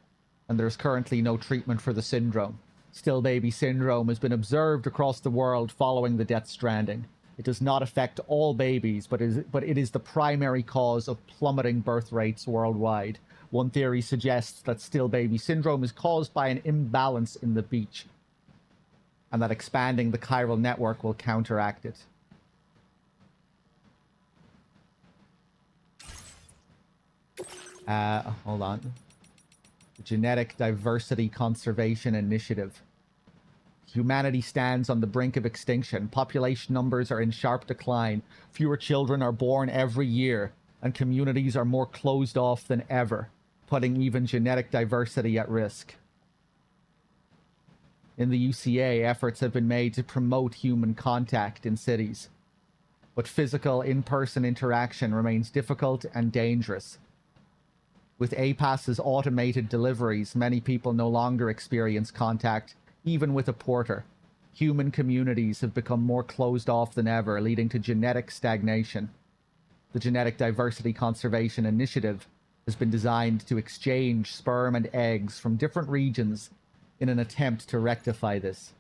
[SPEAKER 6] and there is currently no treatment for the syndrome. Still baby syndrome has been observed across the world following the Death Stranding. It does not affect all babies, but it is the primary cause of plummeting birth rates worldwide. One theory suggests that still baby syndrome is caused by an imbalance in the beach, and that expanding the chiral network will counteract it. Hold on. The Genetic Diversity Conservation Initiative. Humanity stands on the brink of extinction. Population numbers are in sharp decline. Fewer children are born every year, and communities are more closed off than ever, putting even genetic diversity at risk. In the UCA, efforts have been made to promote human contact in cities, but physical in-person interaction remains difficult and dangerous. With APAS's automated deliveries, many people no longer experience contact, even with a porter. Human communities have become more closed off than ever, leading to genetic stagnation. The Genetic Diversity Conservation Initiative has been designed to exchange sperm and eggs from different regions in an attempt to rectify this.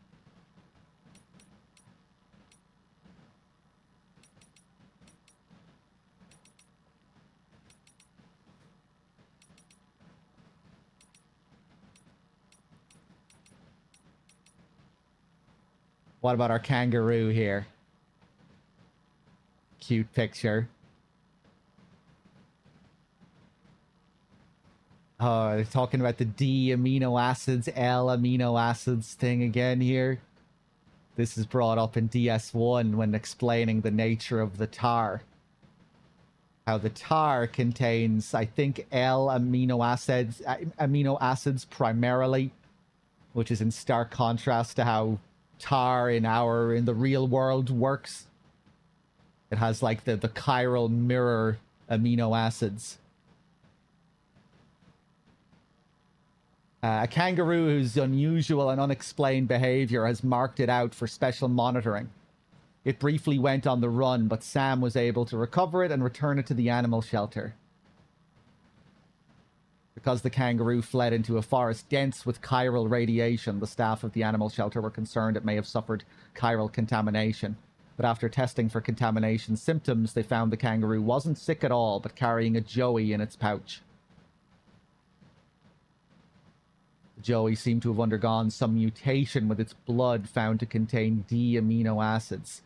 [SPEAKER 6] What about our kangaroo here? Cute picture. Oh, they're talking about the D amino acids, L amino acids thing again here. This is brought up in DS1 when explaining the nature of the tar. how the tar contains, I think, L amino acids primarily, which is in stark contrast to how tar in the real world works. It has like the chiral mirror amino acids. A kangaroo whose unusual and unexplained behavior has marked it out for special monitoring. It briefly went on the run, but Sam was able to recover it and return it to the animal shelter. Because the kangaroo fled into a forest dense with chiral radiation, the staff of the animal shelter were concerned it may have suffered chiral contamination. But after testing for contamination symptoms, they found the kangaroo wasn't sick at all, but carrying a joey in its pouch. The joey seemed to have undergone some mutation with its blood found to contain D amino acids.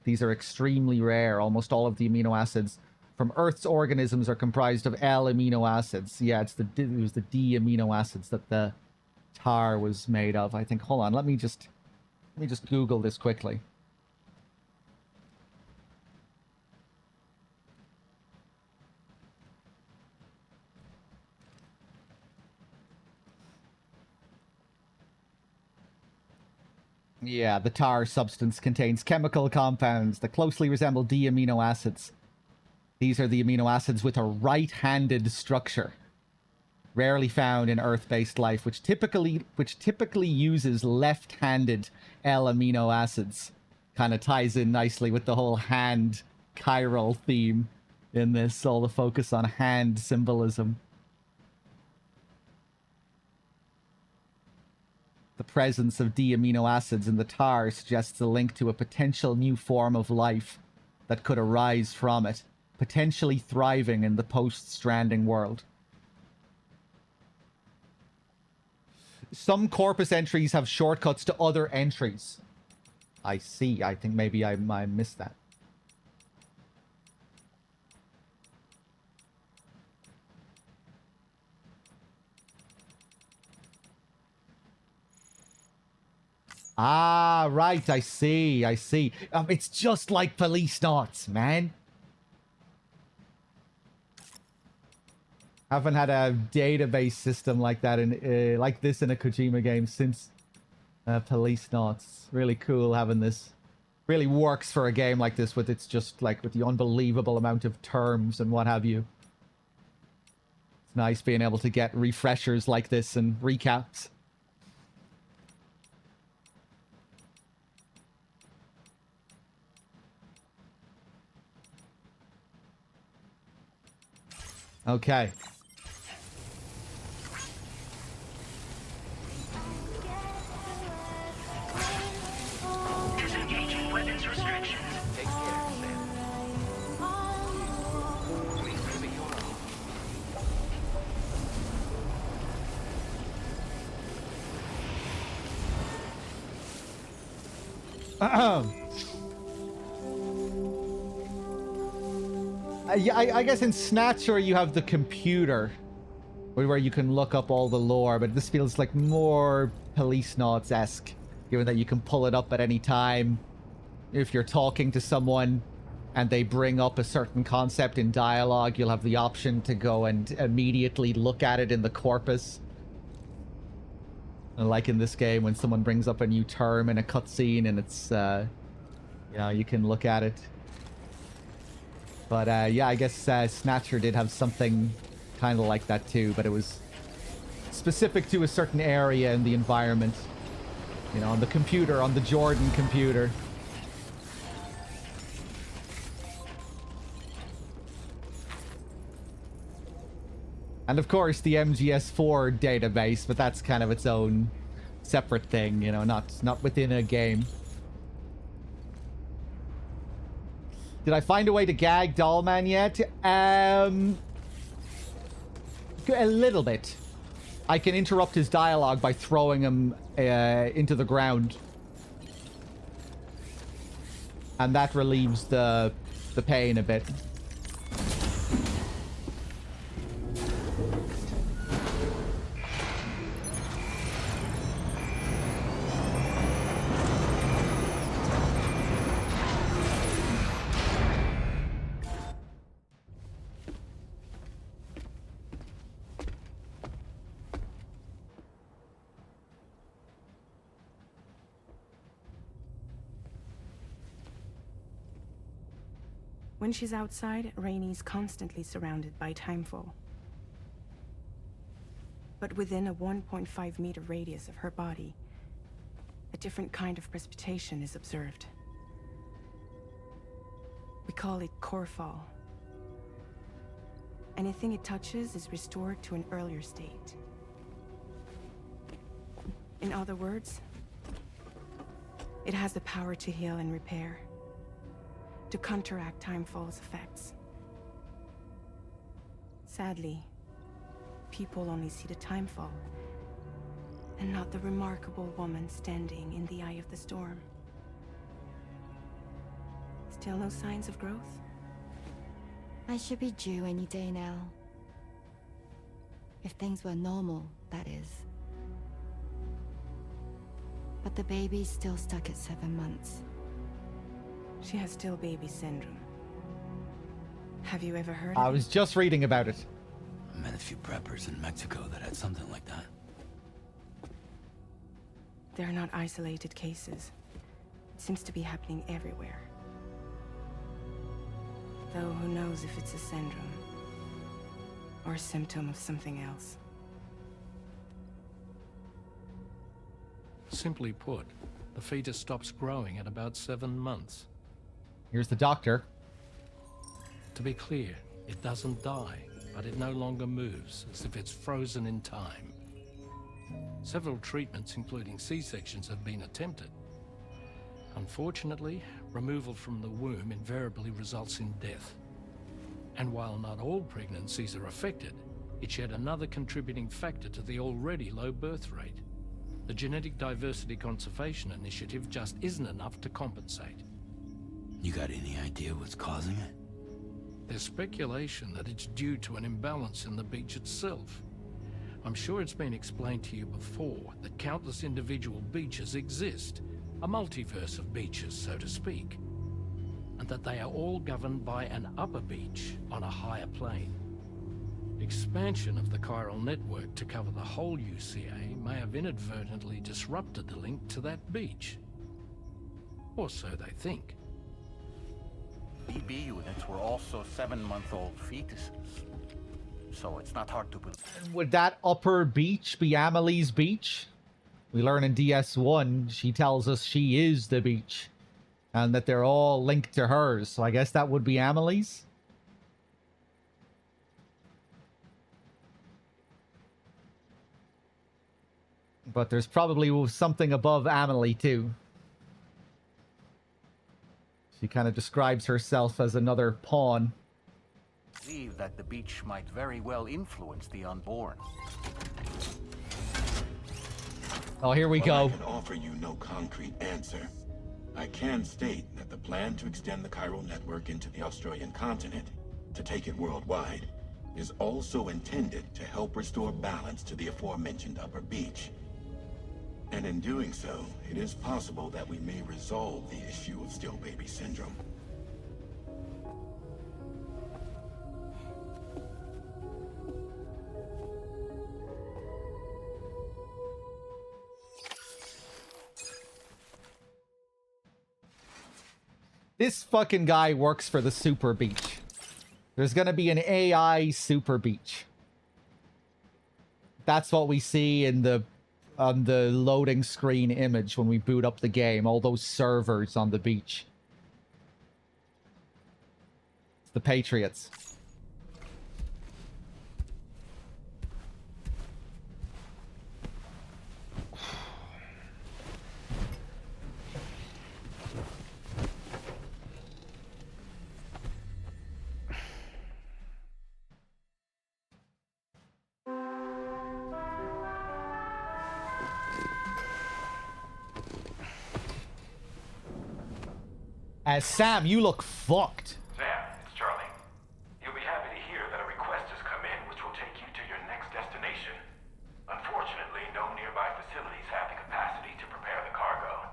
[SPEAKER 6] These are extremely rare. Almost all of the amino acids from Earth's organisms are comprised of L amino acids. Yeah, it was the D amino acids that the tar was made of. I think. Hold on, let me just Google this quickly. Yeah, the tar substance contains chemical compounds that closely resemble D amino acids. These are the amino acids with a right-handed structure, rarely found in Earth-based life, which typically uses left-handed L amino acids. Kind of ties in nicely with the whole hand chiral theme in this, all the focus on hand symbolism. The presence of D amino acids in the tar suggests a link to a potential new form of life that could arise from it, potentially thriving in the post-Stranding world. Some corpus entries have shortcuts to other entries. I see. I think maybe I missed that. Ah, right. I see. It's just like Police Knots, man. Haven't had a database system like that like this in a Kojima game since Police Knots. Really cool having this. Really works for a game like this with with the unbelievable amount of terms and what have you. It's nice being able to get refreshers like this and recaps. Okay.
[SPEAKER 2] Disengaging weapons restrictions.
[SPEAKER 13] Take care, Sam. Please give it your
[SPEAKER 6] all. I guess in Snatcher you have the computer where you can look up all the lore, but this feels like more Police Knots-esque, given that you can pull it up at any time. If you're talking to someone and they bring up a certain concept in dialogue, you'll have the option to go and immediately look at it in the corpus. And like in this game, when someone brings up a new term in a cutscene and it's, you can look at it. But yeah, I guess Snatcher did have something kind of like that too, but it was specific to a certain area in the environment. You know, on the computer, on the Jordan computer. And of course the MGS4 database, but that's kind of its own separate thing, you know, not within a game. Did I find a way to gag Dollman yet? A little bit. I can interrupt his dialogue by throwing him into the ground. And that relieves the pain a bit.
[SPEAKER 16] When she's outside, Rainey's constantly surrounded by timefall. But within a 1.5-meter radius of her body, a different kind of precipitation is observed. We call it core fall. Anything it touches is restored to an earlier state. In other words, it has the power to heal and repair, to counteract timefall's effects. Sadly, people only see the timefall, and not the remarkable woman standing in the eye of the storm. Still no signs of growth?
[SPEAKER 15] I should be due any day now. If things were normal, that is. But the baby's still stuck at 7 months.
[SPEAKER 16] She has still baby syndrome. Have you ever heard of
[SPEAKER 6] I was just reading about it.
[SPEAKER 1] I met a few preppers in Mexico that had something like that.
[SPEAKER 16] They're not isolated cases. It seems to be happening everywhere. Though who knows if it's a syndrome or a symptom of something else.
[SPEAKER 3] Simply put, the fetus stops growing at about 7 months.
[SPEAKER 6] Here's the doctor.
[SPEAKER 3] To be clear, it doesn't die, but it no longer moves, as if it's frozen in time. Several treatments, including C-sections, have been attempted. Unfortunately, removal from the womb invariably results in death. And while not all pregnancies are affected, it's yet another contributing factor to the already low birth rate. The Genetic Diversity Conservation Initiative just isn't enough to compensate.
[SPEAKER 1] You got any idea what's causing it?
[SPEAKER 3] There's speculation that it's due to an imbalance in the beach itself. I'm sure it's been explained to you before that countless individual beaches exist, a multiverse of beaches, so to speak, and that they are all governed by an upper beach on a higher plane. Expansion of the chiral network to cover the whole UCA may have inadvertently disrupted the link to that beach. Or so they think.
[SPEAKER 13] BB units were also 7-month-old fetuses, so it's not hard to believe.
[SPEAKER 6] Would that upper beach be Amelie's beach? We learn in DS1, she tells us she is the beach, and that they're all linked to hers, so I guess that would be Amelie's? But there's probably something above Amelie, too. She kind of describes herself as another pawn.
[SPEAKER 13] Believe that the beach might very well influence the unborn.
[SPEAKER 6] Oh, here we go.
[SPEAKER 18] I can offer you no concrete answer. I can state that the plan to extend the chiral network into the Australian continent, to take it worldwide, is also intended to help restore balance to the aforementioned upper beach. And in doing so, it is possible that we may resolve the issue of still baby syndrome.
[SPEAKER 6] This fucking guy works for the Super Beach. There's gonna be an AI Super Beach. That's what we see in the on the loading screen image when we boot up the game. All those servers on the beach. It's the Patriots. As Sam, you look fucked.
[SPEAKER 17] Sam, it's Charlie. You'll be happy to hear that a request has come in which will take you to your next destination. Unfortunately, no nearby facilities have the capacity to prepare the cargo.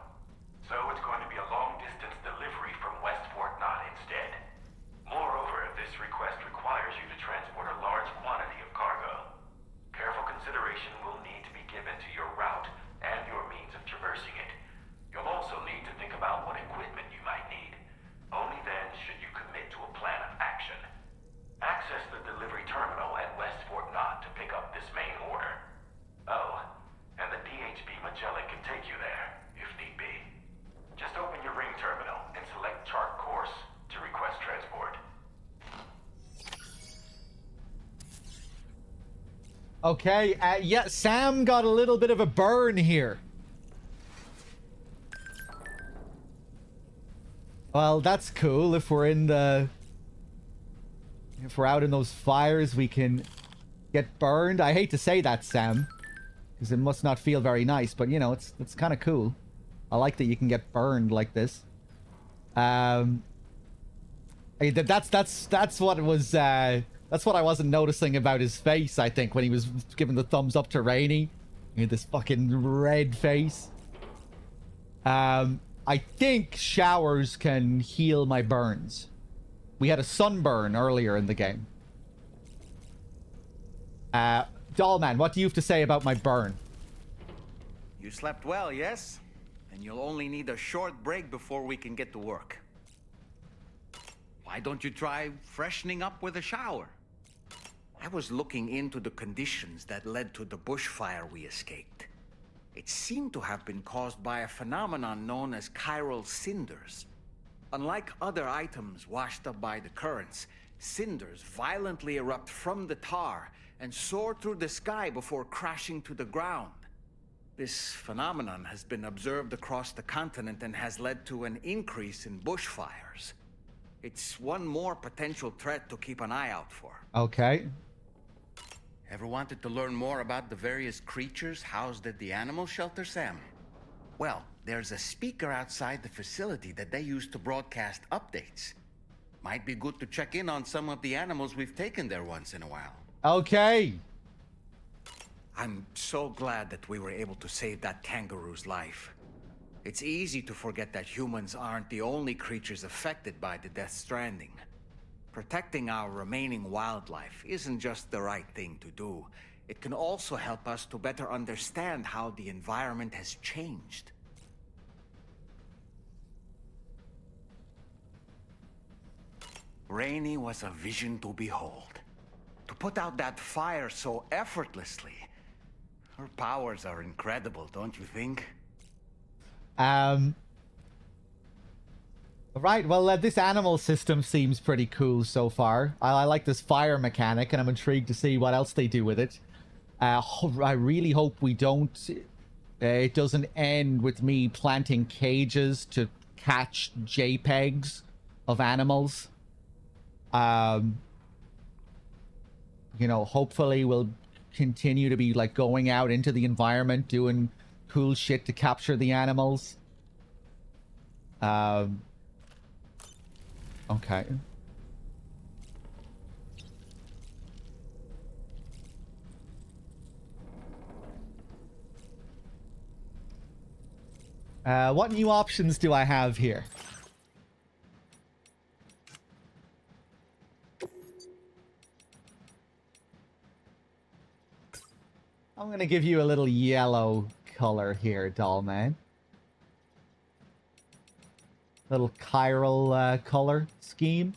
[SPEAKER 17] So it's going to be a long-distance delivery from West Fort Knott instead. Moreover, this request requires you to transport a large quantity of cargo. Careful consideration will need to be given to your route and your means of traversing it. You'll also need to think about what equipment you might need. Only then should you commit
[SPEAKER 6] Okay, yeah, Sam got a little bit of a burn here. Well, that's cool. If we're out in those fires, we can get burned. I hate to say that, Sam, because it must not feel very nice, but you know, it's kind of cool. I like that you can get burned like this. That's what it was. That's what I wasn't noticing about his face, I think, when he was giving the thumbs up to Rainey. He had this fucking red face. I think showers can heal my burns. We had a sunburn earlier in the game. Dollman, what do you have to say about my burn?
[SPEAKER 13] You slept well, yes? And you'll only need a short break before we can get to work. Why don't you try freshening up with a shower? I was looking into the conditions that led to the bushfire we escaped. It seemed to have been caused by a phenomenon known as chiral cinders. Unlike other items washed up by the currents, cinders violently erupt from the tar and soar through the sky before crashing to the ground. This phenomenon has been observed across the continent and has led to an increase in bushfires. It's one more potential threat to keep an eye out for.
[SPEAKER 6] Okay.
[SPEAKER 13] Ever wanted to learn more about the various creatures housed at the animal shelter, Sam? Well, there's a speaker outside the facility that they use to broadcast updates. Might be good to check in on some of the animals we've taken there once in a while.
[SPEAKER 6] Okay.
[SPEAKER 13] I'm so glad that we were able to save that kangaroo's life. It's easy to forget that humans aren't the only creatures affected by the Death Stranding. Protecting our remaining wildlife isn't just the right thing to do. It can also help us to better understand how the environment has changed. Rainey was a vision to behold. To put out that fire so effortlessly. Her powers are incredible, don't you think?
[SPEAKER 6] Right, well, this animal system seems pretty cool so far. I like this fire mechanic, and I'm intrigued to see what else they do with it. I really hope we don't... it doesn't end with me planting cages to catch JPEGs of animals. You know, hopefully we'll continue to be, like, going out into the environment, doing cool shit to capture the animals. Okay. What new options do I have here? I'm gonna give you a little yellow color here, Dollman. Little chiral color scheme.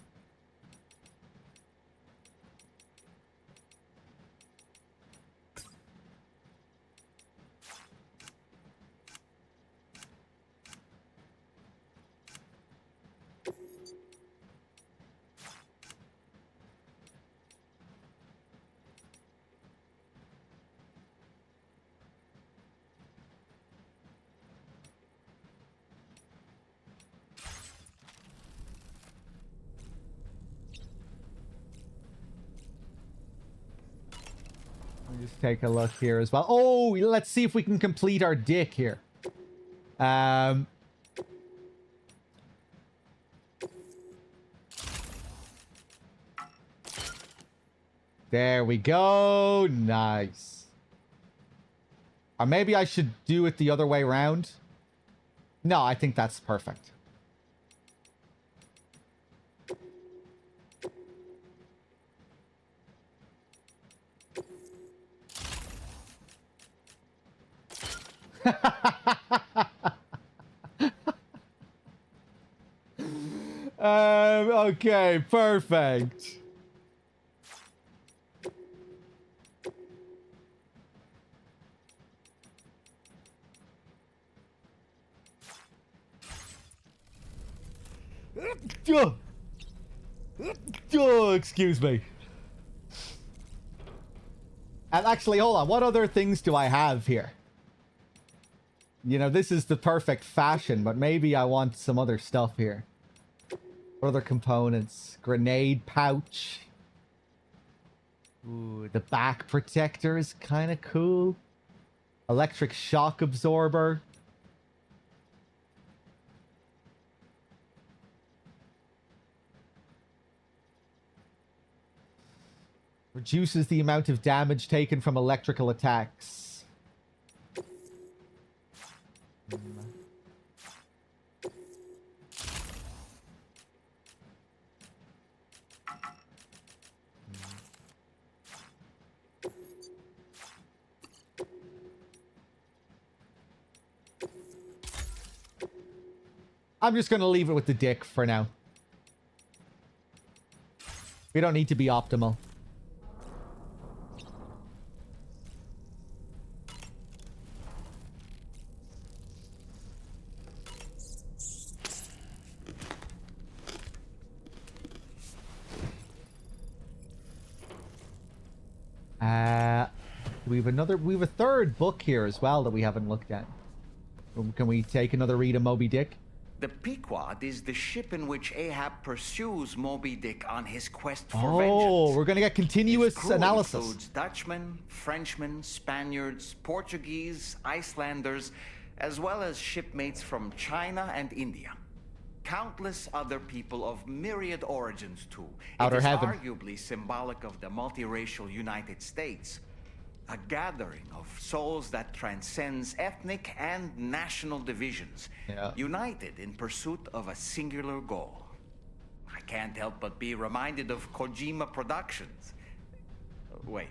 [SPEAKER 6] Just take a look here as well. Oh, let's see if we can complete our dick here. There we go. Nice. Or maybe I should do it the other way around. No, I think that's perfect. Okay, perfect. Oh, excuse me. And actually, hold on. What other things do I have here? You know, this is the perfect fashion, but maybe I want some other stuff here. What other components? Grenade pouch. Ooh, the back protector is kind of cool. Electric shock absorber. Reduces the amount of damage taken from electrical attacks. I'm just going to leave it with the dick for now. We don't need to be optimal. We have a third book here as well that we haven't looked at. Can we take another read of Moby Dick?
[SPEAKER 13] The Pequod is the ship in which Ahab pursues Moby Dick on his quest for
[SPEAKER 6] Oh,
[SPEAKER 13] vengeance.
[SPEAKER 6] we're gonna get continuous
[SPEAKER 13] Its crew
[SPEAKER 6] analysis.
[SPEAKER 13] includes Dutchmen, Frenchmen, Spaniards, Portuguese, Icelanders, as well as shipmates from China and India. Countless other people of myriad origins too.
[SPEAKER 6] Outer
[SPEAKER 13] It is
[SPEAKER 6] heaven.
[SPEAKER 13] arguably symbolic of the multiracial United States. A gathering of souls that transcends ethnic and national divisions, united in pursuit of a singular goal. I can't help but be reminded of Kojima Productions. Wait,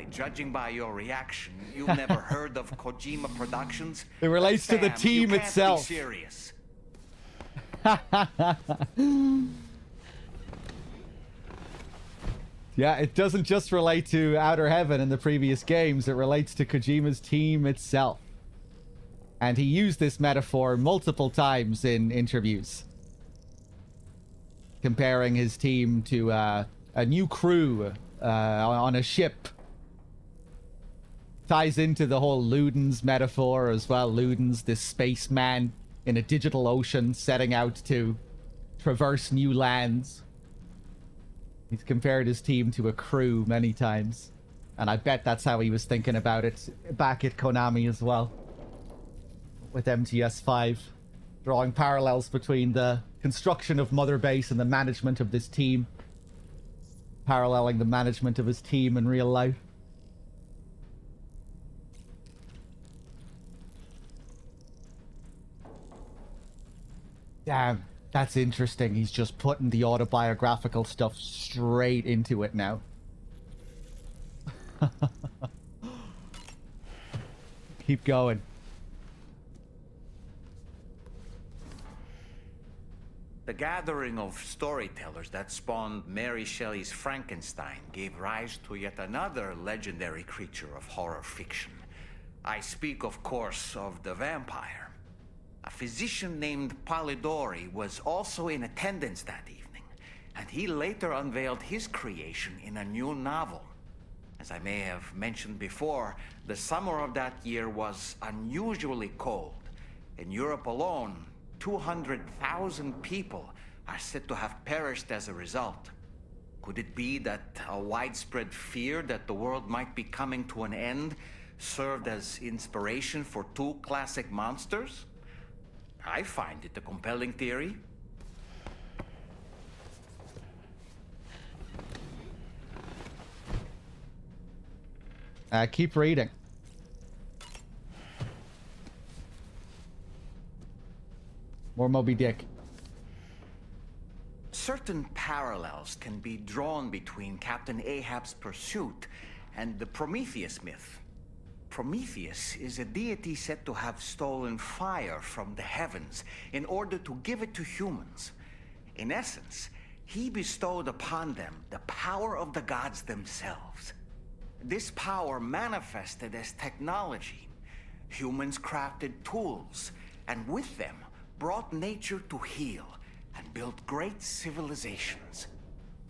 [SPEAKER 13] judging by your reaction, you've never heard of Kojima Productions?
[SPEAKER 6] It relates to the
[SPEAKER 13] Sam,
[SPEAKER 6] team
[SPEAKER 13] you can't
[SPEAKER 6] itself.
[SPEAKER 13] Be serious.
[SPEAKER 6] Yeah, it doesn't just relate to Outer Heaven in the previous games, it relates to Kojima's team itself. And he used this metaphor multiple times in interviews. Comparing his team to a new crew on a ship. Ties into the whole Ludens metaphor as well. Ludens, this spaceman in a digital ocean setting out to traverse new lands. He's compared his team to a crew many times. And I bet that's how he was thinking about it back at Konami as well. With MGS5. Drawing parallels between the construction of Mother Base and the management of this team. Paralleling the management of his team in real life. Damn. That's interesting. He's just putting the autobiographical stuff straight into it now. Keep going.
[SPEAKER 13] The gathering of storytellers that spawned Mary Shelley's Frankenstein gave rise to yet another legendary creature of horror fiction. I speak, of course, of the vampire. A physician named Polidori was also in attendance that evening, and he later unveiled his creation in a new novel. As I may have mentioned before, the summer of that year was unusually cold. In Europe alone, 200,000 people are said to have perished as a result. Could it be that a widespread fear that the world might be coming to an end served as inspiration for two classic monsters? I find it a compelling theory.
[SPEAKER 6] Keep reading. More Moby Dick.
[SPEAKER 13] Certain parallels can be drawn between Captain Ahab's pursuit and the Prometheus myth. Prometheus is a deity said to have stolen fire from the heavens in order to give it to humans. In essence, he bestowed upon them the power of the gods themselves. This power manifested as technology. Humans crafted tools, and with them brought nature to heal and built great civilizations.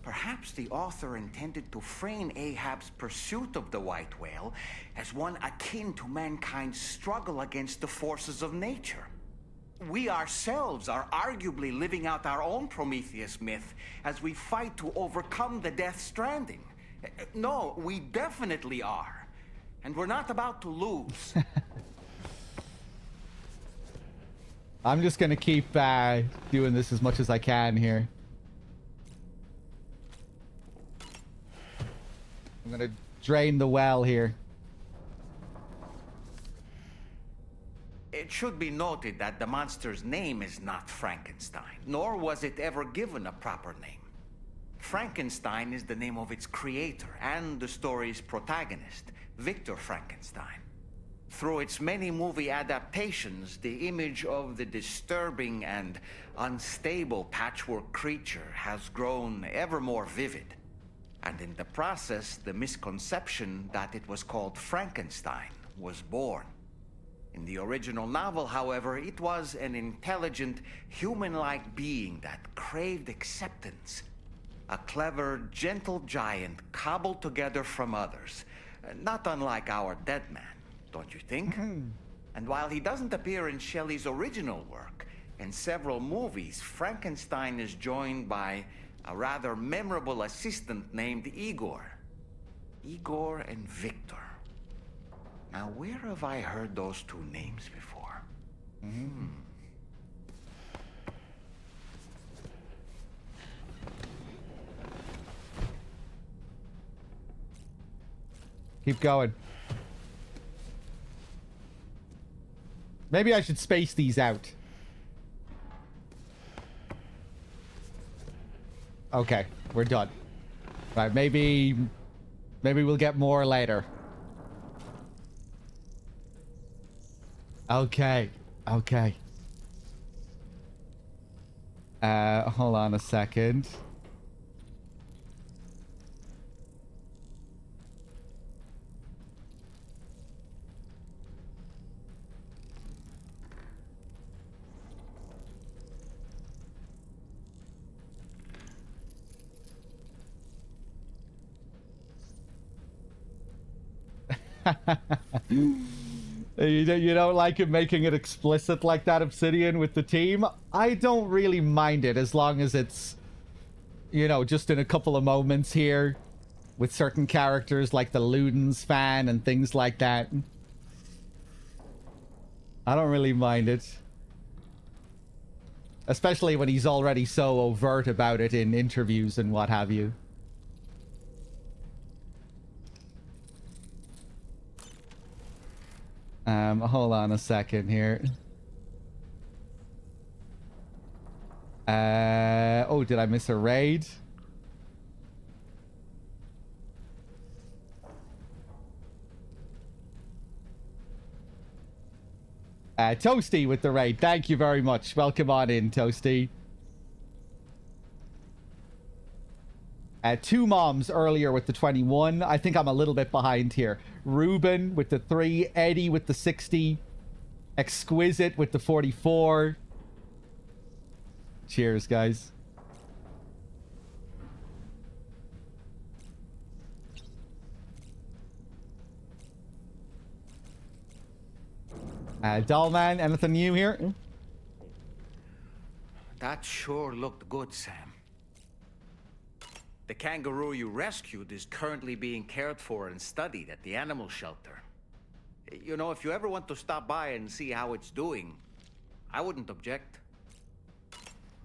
[SPEAKER 13] Perhaps the author intended to frame Ahab's pursuit of the white whale as one akin to mankind's struggle against the forces of nature. We ourselves are arguably living out our own Prometheus myth as we fight to overcome the Death Stranding. No, we definitely are. And we're not about to lose.
[SPEAKER 6] I'm just gonna keep doing this as much as I can here. I'm gonna drain the well here.
[SPEAKER 13] It should be noted that the monster's name is not Frankenstein, nor was it ever given a proper name. Frankenstein is the name of its creator and the story's protagonist, Victor Frankenstein. Through its many movie adaptations, the image of the disturbing and unstable patchwork creature has grown ever more vivid. And in the process, the misconception that it was called Frankenstein was born. In the original novel, however, it was an intelligent, human-like being that craved acceptance. A clever, gentle giant cobbled together from others. Not unlike our dead man, don't you think? And while he doesn't appear in Shelley's original work, in several movies, Frankenstein is joined by a rather memorable assistant named Igor. Igor and Victor. Now, where have I heard those two names before?
[SPEAKER 6] Keep going. Maybe I should space these out. Okay, we're done. Right, maybe we'll get more later. Okay. Hold on a second. You don't like it making it explicit like that, Obsidian, with the team? I don't really mind it as long as it's, you know, just in a couple of moments here with certain characters like the Ludens fan and things like that. I don't really mind it. Especially when he's already so overt about it in interviews and what have you. Hold on a second here. Oh, did I miss a raid? Toasty with the raid. Thank you very much. Welcome on in, Toasty. Two moms earlier with the 21. I think I'm a little bit behind here. Ruben with the 3. Eddie with the 60. Exquisite with the 44. Cheers, guys. Dollman, anything new here?
[SPEAKER 13] That sure looked good, Sam. The kangaroo you rescued is currently being cared for and studied at the animal shelter. You know, if you ever want to stop by and see how it's doing, I wouldn't object.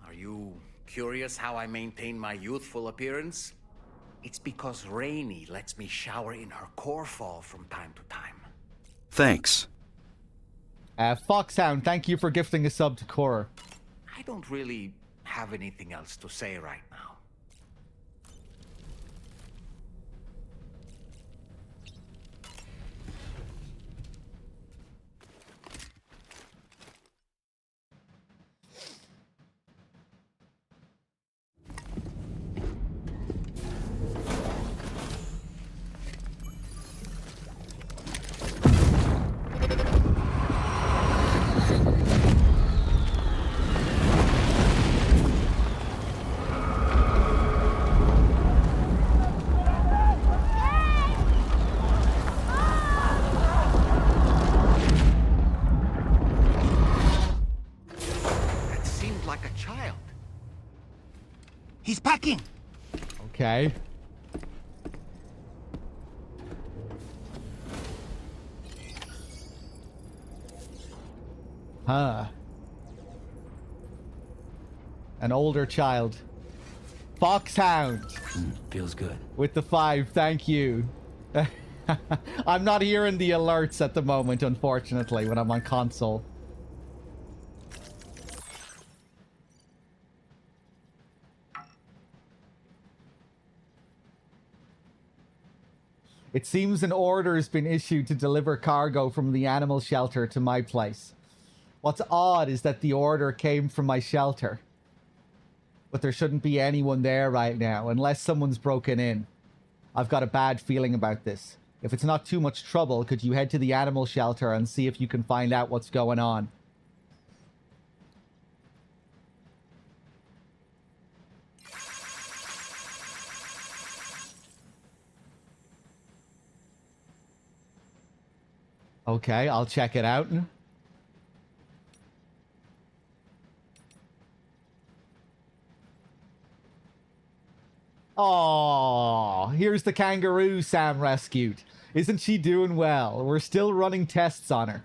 [SPEAKER 13] Are you curious how I maintain my youthful appearance? It's because Rainey lets me shower in her corfall from time to time.
[SPEAKER 21] Thanks.
[SPEAKER 6] Foxhound, thank you for gifting a sub to Cora.
[SPEAKER 13] I don't really have anything else to say right now.
[SPEAKER 2] packing.
[SPEAKER 6] Okay. Huh. An older child. Foxhound.
[SPEAKER 1] Feels good.
[SPEAKER 6] With the 5, thank you. I'm not hearing the alerts at the moment, unfortunately, when I'm on console. It seems an order has been issued to deliver cargo from the animal shelter to my place. What's odd is that the order came from my shelter. But there shouldn't be anyone there right now, unless someone's broken in. I've got a bad feeling about this. If it's not too much trouble, could you head to the animal shelter and see if you can find out what's going on? Okay, I'll check it out. Oh, here's the kangaroo Sam rescued. Isn't she doing well? We're still running tests on her,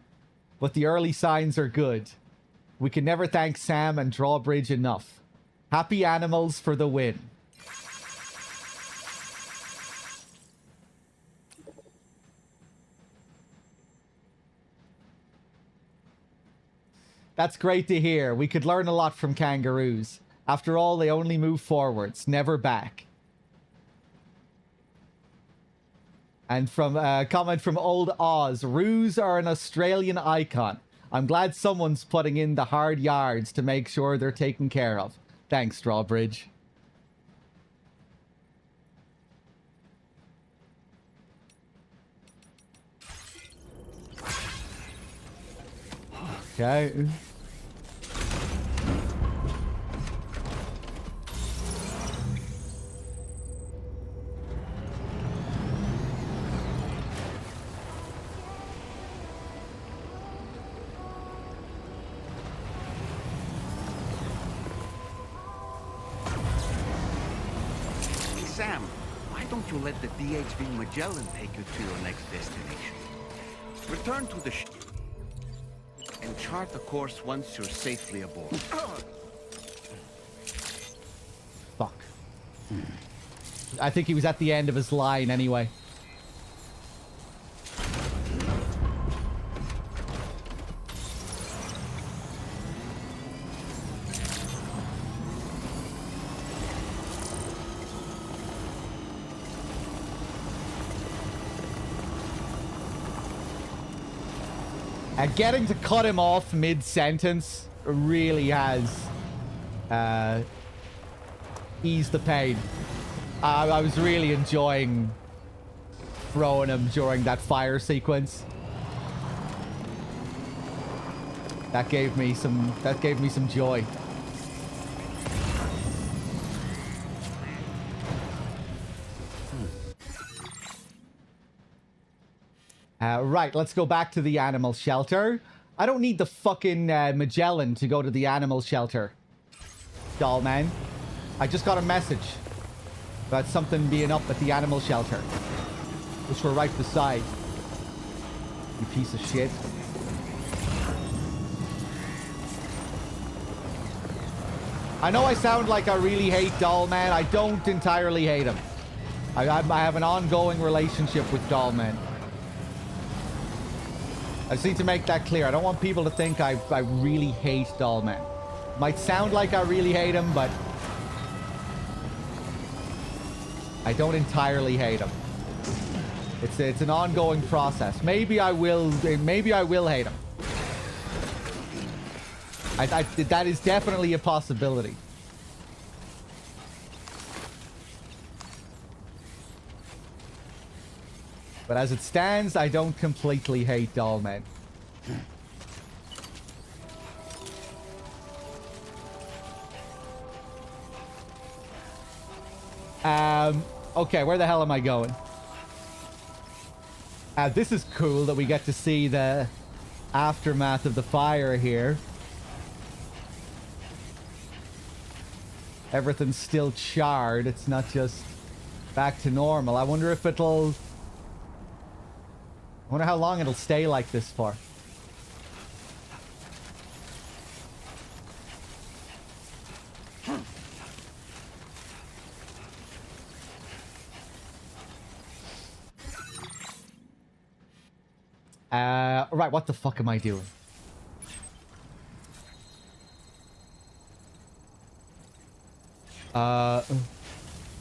[SPEAKER 6] but the early signs are good. We can never thank Sam and Drawbridge enough. Happy animals for the win. That's great to hear. We could learn a lot from kangaroos. After all, they only move forwards, never back. And from a comment from Old Oz, roos are an Australian icon. I'm glad someone's putting in the hard yards to make sure they're taken care of. Thanks, Drawbridge. Okay.
[SPEAKER 13] Sam, why don't you let the DHV Magellan take you to your next destination? Return to the ship and chart a course once you're safely aboard.
[SPEAKER 6] Fuck. I think he was at the end of his line anyway. And getting to cut him off mid-sentence really has eased the pain. I was really enjoying throwing him during that fire sequence. That gave me some joy. Right, let's go back to the animal shelter. I don't need the fucking Magellan to go to the animal shelter, doll man. I just got a message about something being up at the animal shelter, which we're right beside. You piece of shit. I know I sound like I really hate doll man. I don't entirely hate him. I have an ongoing relationship with doll man. I just need to make that clear. I don't want people to think I really hate Dollman. Might sound like I really hate him, but I don't entirely hate him. It's an ongoing process. Maybe I will hate him. That is definitely a possibility. But as it stands, I don't completely hate Dollman. Okay, where the hell am I going? This is cool that we get to see the aftermath of the fire here. everything's still charred. It's not just back to normal. I wonder if it'll... I wonder how long it'll stay like this for. Right, what the fuck am I doing?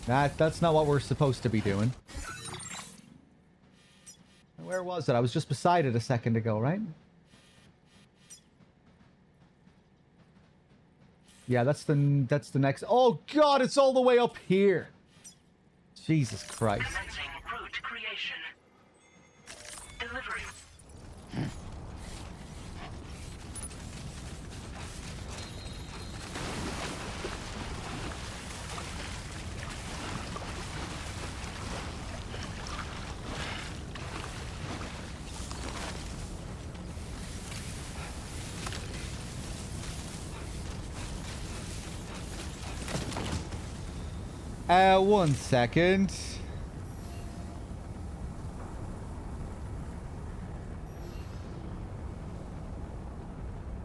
[SPEAKER 6] That's not what we're supposed to be doing. Where was it? I was just beside it a second ago, right? Yeah, that's the next... Oh god, it's all the way up here! Jesus Christ.
[SPEAKER 2] Commencing route creation. Delivery.
[SPEAKER 6] One second.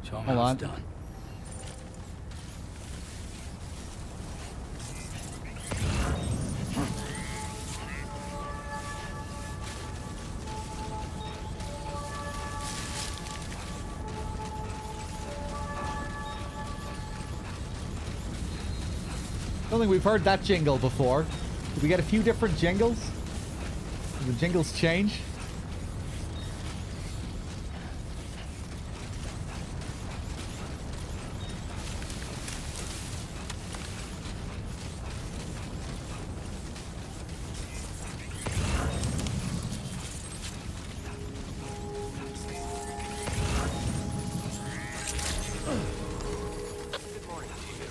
[SPEAKER 1] Show 'em
[SPEAKER 6] Hold
[SPEAKER 1] how
[SPEAKER 6] on.
[SPEAKER 1] it's done.
[SPEAKER 6] I don't think we've heard that jingle before. Did we get a few different jingles? Did the jingles change?
[SPEAKER 7] Good morning to you.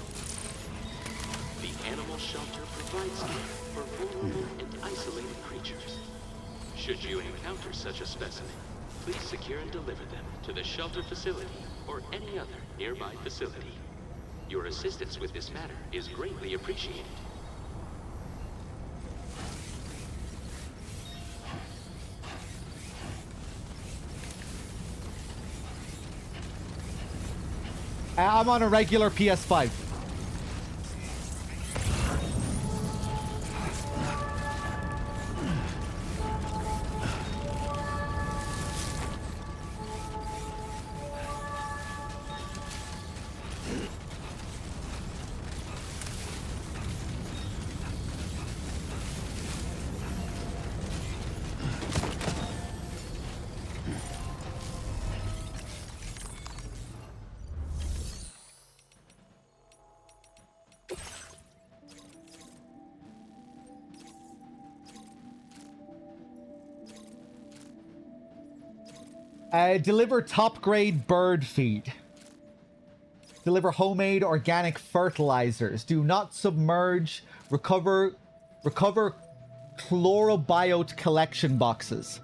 [SPEAKER 7] The animal shelter provides care for vulnerable and isolated creatures. Should you encounter such a specimen, please secure and deliver them to the shelter facility or any other nearby facility. Your assistance with this matter is greatly appreciated.
[SPEAKER 6] I'm on a regular PS5. Deliver top-grade bird feed. Deliver homemade organic fertilizers. Do not submerge. Recover chlorobiote collection boxes.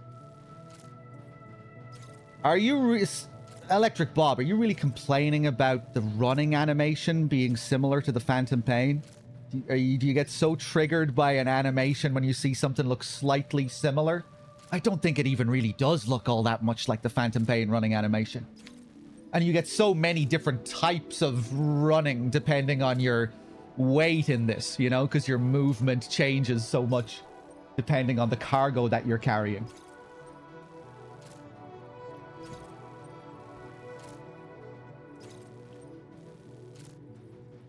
[SPEAKER 6] Are you... Electric Bob, are you really complaining about the running animation being similar to the Phantom Pain? Do you get so triggered by an animation when you see something look slightly similar? I don't think it even really does look all that much like the Phantom Pain running animation. And you get so many different types of running depending on your weight in this, you know, because your movement changes so much depending on the cargo that you're carrying.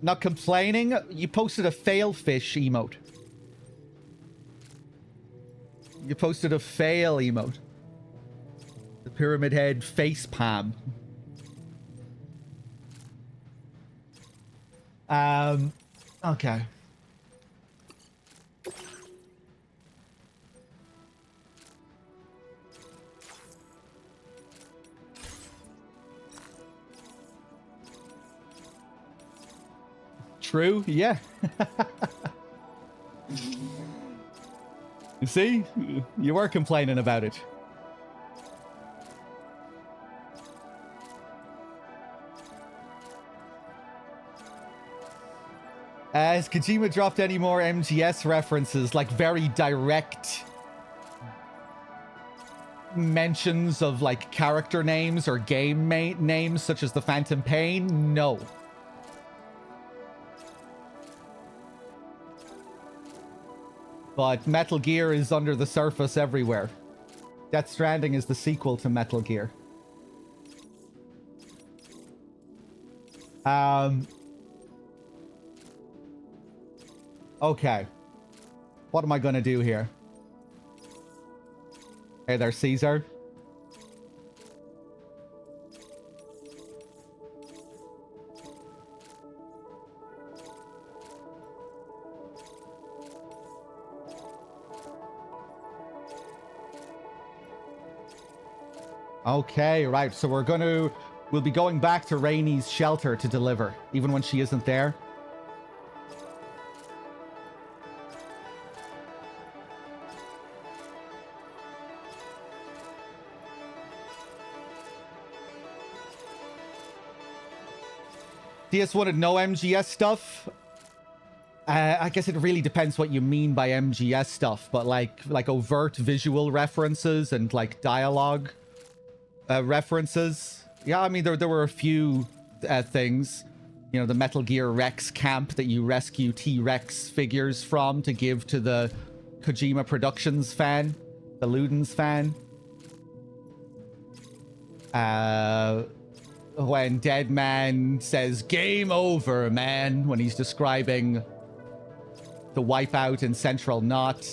[SPEAKER 6] Not complaining, you posted a fail fish emote. You posted a fail emote. The pyramid head face palm. Okay. True, yeah. You see? You were complaining about it. Has Kojima dropped any more MGS references, like very direct mentions of like character names or game names, such as the Phantom Pain? No. But Metal Gear is under the surface everywhere. Death Stranding is the sequel to Metal Gear. Okay. What am I gonna do here? Hey there, Caesar. Okay, right. So we'll be going back to Rainey's shelter to deliver, even when she isn't there. DS wanted no MGS stuff. I guess it really depends what you mean by MGS stuff, but like overt visual references and like dialogue references. Yeah, I mean there were a few things. You know, the Metal Gear Rex camp that you rescue T-Rex figures from to give to the Kojima Productions fan, the Ludens fan. When Dead Man says, "Game over, man," when he's describing the wipeout in Central Knot.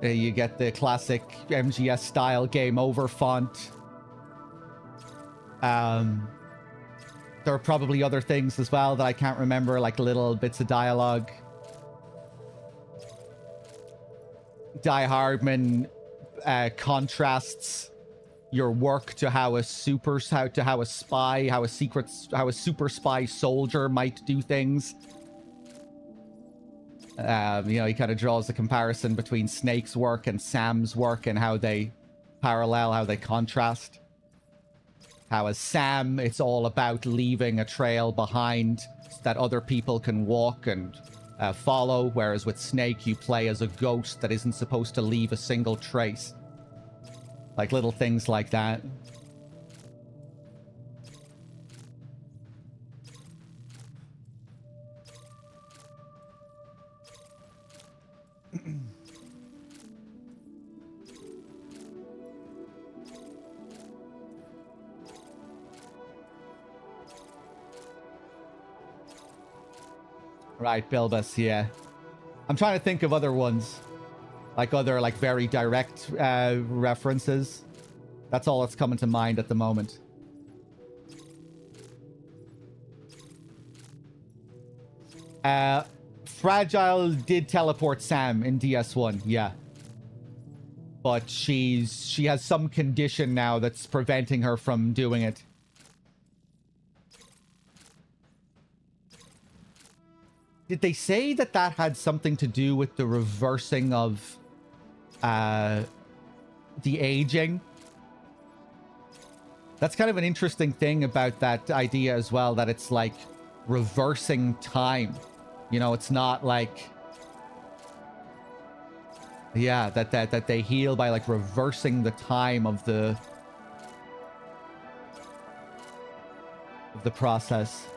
[SPEAKER 6] You get the classic MGS style game over font. There are probably other things as well that I can't remember, like little bits of dialogue. Die Hardman contrasts your work to how a super spy soldier might do things. You know, he kind of draws the comparison between Snake's work and Sam's work and how they parallel, how they contrast. How as Sam, it's all about leaving a trail behind that other people can walk and follow, whereas with Snake, you play as a ghost that isn't supposed to leave a single trace. Like little things like that. Right, Bilbus, yeah. I'm trying to think of other ones. Like other, like, very direct references. That's all that's coming to mind at the moment. Fragile did teleport Sam in DS1, yeah. But she has some condition now that's preventing her from doing it. Did they say that that had something to do with the reversing of the aging? That's kind of an interesting thing about that idea as well, that it's like reversing time. You know, it's not like... Yeah, that they heal by like reversing the time of the process.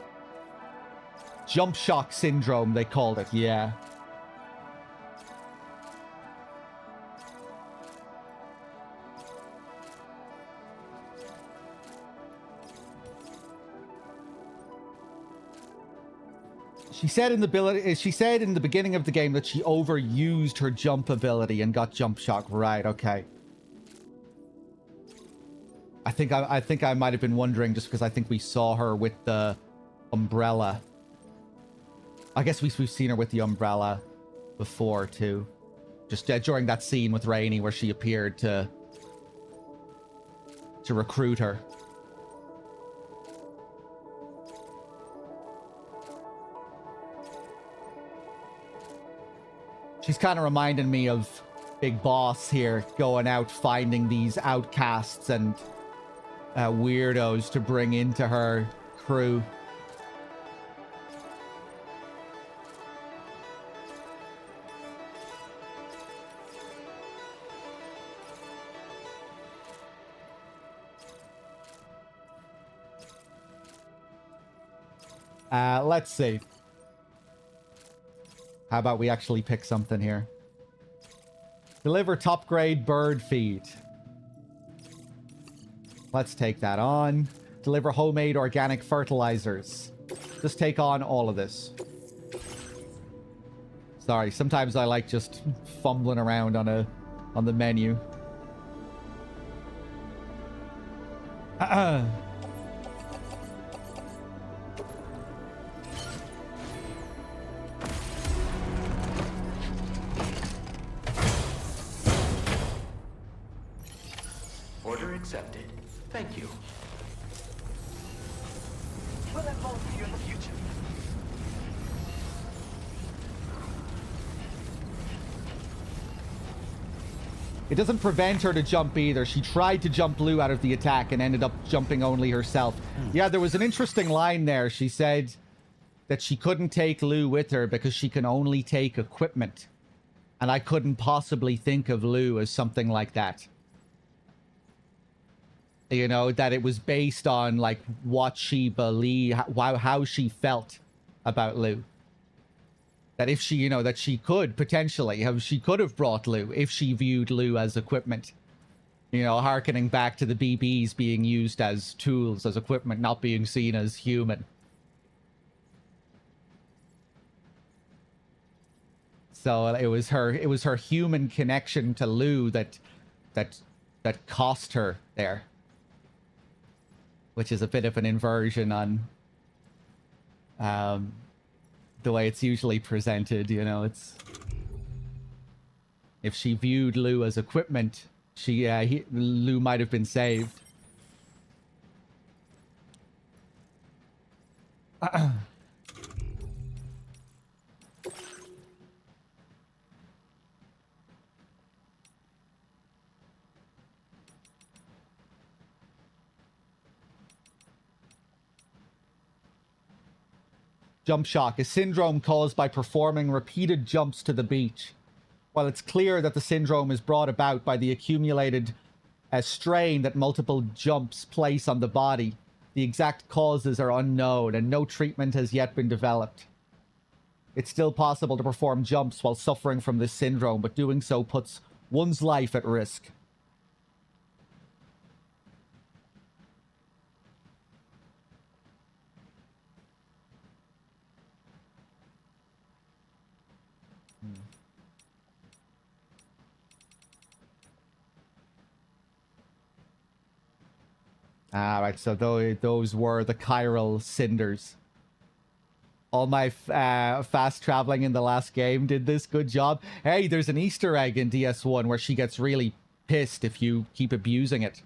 [SPEAKER 6] Jump shock syndrome, they called it, yeah. She said in the beginning of the game that she overused her jump ability and got jump shock. Right, okay. I think I might have been wondering just because I think we saw her with the umbrella. I guess we've seen her with the umbrella before too. Just during that scene with Rainey where she appeared to recruit her. She's kind of reminding me of Big Boss here, going out finding these outcasts and weirdos to bring into her crew. Let's see. How about we actually pick something here? Deliver top grade bird feed. Let's take that on. Deliver homemade organic fertilizers. Just take on all of this. Sorry, sometimes I like just fumbling around on the menu.
[SPEAKER 17] Order accepted. Thank you.
[SPEAKER 11] We'll have both of you in the future.
[SPEAKER 6] It doesn't prevent her to jump either. She tried to jump Lou out of the attack and ended up jumping only herself. Yeah, there was an interesting line there. She said that she couldn't take Lou with her because she can only take equipment. And I couldn't possibly think of Lou as something like that. You know, that it was based on, like, what she believed, how she felt about Lou. That if she, you know, that she could potentially she could have brought Lou if she viewed Lou as equipment. You know, harkening back to the BBs being used as tools, as equipment, not being seen as human. So it was her human connection to Lou that cost her there. Which is a bit of an inversion on the way it's usually presented, you know. It's if she viewed Lou as equipment, Lou might have been saved. Jump shock, a syndrome caused by performing repeated jumps to the beach. While it's clear that the syndrome is brought about by the accumulated strain that multiple jumps place on the body, the exact causes are unknown and no treatment has yet been developed. It's still possible to perform jumps while suffering from this syndrome, but doing so puts one's life at risk. Alright, so those were the chiral cinders. All my fast traveling in the last game did this. Good job. Hey, there's an Easter egg in DS1 where she gets really pissed if you keep abusing it.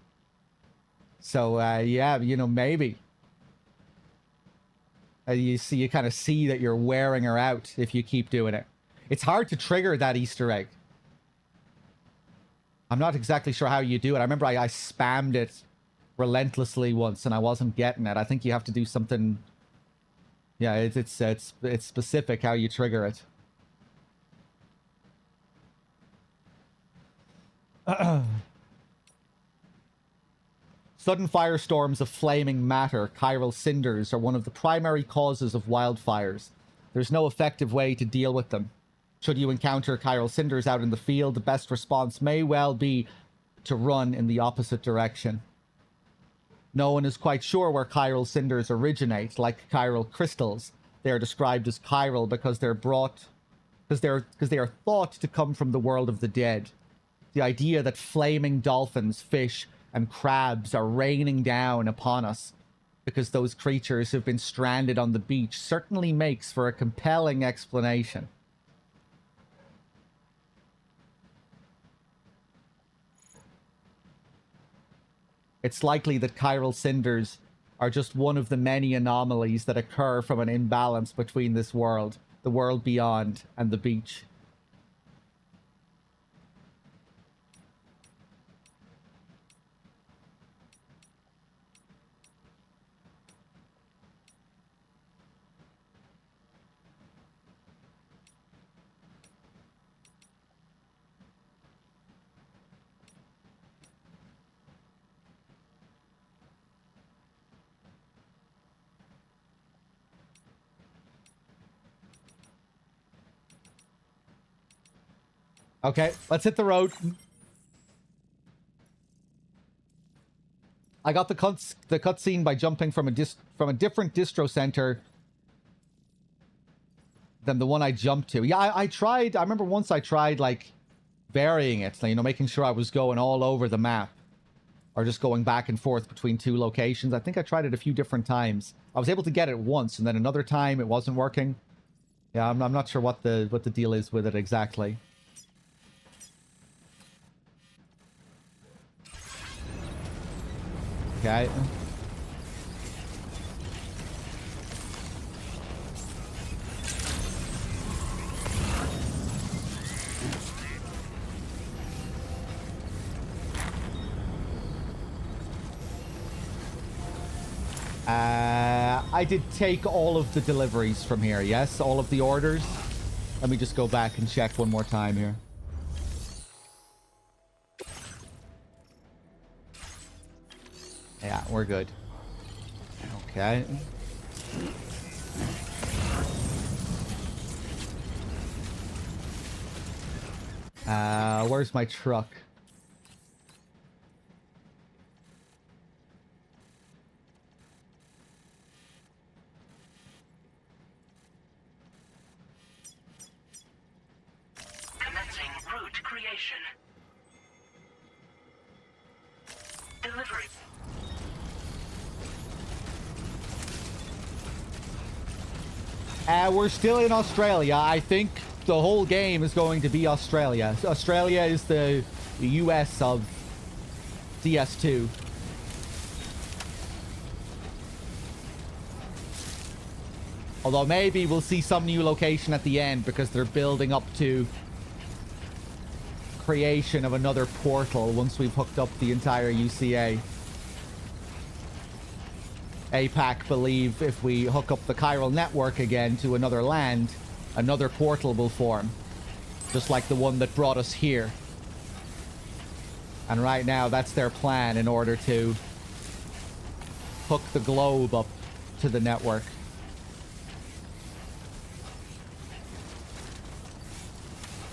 [SPEAKER 6] So, yeah, you know, maybe. You kind of see that you're wearing her out if you keep doing it. It's hard to trigger that Easter egg. I'm not exactly sure how you do it. I remember I spammed it relentlessly once and I wasn't getting it. I think you have to do something. Yeah, it's specific how you trigger it. Sudden firestorms of flaming matter, chiral cinders, are one of the primary causes of wildfires. There's no effective way to deal with them. Should you encounter chiral cinders out in the field, the best response may well be to run in the opposite direction. No one is quite sure where chiral cinders originate. Like chiral crystals, they are described as chiral because they are thought to come from the world of the dead. The idea that flaming dolphins, fish, and crabs are raining down upon us because those creatures have been stranded on the beach certainly makes for a compelling explanation. It's likely that chiral cinders are just one of the many anomalies that occur from an imbalance between this world, the world beyond, and the beach. Okay, let's hit the road. I got the cutscene by jumping from a different distro center than the one I jumped to. Yeah, I tried. I remember once I tried like varying it, you know, making sure I was going all over the map or just going back and forth between two locations. I think I tried it a few different times. I was able to get it once, and then another time it wasn't working. Yeah, I'm not sure what the deal is with it exactly. Okay. I did take all of the deliveries from here, yes? All of the orders. Let me just go back and check one more time here. Yeah, we're good. Okay. Where's my truck?
[SPEAKER 2] Commencing route creation. Delivery.
[SPEAKER 6] We're still in Australia. I think the whole game is going to be Australia. So Australia is the US of DS2. Although maybe we'll see some new location at the end because they're building up to creation of another portal once we've hooked up the entire UCA. APAC believe if we hook up the chiral network again to another land, another portal will form. Just like the one that brought us here. And right now, that's their plan in order to hook the globe up to the network.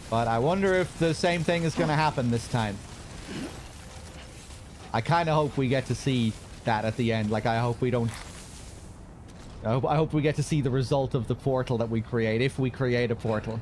[SPEAKER 6] But I wonder if the same thing is going to happen this time. I kind of hope we get to see that at the end. Like, I hope we don't... I hope we get to see the result of the portal that we create, if we create a portal.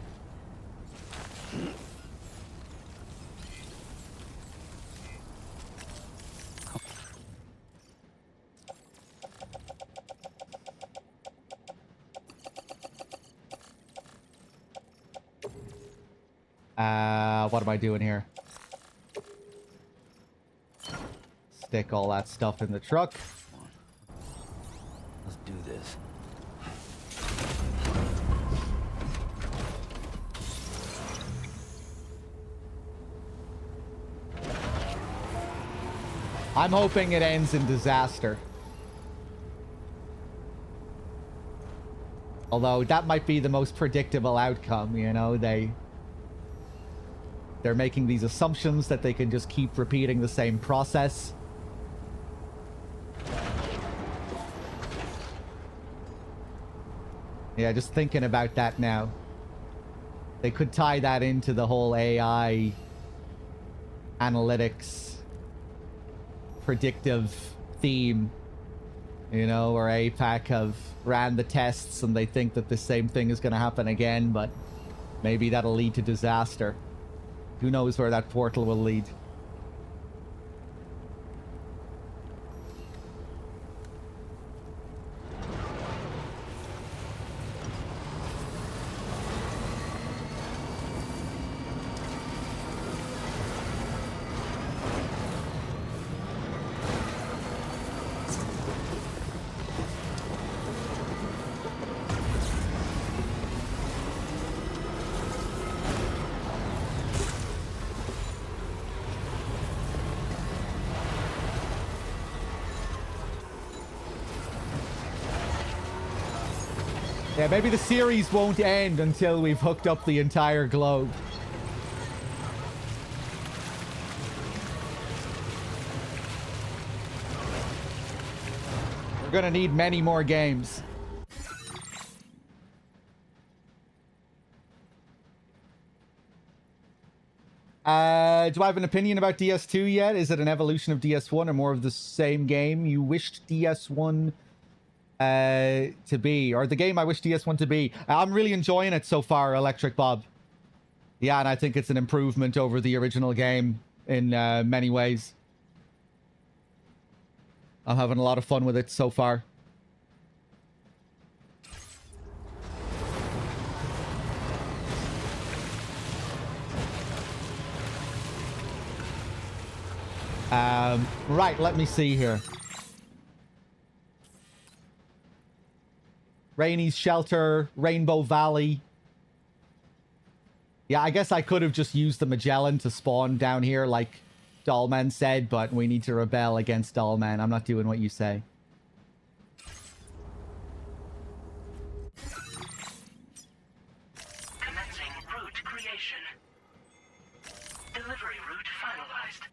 [SPEAKER 6] What am I doing here? Stick all that stuff in the truck.
[SPEAKER 1] Let's do this.
[SPEAKER 6] I'm hoping it ends in disaster. Although that might be the most predictable outcome, you know, they're making these assumptions that they can just keep repeating the same process. Yeah, just thinking about that now. They could tie that into the whole AI analytics predictive theme, you know, where APAC have ran the tests and they think that the same thing is going to happen again, but maybe that'll lead to disaster. Who knows where that portal will lead? Yeah, maybe the series won't end until we've hooked up the entire globe. We're gonna need many more games. Do I have an opinion about DS2 yet? Is it an evolution of DS1 or more of the same game you wished DS1 to be? Or the game I wish DS1 to be? I'm really enjoying it so far, Electric Bob. Yeah, and I think it's an improvement over the original game in many ways. I'm having a lot of fun with it so far. Right, let me see here. Rainy's Shelter, Rainbow Valley. Yeah, I guess I could have just used the Magellan to spawn down here like Dollman said, but we need to rebel against Dollman. I'm not doing what you say.
[SPEAKER 2] Commencing route creation. Delivery route finalized.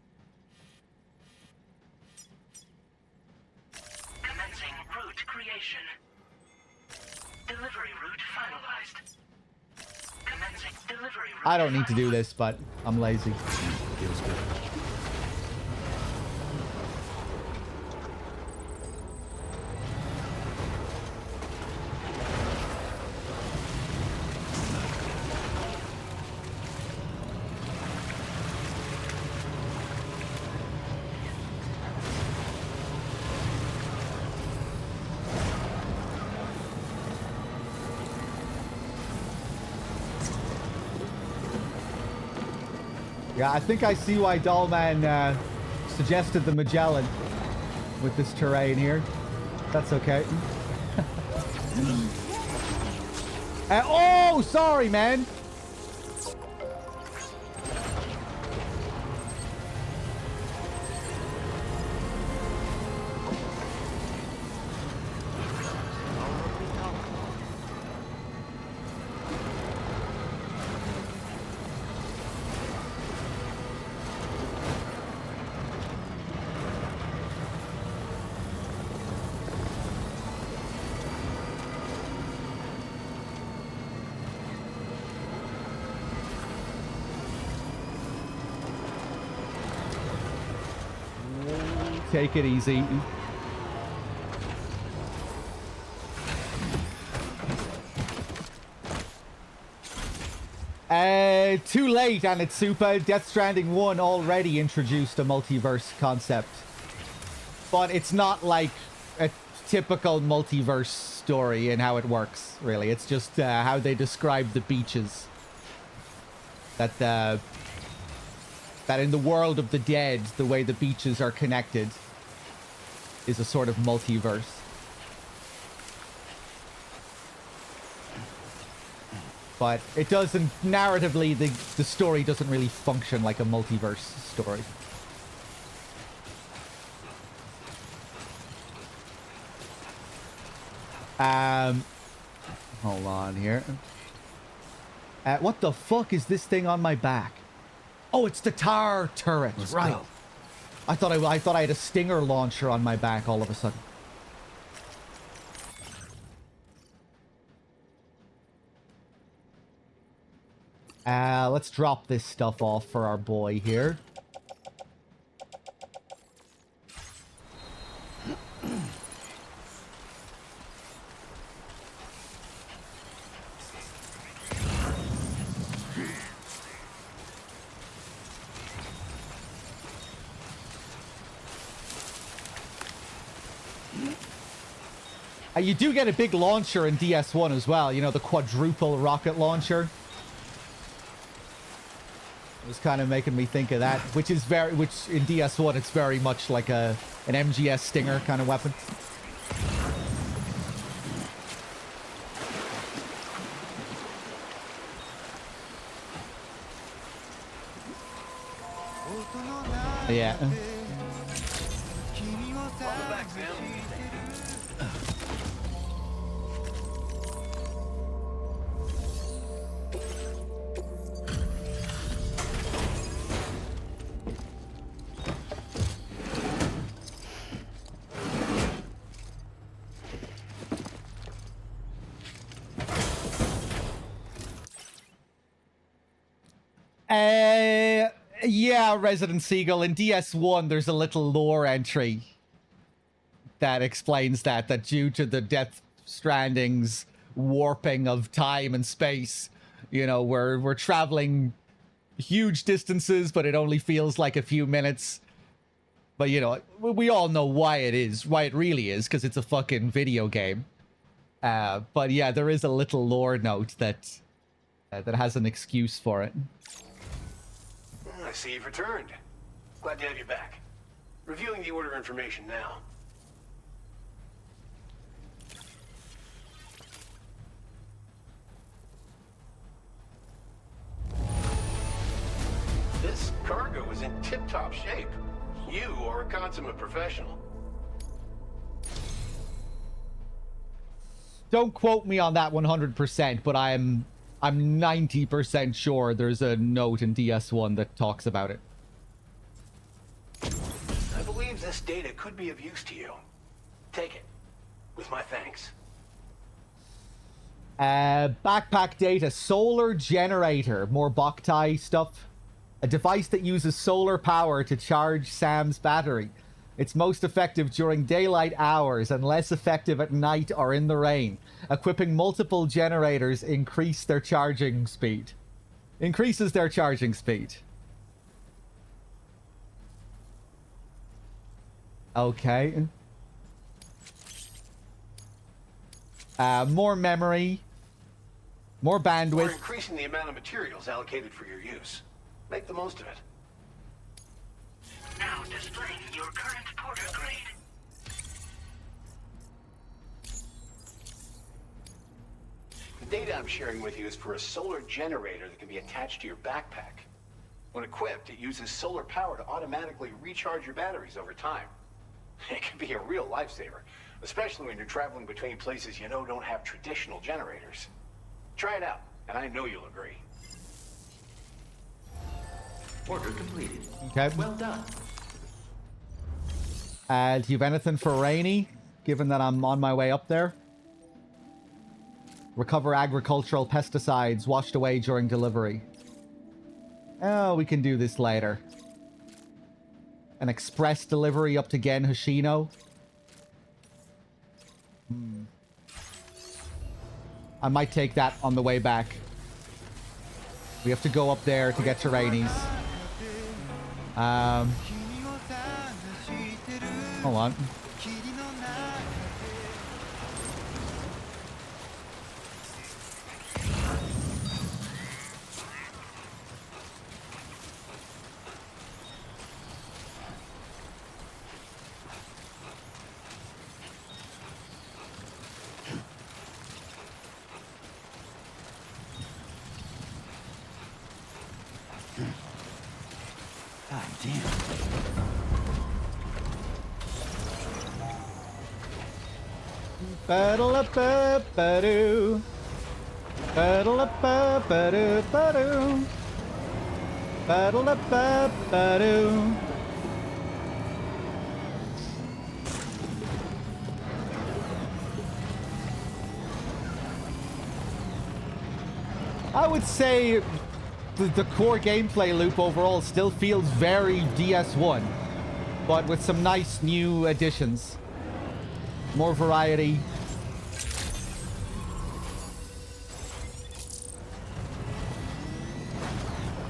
[SPEAKER 2] Commencing route creation. Delivery route finalized. Commencing delivery route.
[SPEAKER 6] I don't need to do this, but I'm lazy.
[SPEAKER 1] Feels good.
[SPEAKER 6] Yeah, I think I see why Dollman suggested the Magellan with this terrain here. That's okay. Oh, sorry, man. Take it easy. Too late, and it's super. Death Stranding 1 already introduced a multiverse concept. But it's not like a typical multiverse story in how it works, really. It's just how they describe the beaches. That in the world of the dead, the way the beaches are connected is a sort of multiverse. But it doesn't, narratively, the story doesn't really function like a multiverse story. Hold on here. What the fuck is this thing on my back? Oh, it's the tar turret.
[SPEAKER 1] Let's
[SPEAKER 6] right.
[SPEAKER 1] go.
[SPEAKER 6] I thought I had a Stinger launcher on my back all of a sudden. Let's drop this stuff off for our boy here. You do get a big launcher in DS1 as well. You know, the quadruple rocket launcher. It was kind of making me think of that, which in DS1 it's very much like an MGS Stinger kind of weapon. Yeah.
[SPEAKER 14] Welcome back, Sam.
[SPEAKER 6] Yeah, Resident Seagull. In DS1, there's a little lore entry that explains that due to the Death Stranding's warping of time and space, you know, we're traveling huge distances, but it only feels like a few minutes. But, you know, we all know why it really is, because it's a fucking video game. But yeah, there is a little lore note that has an excuse for it.
[SPEAKER 14] I see you've returned. Glad to have you back. Reviewing the order information now. This cargo is in tip-top shape. You are a consummate professional.
[SPEAKER 6] Don't quote me on that 100%, but I'm 90% sure there's a note in DS1 that talks about it.
[SPEAKER 14] I believe this data could be of use to you. Take it. With my thanks.
[SPEAKER 6] Backpack data. Solar generator. More Boktai stuff. A device that uses solar power to charge Sam's battery. It's most effective during daylight hours and less effective at night or in the rain. Equipping multiple generators increases their charging speed. Okay. More memory. More bandwidth.
[SPEAKER 14] We're increasing the amount of materials allocated for your use. Make the most of it.
[SPEAKER 2] Now displaying your current porter grade.
[SPEAKER 14] The data I'm sharing with you is for a solar generator that can be attached to your backpack. When equipped, it uses solar power to automatically recharge your batteries over time. It can be a real lifesaver, especially when you're traveling between places you know don't have traditional generators. Try it out, and I know you'll agree.
[SPEAKER 7] Order completed.
[SPEAKER 6] Okay.
[SPEAKER 7] Well done.
[SPEAKER 6] Do you have anything for Rainy, given that I'm on my way up there? Recover agricultural pesticides washed away during delivery. Oh, we can do this later. An express delivery up to Gen Hoshino. I might take that on the way back. We have to go up there to get to Rainey's. Hold on.
[SPEAKER 1] God damn.
[SPEAKER 6] Ba-da-la-ba-ba-doo. Ba-da-la-ba-ba-doo-ba-doo. Ba-da-la-ba-ba-doo. I would say the core gameplay loop overall still feels very DS1, but with some nice new additions. More variety.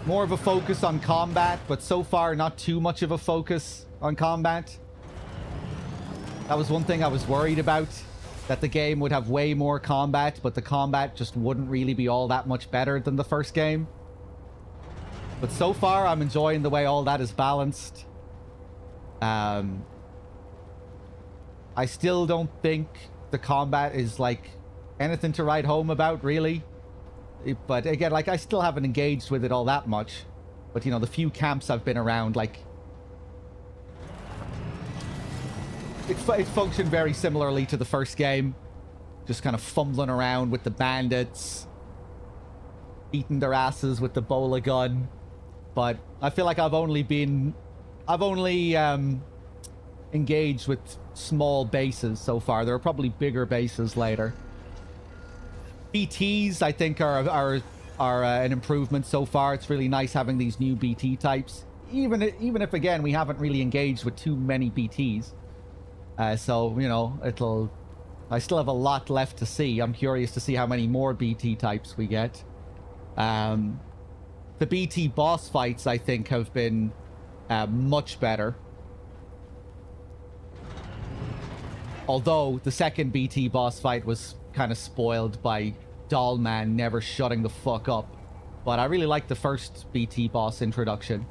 [SPEAKER 6] More of a focus on combat, but so far not too much of a focus on combat. That was one thing I was worried about, that the game would have way more combat, but the combat just wouldn't really be all that much better than the first game. But so far, I'm enjoying the way all that is balanced. I still don't think the combat is, like, anything to write home about, really. But again, like, I still haven't engaged with it all that much. But, you know, the few camps I've been around, like... It functioned very similarly to the first game. Just kind of fumbling around with the bandits. Beating their asses with the bowler gun. But I feel like I've only engaged with small bases so far. There are probably bigger bases later. BTs, I think, are an improvement so far. It's really nice having these new BT types. even if again we haven't really engaged with too many BTs, so you know I still have a lot left to see. I'm curious to see how many more BT types we get. The BT boss fights I think have been much better. Although the second BT boss fight was kind of spoiled by Dollman never shutting the fuck up. But I really like the first BT boss introduction.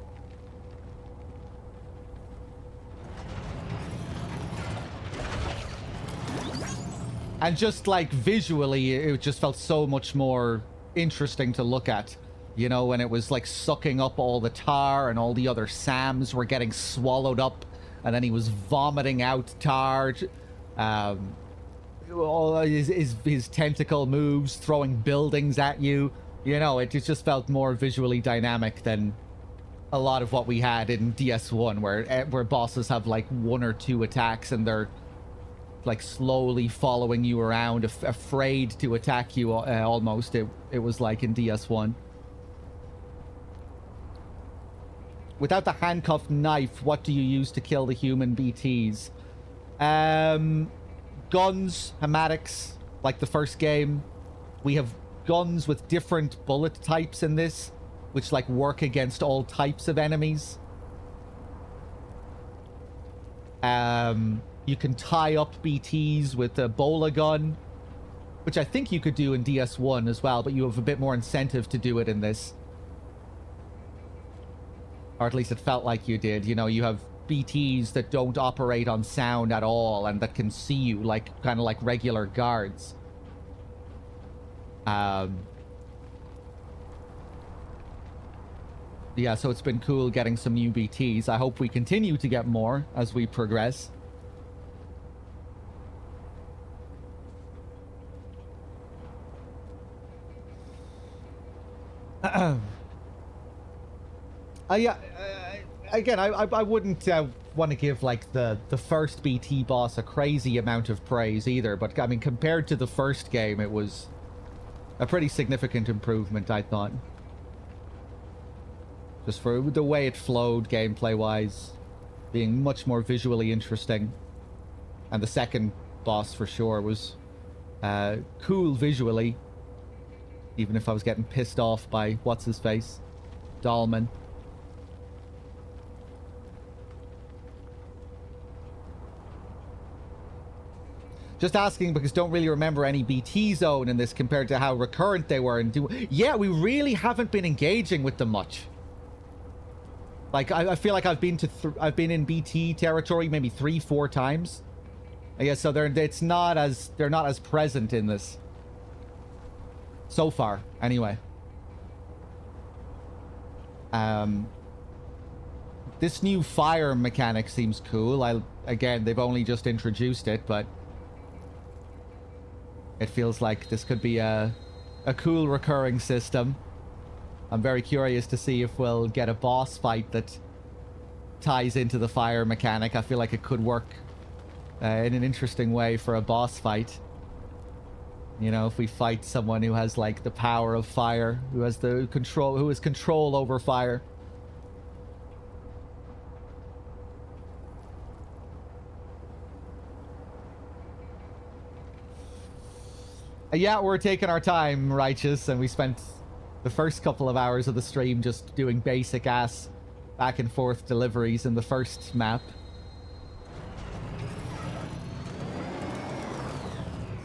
[SPEAKER 6] And just like visually, it just felt so much more interesting to look at. You know, when it was like sucking up all the tar and all the other SAMs were getting swallowed up. And then he was vomiting out tar. All his tentacle moves, throwing buildings at you. You know, it just felt more visually dynamic than a lot of what we had in DS1, where bosses have like 1 or 2 attacks and they're like slowly following you around, afraid to attack you. Almost, it was like in DS1. Without the handcuffed knife, what do you use to kill the human BTs? Guns, hematics, like the first game. We have guns with different bullet types in this, which like work against all types of enemies. You can tie up BTs with a bola gun, which I think you could do in DS1 as well, but you have a bit more incentive to do it in this. Or at least it felt like you did. You know, you have BTs that don't operate on sound at all and that can see you, like kind of like regular guards. Yeah, so it's been cool getting some new BTs. I hope we continue to get more as we progress. Again, I wouldn't want to give like the first BT boss a crazy amount of praise either, but I mean, compared to the first game, it was a pretty significant improvement, I thought. Just for the way it flowed gameplay-wise, being much more visually interesting. And the second boss, for sure, was cool visually, even if I was getting pissed off by what's-his-face, Dahlman. Just asking because don't really remember any BT zone in this compared to how recurrent they were. Yeah, we really haven't been engaging with them much. Like, I feel like I've been in BT territory maybe 3-4 times. I guess so. They're not as present in this so far. Anyway, this new fire mechanic seems cool. Again, they've only just introduced it, but it feels like this could be a cool recurring system. I'm very curious to see if we'll get a boss fight that ties into the fire mechanic. I feel like it could work in an interesting way for a boss fight. You know, if we fight someone who has like the power of fire, who has control over fire. Yeah, we're taking our time, Righteous, and we spent the first couple of hours of the stream just doing basic ass back and forth deliveries in the first map.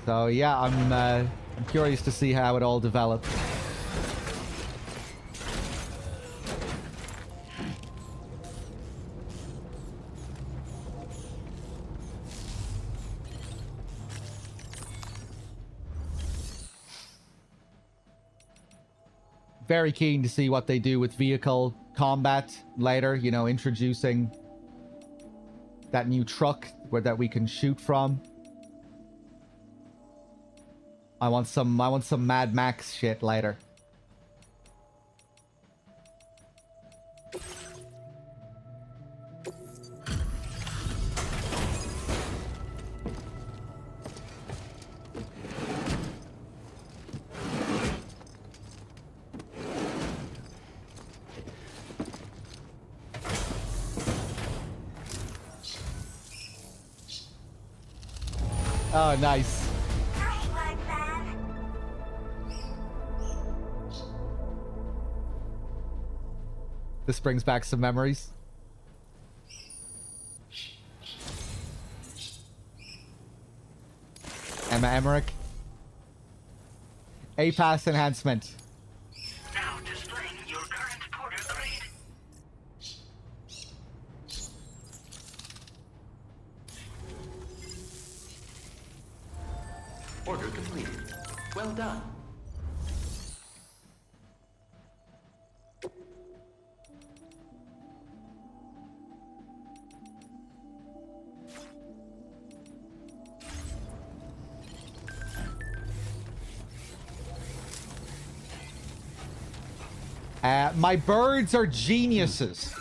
[SPEAKER 6] So yeah, I'm curious to see how it all develops. Very keen to see what they do with vehicle combat later, you know, introducing that new truck that we can shoot from. I want some Mad Max shit later. Oh, nice. This brings back some memories. Emma Emmerich. A-Pass enhancement.
[SPEAKER 2] Now displaying your current porter grade.
[SPEAKER 7] Order completed. Well done.
[SPEAKER 6] My birds are geniuses.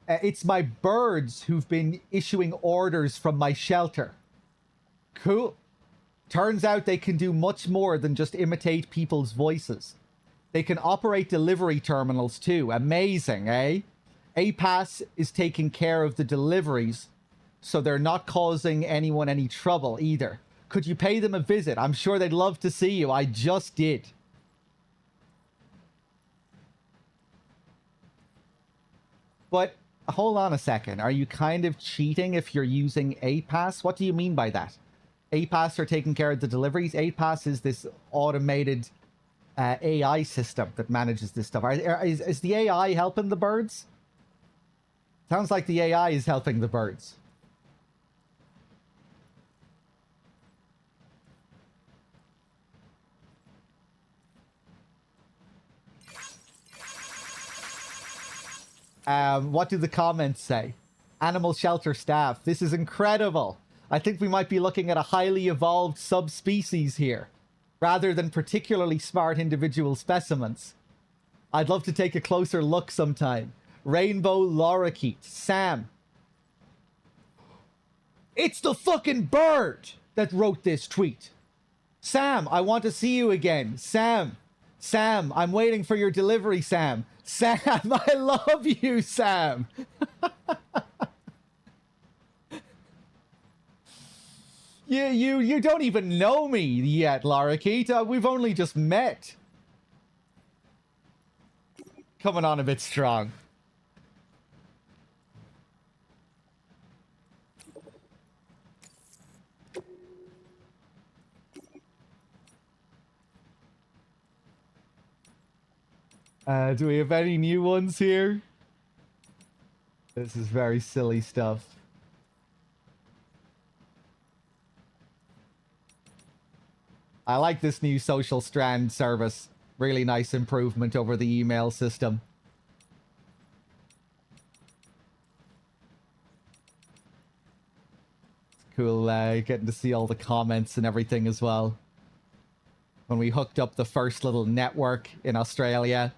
[SPEAKER 6] It's my birds who've been issuing orders from my shelter. Cool. Turns out they can do much more than just imitate people's voices. They can operate delivery terminals too. Amazing, eh? A-Pass is taking care of the deliveries, so they're not causing anyone any trouble either. Could you pay them a visit? I'm sure they'd love to see you. I just did. But hold on a second. Are you kind of cheating if you're using A-Pass? What do you mean by that? A-Pass are taking care of the deliveries. A-Pass is this automated AI system that manages this stuff. Is the AI helping the birds? Sounds like the AI is helping the birds. What do the comments say? Animal shelter staff. This is incredible. I think we might be looking at a highly evolved subspecies here, rather than particularly smart individual specimens. I'd love to take a closer look sometime. Rainbow Lorikeet. Sam. It's the fucking bird that wrote this tweet. Sam, I want to see you again. Sam. Sam, I'm waiting for your delivery, Sam. Sam, I love you, Sam. You don't even know me yet, Lorikeet. We've only just met. Coming on a bit strong. Do we have any new ones here? This is very silly stuff. I like this new social strand service. Really nice improvement over the email system. Cool getting to see all the comments and everything as well. When we hooked up the first little network in Australia,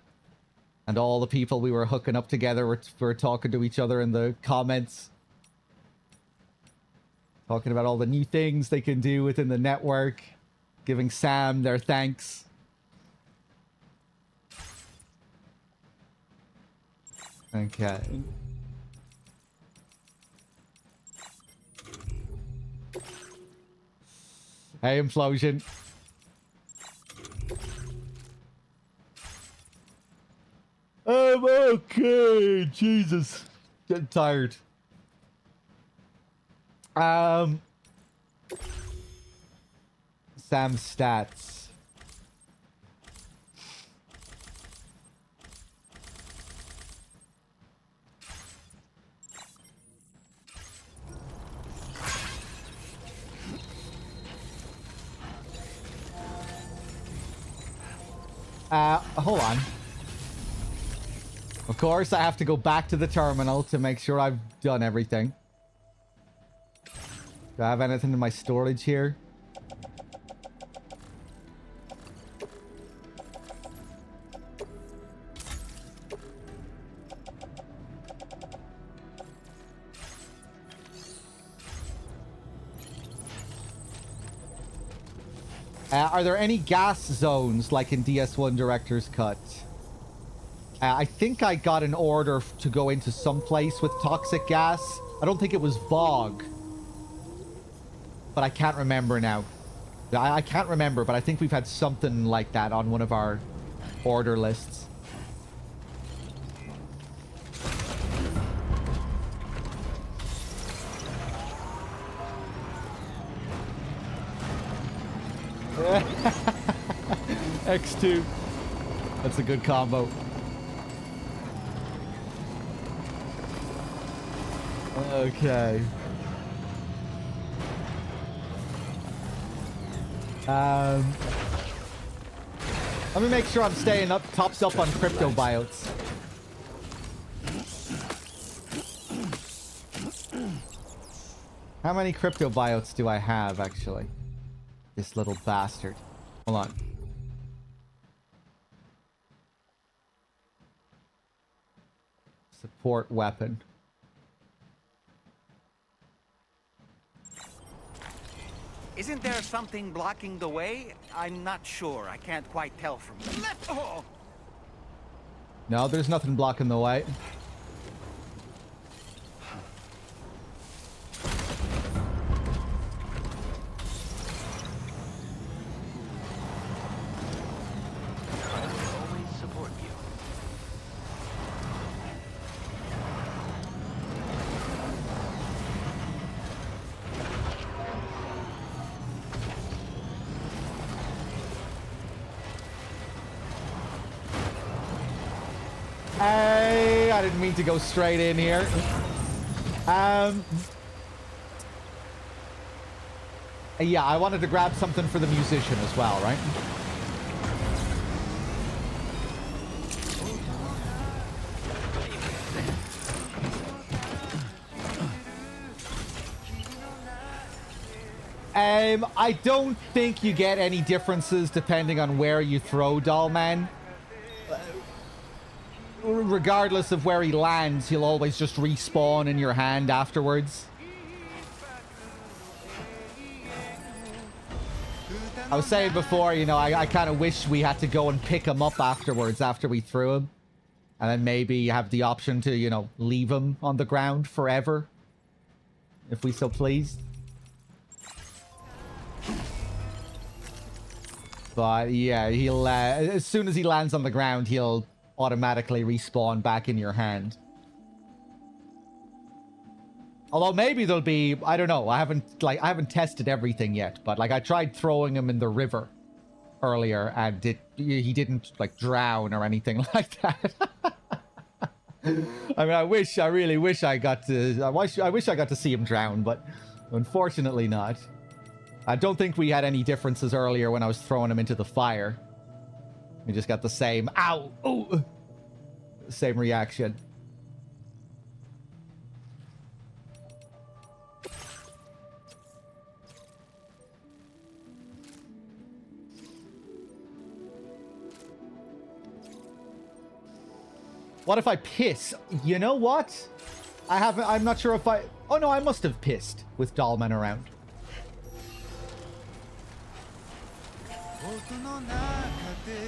[SPEAKER 6] and all the people we were hooking up together were talking to each other in the comments. Talking about all the new things they can do within the network. Giving Sam their thanks. Okay. Hey, Implosion. I'm okay. Jesus. Getting tired. Sam's stats. Hold on. Of course, I have to go back to the terminal to make sure I've done everything. Do I have anything in my storage here? Are there any gas zones like in DS1 Director's Cut? I think I got an order to go into some place with toxic gas. I don't think it was Vogue. But I can't remember now. I can't remember, but I think we've had something like that on one of our order lists. X2. That's a good combo. Okay. Let me make sure I'm staying tops up on crypto biotes. How many crypto biotes do I have, actually? This little bastard. Hold on. Support weapon.
[SPEAKER 13] Isn't there something blocking the way? I'm not sure. I can't quite tell from the left. Oh.
[SPEAKER 6] No, there's nothing blocking the way. Hey, I didn't mean to go straight in here. Yeah, I wanted to grab something for the musician as well, right? I don't think you get any differences depending on where you throw Dollman. Regardless of where he lands, he'll always just respawn in your hand afterwards. I was saying before, you know, I kind of wish we had to go and pick him up afterwards after we threw him. And then maybe have the option to, you know, leave him on the ground forever. If we so pleased. But yeah, he'll, as soon as he lands on the ground, he'll automatically respawn back in your hand. Although maybe there'll be, I don't know, I haven't tested everything yet, but like I tried throwing him in the river earlier and he didn't like drown or anything like that. I mean, I really wish I got to, I wish I got to see him drown, but unfortunately not. I don't think we had any differences earlier when I was throwing him into the fire. We just got the same, ow, ooh, same reaction. What if I piss? You know what? I'm not sure if oh no, I must have pissed with Dollman around.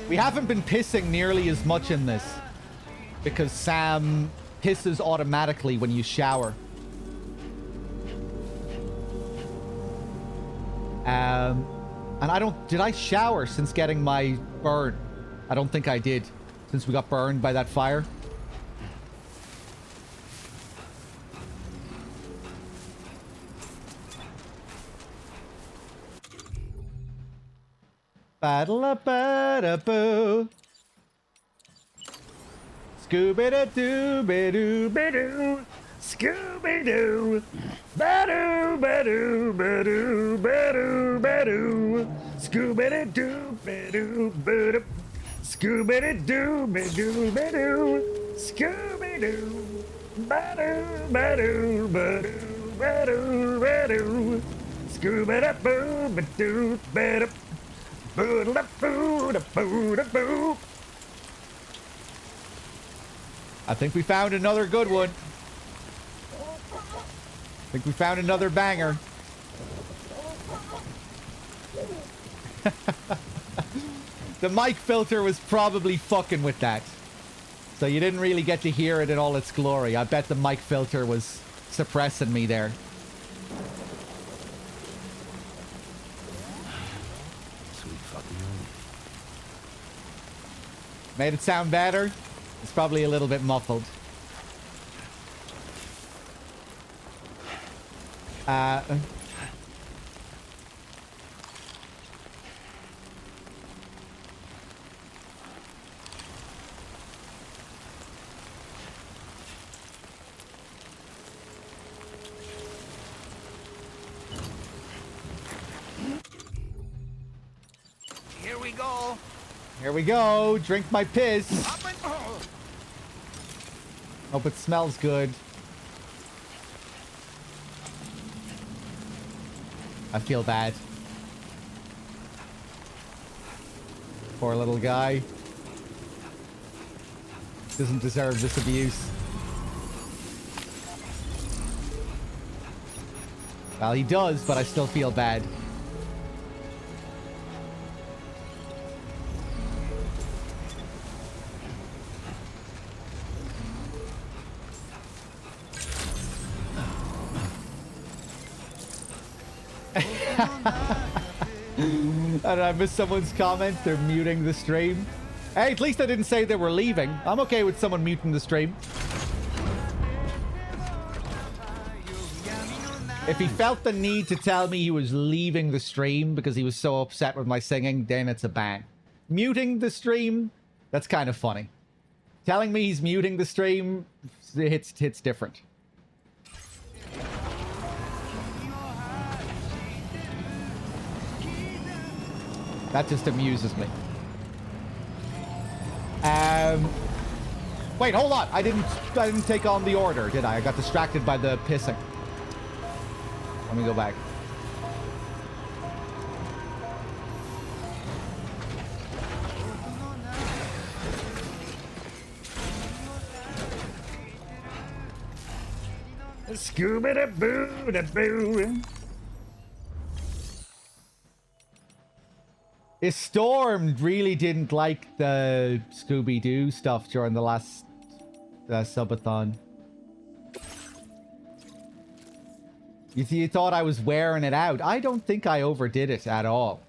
[SPEAKER 6] We haven't been pissing nearly as much in this because Sam pisses automatically when you shower. And did I shower since getting my burn? I don't think I did, since we got burned by that fire. Ba-da-ba-da-boo. Scooby-da-doo-ba-doo-ba-doo. Scooby-doo. Ba-doo-ba-doo-ba-doo-ba-doo-ba-doo. Scooby-da-doo-ba-doo-ba-doo. Scooby-da-doo-ba-doo-ba-doo. Scooby-doo. Ba-doo-ba-doo-ba-doo-ba-doo-ba-doo. Scooby-da-boo-ba-doo-ba-doo. Boo-da-boo-da-boo-da-boo. I think we found another good one. I think we found another banger. The mic filter was probably fucking with that. So you didn't really get to hear it in all its glory. I bet the mic filter was suppressing me there.
[SPEAKER 1] Sweet fucking hell.
[SPEAKER 6] Made it sound better? It's probably a little bit muffled.
[SPEAKER 13] Here we go.
[SPEAKER 6] Here we go. Drink my piss. Hope it smells good. I feel bad. Poor little guy. Doesn't deserve this abuse. Well, he does, but I still feel bad. And I missed someone's comment. They're muting the stream. Hey, at least I didn't say they were leaving. I'm okay with someone muting the stream. If he felt the need to tell me he was leaving the stream because he was so upset with my singing, then it's a ban. Muting the stream, that's kind of funny. Telling me he's muting the stream, it's different. That just amuses me. Wait, hold on. I didn't take on the order, did I? I got distracted by the pissing. Let me go back. Scooby-Doo-Boo-Da-Boo. Storm really didn't like the Scooby-Doo stuff during the last subathon. You thought I was wearing it out. I don't think I overdid it at all.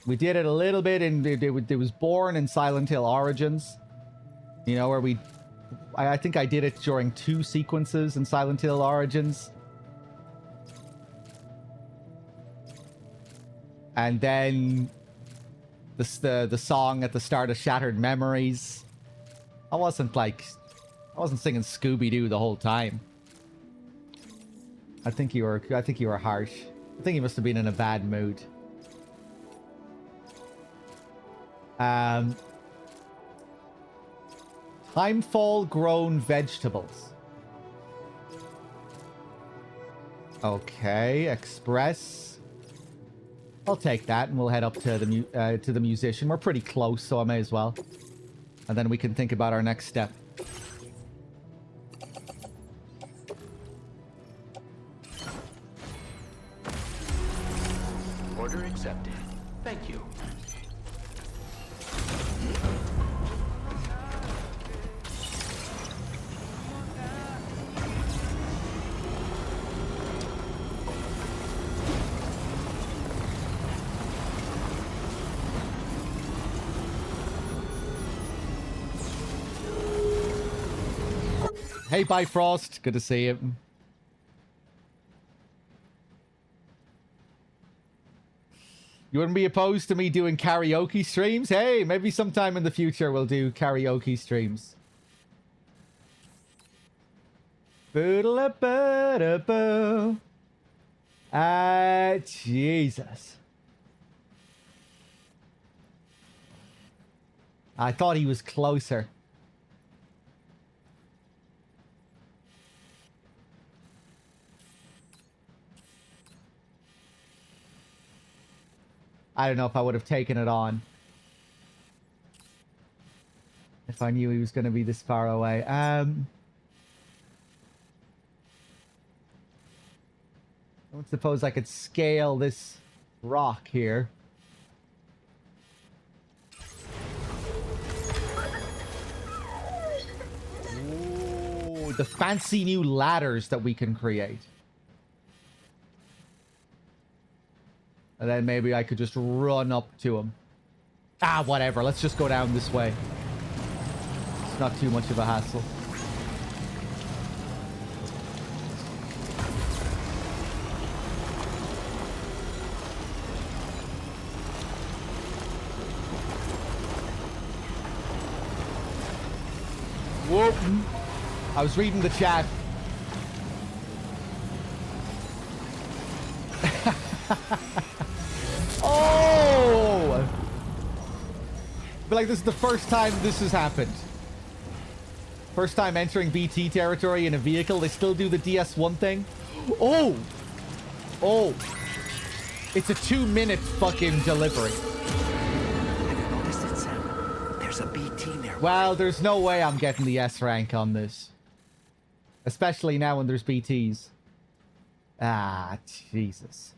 [SPEAKER 6] We did it a little bit, and it was born in Silent Hill Origins. You know, where I think I did it during 2 sequences in Silent Hill Origins. And then the song at the start of Shattered Memories. I wasn't singing Scooby-Doo the whole time. I think you were harsh. I think you must have been in a bad mood. Timefall grown vegetables. Okay, express. I'll take that, and we'll head up to the musician. We're pretty close, so I may as well. And then we can think about our next step.
[SPEAKER 7] Order accepted. Thank you.
[SPEAKER 6] Hey, Bifrost. Good to see you. You wouldn't be opposed to me doing karaoke streams? Hey, maybe sometime in the future we'll do karaoke streams. Jesus. I thought he was closer. I don't know if I would have taken it on if I knew he was going to be this far away. I don't suppose I could scale this rock here. the fancy new ladders that we can create. And then maybe I could just run up to him. Ah, whatever. Let's just go down this way. It's not too much of a hassle. Whoop. I was reading the chat. Oh! But like, this is the first time this has happened. First time entering BT territory in a vehicle. They still do the DS1 thing. Oh! Oh! It's a 2-minute fucking delivery.
[SPEAKER 13] Have you noticed it, Sam? There's a BT nearby.
[SPEAKER 6] Well, there's no way I'm getting the S rank on this. Especially now when there's BTs. Ah, Jesus.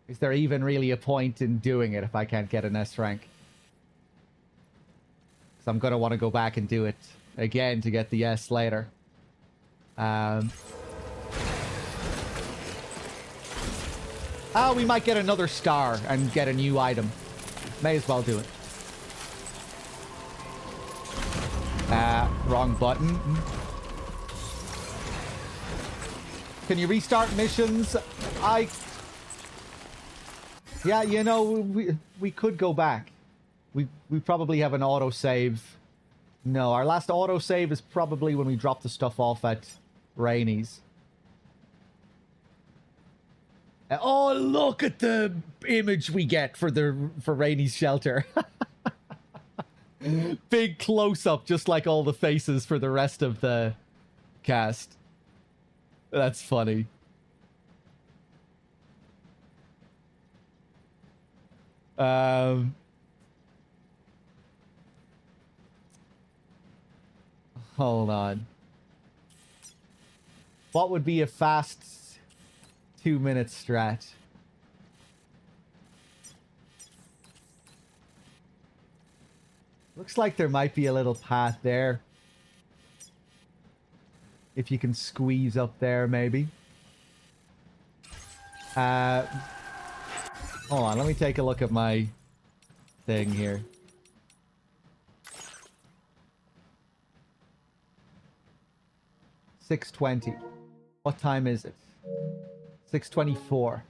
[SPEAKER 6] Is there even really a point in doing it if I can't get an S rank? Because I'm going to want to go back and do it again to get the S later. Oh, we might get another star and get a new item. May as well do it. Wrong button. Can you restart missions? Yeah, you know, we could go back. We probably have an autosave. No, our last autosave is probably when we drop the stuff off at Rainey's. Oh, look at the image we get for Rainey's shelter. Big close-up, just like all the faces for the rest of the cast. That's funny. Hold on. What would be a fast 2-minute strat? Looks like there might be a little path there. If you can squeeze up there, maybe. Hold on, let me take a look at my thing here. $6:20. What time is it? 6:24.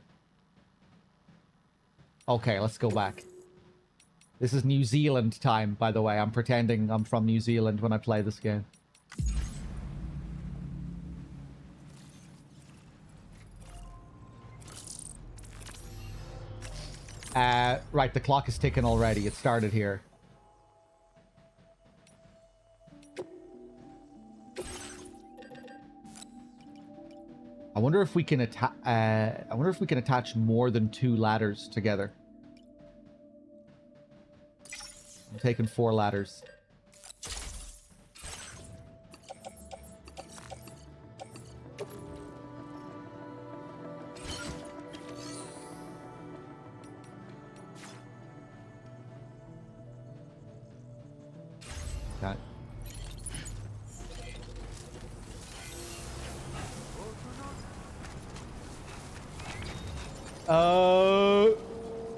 [SPEAKER 6] Okay, let's go back. This is New Zealand time, by the way. I'm pretending I'm from New Zealand when I play this game. Right, the clock is ticking already. It started here. I wonder if we can attach more than 2 ladders together. I'm taking 4 ladders. Got it.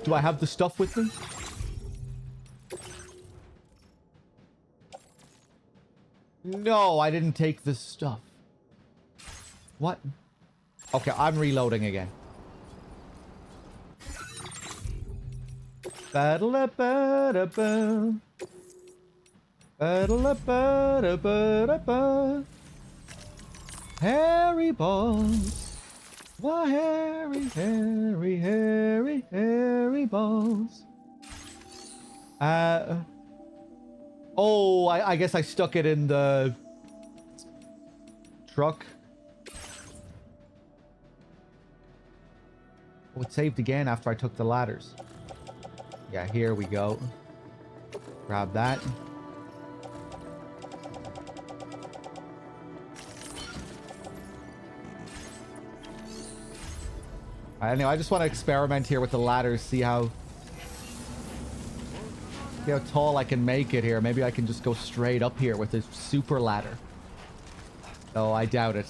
[SPEAKER 6] Do I have the stuff with me? No, I didn't take the stuff. What? Okay, I'm reloading again. Ba-da-la-ba-da-ba. Ba-da-la-ba-da-ba-da-ba. Harry balls. Why Harry, Harry, Harry, Harry balls. Oh, I guess I stuck it in the truck. Oh, it saved again after I took the ladders. Yeah, here we go. Grab that. Anyway, I just want to experiment here with the ladders, see how See how tall I can make it here. Maybe I can just go straight up here with a super ladder. Oh, I doubt it.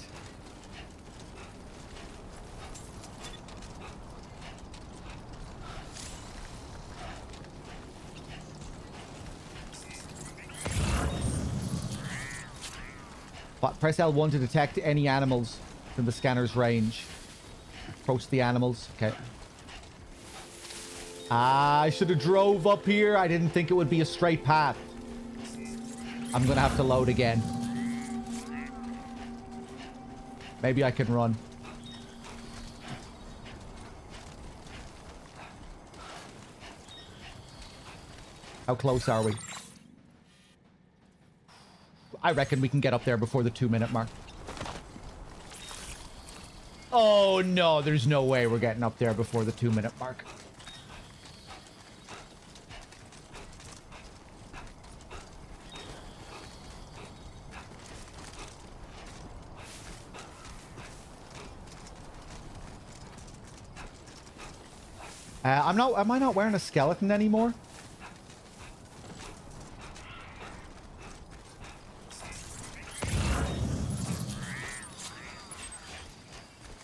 [SPEAKER 6] Press L1 to detect any animals from the scanner's range. Approach the animals. Okay. I should have drove up here. I didn't think it would be a straight path. I'm gonna have to load again. Maybe I can run. How close are we? I reckon we can get up there before the 2-minute mark. Oh no, there's no way we're getting up there before the 2-minute mark. Am I not wearing a skeleton anymore?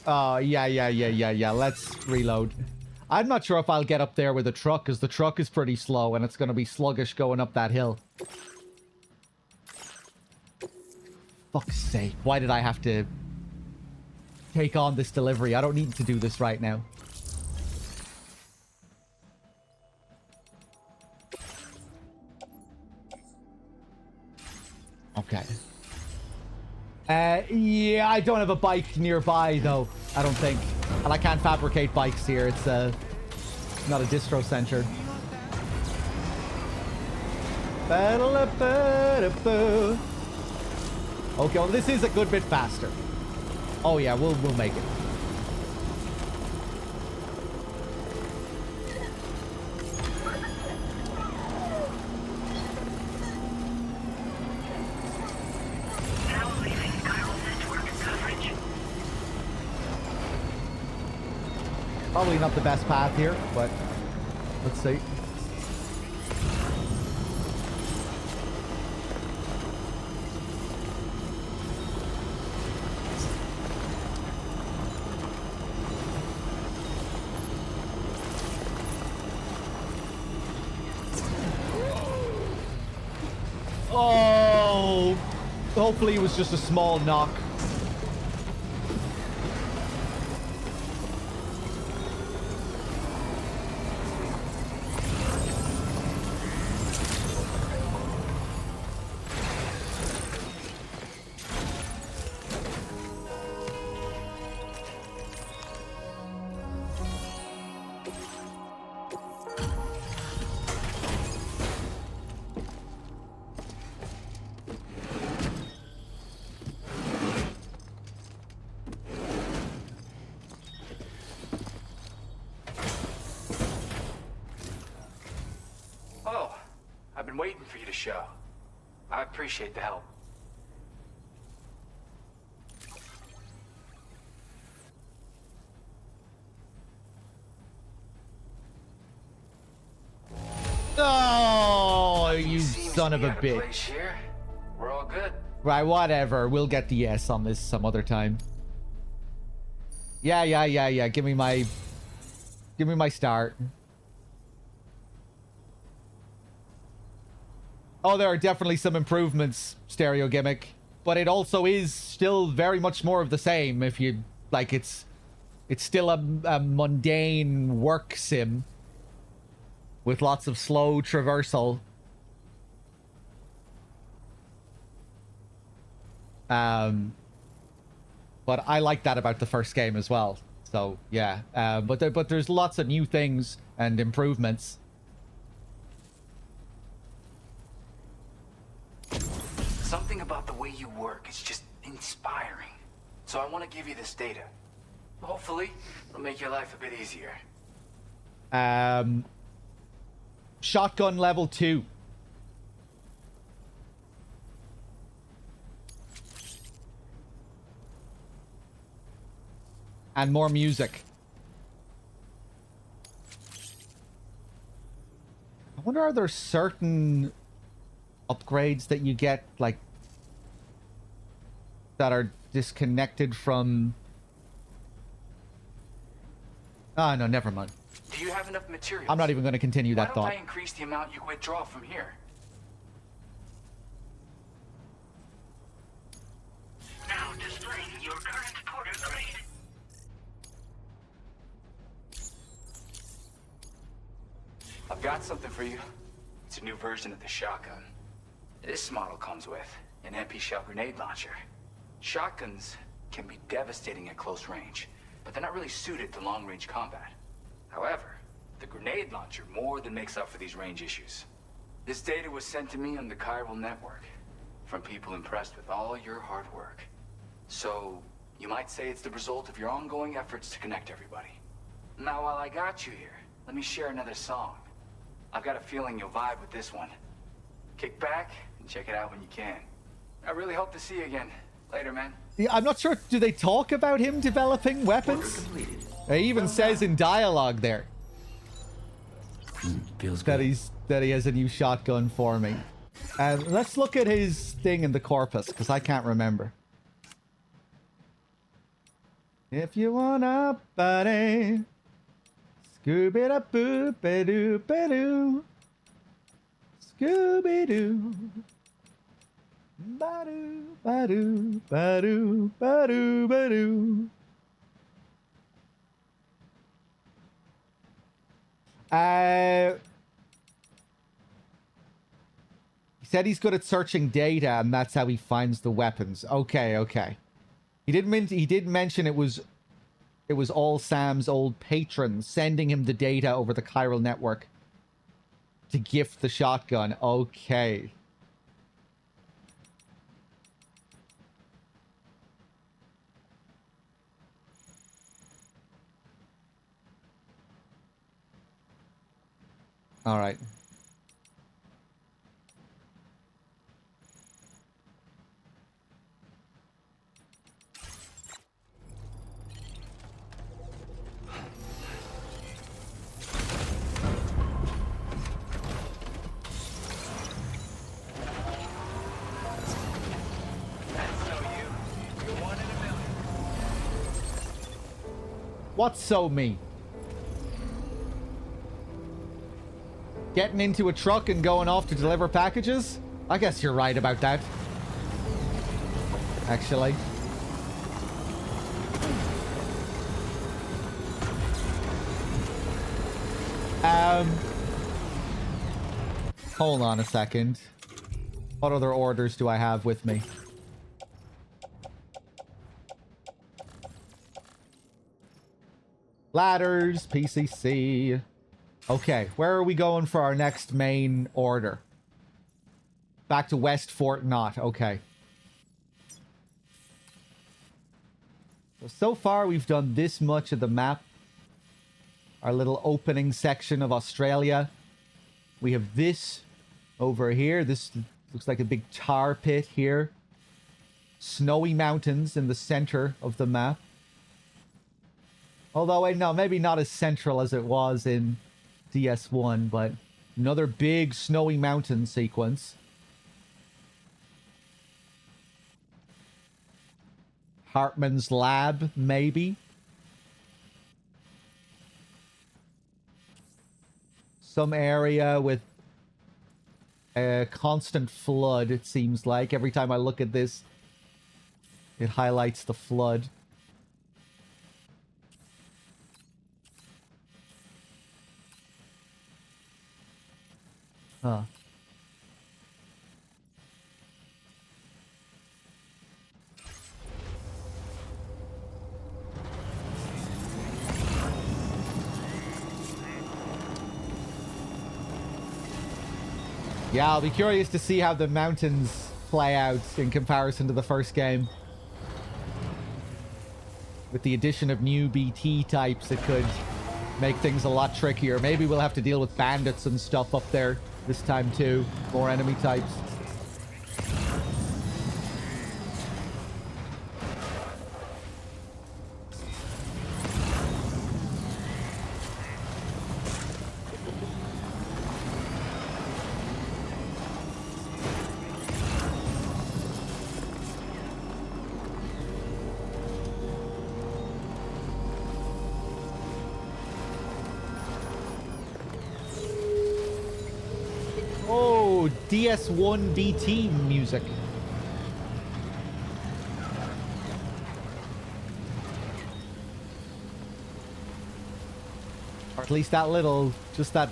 [SPEAKER 6] Oh, yeah. Let's reload. I'm not sure if I'll get up there with a truck, because the truck is pretty slow, and it's going to be sluggish going up that hill. Fuck's sake. Why did I have to take on this delivery? I don't need to do this right now. Okay. Yeah, I don't have a bike nearby, though. I don't think. And I can't fabricate bikes here. It's not a distro center. Okay, well, this is a good bit faster. Oh, yeah, we'll make it. Probably not the best path here, but let's see. Oh, hopefully it was just a small knock.
[SPEAKER 9] Waiting for you to show. I appreciate the help.
[SPEAKER 6] Oh, you son of a bitch.
[SPEAKER 9] Here. We're all good.
[SPEAKER 6] Right, whatever. We'll get the S on this some other time. Yeah. Give me my start. Oh, there are definitely some improvements, Stereo Gimmick, but it also is still very much more of the same. If you like, it's still a mundane work sim with lots of slow traversal. But I like that about the first game as well. So yeah, but there's lots of new things and improvements.
[SPEAKER 9] Something about the way you work is just inspiring. So I want to give you this data. Hopefully, it'll make your life a bit easier.
[SPEAKER 6] Shotgun level 2. And more music. wonder, are there certain upgrades that you get, like, that are disconnected from... Ah, no, never mind.
[SPEAKER 9] Do you have enough materials?
[SPEAKER 6] I'm not even going to continue that
[SPEAKER 9] Why
[SPEAKER 6] thought.
[SPEAKER 9] don't I increase the amount you withdraw from here?
[SPEAKER 2] Now displaying your current porter grade.
[SPEAKER 9] I've got something for you. It's a new version of the shotgun. This model comes with an MP shell grenade launcher. Shotguns can be devastating at close range, but they're not really suited to long-range combat. However, the grenade launcher more than makes up for these range issues. This data was sent to me on the chiral network from people impressed with all your hard work. So, you might say it's the result of your ongoing efforts to connect everybody. Now, while I got you here, let me share another song. I've got a feeling you'll vibe with this one. Kick back and check it out when you can. I really hope to see you again. Later, man.
[SPEAKER 6] Yeah, I'm not sure. Do they talk about him developing weapons? He even says in dialogue there
[SPEAKER 1] feels
[SPEAKER 6] that
[SPEAKER 1] good.
[SPEAKER 6] that he has a new shotgun for me. Let's look at his thing in the corpus, because I can't remember. If you wanna buddy, Scooby-da-boo-ba-doo-ba-doo, Scooby-doo, ba-doo, ba-doo, ba-doo, ba-doo, ba-doo. He said he's good at searching data, and that's how he finds the weapons. Okay, okay. He did mention it was all Sam's old patrons sending him the data over the chiral network to gift the shotgun. Okay. All right. What's so me? Getting into a truck and going off to deliver packages? I guess you're right about that. Actually. Hold on a second. What other orders do I have with me? Ladders, PCC. Okay, where are we going for our next main order? Back to West Fort Knott. Okay. So far, we've done this much of the map. Our little opening section of Australia. We have this over here. This looks like a big tar pit here. Snowy mountains in the center of the map. Although, wait, no, maybe not as central as it was in DS1, but another big snowy mountain sequence. Hartman's lab, maybe. Some area with a constant flood, it seems like. Every time I look at this, it highlights the flood. Huh. Yeah, I'll be curious to see how the mountains play out in comparison to the first game. With the addition of new BT types, it could make things a lot trickier. Maybe we'll have to deal with bandits and stuff up there this time too. More enemy types. Oh, DS1 BT music. Or at least that little, just that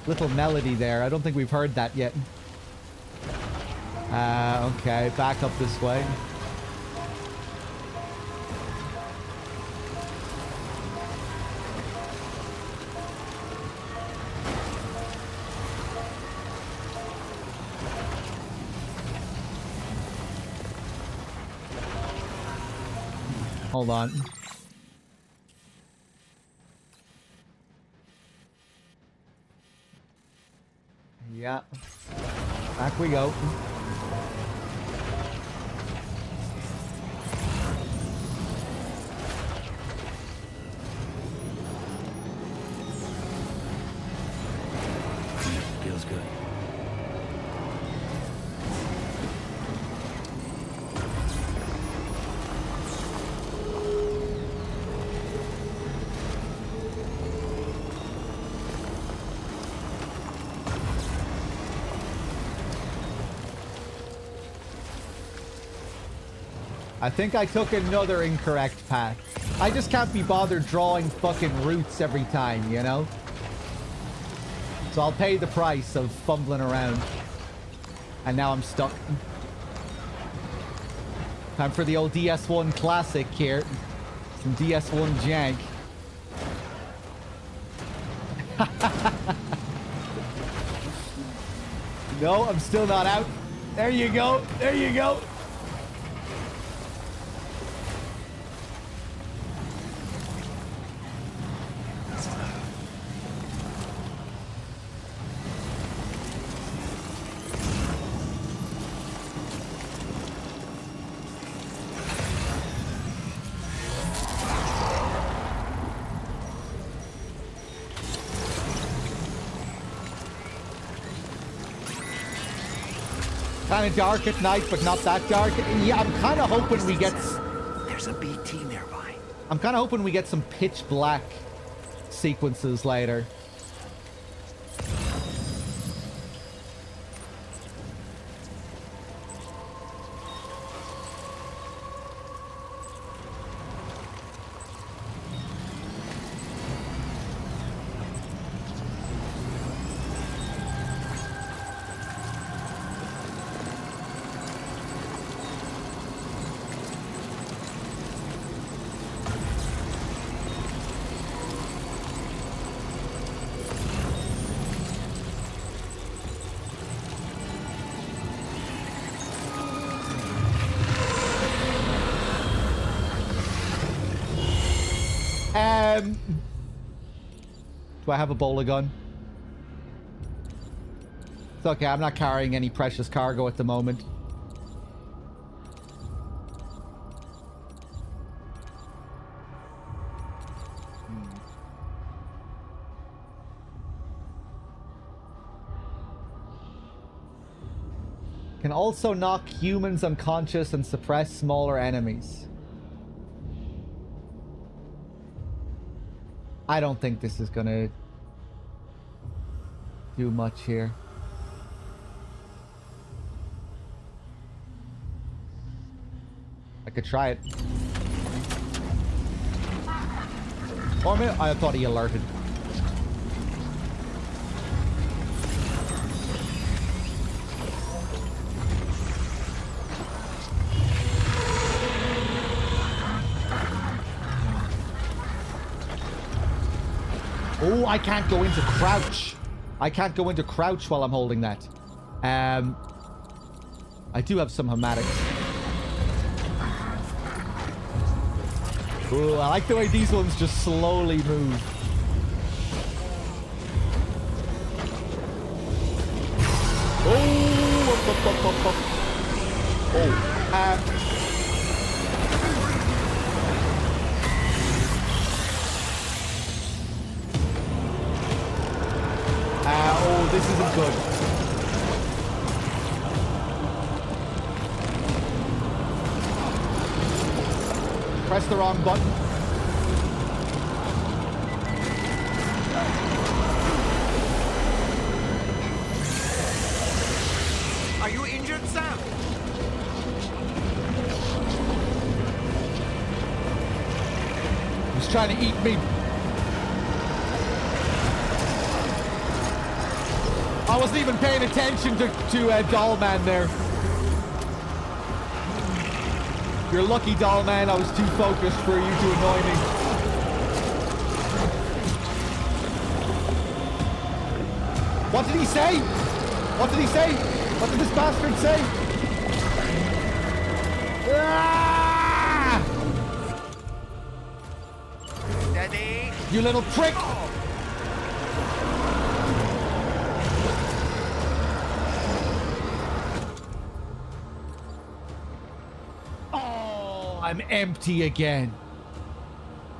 [SPEAKER 6] little melody there. I don't think we've heard that yet. Okay, back up this way. Hold on. Yeah. Back we go.
[SPEAKER 1] Feels good.
[SPEAKER 6] I think I took another incorrect path. I just can't be bothered drawing fucking routes every time, you know? So I'll pay the price of fumbling around. And now I'm stuck. Time for the old DS1 classic here. Some DS1 jank. No, I'm still not out. There you go. There you go. Kind of dark at night, but not that dark. Yeah, I'm kind of hoping we get...
[SPEAKER 1] There's a BT nearby.
[SPEAKER 6] I'm kind of hoping we get some pitch black sequences later. Do I have a bowler gun? It's okay, I'm not carrying any precious cargo at the moment. Can also knock humans unconscious and suppress smaller enemies. I don't think this is gonna do much here. I could try it. Oh, a minute. I thought he alerted. Oh, I can't go into crouch. I can't go into crouch while I'm holding that. I do have some hematics. Ooh, I like the way these ones just slowly move. Oh, this isn't good. Press the wrong button. trying to eat me. I wasn't even paying attention to Dollman there. You're lucky, Dollman. I was too focused for you to annoy me. What did he say? What did he say? What did this bastard say? Ah!
[SPEAKER 13] Steady.
[SPEAKER 6] You little prick! Oh, I'm empty again.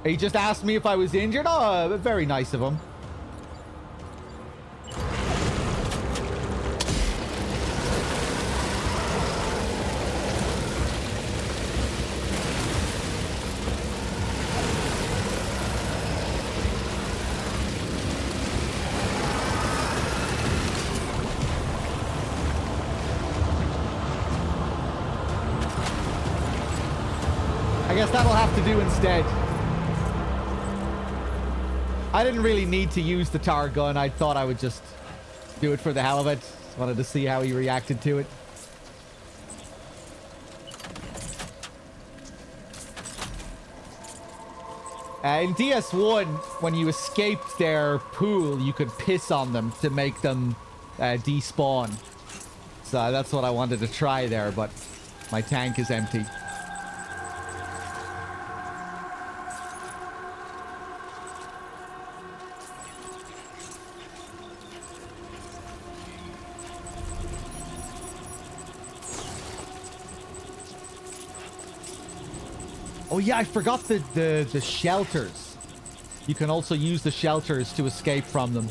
[SPEAKER 6] He just asked me if I was injured. Oh, very nice of him. I guess that'll have to do instead. I didn't really need to use the tar gun. I thought I would just do it for the hell of it. Just wanted to see how he reacted to it. In DS1, when you escaped their pool, you could piss on them to make them despawn. So that's what I wanted to try there, but my tank is empty. Oh yeah, I forgot the shelters. You can also use the shelters to escape from them.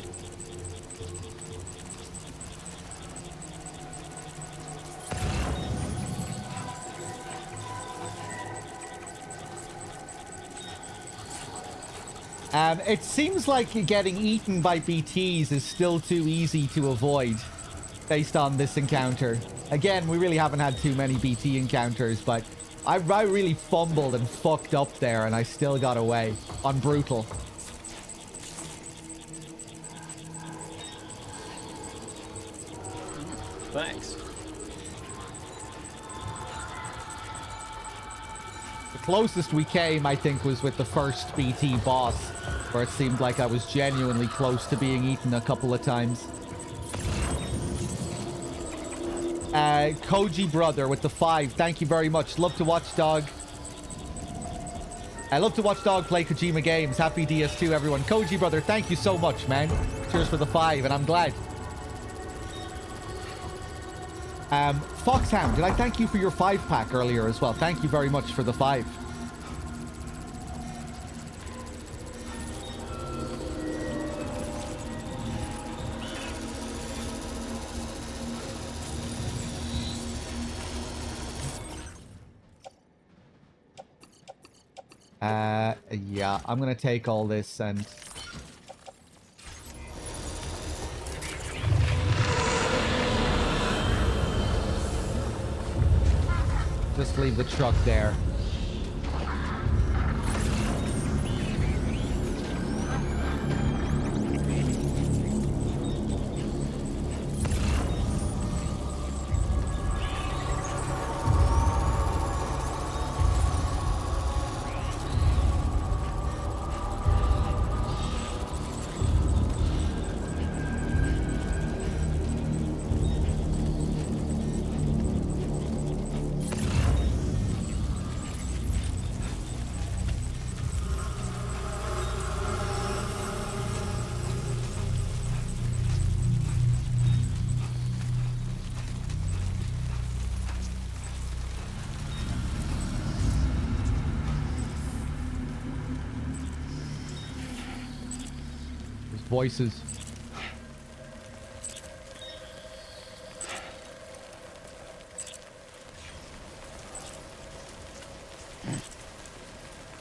[SPEAKER 6] It seems like getting eaten by BTs is still too easy to avoid based on this encounter. Again, we really haven't had too many BT encounters, but I really fumbled and fucked up there, and I still got away on Brutal.
[SPEAKER 1] Thanks.
[SPEAKER 6] The closest we came, I think, was with the first BT boss, where it seemed like I was genuinely close to being eaten a couple of times. Koji Brother with the 5. Thank you very much. Love to watch Dog. I love to watch Dog play Kojima games. Happy DS2, everyone. Koji Brother, thank you so much, man. Cheers for the 5, and I'm glad. Foxhound, did I thank you for your 5-pack earlier as well? Thank you very much for the 5. Yeah, I'm gonna take all this and... just leave the truck there. Voices.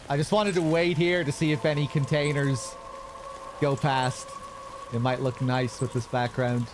[SPEAKER 6] I just wanted to wait here to see if any containers go past. It might look nice with this background.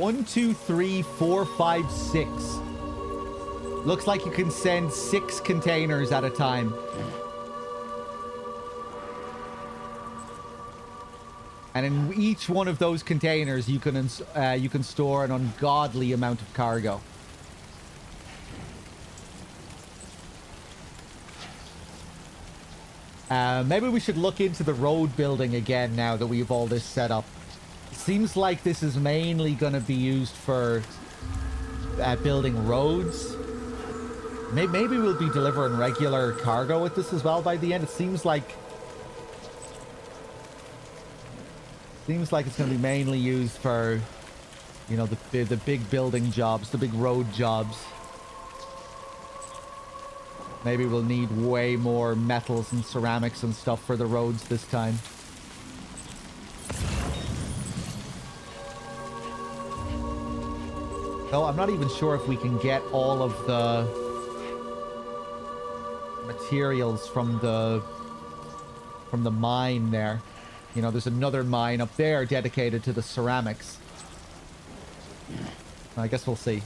[SPEAKER 6] 1, 2, 3, 4, 5, 6. Looks like you can send 6 containers at a time. And in each one of those containers, you can store an ungodly amount of cargo. Maybe we should look into the road building again now that we have all this set up. Seems like this is mainly going to be used for building roads. Maybe we'll be delivering regular cargo with this as well by the end. It seems like it's going to be mainly used for, you know, the big building jobs, the big road jobs. Maybe we'll need way more metals and ceramics and stuff for the roads this time. No, I'm not even sure if we can get all of the materials from the mine there. You know, there's another mine up there dedicated to the ceramics. I guess we'll see.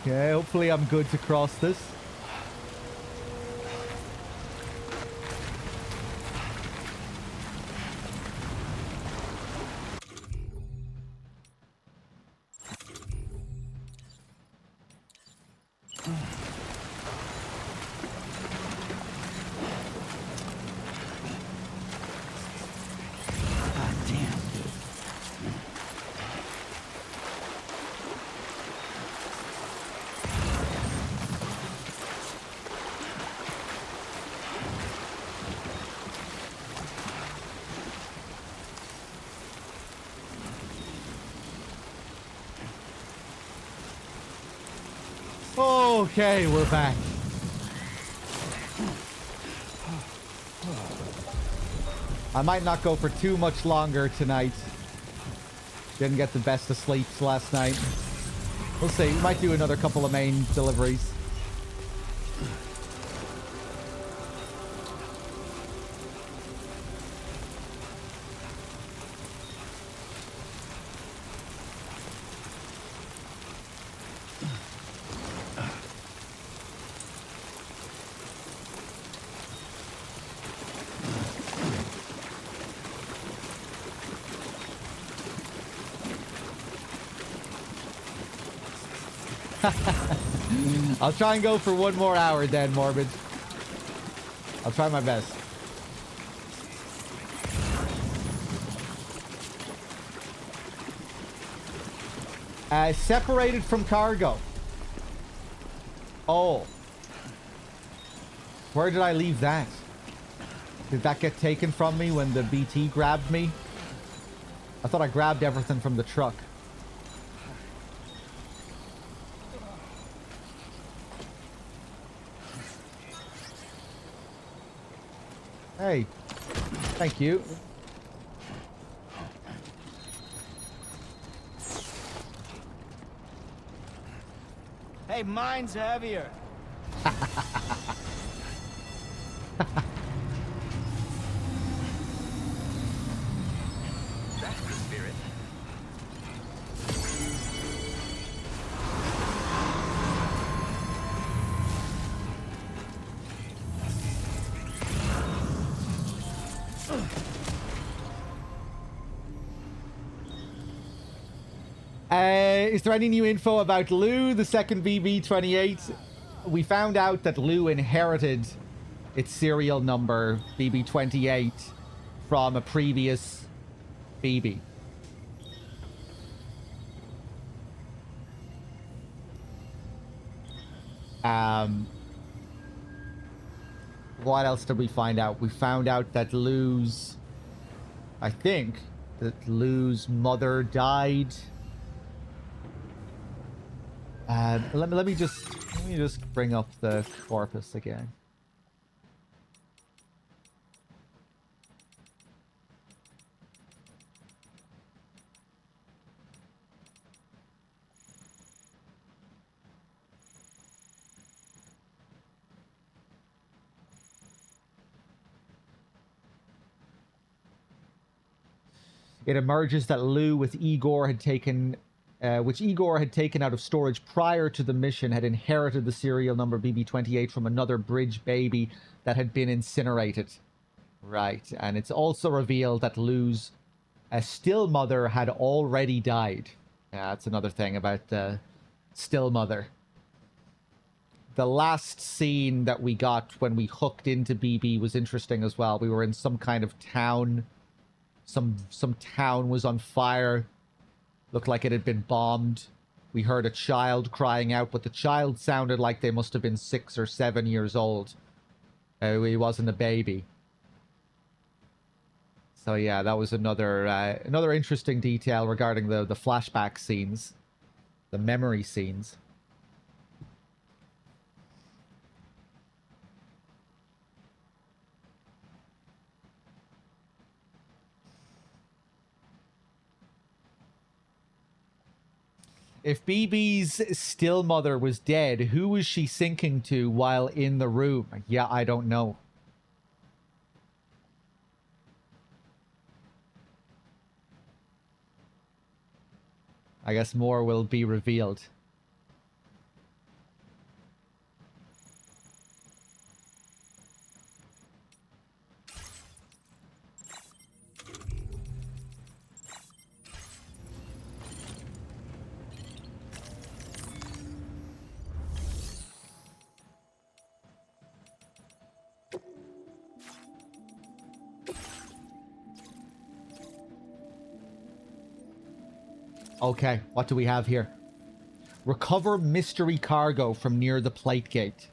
[SPEAKER 6] Okay, hopefully I'm good to cross this. Okay, we're back. I might not go for too much longer tonight. Didn't get the best of sleeps last night. We'll see. We might do another couple of main deliveries. I'll try and go for one more hour then, Morbid. I'll try my best. Separated from cargo. Oh. Where did I leave that? Did that get taken from me when the BT grabbed me? I thought I grabbed everything from the truck. Hey, thank you.
[SPEAKER 1] Hey, mine's heavier.
[SPEAKER 13] That's the spirit.
[SPEAKER 6] Is there any new info about Lou, the second BB-28? We found out that Lou inherited its serial number, BB-28, from a previous BB. What else did we find out? We found out that Lou's... I think that Lou's mother died. Let me just bring up the corpus again. It emerges that Lou, which Igor had taken out of storage prior to the mission, had inherited the serial number BB28 from another bridge baby that had been incinerated. Right, and it's also revealed that Lou's still mother had already died. Yeah, that's another thing about the still mother. The last scene that we got when we hooked into BB was interesting as well. We were in some kind of town. Some town was on fire. Looked like it had been bombed. We heard a child crying out, but the child sounded like they must have been 6 or 7 years old. He wasn't a baby. So yeah, that was another interesting detail regarding the flashback scenes, the memory scenes. If BB's still mother was dead, who was she sinking to while in the room? Yeah, I don't know. I guess more will be revealed. Okay, what do we have here? Recover mystery cargo from near the plate gate.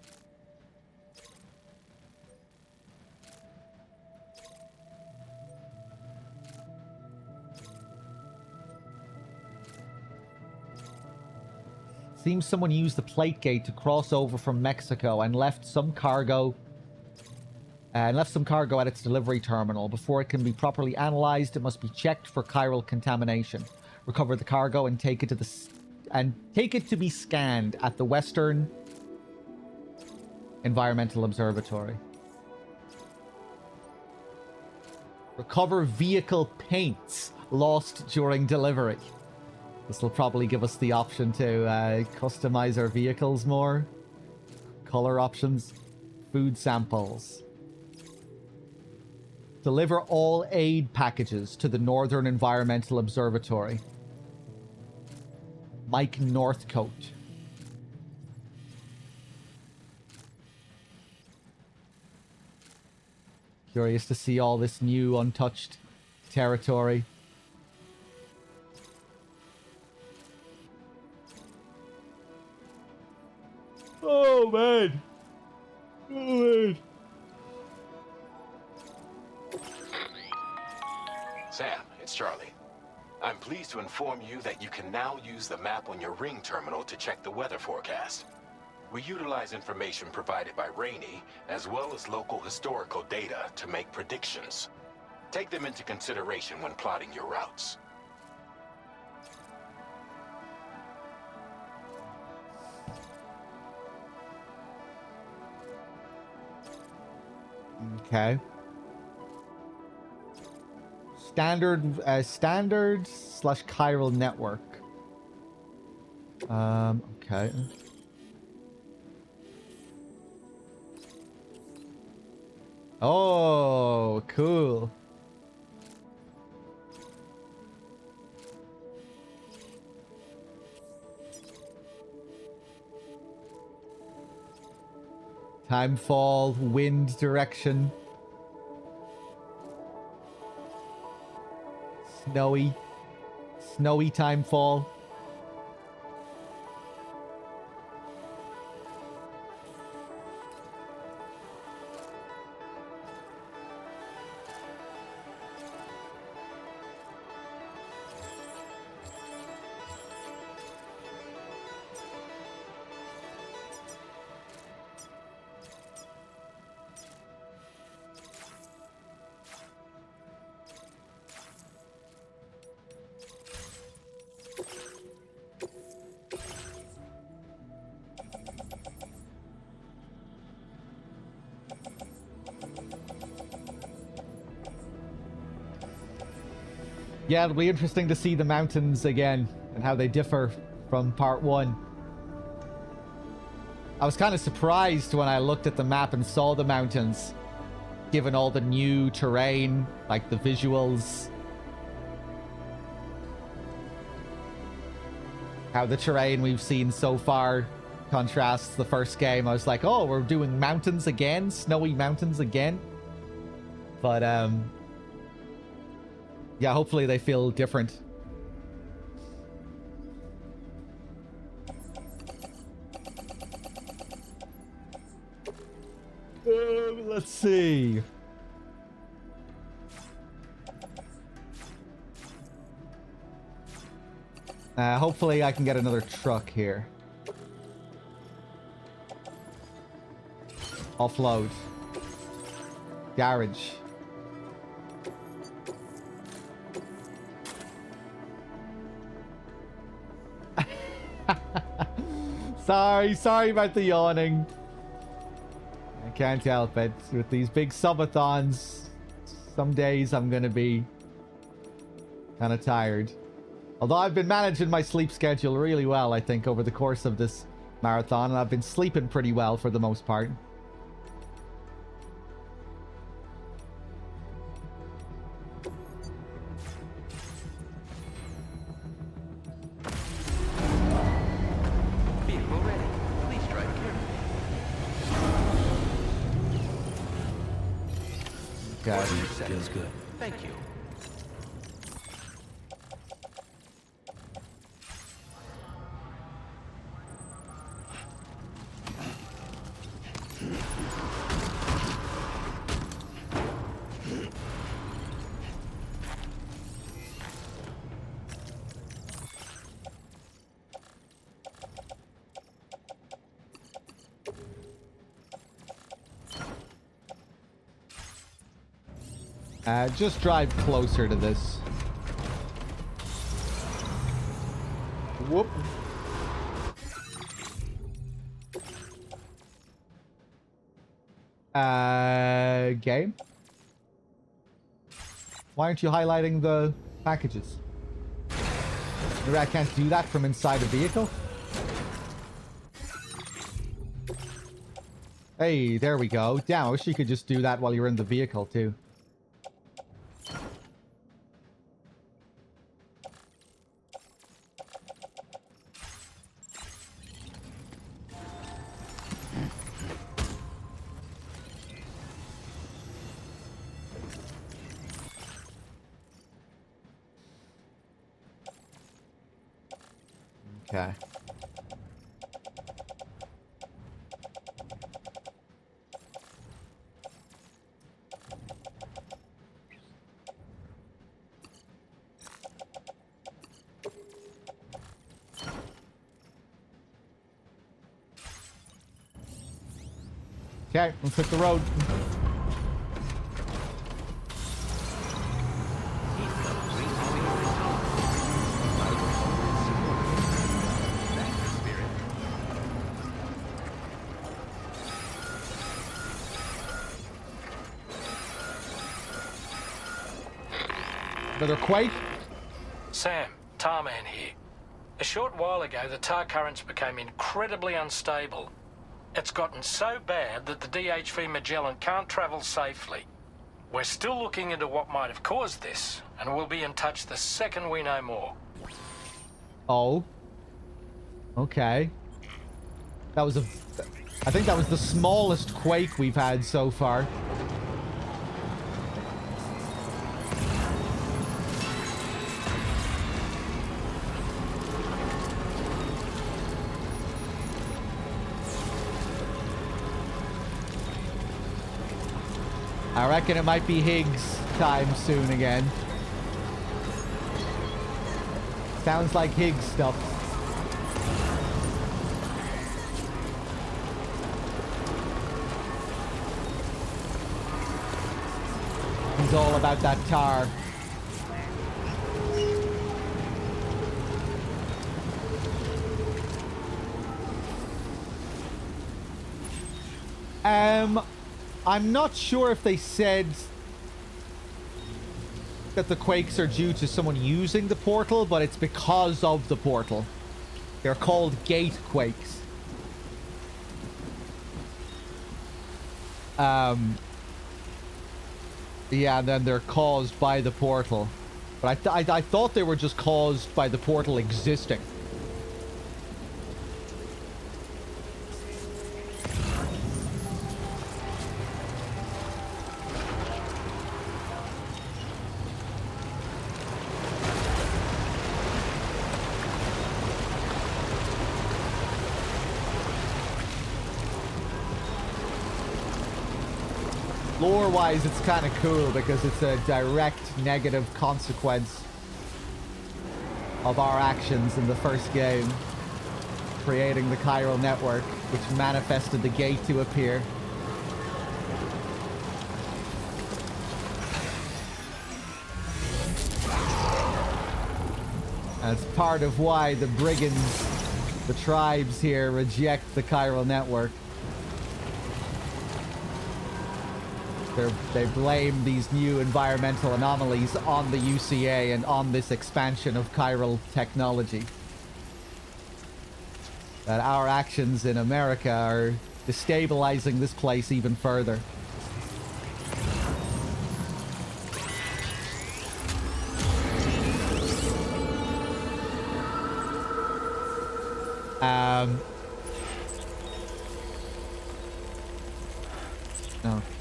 [SPEAKER 6] Seems someone used the plate gate to cross over from Mexico and left some cargo at its delivery terminal. Before it can be properly analyzed, it must be checked for chiral contamination. Recover the cargo and take it to be scanned at the Western Environmental Observatory. Recover vehicle paints lost during delivery. This will probably give us the option to customize our vehicles more. Color options. Food samples. Deliver all aid packages to the Northern Environmental Observatory. Mike Northcote. Curious to see all this new untouched territory. Oh man. Oh man.
[SPEAKER 18] Sam, it's Charlie. I'm pleased to inform you that you can now use the map on your ring terminal to check the weather forecast. We utilize information provided by Rainey, as well as local historical data to make predictions. Take them into consideration when plotting your routes.
[SPEAKER 6] Okay. Standard/chiral network. Okay. Oh, cool. Timefall, wind direction. Snowy timefall. Yeah, it'll be interesting to see the mountains again and how they differ from part 1. I was kind of surprised when I looked at the map and saw the mountains, given all the new terrain, like the visuals. How the terrain we've seen so far contrasts the first game. I was like, oh, we're doing mountains again? Snowy mountains again? But, yeah, hopefully they feel different. Let's see. Hopefully I can get another truck here. Offload. Garage. Sorry about the yawning. I can't help it. With these big subathons, some days I'm gonna be kind of tired. Although I've been managing my sleep schedule really well, I think, over the course of this marathon, and I've been sleeping pretty well for the most part.
[SPEAKER 7] Vehicle ready. Please drive carefully.
[SPEAKER 6] Okay.
[SPEAKER 1] Feels good.
[SPEAKER 7] Thank you.
[SPEAKER 6] Just drive closer to this. Whoop. Game? Why aren't you highlighting the packages? Maybe I can't do that from inside a vehicle? Hey, there we go. Damn, I wish you could just do that while you're in the vehicle, too. Okay. Okay, let's hit the road. Another quake?
[SPEAKER 3] Sam, Tarman here. A short while ago, the tar currents became incredibly unstable. It's gotten so bad that the DHV Magellan can't travel safely. We're still looking into what might have caused this, and we'll be in touch the second we know more.
[SPEAKER 6] Oh. Okay. That was I think that was the smallest quake we've had so far. I reckon it might be Higgs time soon again. Sounds like Higgs stuff. He's all about that tar. I'm not sure if they said that the quakes are due to someone using the portal, but it's because of the portal. They're called gate quakes. Yeah, and then they're caused by the portal. But I thought they were just caused by the portal existing. Lore-wise, it's kind of cool because it's a direct negative consequence of our actions in the first game, creating the chiral network, which manifested the gate to appear. That's part of why the brigands, the tribes here, reject the chiral network. They blame these new environmental anomalies on the UCA and on this expansion of chiral technology. That our actions in America are destabilizing this place even further.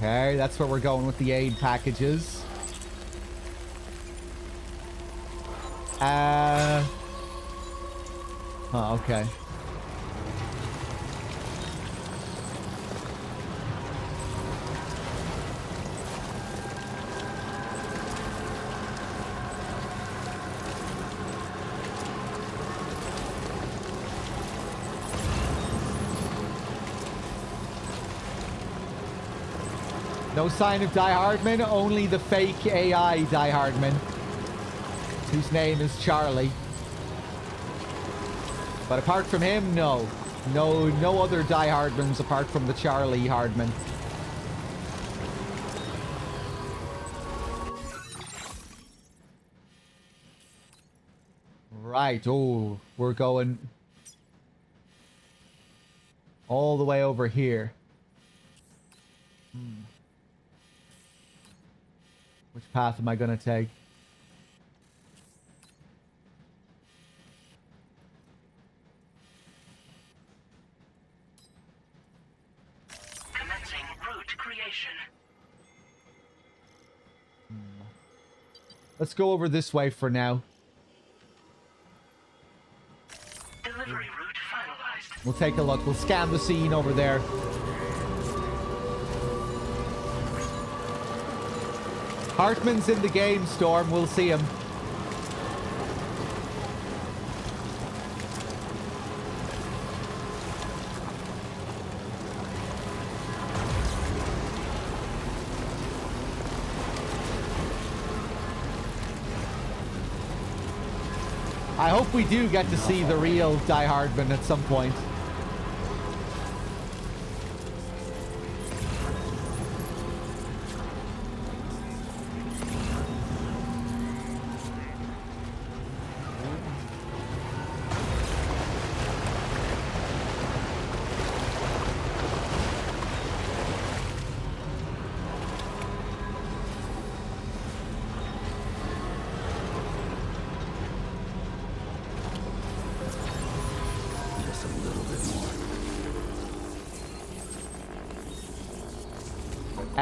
[SPEAKER 6] Okay, that's where we're going with the aid packages. Oh, okay. No sign of Die Hardman, only the fake AI Die Hardman, whose name is Charlie. But apart from him, no other Die Hardmans apart from the Charlie Hardman. Right, oh, we're going all the way over here. Which path am I gonna take?
[SPEAKER 2] Commencing route creation.
[SPEAKER 6] Let's go over this way for now.
[SPEAKER 2] Delivery route finalized.
[SPEAKER 6] We'll take a look. We'll scan the scene over there. Hartman's in the game, Storm. We'll see him. I hope we do get to see the real Die Hardman at some point.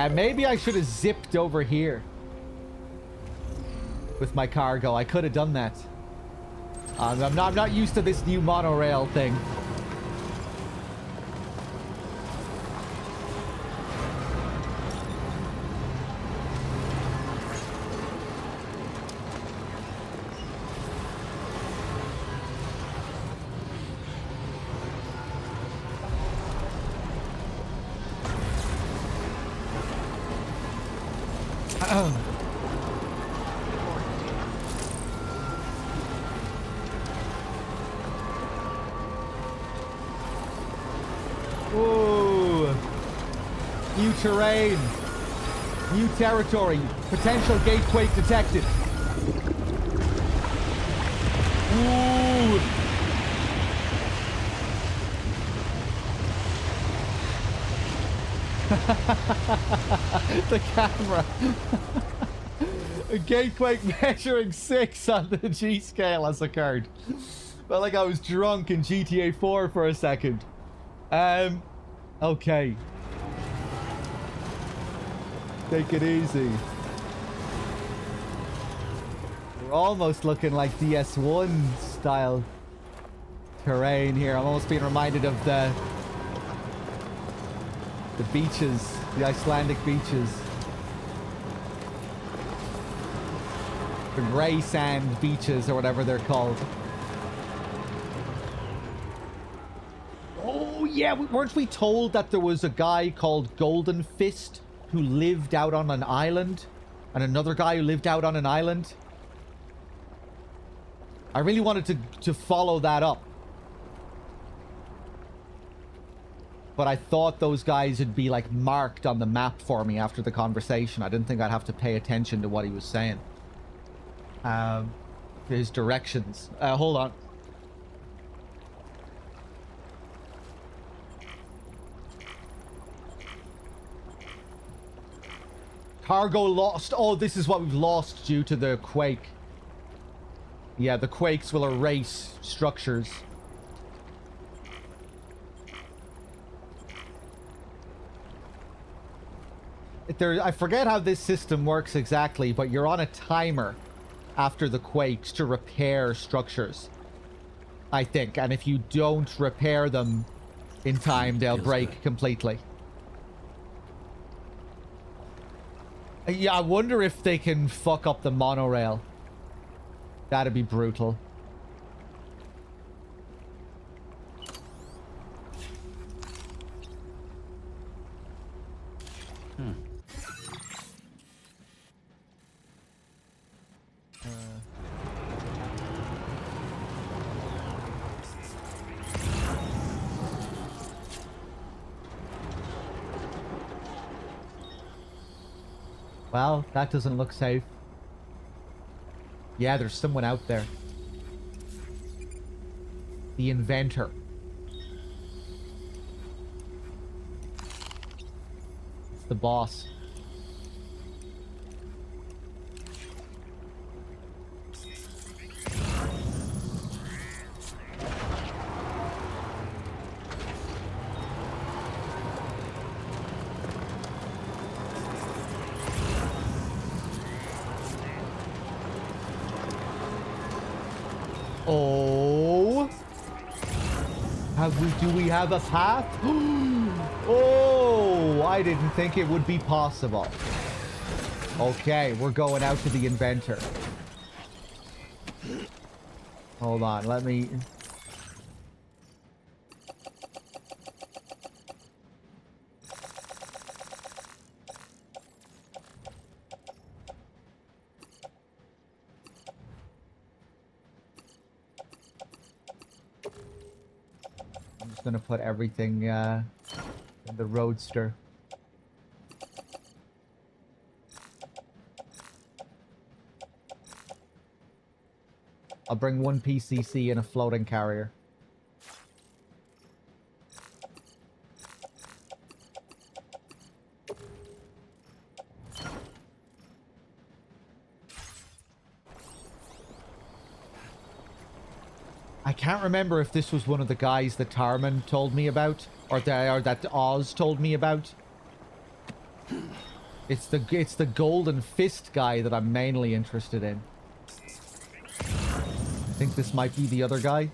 [SPEAKER 6] Maybe I should have zipped over here with my cargo. I could have done that. I'm not used to this new monorail thing. Ooh. New terrain. New territory. Potential gatequake detected. Ooh. The camera. A gatequake measuring 6 on the G scale has occurred. Felt like I was drunk in GTA 4 for a second. Okay. Take it easy. We're almost looking like DS1 style terrain here. I'm almost being reminded of the beaches, the Icelandic beaches. The grey sand beaches or whatever they're called. Oh yeah, weren't we told that there was a guy called Golden Fist who lived out on an island? And another guy who lived out on an island? I really wanted to follow that up. But I thought those guys would be like marked on the map for me after the conversation. I didn't think I'd have to pay attention to what he was saying. His directions. Hold on. Cargo lost. Oh, this is what we've lost due to the quake. Yeah, the quakes will erase structures. I forget how this system works exactly, but you're on a timer after the quakes to repair structures, I think. And if you don't repair them in time, they'll break completely. Yeah, I wonder if they can fuck up the monorail. That'd be brutal. Well, that doesn't look safe. Yeah, there's someone out there. The inventor. It's the boss. Oh. Do we have a path? Oh, I didn't think it would be possible. Okay, we're going out to the inventor. Hold on, let me... Gonna put everything in the roadster. I'll bring one PCC and a floating carrier. I can't remember if this was one of the guys that Tarman told me about, or that Oz told me about. It's the Golden Fist guy that I'm mainly interested in. I think this might be the other guy.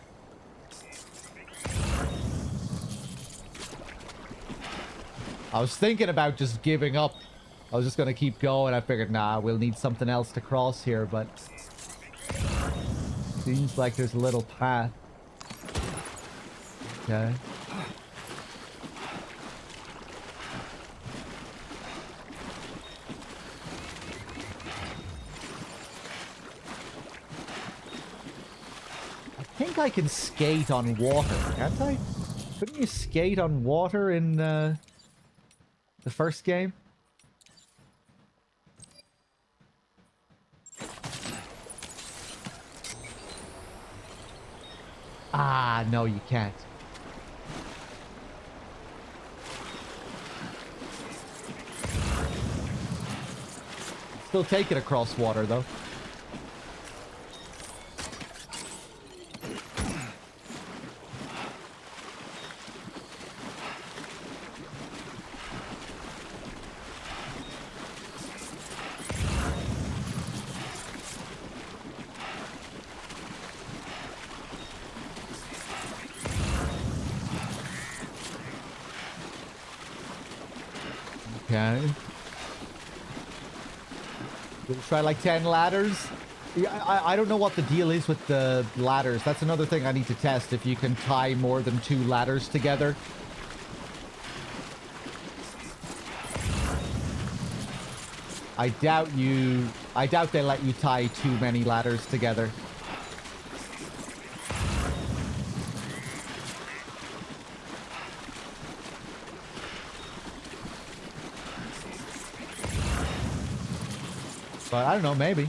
[SPEAKER 6] I was thinking about just giving up. I was just gonna keep going. I figured, nah, we'll need something else to cross here, but... Seems like there's a little path. Okay. I think I can skate on water, can't I? Couldn't you skate on water in the first game? Ah, no, you can't. Still take it across water, though. Okay. We'll try like 10 ladders. Yeah, I don't know what the deal is with the ladders. That's another thing I need to test, if you can tie more than 2 ladders together. I doubt they let you tie too many ladders together. But I don't know, maybe.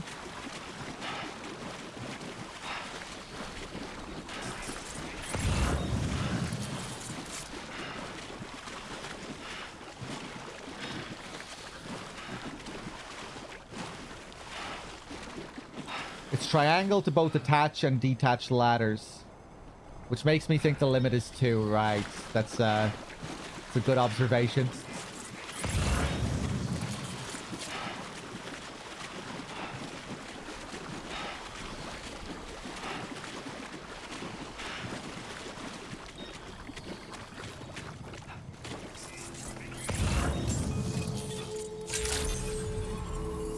[SPEAKER 6] It's triangle to both attach and detach ladders, which makes me think the limit is 2, right? That's a good observation.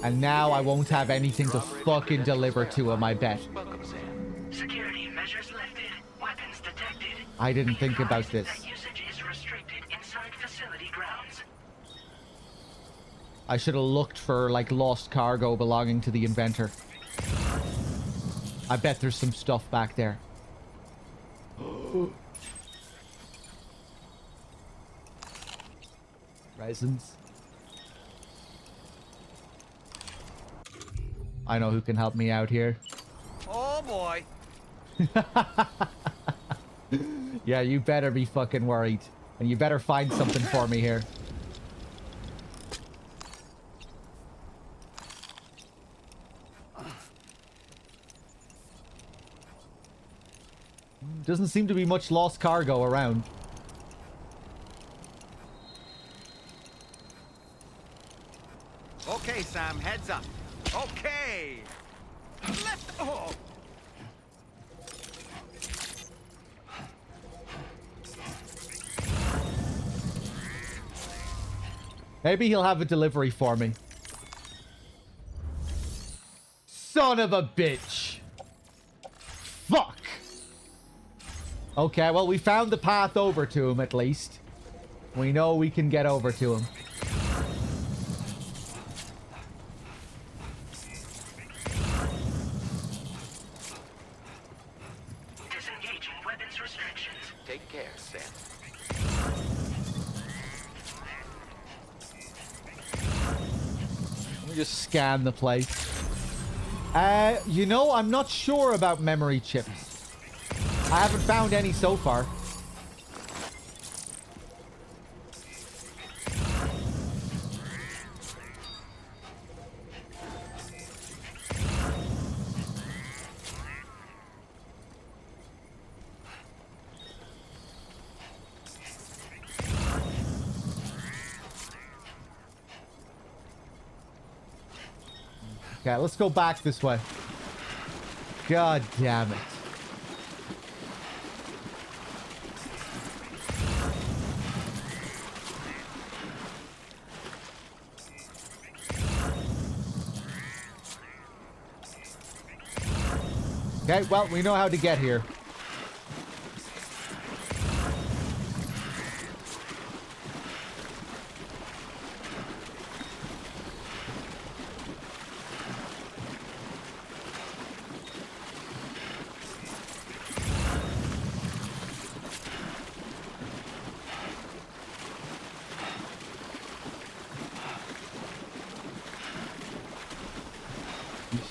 [SPEAKER 6] And now I won't have anything to fucking deliver to him, I bet.
[SPEAKER 2] Security measures lifted. Weapons detected.
[SPEAKER 6] I didn't think about this.
[SPEAKER 2] Usage is restricted inside facility grounds.
[SPEAKER 6] I should have looked for, like, lost cargo belonging to the inventor. I bet there's some stuff back there. Resins. I know who can help me out here.
[SPEAKER 13] Oh boy.
[SPEAKER 6] Yeah, you better be fucking worried. And you better find something for me here. Doesn't seem to be much lost cargo around.
[SPEAKER 13] Okay, Sam, heads up. Okay. Left. Oh.
[SPEAKER 6] Maybe he'll have a delivery for me. Son of a bitch. Fuck. Okay, well, we found the path over to him at least. We know we can get over to him.
[SPEAKER 2] Disengaging weapons restrictions.
[SPEAKER 7] Take care, Sam.
[SPEAKER 6] Let me just scan the place. You know, I'm not sure about memory chips. I haven't found any so far. Okay, let's go back this way. God damn it. Okay, well, we know how to get here.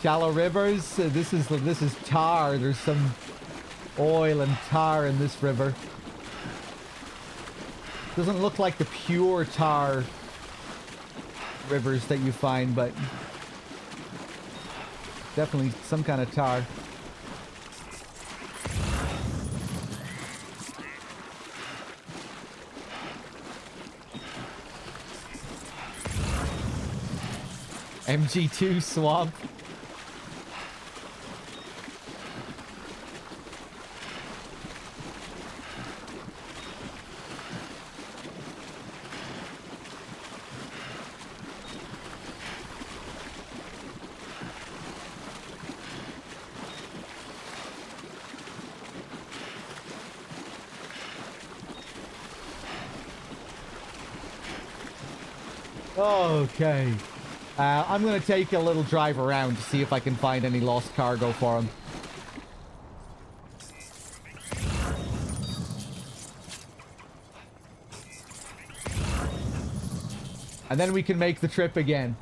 [SPEAKER 6] Shallow rivers. This is tar. There's some oil and tar in this river. Doesn't look like the pure tar rivers that you find, but definitely some kind of tar. MG2 swamp. Okay. I'm going to take a little drive around to see if I can find any lost cargo for him. And then we can make the trip again.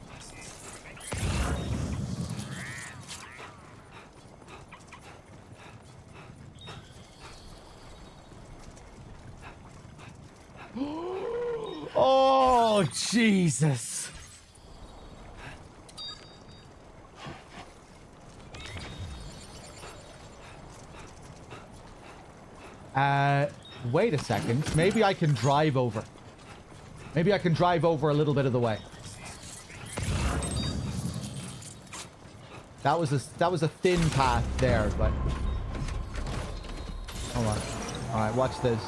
[SPEAKER 6] Oh, Jesus. Wait a second. Maybe I can drive over. Maybe I can drive over a little bit of the way. That was a thin path there, but hold on. All right, watch this.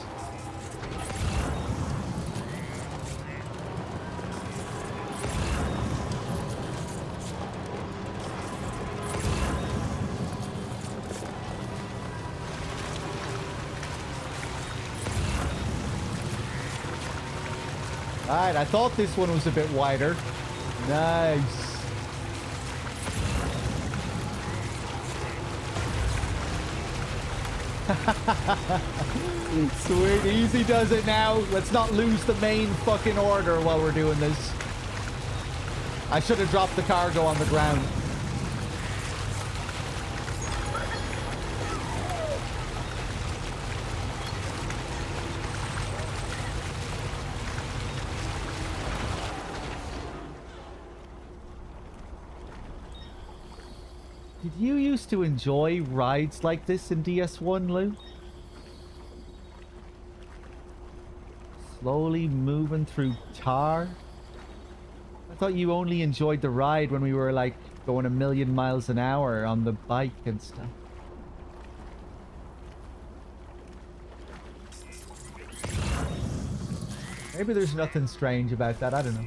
[SPEAKER 6] Alright, I thought this one was a bit wider. Nice. Sweet, easy does it now. Let's not lose the main fucking order while we're doing this. I should have dropped the cargo on the ground. Did you used to enjoy rides like this in DS1, Lou? Slowly moving through tar? I thought you only enjoyed the ride when we were like going 1,000,000 miles an hour on the bike and stuff. Maybe there's nothing strange about that, I don't know.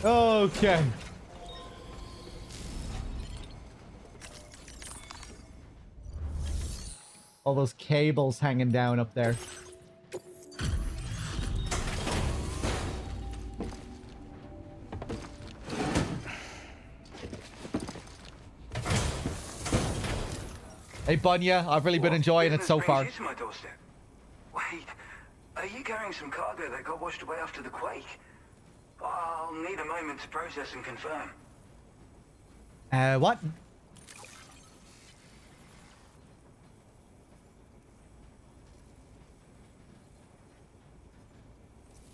[SPEAKER 6] Okay. All those cables hanging down up there. Hey Bunya, I've really been enjoying it so far.
[SPEAKER 11] Wait, are you carrying some cargo that got washed away after the quake? I'll need a moment to process and confirm.
[SPEAKER 6] What?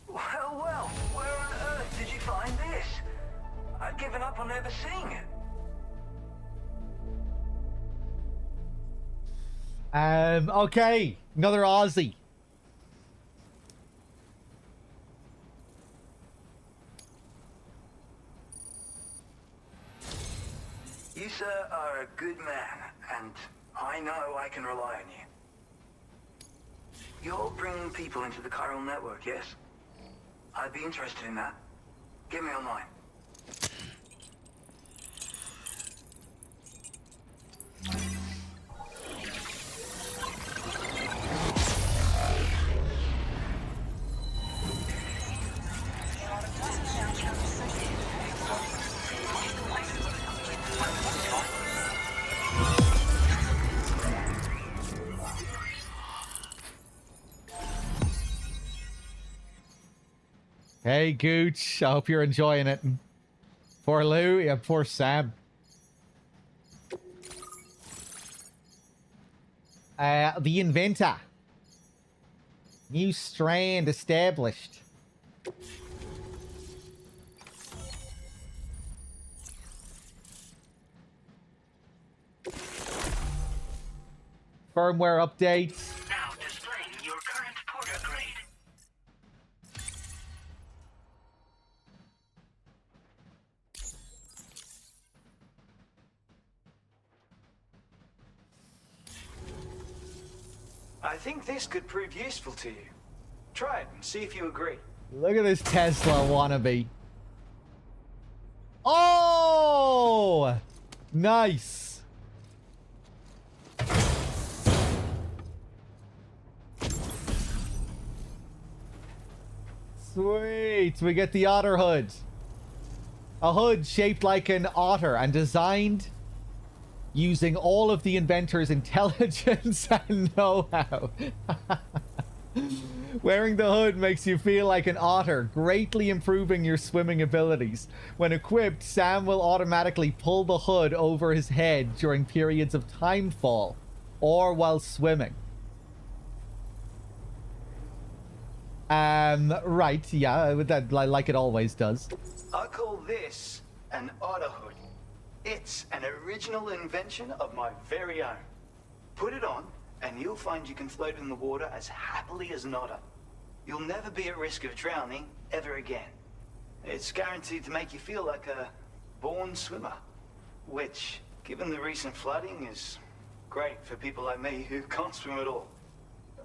[SPEAKER 11] Well, where on earth did you find this? I'd given up on ever seeing it.
[SPEAKER 6] Okay. Another Aussie.
[SPEAKER 11] You, sir, are a good man, and I know I can rely on you. You're bringing people into the chiral network, yes? I'd be interested in that. Get me online.
[SPEAKER 6] Hey, Gooch. I hope you're enjoying it. Poor Lou. Yeah, poor Sam. The inventor. New strand established. Firmware updates.
[SPEAKER 2] Now displaying your current porter grade.
[SPEAKER 11] I think this could prove useful to you. Try it and see if you agree.
[SPEAKER 6] Look at this Tesla wannabe. Oh! Nice. Sweet. We get the otter hood. A hood shaped like an otter and designed using all of the inventor's intelligence and know-how. Wearing the hood makes you feel like an otter, greatly improving your swimming abilities. When equipped, Sam will automatically pull the hood over his head during periods of time fall or while swimming. Right, yeah, that like it always does.
[SPEAKER 11] I call this an otter hood. It's an original invention of my very own. Put it on, and you'll find you can float in the water as happily as an otter. You'll never be at risk of drowning ever again. It's guaranteed to make you feel like a born swimmer, which, given the recent flooding, is great for people like me who can't swim at all.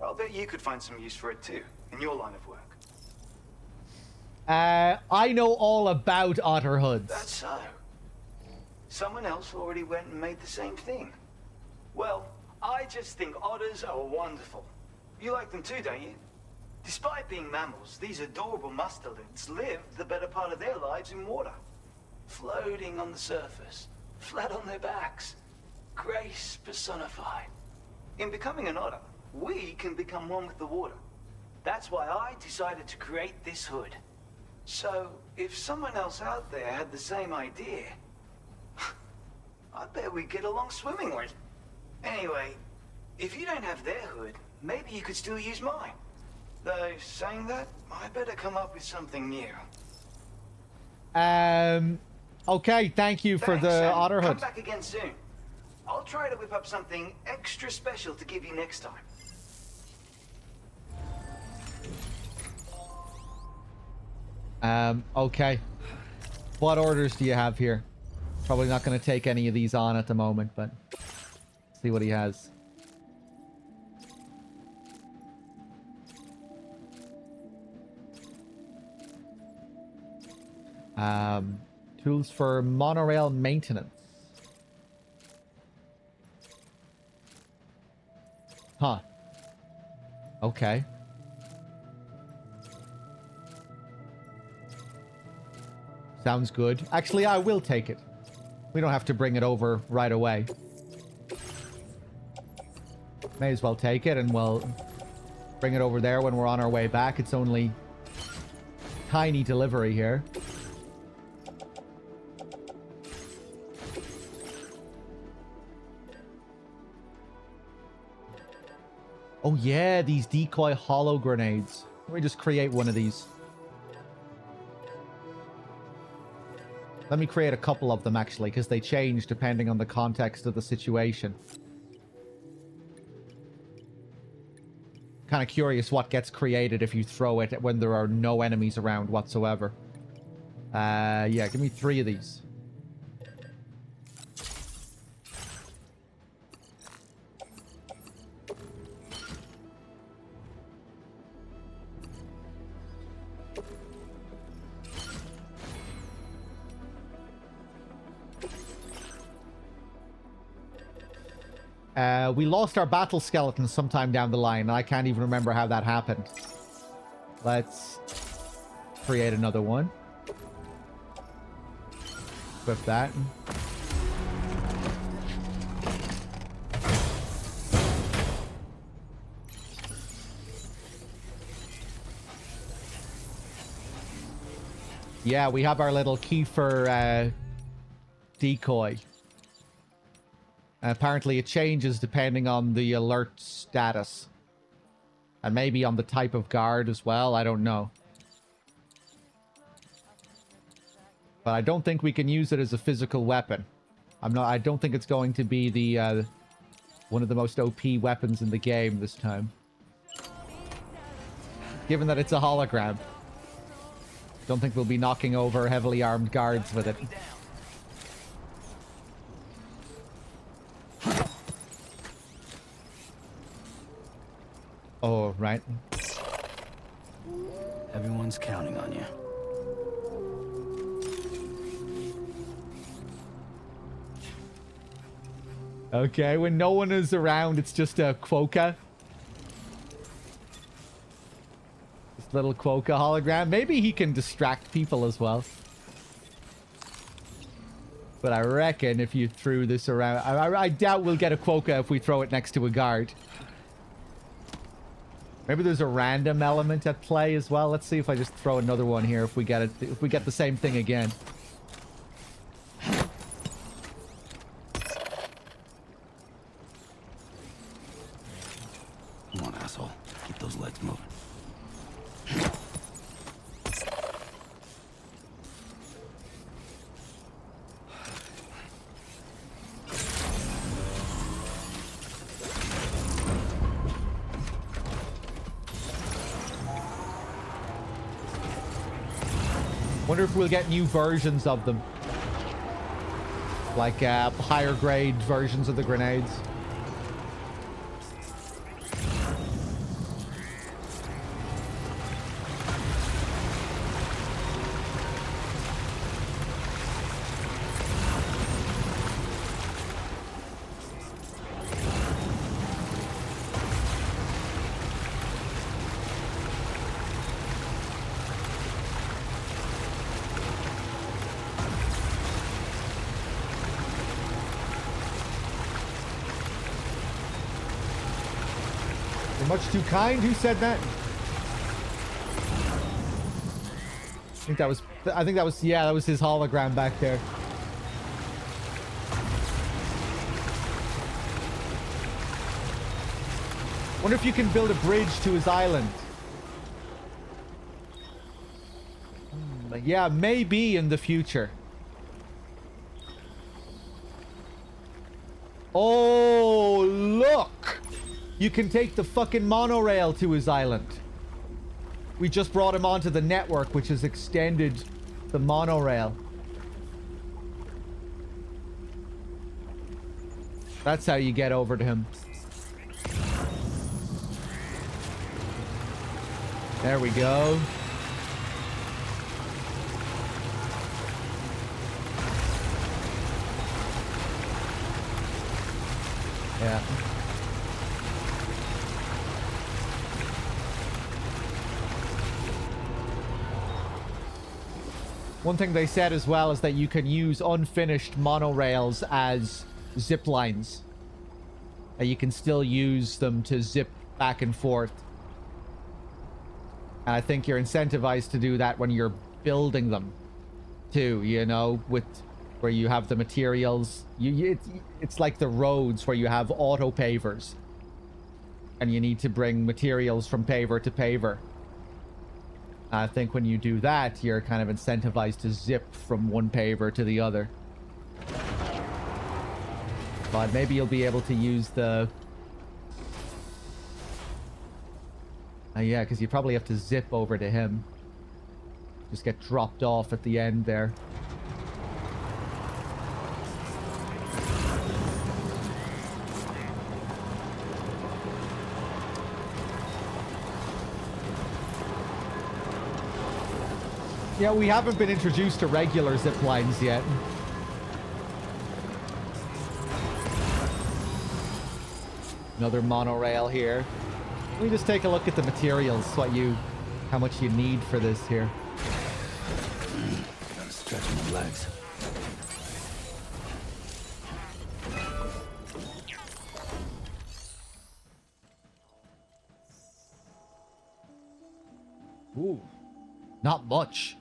[SPEAKER 11] I'll bet you could find some use for it too, in your line of work.
[SPEAKER 6] I know all about otter hoods.
[SPEAKER 11] That's so. Someone else already went and made the same thing. Well, I just think otters are wonderful. You like them too, don't you? Despite being mammals, these adorable mustelids live the better part of their lives in water. Floating on the surface, flat on their backs. Grace personified. In becoming an otter, we can become one with the water. That's why I decided to create this hood. So, if someone else out there had the same idea, I bet we'd get along swimmingly. Anyway, if you don't have their hood, maybe you could still use mine. Though, saying that, I better come up with something new.
[SPEAKER 6] Okay, thank you for the otter hood.
[SPEAKER 11] Come back again soon. I'll try to whip up something extra special to give you next time.
[SPEAKER 6] Okay. What orders do you have here? Probably not going to take any of these on at the moment, but see what he has. Tools for monorail maintenance. Huh. Okay. Sounds good. Actually, I will take it. We don't have to bring it over right away. May as well take it, and we'll bring it over there when we're on our way back. It's only tiny delivery here. Oh yeah, these decoy hollow grenades. Let me just create one of these. Let me create a couple of them, actually, because they change depending on the context of the situation. Kind of curious what gets created if you throw it when there are no enemies around whatsoever. Yeah, give me 3 of these. We lost our battle skeleton sometime down the line, and I can't even remember how that happened. Let's create another one. Equip that. Yeah, we have our little Kiefer decoy. Apparently it changes depending on the alert status. And maybe on the type of guard as well, I don't know. But I don't think we can use it as a physical weapon. I don't think it's going to be the one of the most OP weapons in the game this time. Given that it's a hologram. Don't think we'll be knocking over heavily armed guards with it. Oh, right.
[SPEAKER 1] Everyone's counting on you.
[SPEAKER 6] Okay, when no one is around, it's just a Quokka. This little Quokka hologram. Maybe he can distract people as well. But I reckon if you threw this around... I doubt we'll get a Quokka if we throw it next to a guard. Maybe there's a random element at play as well. Let's see if I just throw another one here if we get it. If we get the same thing again.
[SPEAKER 1] Come on, asshole. Keep those legs moving.
[SPEAKER 6] Wonder if we'll get new versions of them. Like higher grade versions of the grenades. Much too kind? Who said that? I think that was, yeah, that was his hologram back there. Wonder if you can build a bridge to his island. Yeah, maybe in the future. Oh, look! You can take the fucking monorail to his island. We just brought him onto the network, which has extended the monorail. That's how you get over to him. There we go. Yeah. One thing they said as well is that you can use unfinished monorails as zip lines. And you can still use them to zip back and forth. And I think you're incentivized to do that when you're building them too, you know, with where you have the materials. It's like the roads where you have auto pavers. And you need to bring materials from paver to paver. I think when you do that, you're kind of incentivized to zip from one paver to the other. But maybe you'll be able to use the... yeah, because you probably have to zip over to him. Just get dropped off at the end there. Yeah, we haven't been introduced to regular zip lines yet. Another monorail here. Let me just take a look at the materials, how much you need for this here.
[SPEAKER 1] Gotta stretch my legs.
[SPEAKER 6] Ooh, not much.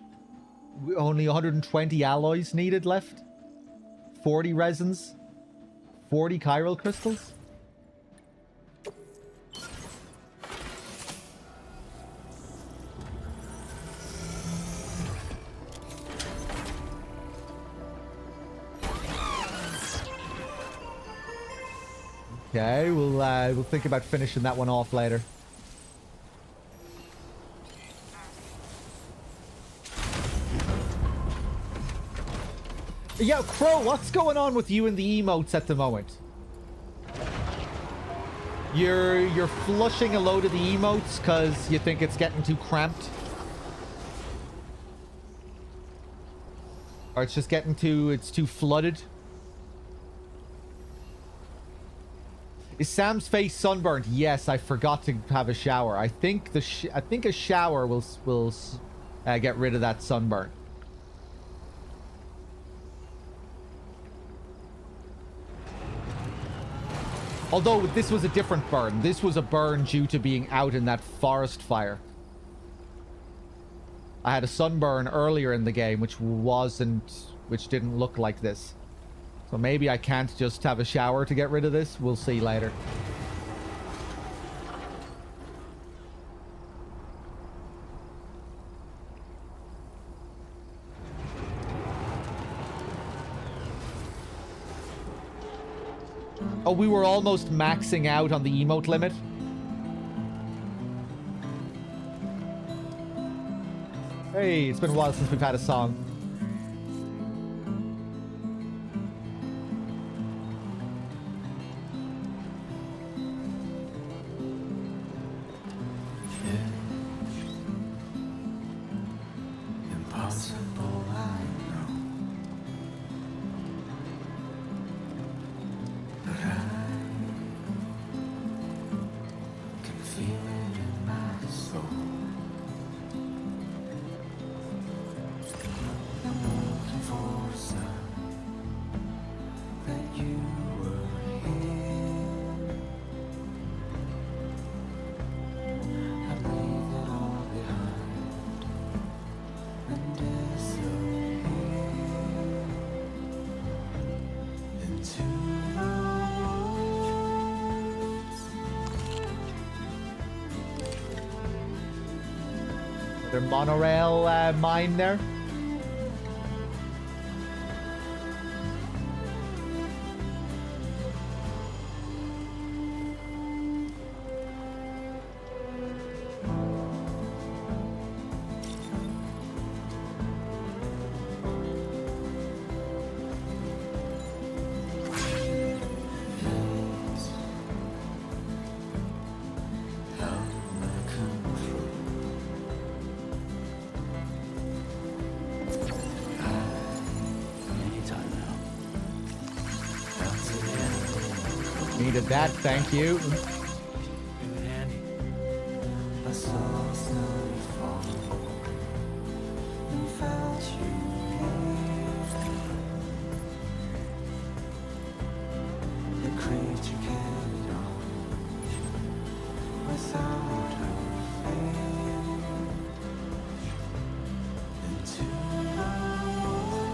[SPEAKER 6] Only 120 alloys needed left. 40 resins. 40 chiral crystals. Okay, we'll think about finishing that one off later. Yo, Crow, what's going on with you and the emotes at the moment? You're flushing a load of the emotes because you think it's getting too cramped? Or it's just getting too flooded? Is Sam's face sunburnt? Yes, I forgot to have a shower. I think a shower will get rid of that sunburn. Although this was a different burn. This was a burn due to being out in that forest fire. I had a sunburn earlier in the game which didn't look like this. So maybe I can't just have a shower to get rid of this. We'll see later. Oh, we were almost maxing out on the emote limit. Hey, it's been a while since we've had a song.
[SPEAKER 2] Impossible, I know. But I can feel it in my soul. I'm looking for a sign that you were here. I leave it all behind and disappear into the woods.
[SPEAKER 6] Their monorail mine there. Needed that, thank you.
[SPEAKER 2] I saw snow fall and felt you near. The creature carried on without a fear into the woods.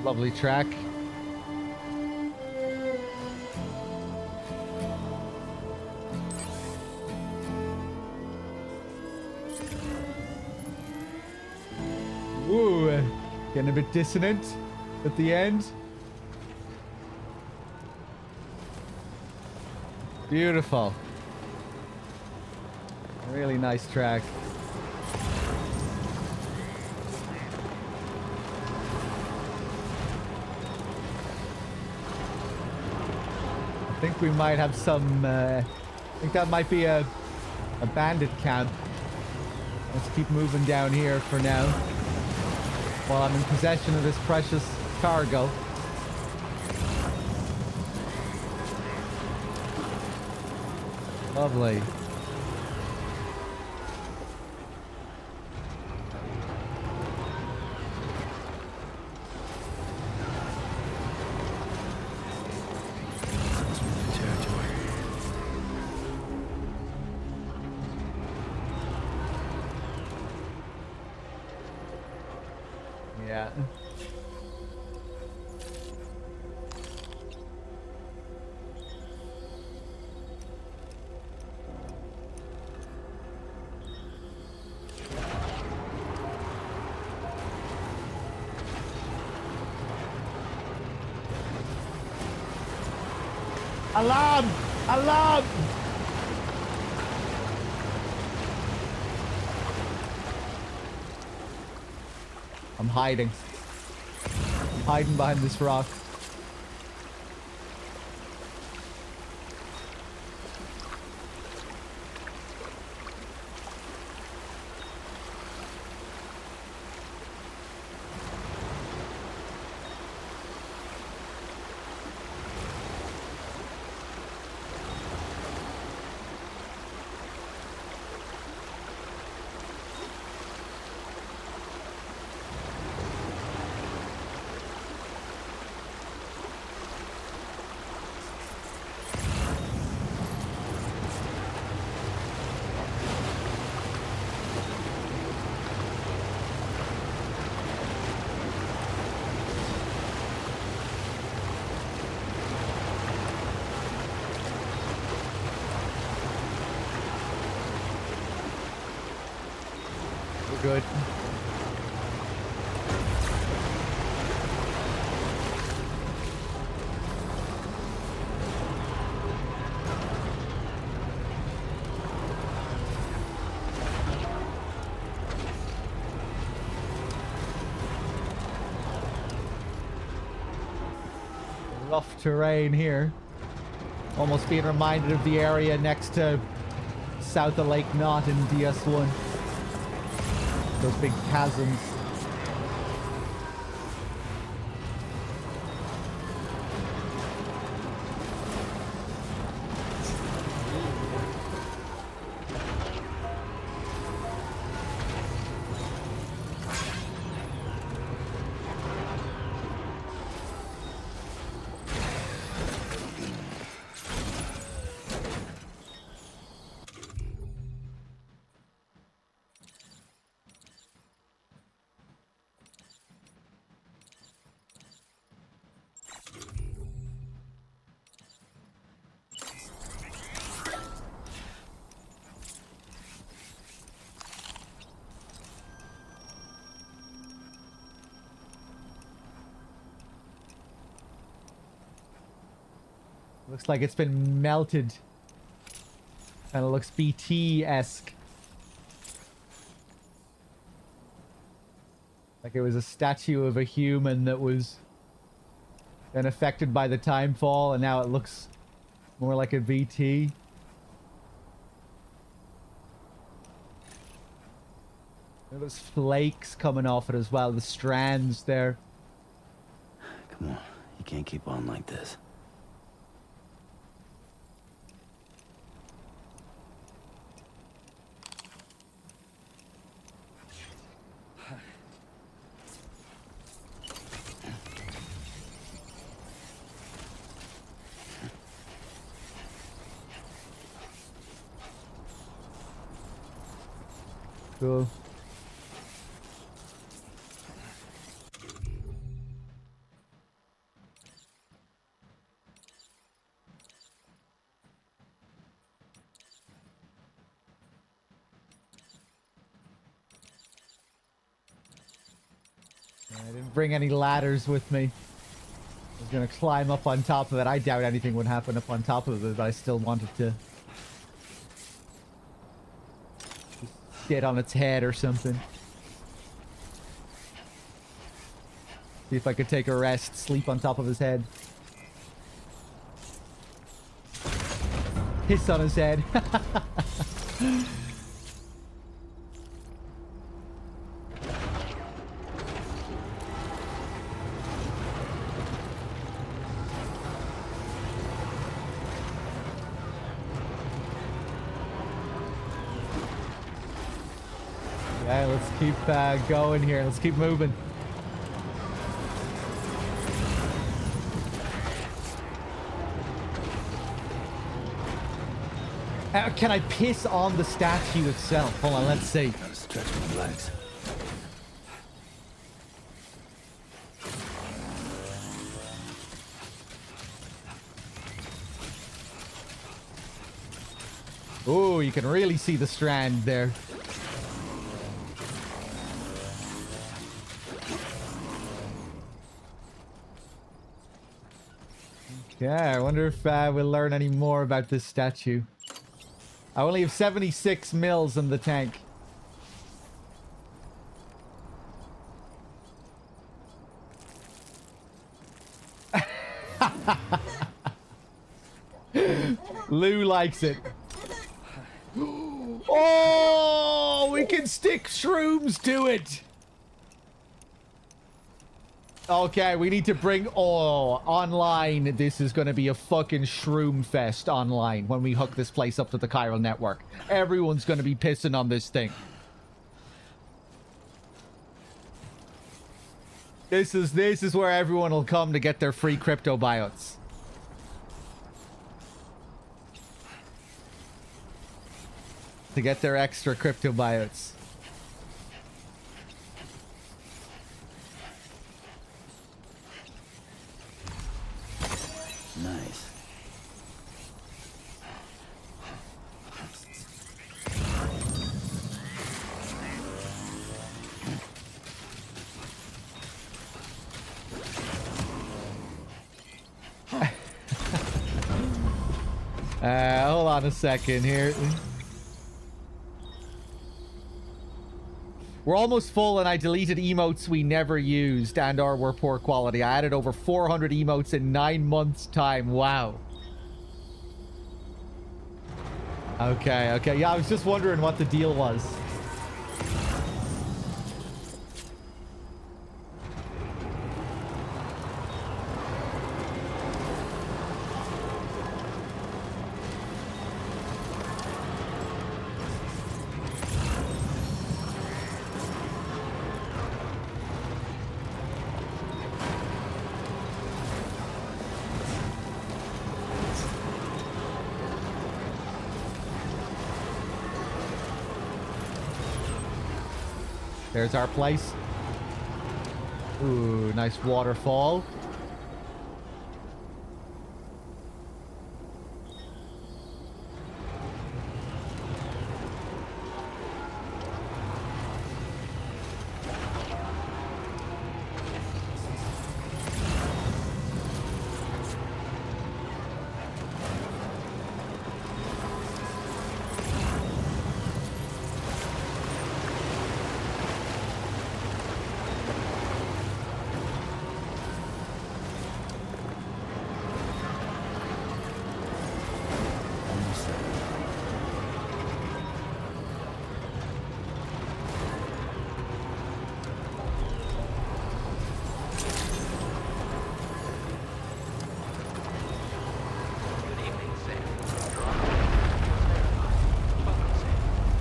[SPEAKER 6] Lovely track. Woo, getting a bit dissonant at the end. Beautiful. Really nice track. I think we might have some, I think that might be a bandit camp. Let's keep moving down here for now, while I'm in possession of this precious cargo. Lovely. Yeah. Alarm! Alarm! I'm hiding. I'm hiding behind this rock. Good. Rough terrain here. Almost being reminded of the area next to south of Lake Knot in DS1. Those big chasms. Looks like it's been melted. Kind of looks BT-esque. Like it was a statue of a human that was then affected by the time fall, and now it looks more like a VT. There's flakes coming off it as well, the strands there.
[SPEAKER 1] Come on, you can't keep on like this.
[SPEAKER 6] Cool. I didn't bring any ladders with me. I was gonna climb up on top of it. I doubt anything would happen up on top of it, but I still wanted to sit on its head or something. See if I could take a rest, sleep on top of his head. Piss on his head. Yeah, let's keep going here. Let's keep moving. Can I piss on the statue itself? Hold on, let's see.
[SPEAKER 1] Gotta stretch my legs.
[SPEAKER 6] Oh, you can really see the strand there. Okay, I wonder if we'll learn any more about this statue. I only have 76 mils in the tank. Lou likes it. Oh, we can stick shrooms to it. Okay, we need to bring... Oh, online, this is going to be a fucking shroom fest online when we hook this place up to the chiral network. Everyone's going to be pissing on this thing. This is where everyone will come to get their free crypto buyouts. To get their extra crypto buyouts.
[SPEAKER 1] Nice.
[SPEAKER 6] Hold on a second here. We're almost full and I deleted emotes we never used and or were poor quality. I added over 400 emotes in 9 months time. Wow. Okay. Yeah, I was just wondering what the deal was. There's our place. Ooh, nice waterfall.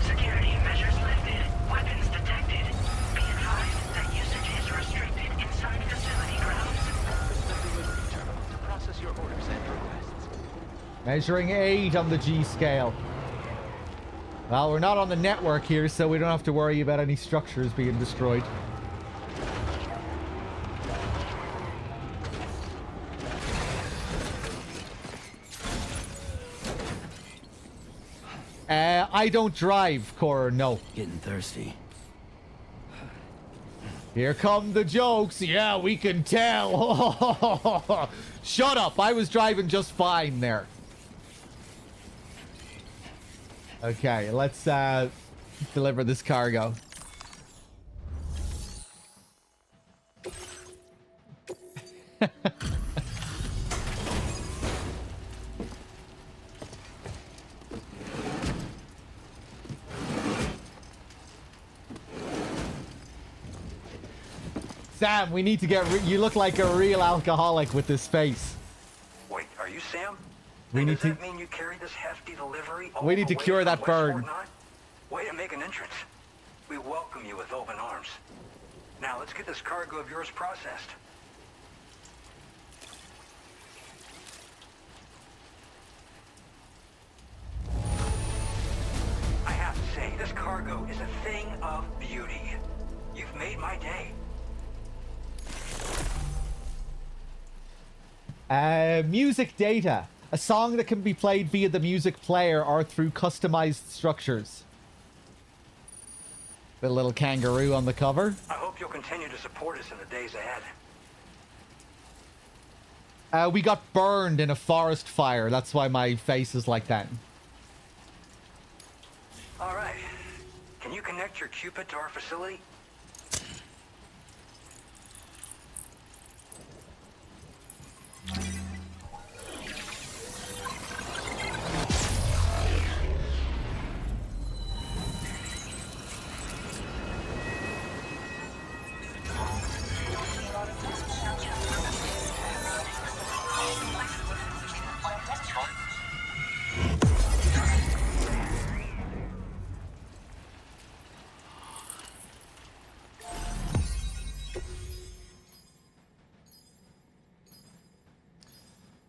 [SPEAKER 2] Security measures lifted. Weapons detected. Be advised that usage is restricted inside facility grounds.
[SPEAKER 13] Process your orders and requests.
[SPEAKER 6] Measuring 8 on the G scale. Well, we're not on the network here, so we don't have to worry about any structures being destroyed. I don't drive, Cor, no.
[SPEAKER 1] Getting thirsty.
[SPEAKER 6] Here come the jokes. Yeah, we can tell. Shut up. I was driving just fine there. Okay, let's deliver this cargo. Sam, we need to get... you look like a real alcoholic with this face.
[SPEAKER 21] Wait, are you Sam?
[SPEAKER 6] We need
[SPEAKER 21] Does that mean you carry this hefty delivery all
[SPEAKER 6] We need
[SPEAKER 21] the
[SPEAKER 6] to
[SPEAKER 21] way
[SPEAKER 6] cure
[SPEAKER 21] from
[SPEAKER 6] that
[SPEAKER 21] West
[SPEAKER 6] burn.
[SPEAKER 21] Fortnite? Way to make an entrance. We welcome you with open arms. Now let's get this cargo of yours processed. I have to say, this cargo is a thing of beauty. You've made my day.
[SPEAKER 6] Music data. A song that can be played via the music player or through customized structures. The little kangaroo on the cover.
[SPEAKER 21] I hope you'll continue to support us in the days ahead.
[SPEAKER 6] We got burned in a forest fire. That's why my face is like that.
[SPEAKER 21] All right. Can you connect your Cupid to our facility?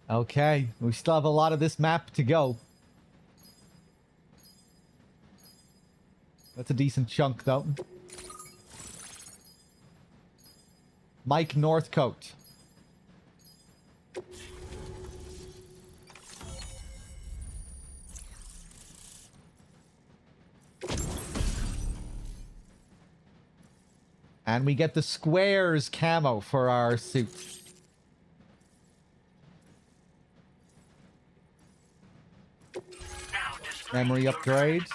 [SPEAKER 6] Okay, we still have a lot of this map to go. That's a decent chunk, though. Mike Northcote. And we get the squares camo for our suits. Memory upgrades.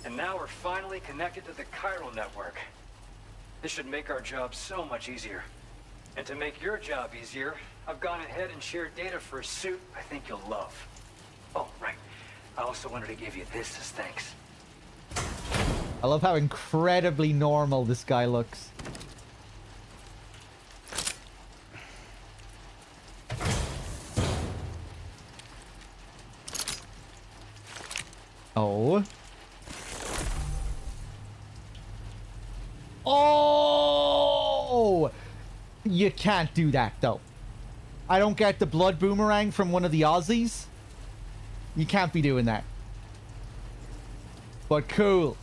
[SPEAKER 21] And now we're finally connected to the chiral network. This should make our job so much easier. And to make your job easier, I've gone ahead and shared data for a suit I think you'll love. Oh, right. I also wanted to give you this as thanks.
[SPEAKER 6] I love how incredibly normal this guy looks. Oh. Oh! You can't do that, though. I don't get the blood boomerang from one of the Aussies. You can't be doing that. But cool.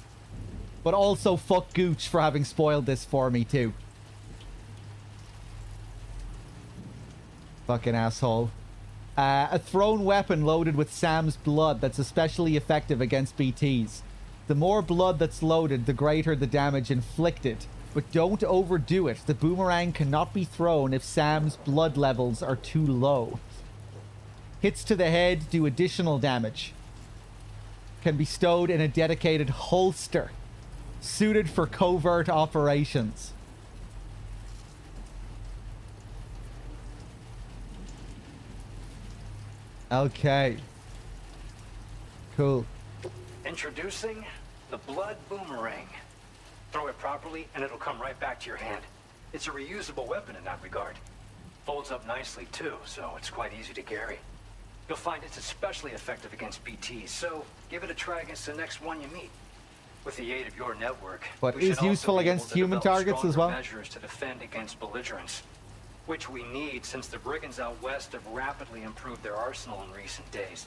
[SPEAKER 6] But also fuck Gooch for having spoiled this for me too. Fucking asshole. A thrown weapon loaded with Sam's blood that's especially effective against BTs. The more blood that's loaded, the greater the damage inflicted. But don't overdo it. The boomerang cannot be thrown if Sam's blood levels are too low. Hits to the head do additional damage. Can be stowed in a dedicated holster. Suited for covert operations. Okay. Cool.
[SPEAKER 21] Introducing the blood boomerang. Throw it properly and it'll come right back to your hand. It's a reusable weapon in that regard. Folds up nicely too, so it's quite easy to carry. You'll find it's especially effective against BTs, so give it a try against the next one you meet. With the aid of your network,
[SPEAKER 6] But
[SPEAKER 21] we should
[SPEAKER 6] is
[SPEAKER 21] also
[SPEAKER 6] useful
[SPEAKER 21] be able
[SPEAKER 6] against
[SPEAKER 21] to
[SPEAKER 6] human
[SPEAKER 21] develop
[SPEAKER 6] targets as
[SPEAKER 21] stronger
[SPEAKER 6] well?
[SPEAKER 21] measures to defend against belligerents, which we need since the brigands out west have rapidly improved their arsenal in recent days.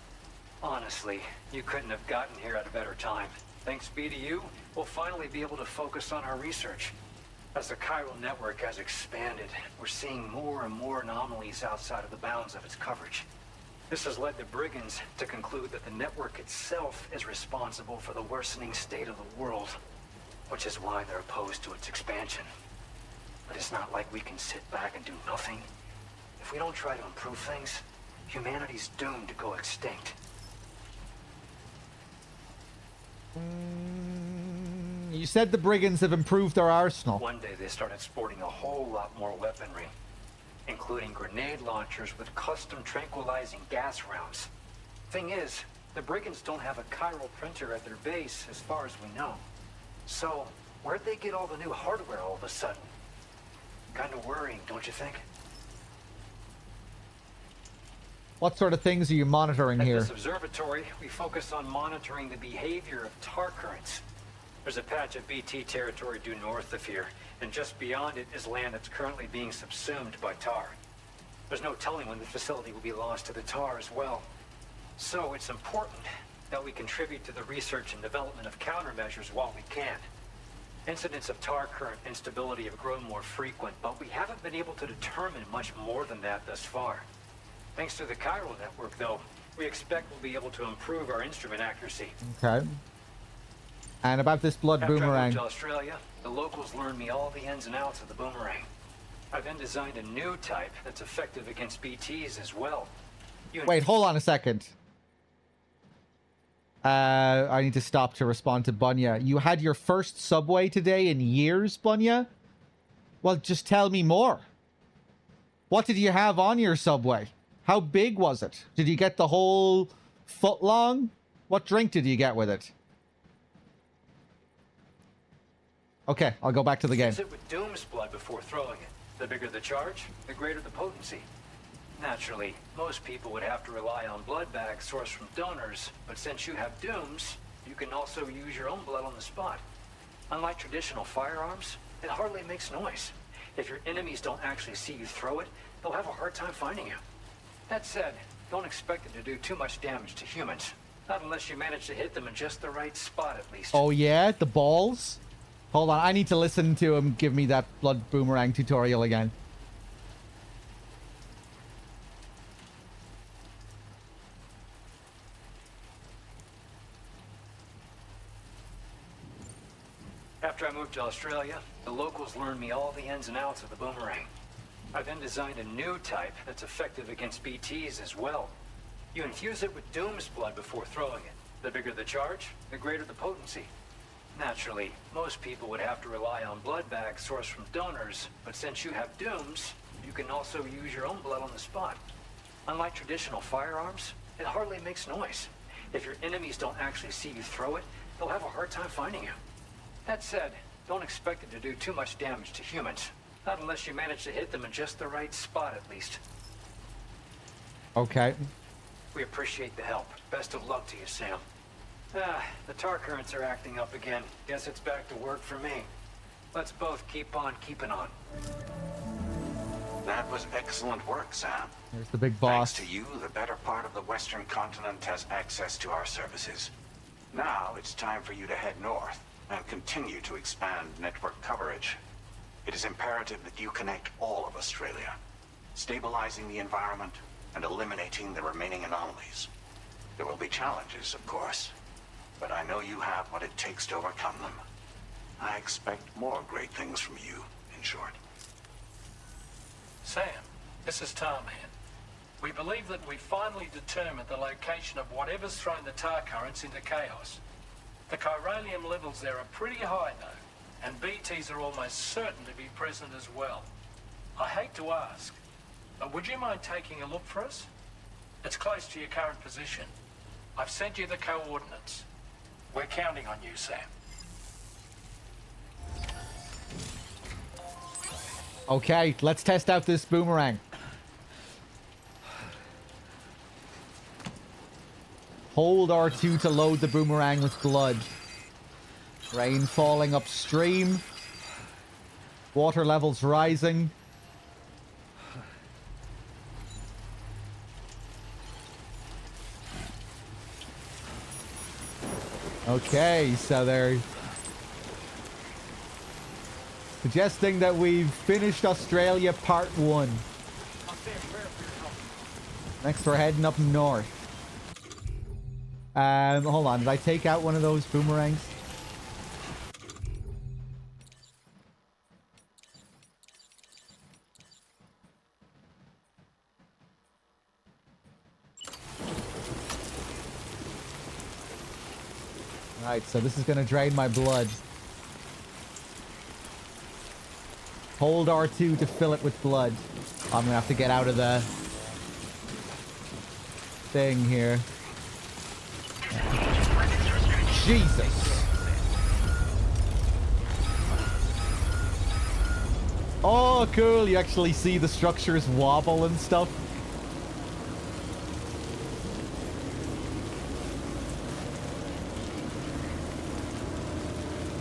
[SPEAKER 21] Honestly, you couldn't have gotten here at a better time. Thanks be to you, we'll finally be able to focus on our research. As the chiral network has expanded, we're seeing more and more anomalies outside of the bounds of its coverage. This has led the brigands to conclude that the network itself is responsible for the worsening state of the world, which is why they're opposed to its expansion. But it's not like we can sit back and do nothing. If we don't try to improve things, humanity's doomed to go extinct.
[SPEAKER 6] You said the brigands have improved their arsenal.
[SPEAKER 21] One day they started sporting a whole lot more weaponry, including grenade launchers with custom tranquilizing gas rounds. Thing is, the brigands don't have a chiral printer at their base as far as we know. So, where'd they get all the new hardware all of a sudden? Kind of worrying, don't you think?
[SPEAKER 6] What sort of things are you monitoring here?
[SPEAKER 21] At this observatory, we focus on monitoring the behavior of tar currents. There's a patch of BT territory due north of here, and just beyond it is land that's currently being subsumed by tar. There's no telling when the facility will be lost to the tar as well. So it's important that we contribute to the research and development of countermeasures while we can. Incidents of tar current instability have grown more frequent, but we haven't been able to determine much more than that thus far. Thanks to the chiral network, though, we expect we'll be able to improve our instrument accuracy.
[SPEAKER 6] Okay. And about this blood
[SPEAKER 21] After I
[SPEAKER 6] boomerang.
[SPEAKER 21] moved to Australia, the locals learned me all the ins and outs of the boomerang. I then designed a new type that's effective against BTs as well.
[SPEAKER 6] Wait, hold on a second. I need to stop to respond to Bunya. You had your first subway today in years, Bunya? Well, just tell me more. What did you have on your subway? How big was it? Did you get the whole foot long? What drink did you get with it? Okay, I'll go back to the game.
[SPEAKER 21] Use it with Doom's blood before throwing it. The bigger the charge, the greater the potency. Naturally, most people would have to rely on blood bags sourced from donors, but since you have Doom's, you can also use your own blood on the spot. Unlike traditional firearms, it hardly makes noise. If your enemies don't actually see you throw it, they'll have a hard time finding you. That said, don't expect it to do too much damage to humans. Not unless you manage to hit them in just the right spot, at least.
[SPEAKER 6] Oh yeah, the balls? Hold on, I need to listen to him give me that blood boomerang tutorial again.
[SPEAKER 21] After I moved to Australia, the locals learned me all the ins and outs of the boomerang. I then designed a new type that's effective against BTs as well. You infuse it with Doom's blood before throwing it. The bigger the charge, the greater the potency. Naturally, most people would have to rely on blood bags sourced from donors, but since you have Doom's, you can also use your own blood on the spot. Unlike traditional firearms, it hardly makes noise. If your enemies don't actually see you throw it, they'll have a hard time finding you. That said, don't expect it to do too much damage to humans. Not unless you manage to hit them in just the right spot, at least.
[SPEAKER 6] Okay.
[SPEAKER 21] We appreciate the help. Best of luck to you, Sam. The tar currents are acting up again. Guess it's back to work for me. Let's both keep on keeping on.
[SPEAKER 18] That was excellent work, Sam.
[SPEAKER 6] There's the big boss.
[SPEAKER 18] Thanks to you, the better part of the Western continent has access to our services. Now it's time for you to head north and continue to expand network coverage. It is imperative that you connect all of Australia, stabilizing the environment and eliminating the remaining anomalies. There will be challenges, of course, but I know you have what it takes to overcome them. I expect more great things from you, in short.
[SPEAKER 3] Sam, this is Tarman. We believe that we finally determined the location of whatever's thrown the tar currents into chaos. The chiralium levels there are pretty high, though, and BTs are almost certain to be present as well. I hate to ask, but would you mind taking a look for us? It's close to your current position. I've sent you the coordinates. We're counting on you, Sam.
[SPEAKER 6] Okay, let's test out this boomerang. Hold R2 to load the boomerang with blood. Rain falling upstream. Water levels rising. Okay, so there... Suggesting that we've finished Australia Part 1. Next, we're heading up north. Hold on. Did I take out one of those boomerangs? Right, so this is going to drain my blood. Hold R2 to fill it with blood. I'm going to have to get out of the thing here. Jesus. Oh, cool. You actually see the structures wobble and stuff.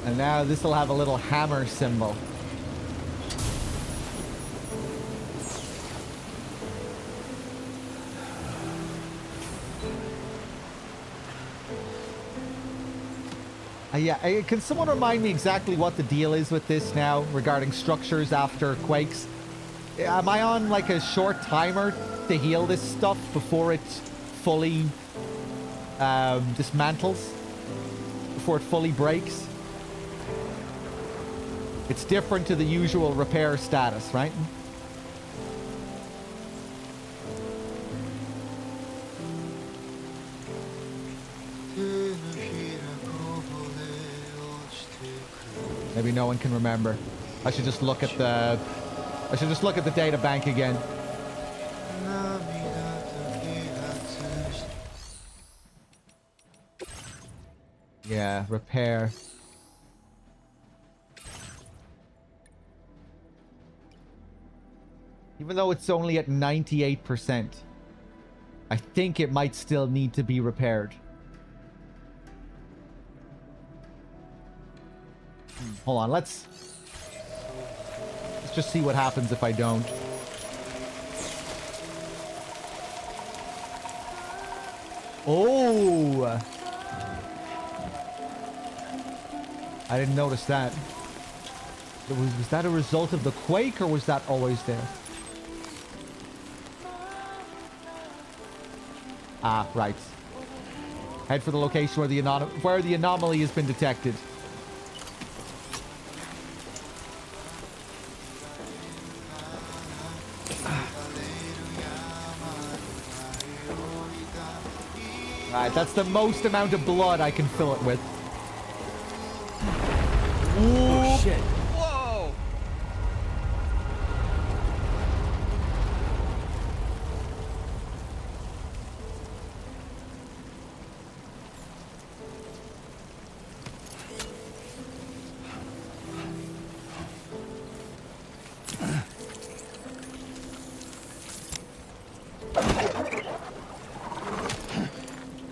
[SPEAKER 6] And now this will have a little hammer symbol. Yeah, can someone remind me exactly what the deal is with this now regarding structures after quakes? Am I on like a short timer to heal this stuff before it fully dismantles? Before it fully breaks? It's different to the usual repair status, right? Maybe no one can remember. I should just look at the data bank again. Yeah, repair. Even though it's only at 98%, I think it might still need to be repaired. Hold on, let's just see what happens if I don't. Oh! I didn't notice that. Was that a result of the quake, or was that always there? Ah, right. Head for the location where the anomaly has been detected. Right, that's the most amount of blood I can fill it with.
[SPEAKER 1] Oh, shit.
[SPEAKER 13] Whoa!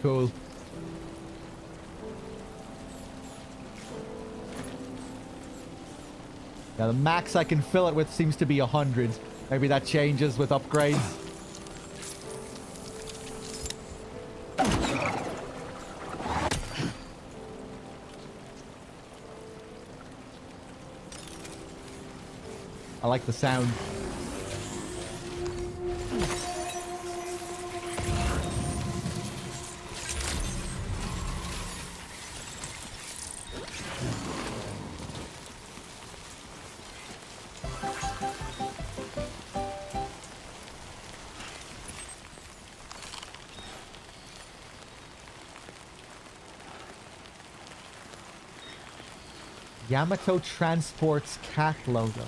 [SPEAKER 6] Cool. Now the max I can fill it with seems to be 100. Maybe that changes with upgrades. I like the sound. Yamato Transport's cat logo.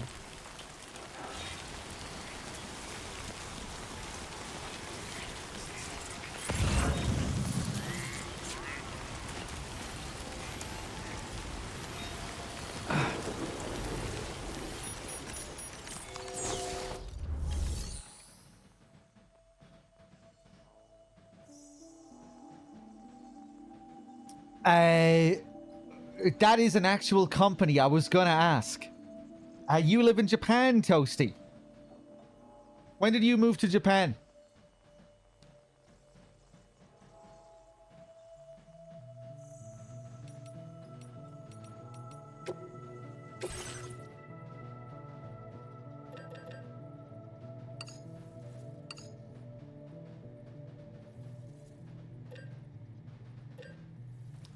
[SPEAKER 6] That is an actual company. I was gonna ask. You live in Japan, Toasty. When did you move to Japan?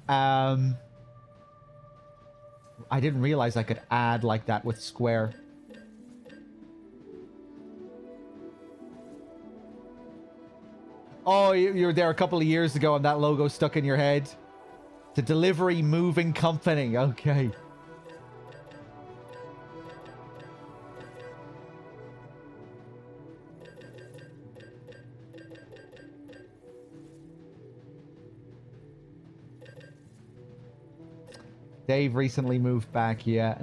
[SPEAKER 6] I didn't realize I could add like that with square. Oh, you were there a couple of years ago and that logo stuck in your head. The Delivery Moving Company. Okay. Dave recently moved back, yeah.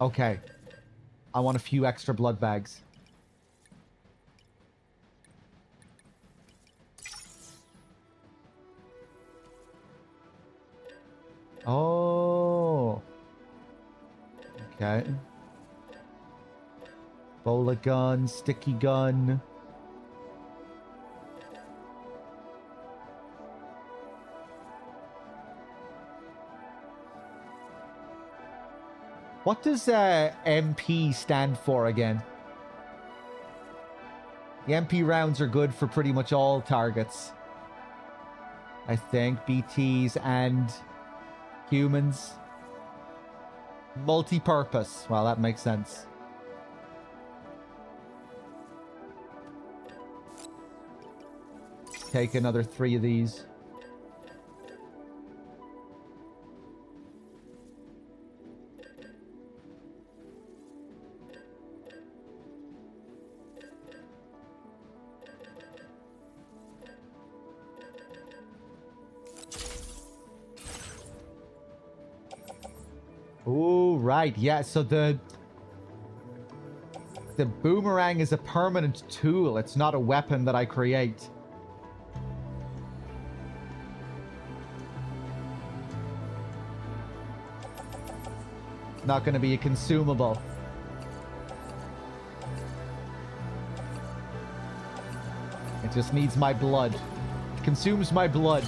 [SPEAKER 6] Okay. I want a few extra blood bags. Oh. Okay. Bola gun, sticky gun. What does MP stand for again? The MP rounds are good for pretty much all targets. I think BTs and humans. Multi-purpose. Well, that makes sense. Take another 3 of these. Oh, right. Yeah, so the boomerang is a permanent tool. It's not a weapon that I create. Not going to be a consumable. It just needs my blood. It consumes my blood.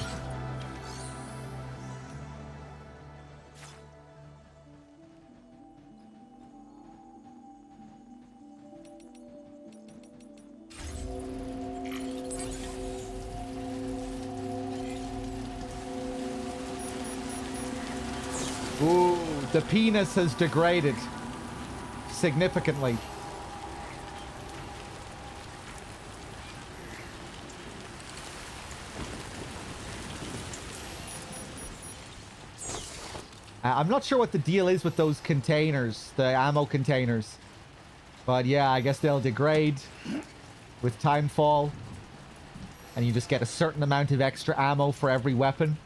[SPEAKER 6] Ooh, the penis has degraded significantly. I'm not sure what the deal is with those containers, the ammo containers. But yeah, I guess they'll degrade with timefall. And you just get a certain amount of extra ammo for every weapon.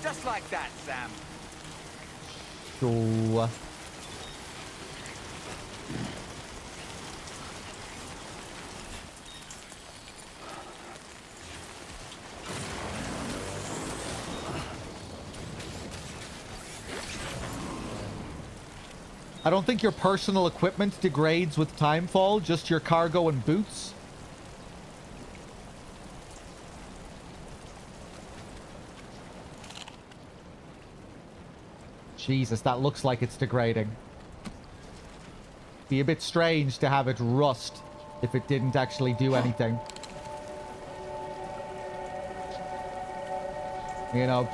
[SPEAKER 13] Just like that, Sam.
[SPEAKER 6] So... I don't think your personal equipment degrades with timefall, just your cargo and boots. Jesus, that looks like it's degrading. Be a bit strange to have it rust if it didn't actually do anything. You know,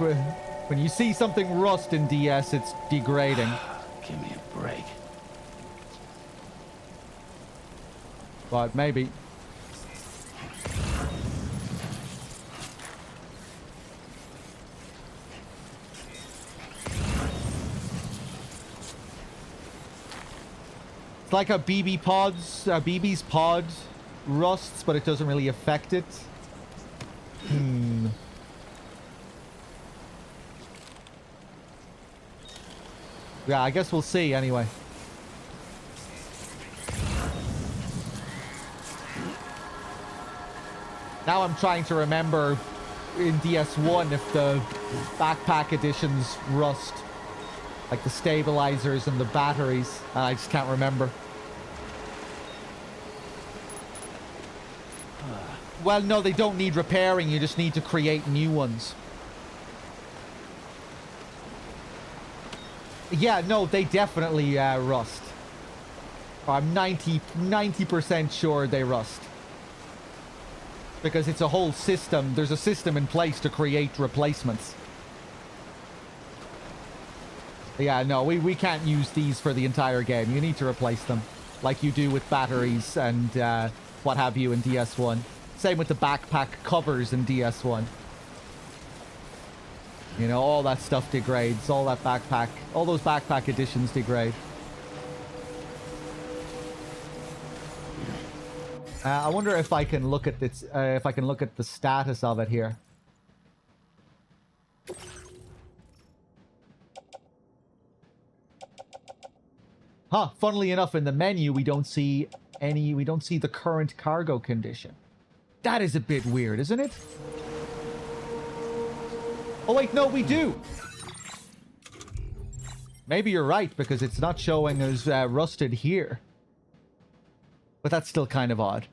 [SPEAKER 6] when you see something rust in DS, it's degrading.
[SPEAKER 1] Give me a break.
[SPEAKER 6] But maybe. It's like a BB's pod rusts, but it doesn't really affect it. Yeah, I guess we'll see anyway. Now I'm trying to remember in DS1 if the backpack editions rust. Like the stabilizers and the batteries. I just can't remember. Well, no, they don't need repairing. You just need to create new ones. Yeah, no, they definitely rust. I'm 90% sure they rust. Because it's a whole system. There's a system in place to create replacements. Yeah, no, we can't use these for the entire game. You need to replace them. Like you do with batteries and what have you in DS1. Same with the backpack covers in DS1. You know, all that stuff degrades. All that backpack... All those backpack editions degrade. I wonder if I can look at this... if I can look at the status of it here. Huh, funnily enough, in the menu, we don't see the current cargo condition. That is a bit weird, isn't it? Oh, wait, no, we do. Maybe you're right, because it's not showing as rusted here. But that's still kind of odd.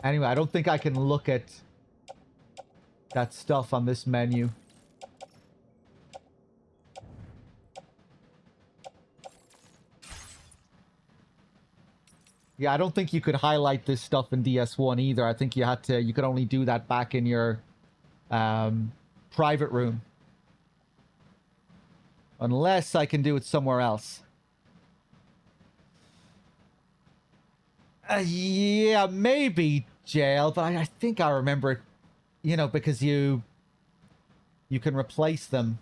[SPEAKER 6] Anyway, I don't think I can look at that stuff on this menu. Yeah, I don't think you could highlight this stuff in DS1 either. I think you could only do that back in your private room. Unless I can do it somewhere else. Yeah, maybe jail, but I think I remember it, you know, because you can replace them.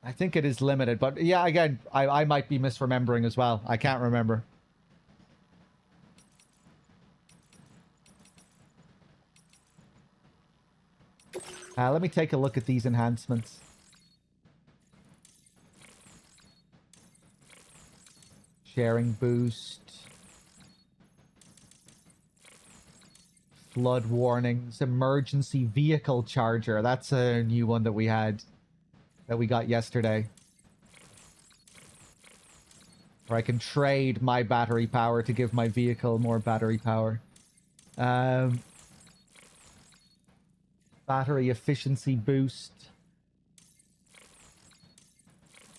[SPEAKER 6] I think it is limited, but yeah, again, I might be misremembering as well. I can't remember. Let me take a look at these enhancements. Sharing boost. Flood warnings. Emergency vehicle charger. That's a new one that we had. That we got yesterday. Where I can trade my battery power to give my vehicle more battery power. Battery efficiency boost.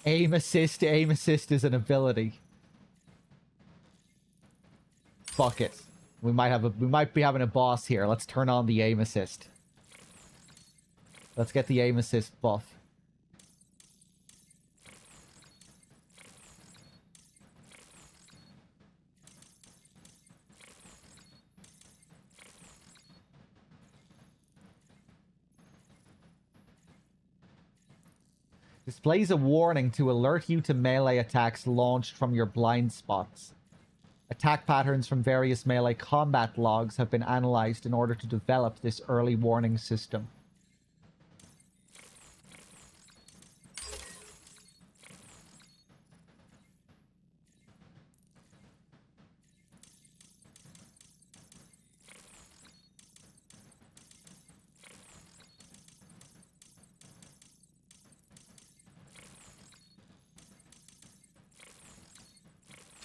[SPEAKER 6] Aim assist. Aim assist is an ability. Fuck it. We might be having a boss here. Let's turn on the aim assist. Let's get the aim assist buff. Displays a warning to alert you to melee attacks launched from your blind spots. Attack patterns from various melee combat logs have been analyzed in order to develop this early warning system.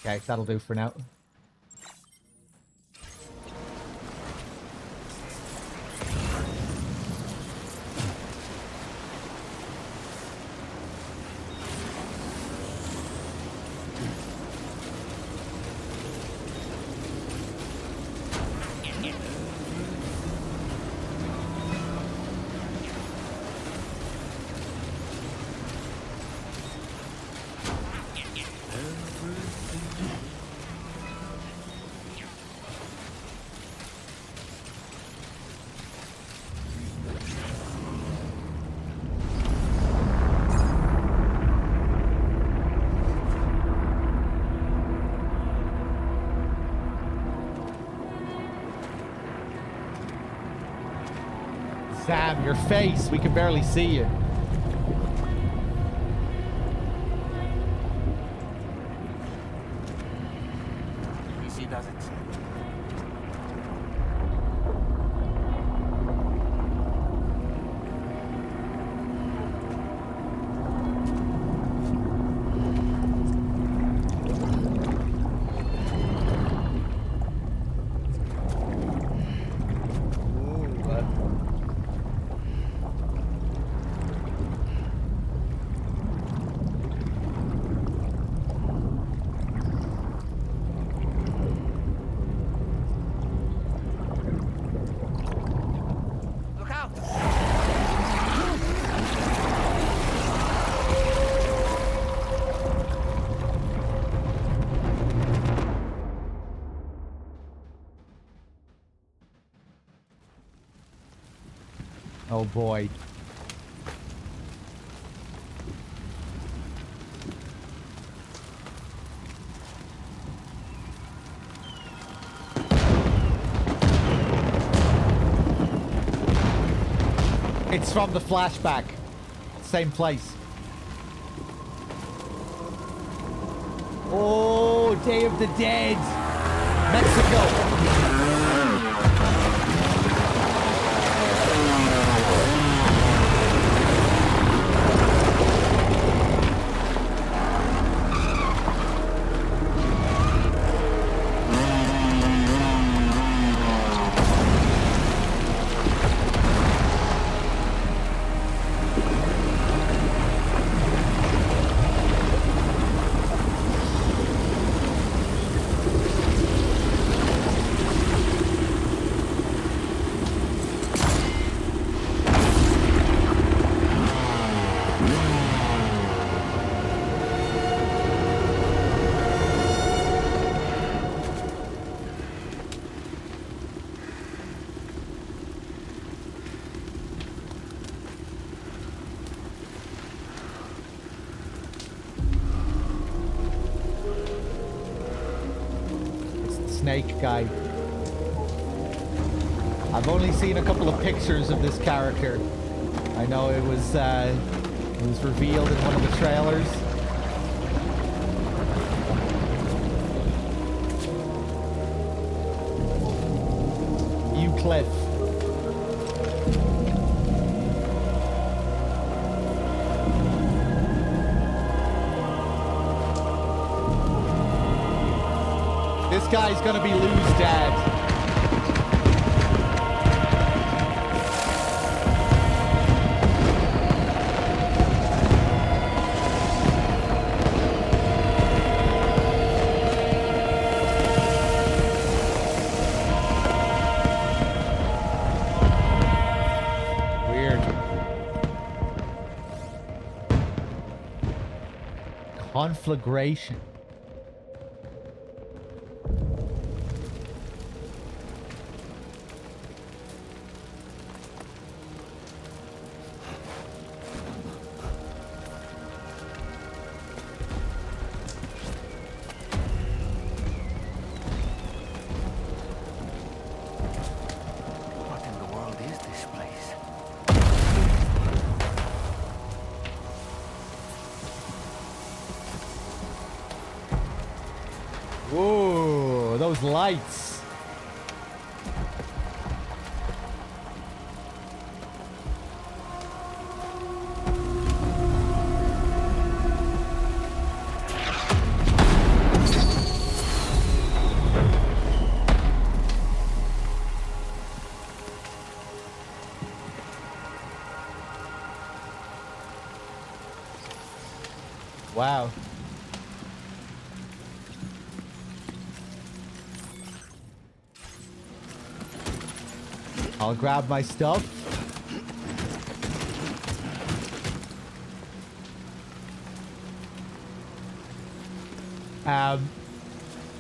[SPEAKER 6] Okay, that'll do for now. Sam, your face. We can barely see you.
[SPEAKER 11] PC doesn't.
[SPEAKER 6] Oh boy. It's from the flashback. Same place. Oh, Day of the Dead. Mexico. Snake guy. I've only seen a couple of pictures of this character. I know it was revealed in one of the trailers. Cliff. This guy's gonna be Lou's dad. Conflagration.
[SPEAKER 11] What in the world is this place?
[SPEAKER 6] Whoa, those lights. Wow. I'll grab my stuff.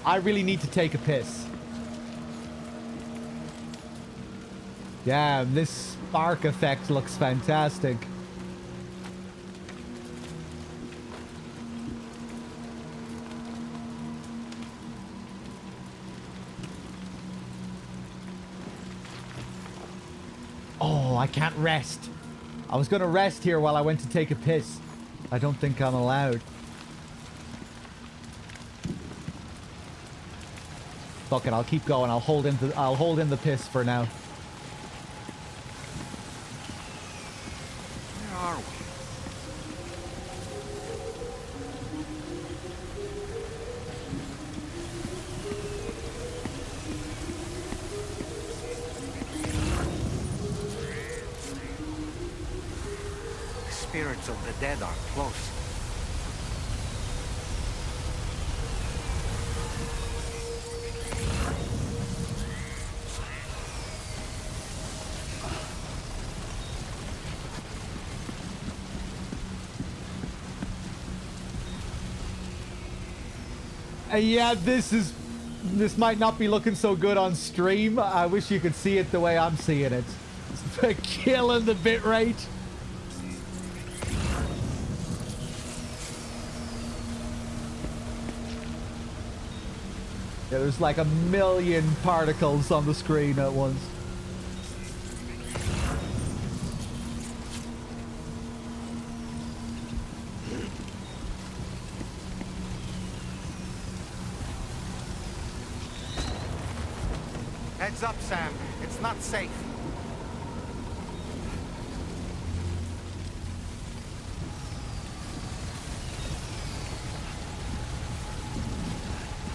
[SPEAKER 6] I really need to take a piss. Damn, this spark effect looks fantastic. Oh, I can't rest. I was gonna rest here while I went to take a piss. I don't think I'm allowed. Fuck it, I'll keep going. I'll hold in the piss for now.
[SPEAKER 13] Where are we? The spirits of the dead are close.
[SPEAKER 6] Yeah, this might not be looking so good on stream. I wish you could see it the way I'm seeing it. It's killing the bitrate. Yeah, there's like 1,000,000 particles on the screen at once.
[SPEAKER 13] Heads up, Sam. It's not safe.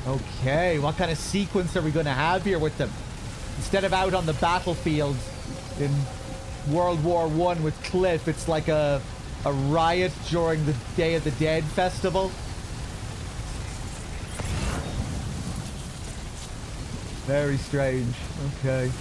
[SPEAKER 6] Okay, what kind of sequence are we going to have here with them? Instead of out on the battlefield in World War I with Cliff, it's like a riot during the Day of the Dead festival. Very strange. Okay.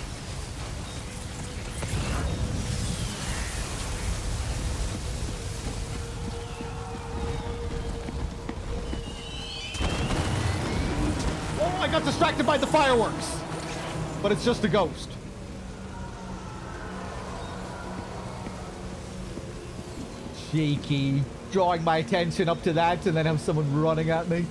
[SPEAKER 6] Oh, I got distracted by the fireworks. But it's just a ghost. Cheeky. Drawing my attention up to that and then have someone running at me.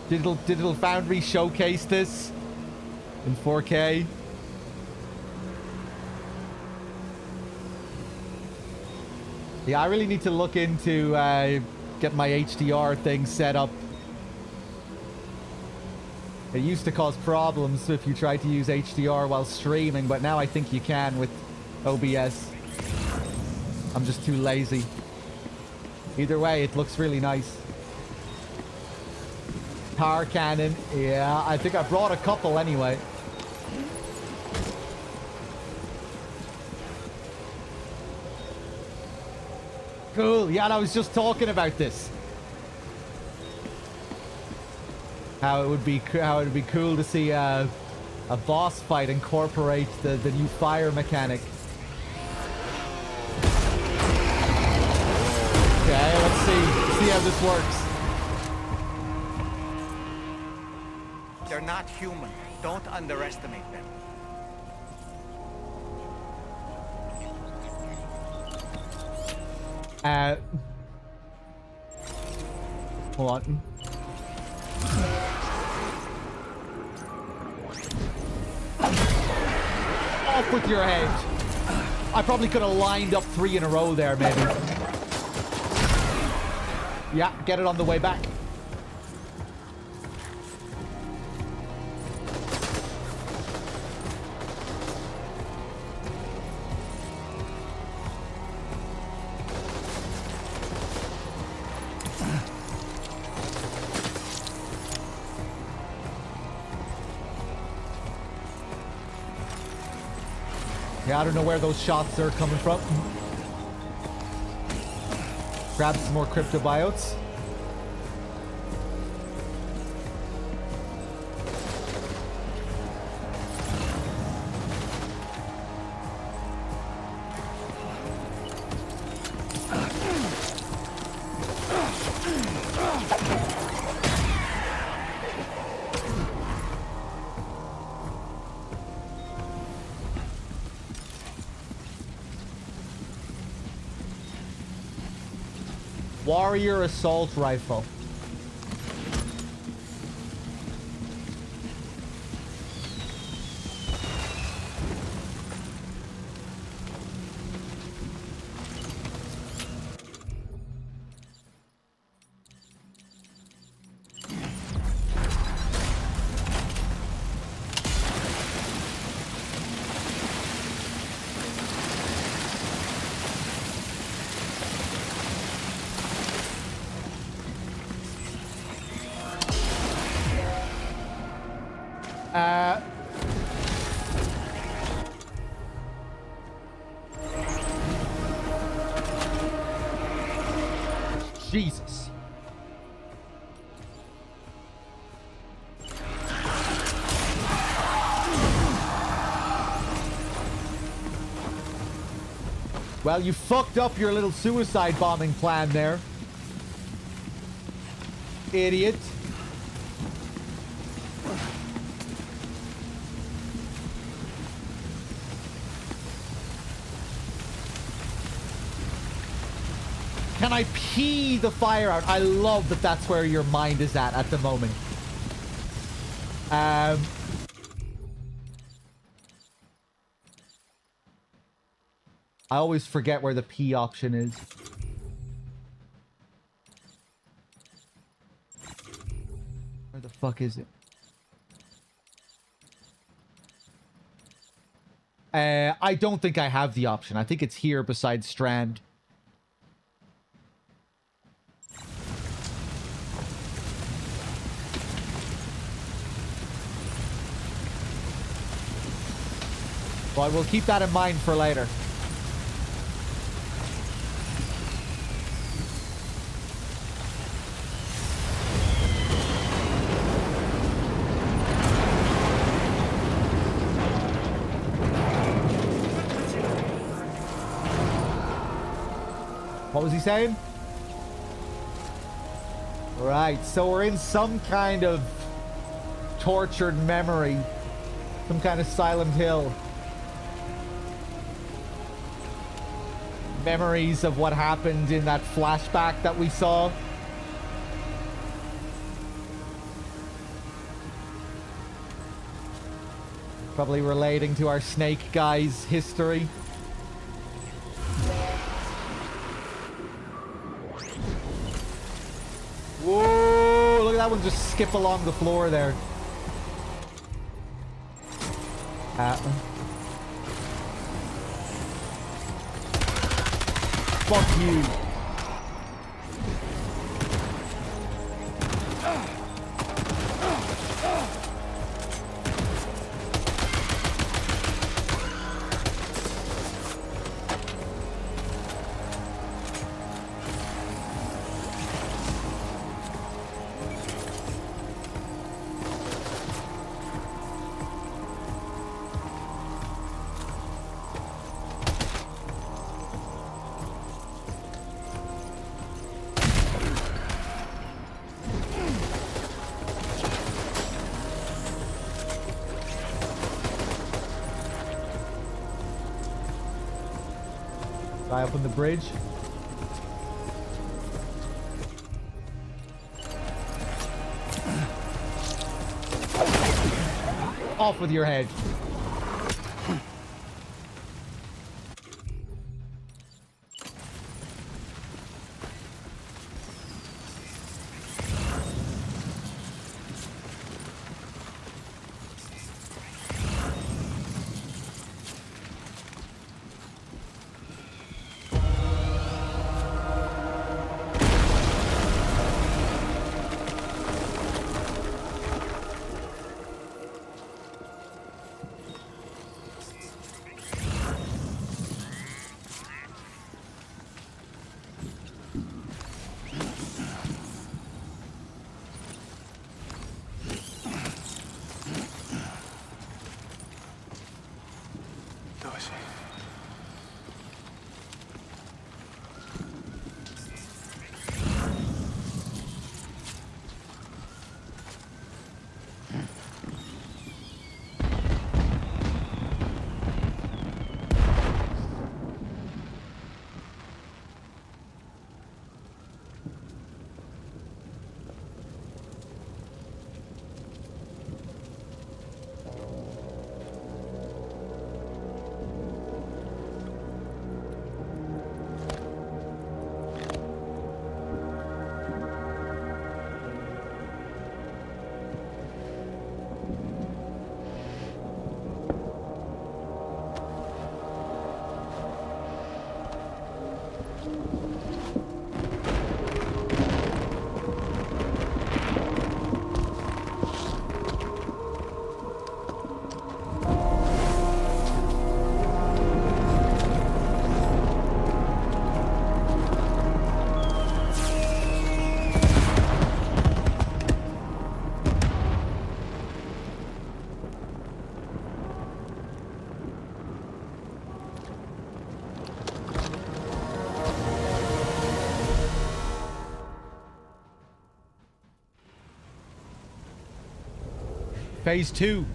[SPEAKER 6] Digital Foundry showcase this in 4K. Yeah, I really need to look into get my HDR thing set up. It used to cause problems if you tried to use HDR while streaming, but now I think you can with OBS. I'm just too lazy. Either way, it looks really nice. Tar cannon. Yeah, I think I brought a couple anyway. Cool. Yeah, and I was just talking about this. How it would be cool to see a boss fight incorporate the new fire mechanic. Okay, let's see how this works.
[SPEAKER 13] They're not human. Don't underestimate them.
[SPEAKER 6] Hold on. Off with your head. I probably could have lined up 3 in a row there, maybe. Yeah, get it on the way back. Yeah, I don't know where those shots are coming from. Grab some more cryptobiotes. Warrior assault rifle. Jesus. Well, you fucked up your little suicide bombing plan there. Idiot. Can I pee the fire out? I love that that's where your mind is at the moment. I always forget where the P option is. Where the fuck is it? I don't think I have the option. I think it's here beside Strand. But we'll keep that in mind for later. What was he saying? Right, so we're in some kind of tortured memory. Some kind of Silent Hill. Memories of what happened in that flashback that we saw. Probably relating to our snake guy's history. Whoa, look at that one just skip along the floor there. Fuck you. Guy up on the bridge. Off with your head. Phase 2.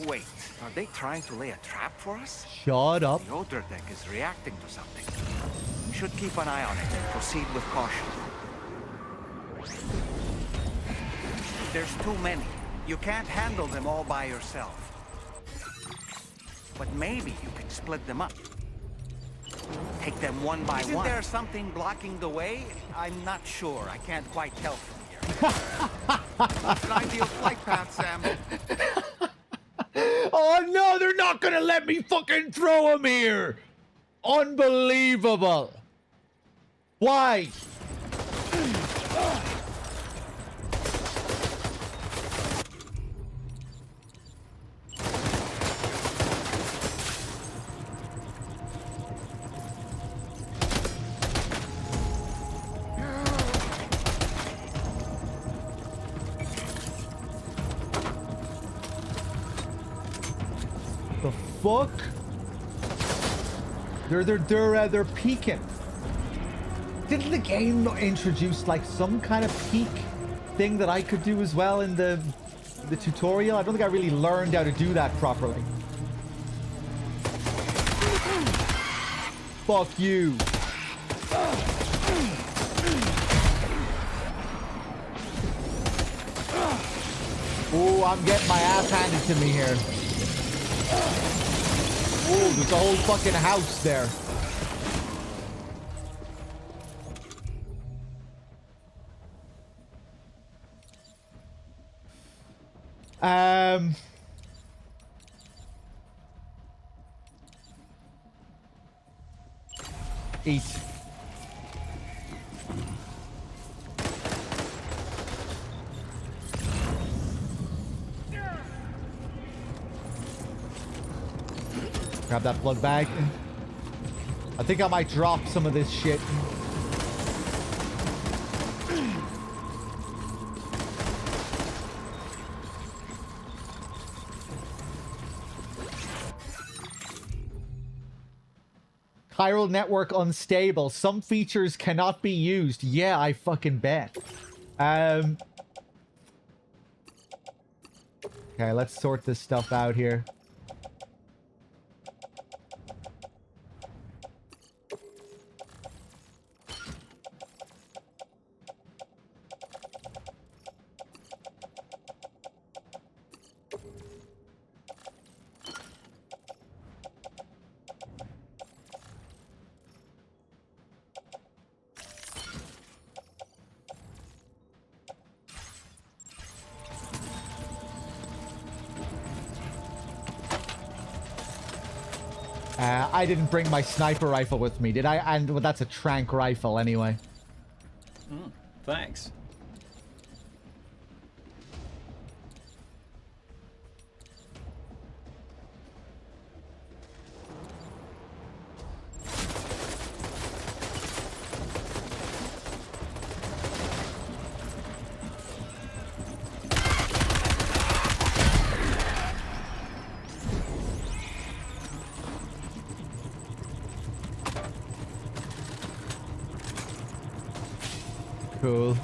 [SPEAKER 13] Wait, are they trying to lay a trap for us?
[SPEAKER 6] Shut up.
[SPEAKER 13] The Odra deck is reacting to something. We should keep an eye on it and proceed with caution. There's too many. You can't handle them all by yourself. But maybe you can split them up. Take them one by one. Isn't there something blocking the way? I'm not sure. I can't quite tell from here. Not an ideal flight path, Sam.
[SPEAKER 6] Oh no, they're not gonna let me fucking throw him here! Unbelievable! Why? The fuck? They're peeking. Didn't the game introduce like some kind of peek thing that I could do as well in the tutorial? I don't think I really learned how to do that properly. Fuck you. Oh, I'm getting my ass handed to me here. Oh, there's a whole fucking house there. Eat. Grab that blood bag. I think I might drop some of this shit. Chiral network unstable. Some features cannot be used. Yeah, I fucking bet. Okay, let's sort this stuff out here. I didn't bring my sniper rifle with me, did I? And well, that's a trank rifle anyway.
[SPEAKER 1] Thanks.
[SPEAKER 6] Cool.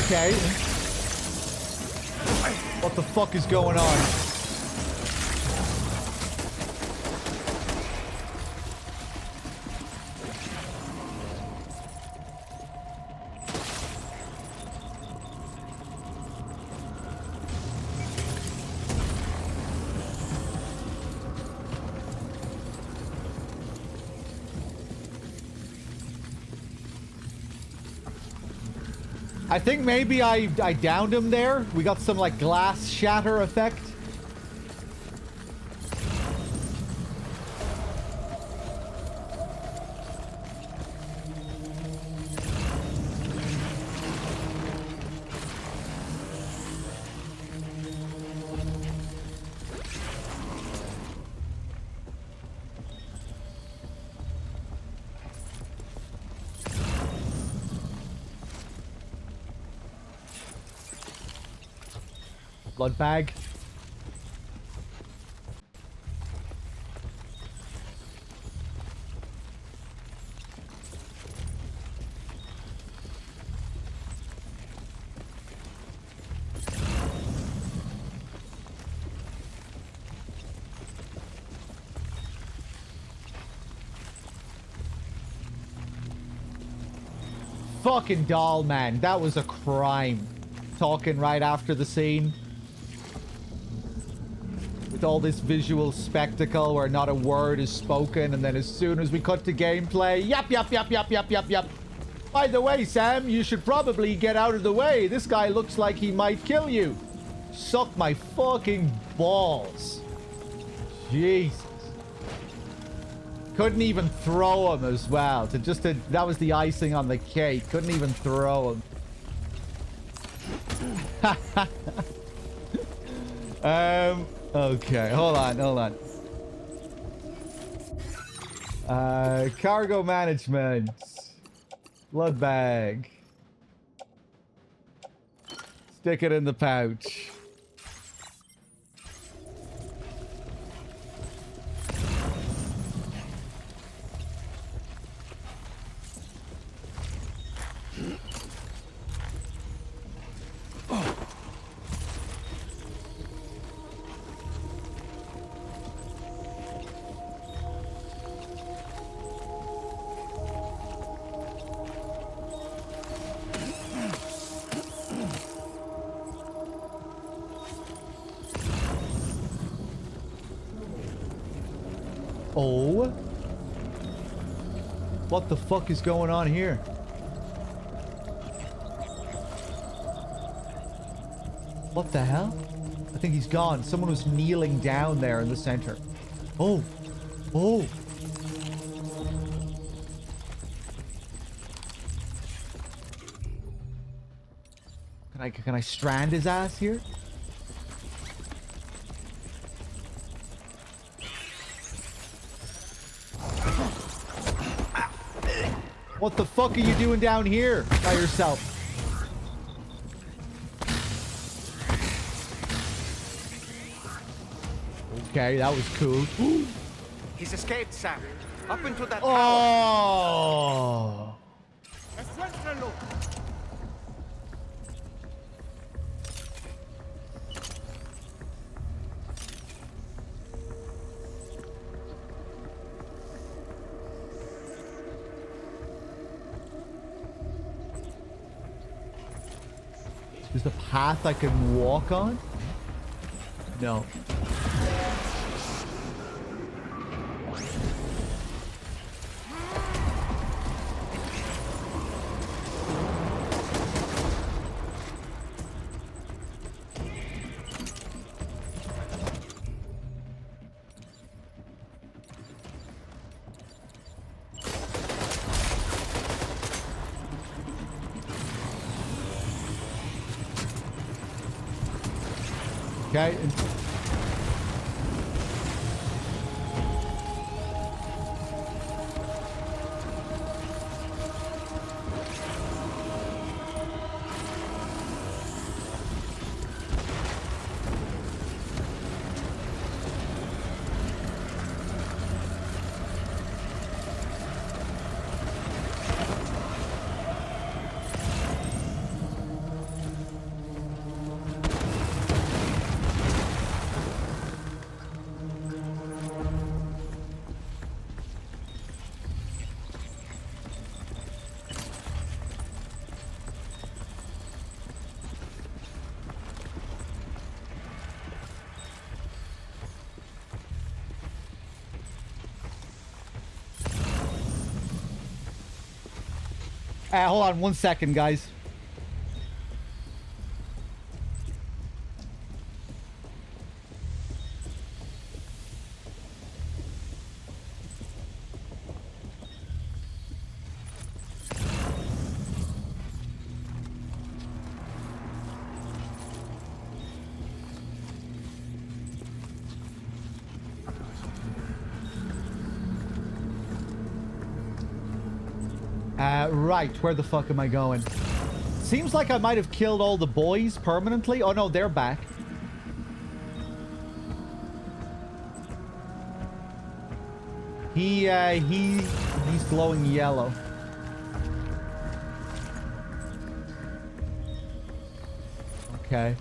[SPEAKER 6] Okay. What the fuck is going on? I think maybe I downed him there. We got some like glass shatter effect. Blood bag. Fucking doll, man. That was a crime. Talking right after the scene. With all this visual spectacle where not a word is spoken, and then as soon as we cut to gameplay, yap. By the way, Sam, you should probably get out of the way. This guy looks like he might kill you. Suck my fucking balls. Jesus. Couldn't even throw him as well. That was the icing on the cake. Couldn't even throw him. Okay, hold on. Cargo management. Blood bag. Stick it in the pouch. Oh. What the fuck is going on here? What the hell? I think he's gone. Someone was kneeling down there in the center. Oh. Oh. Can I strand his ass here? What the fuck are you doing down here by yourself? Okay, that was cool.
[SPEAKER 13] He's escaped, Sam. Up into that tower.
[SPEAKER 6] Oh. Is the path I can walk on? No. Okay. Hold on 1 second, guys. Right. Where the fuck am I going? Seems like I might have killed all the boys permanently. Oh, no, they're back. He's glowing yellow. Okay.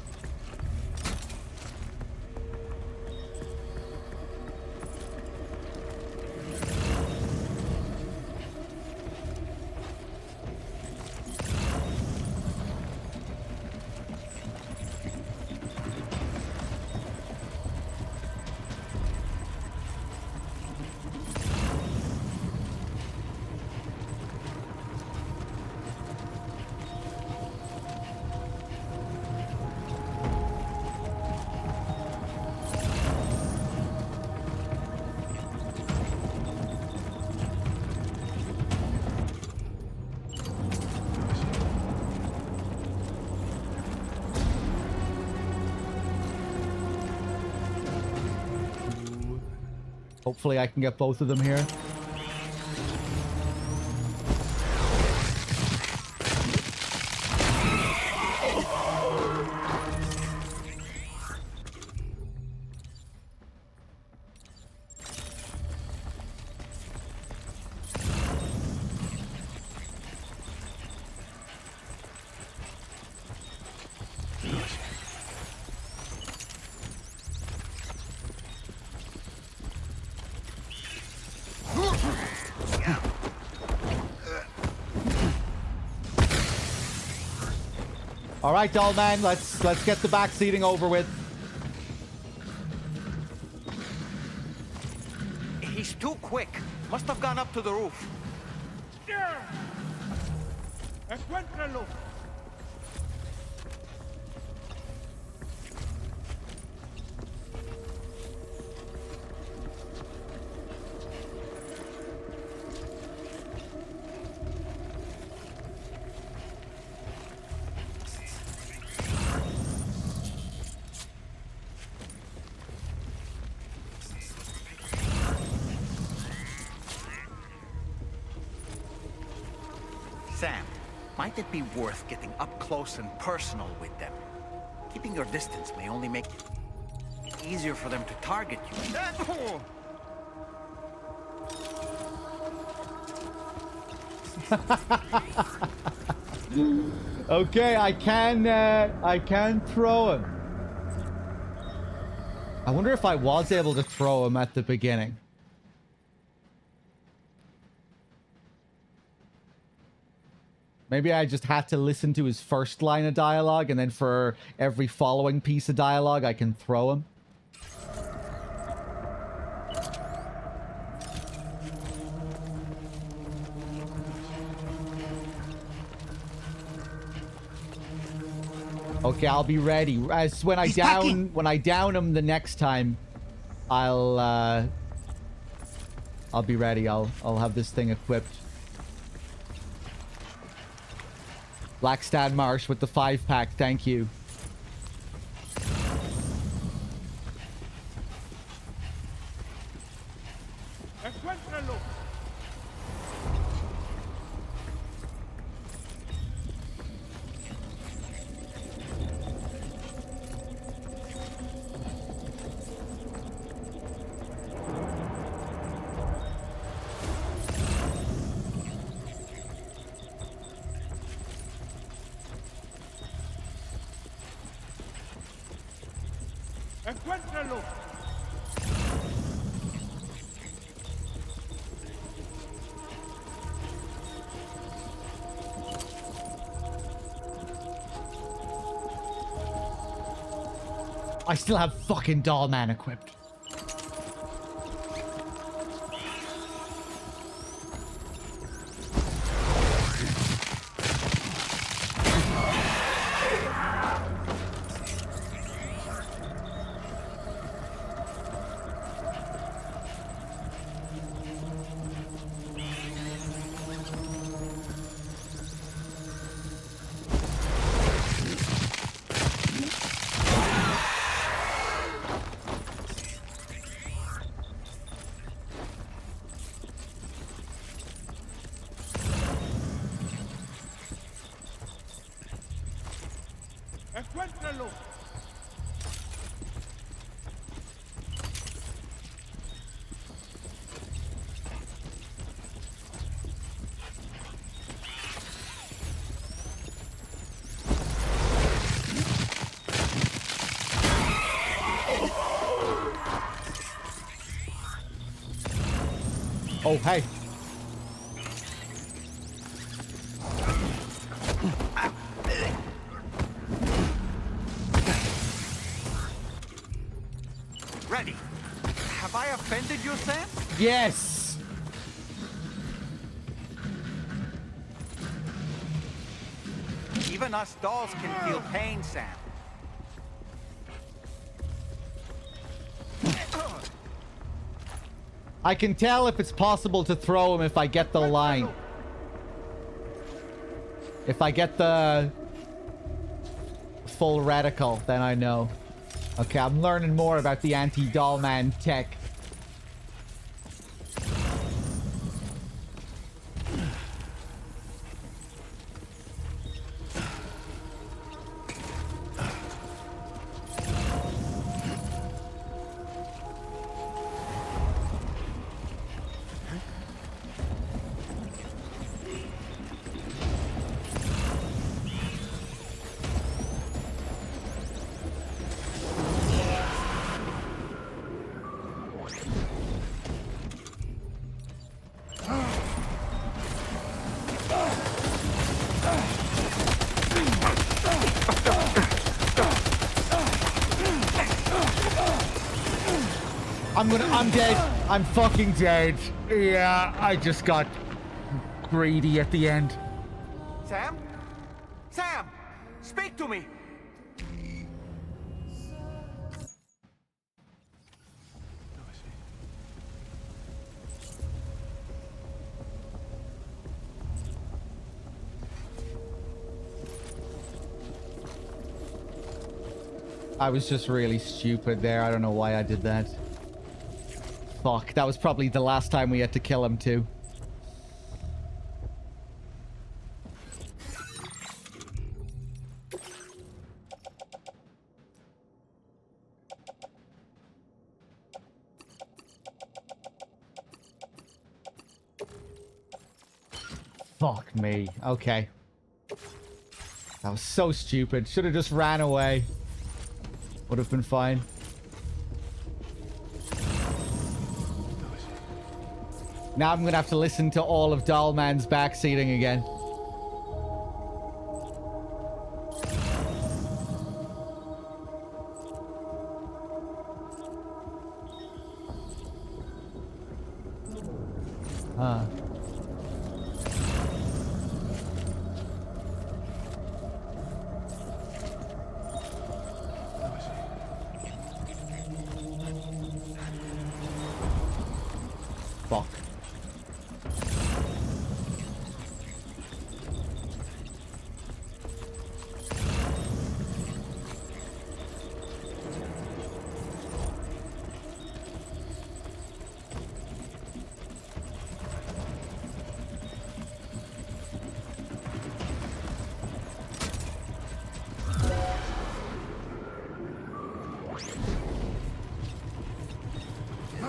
[SPEAKER 6] Hopefully I can get both of them here. All right, doll man, let's get the back seating over with.
[SPEAKER 13] He's too quick. Must have gone up to the roof.
[SPEAKER 2] Encuéntralo.
[SPEAKER 13] Sam, might it be worth getting up close and personal with them? Keeping your distance may only make it easier for them to target
[SPEAKER 6] you. Okay, I can throw him. I wonder if I was able to throw him at the beginning. Maybe I just had to listen to his first line of dialogue, and then for every following piece of dialogue, I can throw him. Okay, I'll be ready. As when I down him the next time, I'll be ready. I'll have this thing equipped. Blackstad Marsh with the 5-pack, thank you.
[SPEAKER 2] Encuéntralo. Encuéntralo.
[SPEAKER 6] I still have fucking doll man equipped. Oh, hey.
[SPEAKER 13] Ready. Have I offended you, Sam?
[SPEAKER 6] Yes.
[SPEAKER 13] Even us dolls can feel pain, Sam.
[SPEAKER 6] I can tell if it's possible to throw him if I get the line. If I get the full reticle, then I know. Okay, I'm learning more about the anti-doll man tech. I'm dead. I'm fucking dead. Yeah, I just got greedy at the end.
[SPEAKER 13] Sam? Sam! Speak to me!
[SPEAKER 6] I was just really stupid there. I don't know why I did that. Fuck, that was probably the last time we had to kill him too. Fuck me. Okay. That was so stupid. Should have just ran away. Would have been fine. Now I'm gonna have to listen to all of Dollman's backseating again. Huh. Fuck.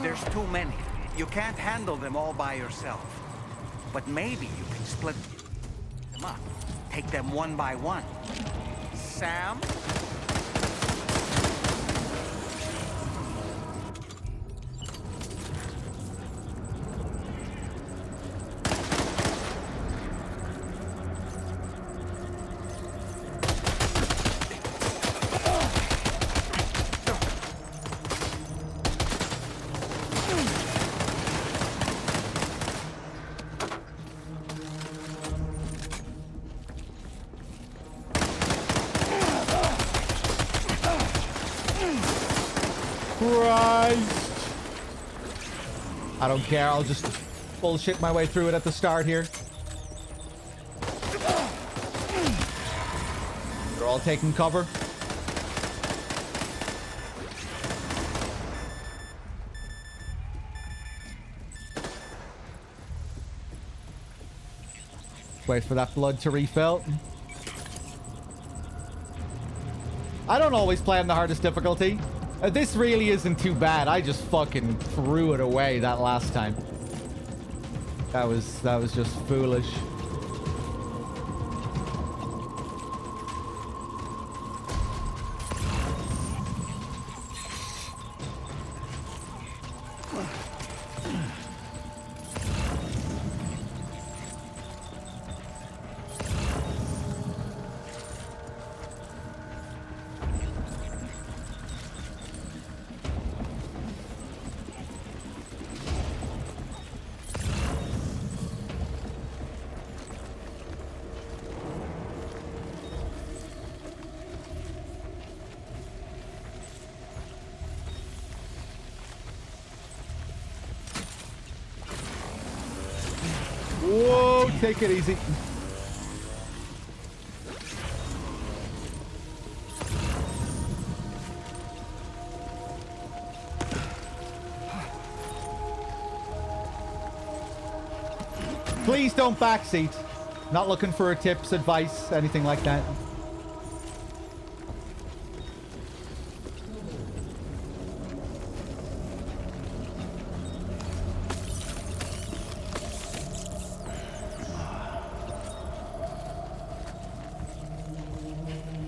[SPEAKER 13] There's too many. You can't handle them all by yourself. But maybe you can split them up. Take them one by one. Sam?
[SPEAKER 6] Christ. I don't care. I'll just bullshit my way through it at the start here. They're all taking cover. Wait for that blood to refill. I don't always play on the hardest difficulty. This really isn't too bad. I just fucking threw it away that last time. That was just foolish. Take it easy. Please don't backseat. Not looking for a tips, advice, anything like that.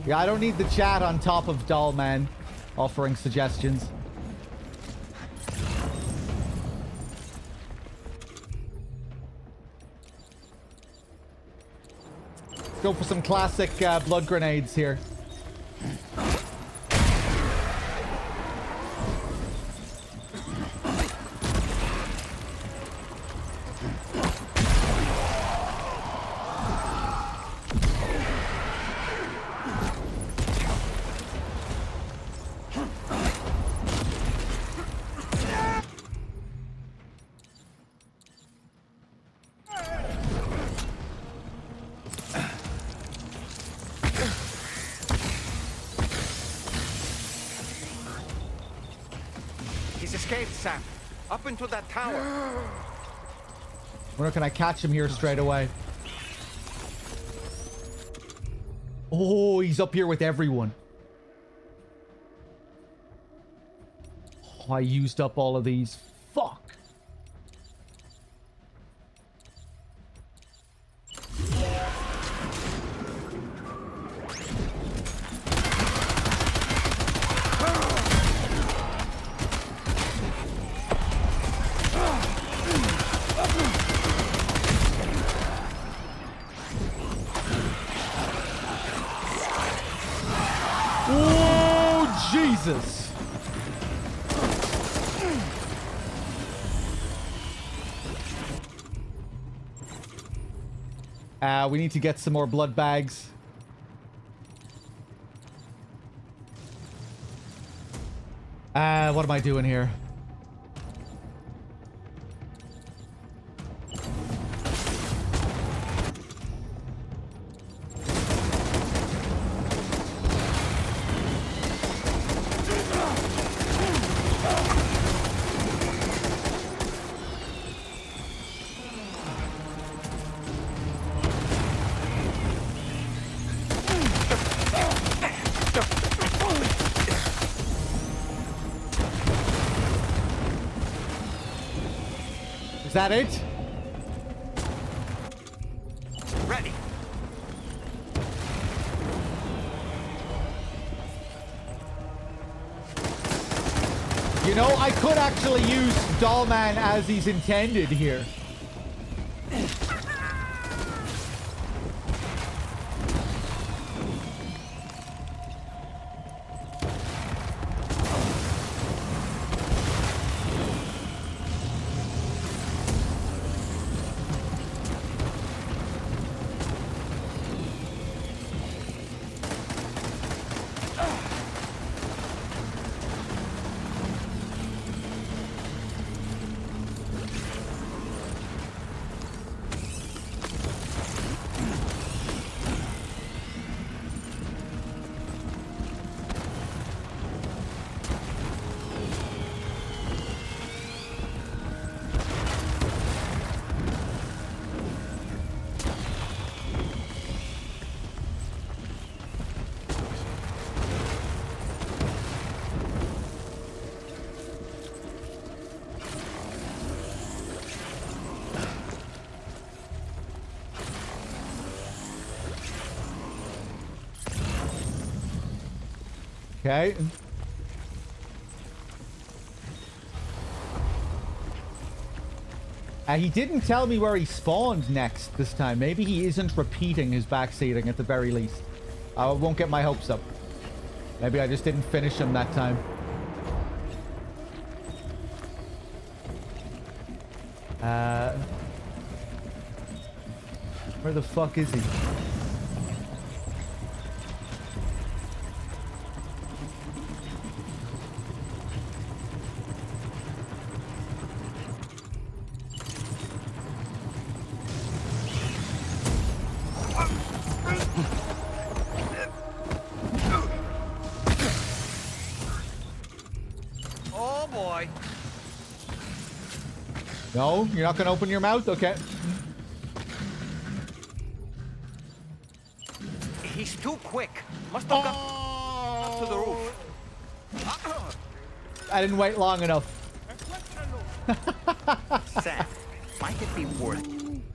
[SPEAKER 6] Yeah, I don't need the chat on top of Dollman offering suggestions. Let's go for some classic blood grenades here.
[SPEAKER 13] He's escaped, Sam. Up into that tower.
[SPEAKER 6] Wonder can I catch him here straight away? Oh, he's up here with everyone. Oh, I used up all of these. Fuck. Oh, Jesus. We need to get some more blood bags. What am I doing here? Is that it?
[SPEAKER 13] Ready.
[SPEAKER 6] You know, I could actually use Dollman as he's intended here. Okay. He didn't tell me where he spawned next this time. Maybe he isn't repeating his backseating at the very least. I won't get my hopes up. Maybe I just didn't finish him that time. Where the fuck is he? No, you're not gonna open your mouth? Okay.
[SPEAKER 13] He's too quick. Must have got up to the roof.
[SPEAKER 6] I didn't wait long enough.
[SPEAKER 13] Sam, might it be worth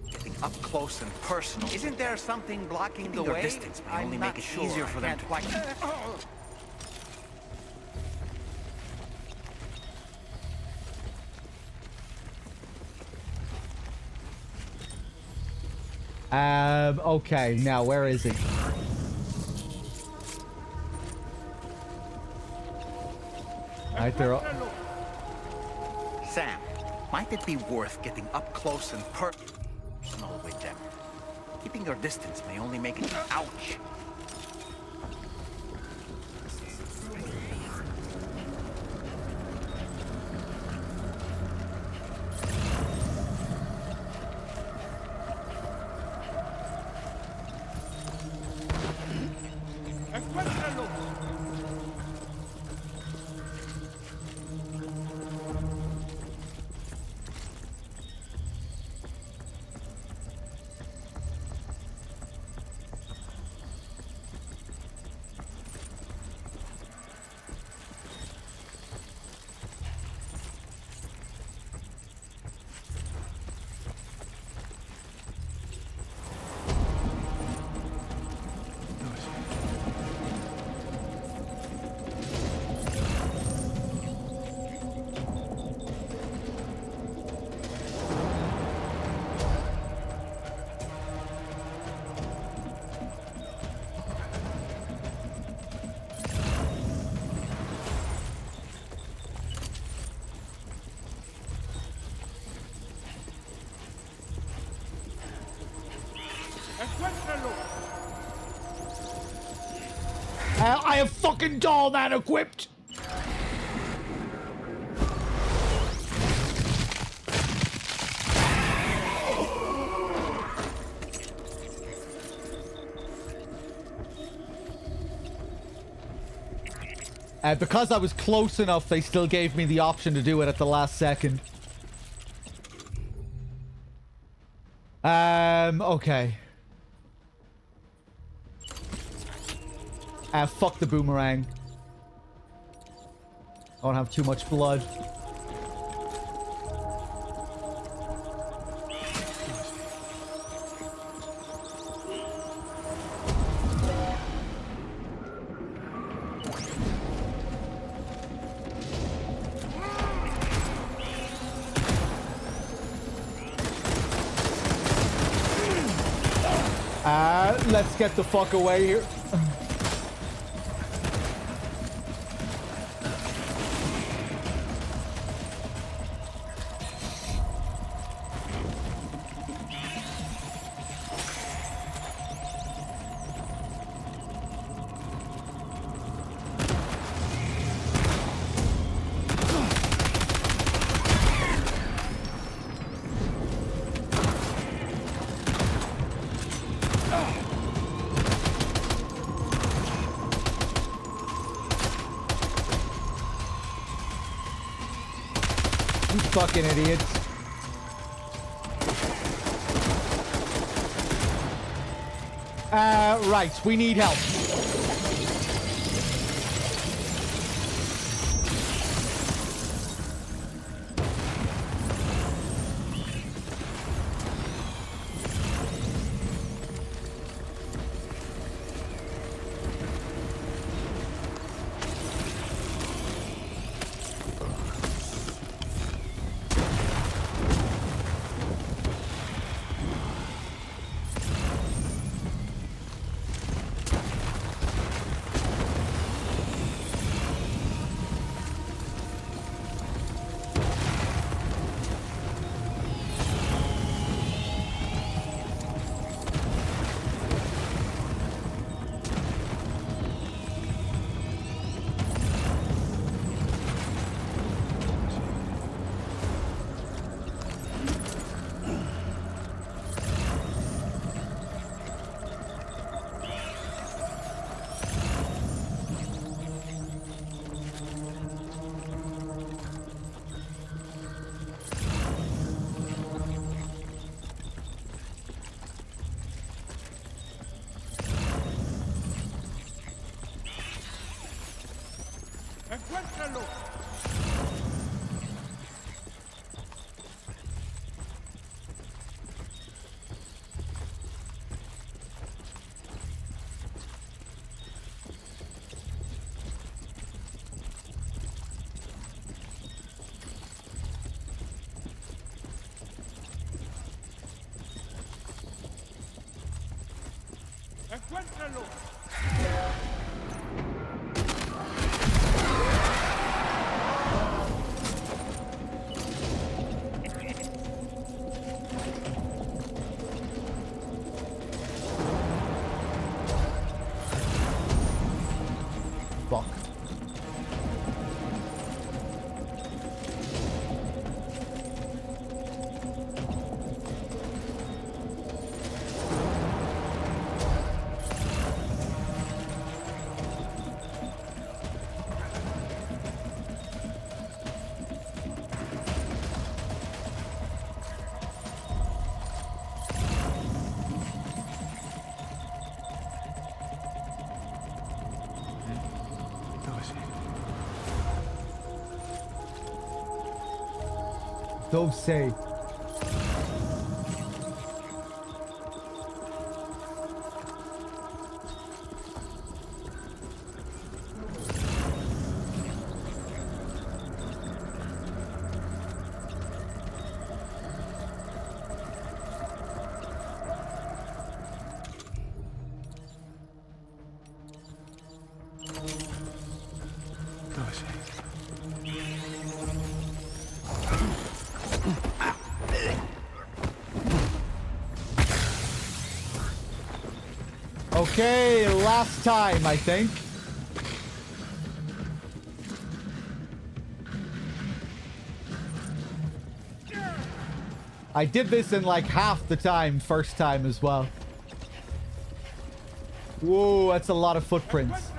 [SPEAKER 13] getting up close and personal? Isn't there something blocking the way?
[SPEAKER 11] Distance may
[SPEAKER 13] I'm
[SPEAKER 11] only
[SPEAKER 13] not
[SPEAKER 11] make it
[SPEAKER 13] sure.
[SPEAKER 11] easier for them to
[SPEAKER 13] Quite...
[SPEAKER 6] Okay, now where is he? Right there.
[SPEAKER 13] Sam, might it be worth getting up close and personal with them? Keeping your distance may only make it... Ouch!
[SPEAKER 6] I have fucking doll man equipped. Because I was close enough, they still gave me the option to do it at the last second. Okay. Fuck the boomerang. I don't have too much blood. Let's get the fuck away here. Fucking idiots. Right, we need help. Fuck. Don't say. Okay, last time, I think. I did this in like half the time, first time as well. Whoa, that's a lot of footprints.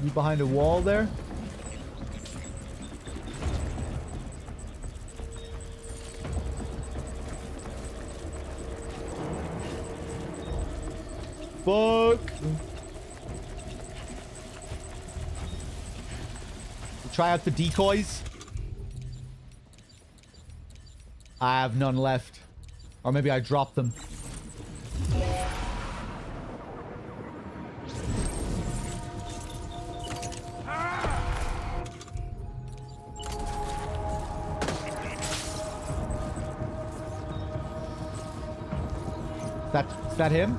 [SPEAKER 6] You behind a wall there? Fuck! Try out the decoys. I have none left. Or maybe I dropped them. Is that him?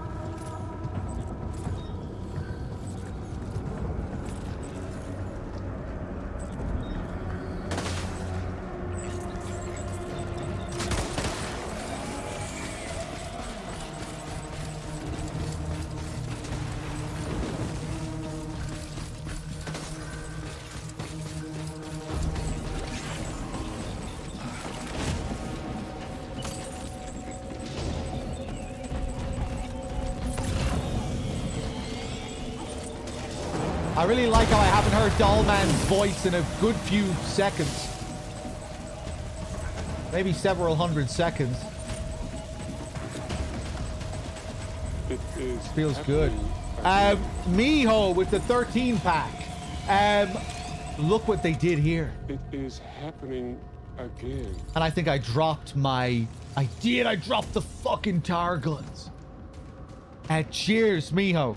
[SPEAKER 6] I really like how I haven't heard Dollman's voice in a good few seconds. Maybe several hundred seconds.
[SPEAKER 4] It is
[SPEAKER 6] feels good. Miho with the 13 pack. Look what they did here.
[SPEAKER 4] It is happening again.
[SPEAKER 6] And I think I dropped my... I dropped the fucking tar guns. Cheers, Miho.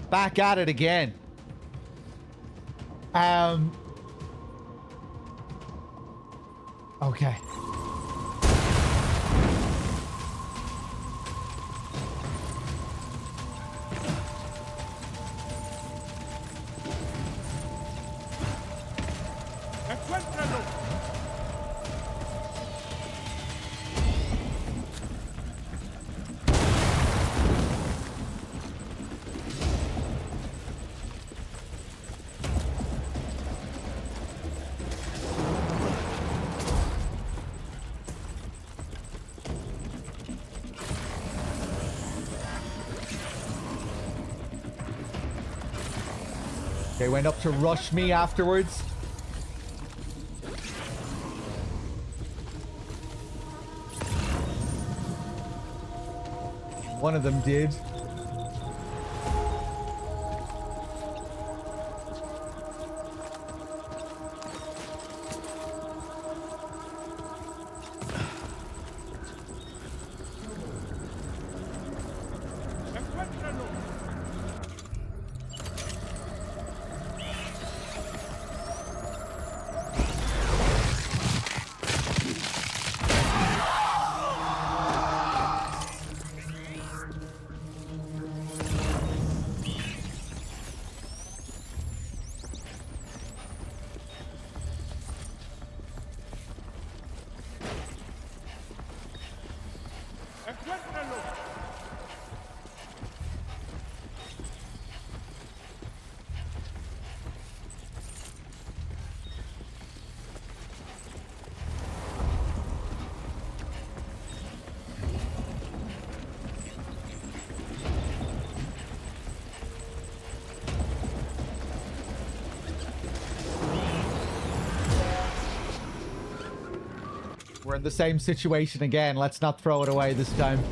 [SPEAKER 6] Back at it again. Okay. They went up to rush me afterwards. One of them did. We're in the same situation again. Let's not throw it away this time.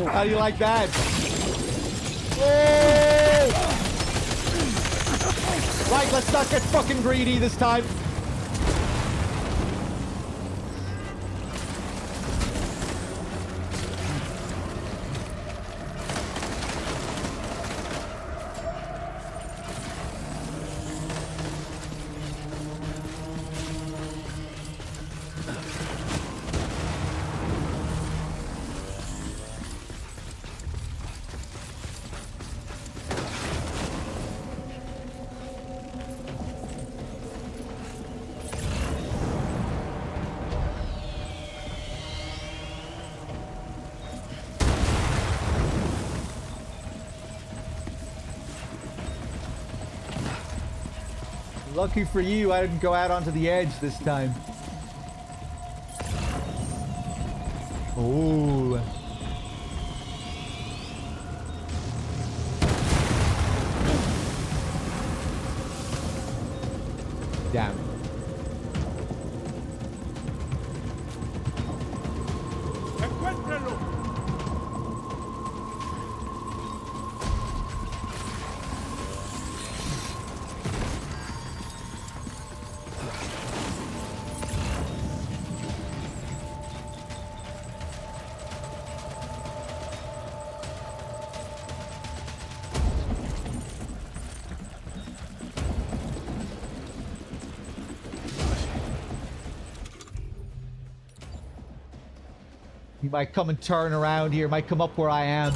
[SPEAKER 6] How do you like that? Oh! Right, let's not get fucking greedy this time. Lucky for you, I didn't go out onto the edge this time. Oh. Damn. He might come and turn around here. Might come up where I am.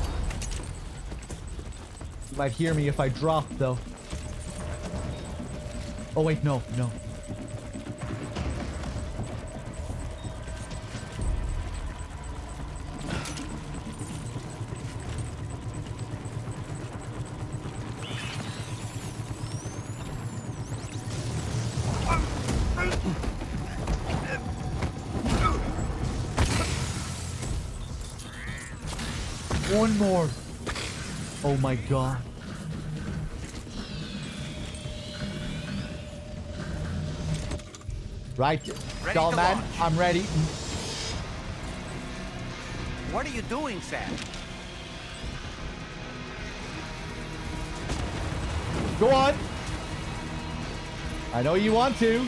[SPEAKER 6] He might hear me if I drop, though. Oh, wait, no, no. One more. Oh my god. Right, doll man, I'm ready.
[SPEAKER 13] What are you doing, Sam?
[SPEAKER 6] Go on. I know you want to.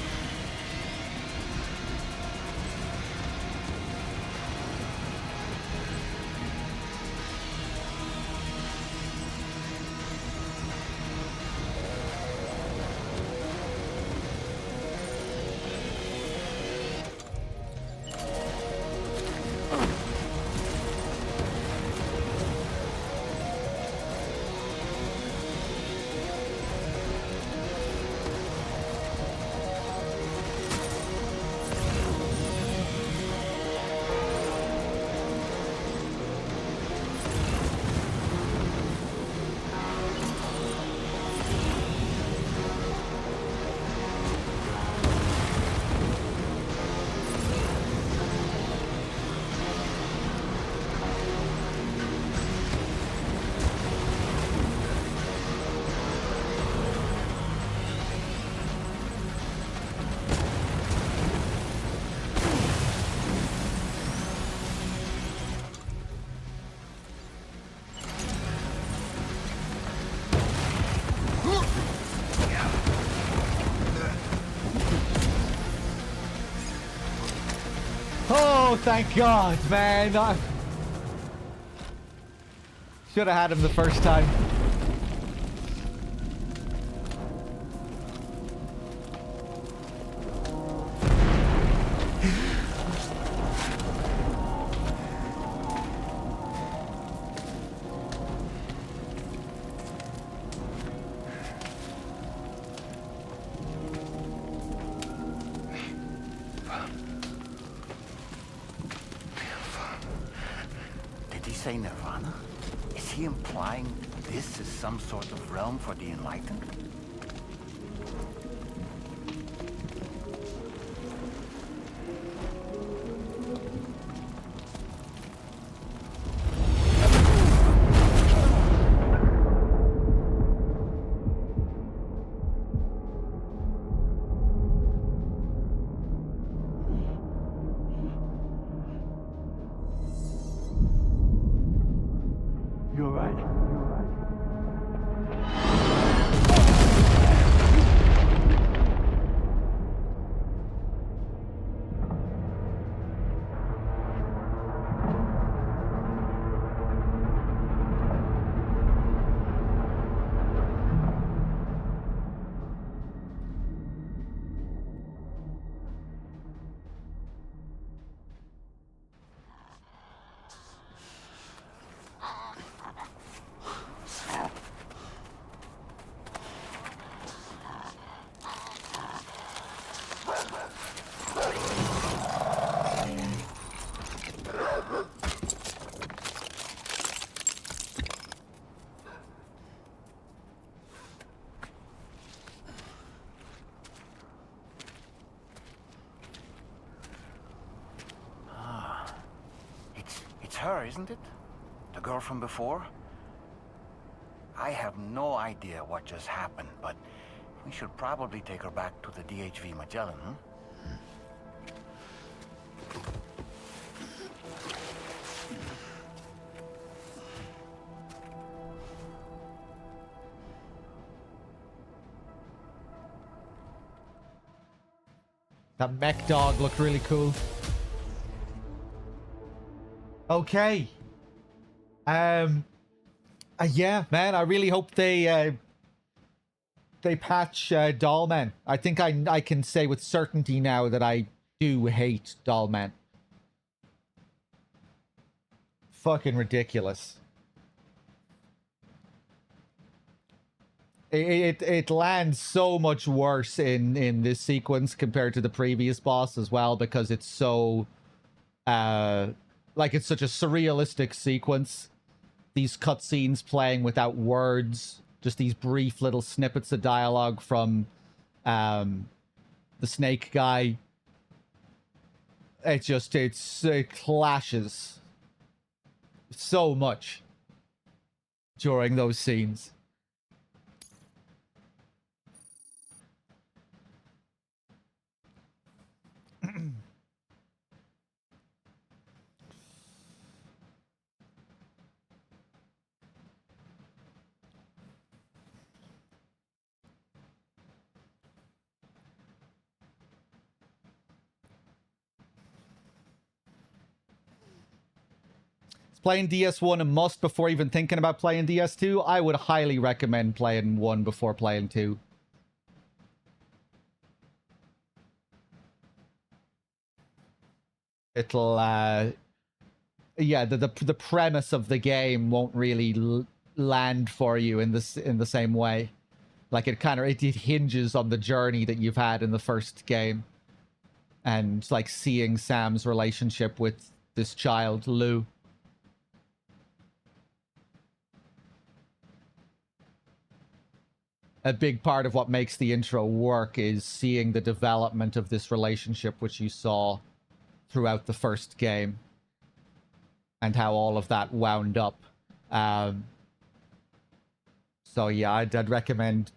[SPEAKER 6] Oh, thank God, man. Should have had him the first time.
[SPEAKER 13] Did he say Nirvana? Is he implying this is some sort of realm for the enlightened?
[SPEAKER 2] You're right.
[SPEAKER 13] It's her, isn't it? The girl from before? I have no idea what just happened, but we should probably take her back to the DHV Magellan, huh?
[SPEAKER 6] That mech dog looked really cool. Okay. Yeah, man, I really hope they patch Dollman. I think I can say with certainty now that I do hate Dollman. Fucking ridiculous. It lands so much worse in this sequence compared to the previous boss as well, because it's so like it's such a surrealistic sequence. These cutscenes playing without words, just these brief little snippets of dialogue from the snake guy. It clashes so much during those scenes. Playing DS1 a must before even thinking about playing DS2? I would highly recommend playing 1 before playing 2. It'll, yeah, the premise of the game won't really land for you in the same way. Like, it kind of, it hinges on the journey that you've had in the first game. And, like, seeing Sam's relationship with this child, Lou. A big part of what makes the intro work is seeing the development of this relationship, which you saw throughout the first game, and how all of that wound up. So yeah, I'd recommend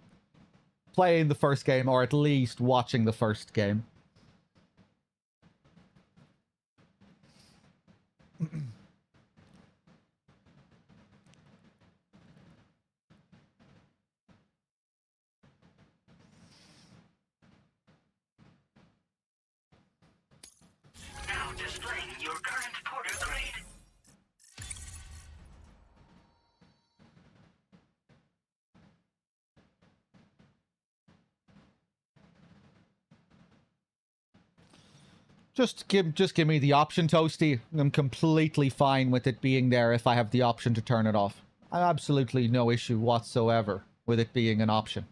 [SPEAKER 6] playing the first game, or at least watching the first game.
[SPEAKER 2] Displaying your current porter grade.
[SPEAKER 6] Just give me the option, Toasty. I'm completely fine with it being there if I have the option to turn it off. I have absolutely no issue whatsoever with it being an option.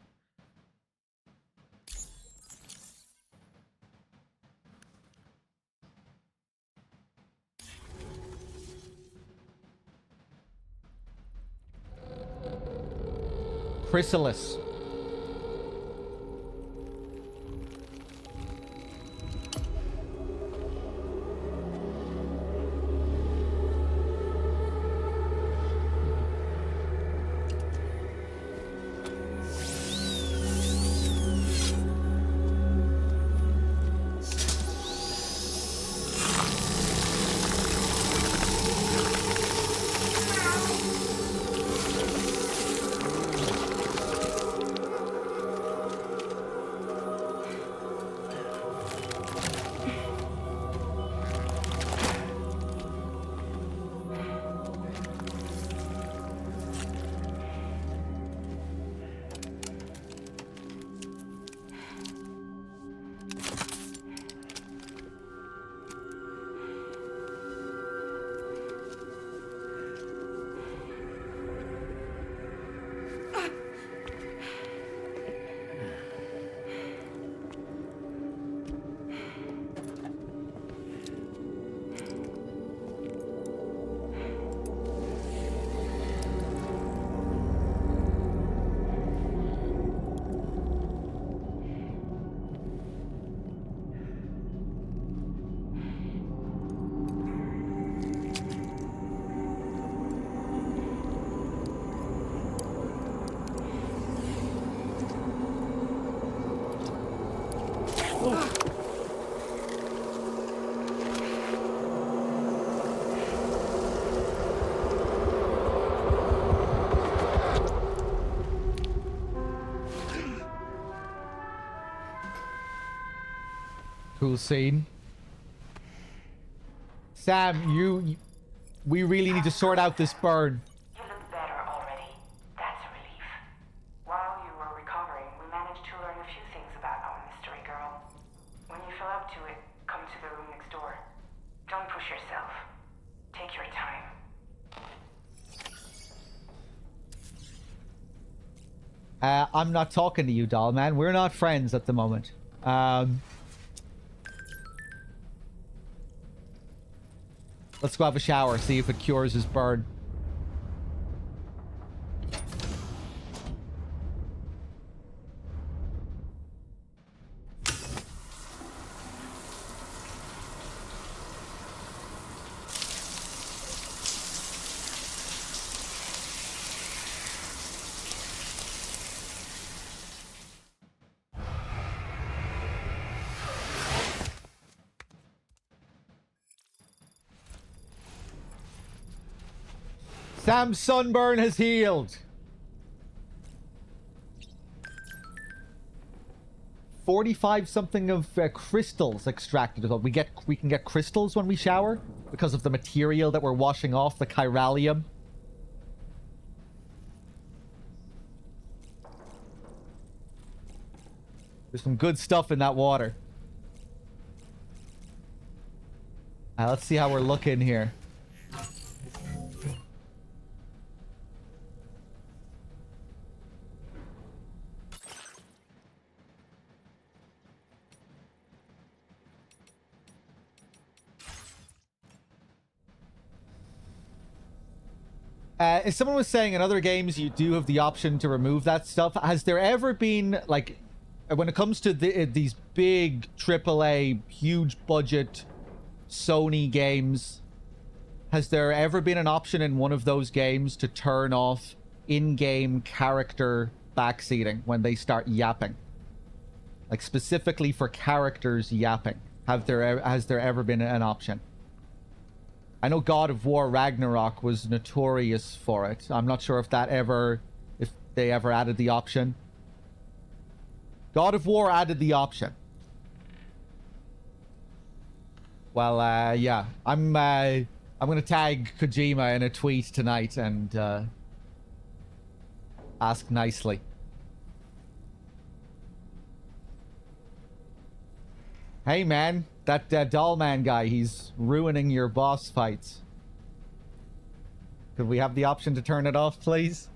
[SPEAKER 6] Chrysalis. Cool scene. Sam, we really need to sort out this burn.
[SPEAKER 20] You look better already. That's a relief. While you were recovering, we managed to learn a few things about our mystery girl. When you feel up to it, come to the room next door. Don't push yourself. Take your time.
[SPEAKER 6] I'm not talking to you, doll man. We're not friends at the moment. Let's go have a shower, see if it cures his burn. Sam's sunburn has healed. 45 something of crystals extracted. We can get crystals when we shower because of the material that we're washing off, the chiralium. There's some good stuff in that water. Let's see how we're looking here. As someone was saying, in other games you do have the option to remove that stuff. Has there ever been, like, when it comes to these big AAA, huge budget Sony games, has there ever been an option in one of those games to turn off in-game character backseating when they start yapping? Like, specifically for characters yapping. Has there ever been an option? I know God of War Ragnarok was notorious for it. I'm not sure if they ever added the option. God of War added the option. Well, yeah, I'm gonna tag Kojima in a tweet tonight and ask nicely. Hey man, that doll man guy, he's ruining your boss fights. Could we have the option to turn it off, please?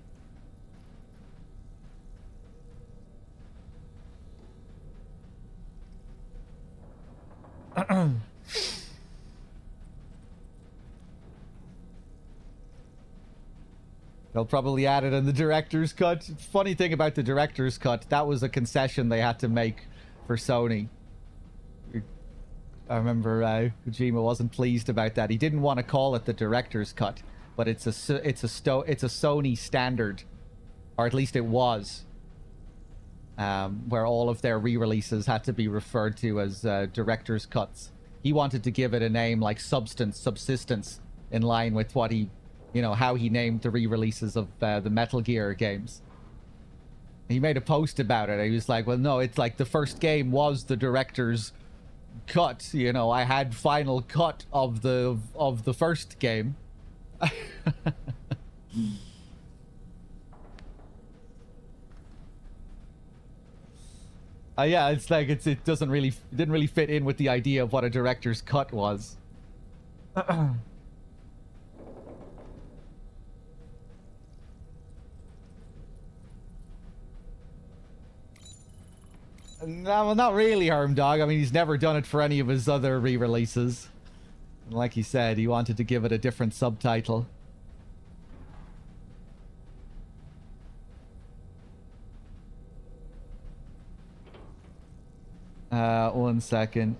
[SPEAKER 6] They'll probably add it in the director's cut. Funny thing about the director's cut, that was a concession they had to make for Sony. I remember Kojima wasn't pleased about that. He didn't want to call it the director's cut, but it's a Sony standard, or at least it was, where all of their re-releases had to be referred to as director's cuts. He wanted to give it a name like Subsistence, in line with what he, you know, how he named the re-releases of the Metal Gear games. He made a post about it. He was like, well, no, it's like the first game was the director's cut, you know, I had final cut of the first game. Yeah, it's like it didn't really fit in with the idea of what a director's cut was. No, well, not really, Dog. I mean, he's never done it for any of his other re-releases. Like he said, he wanted to give it a different subtitle. One second.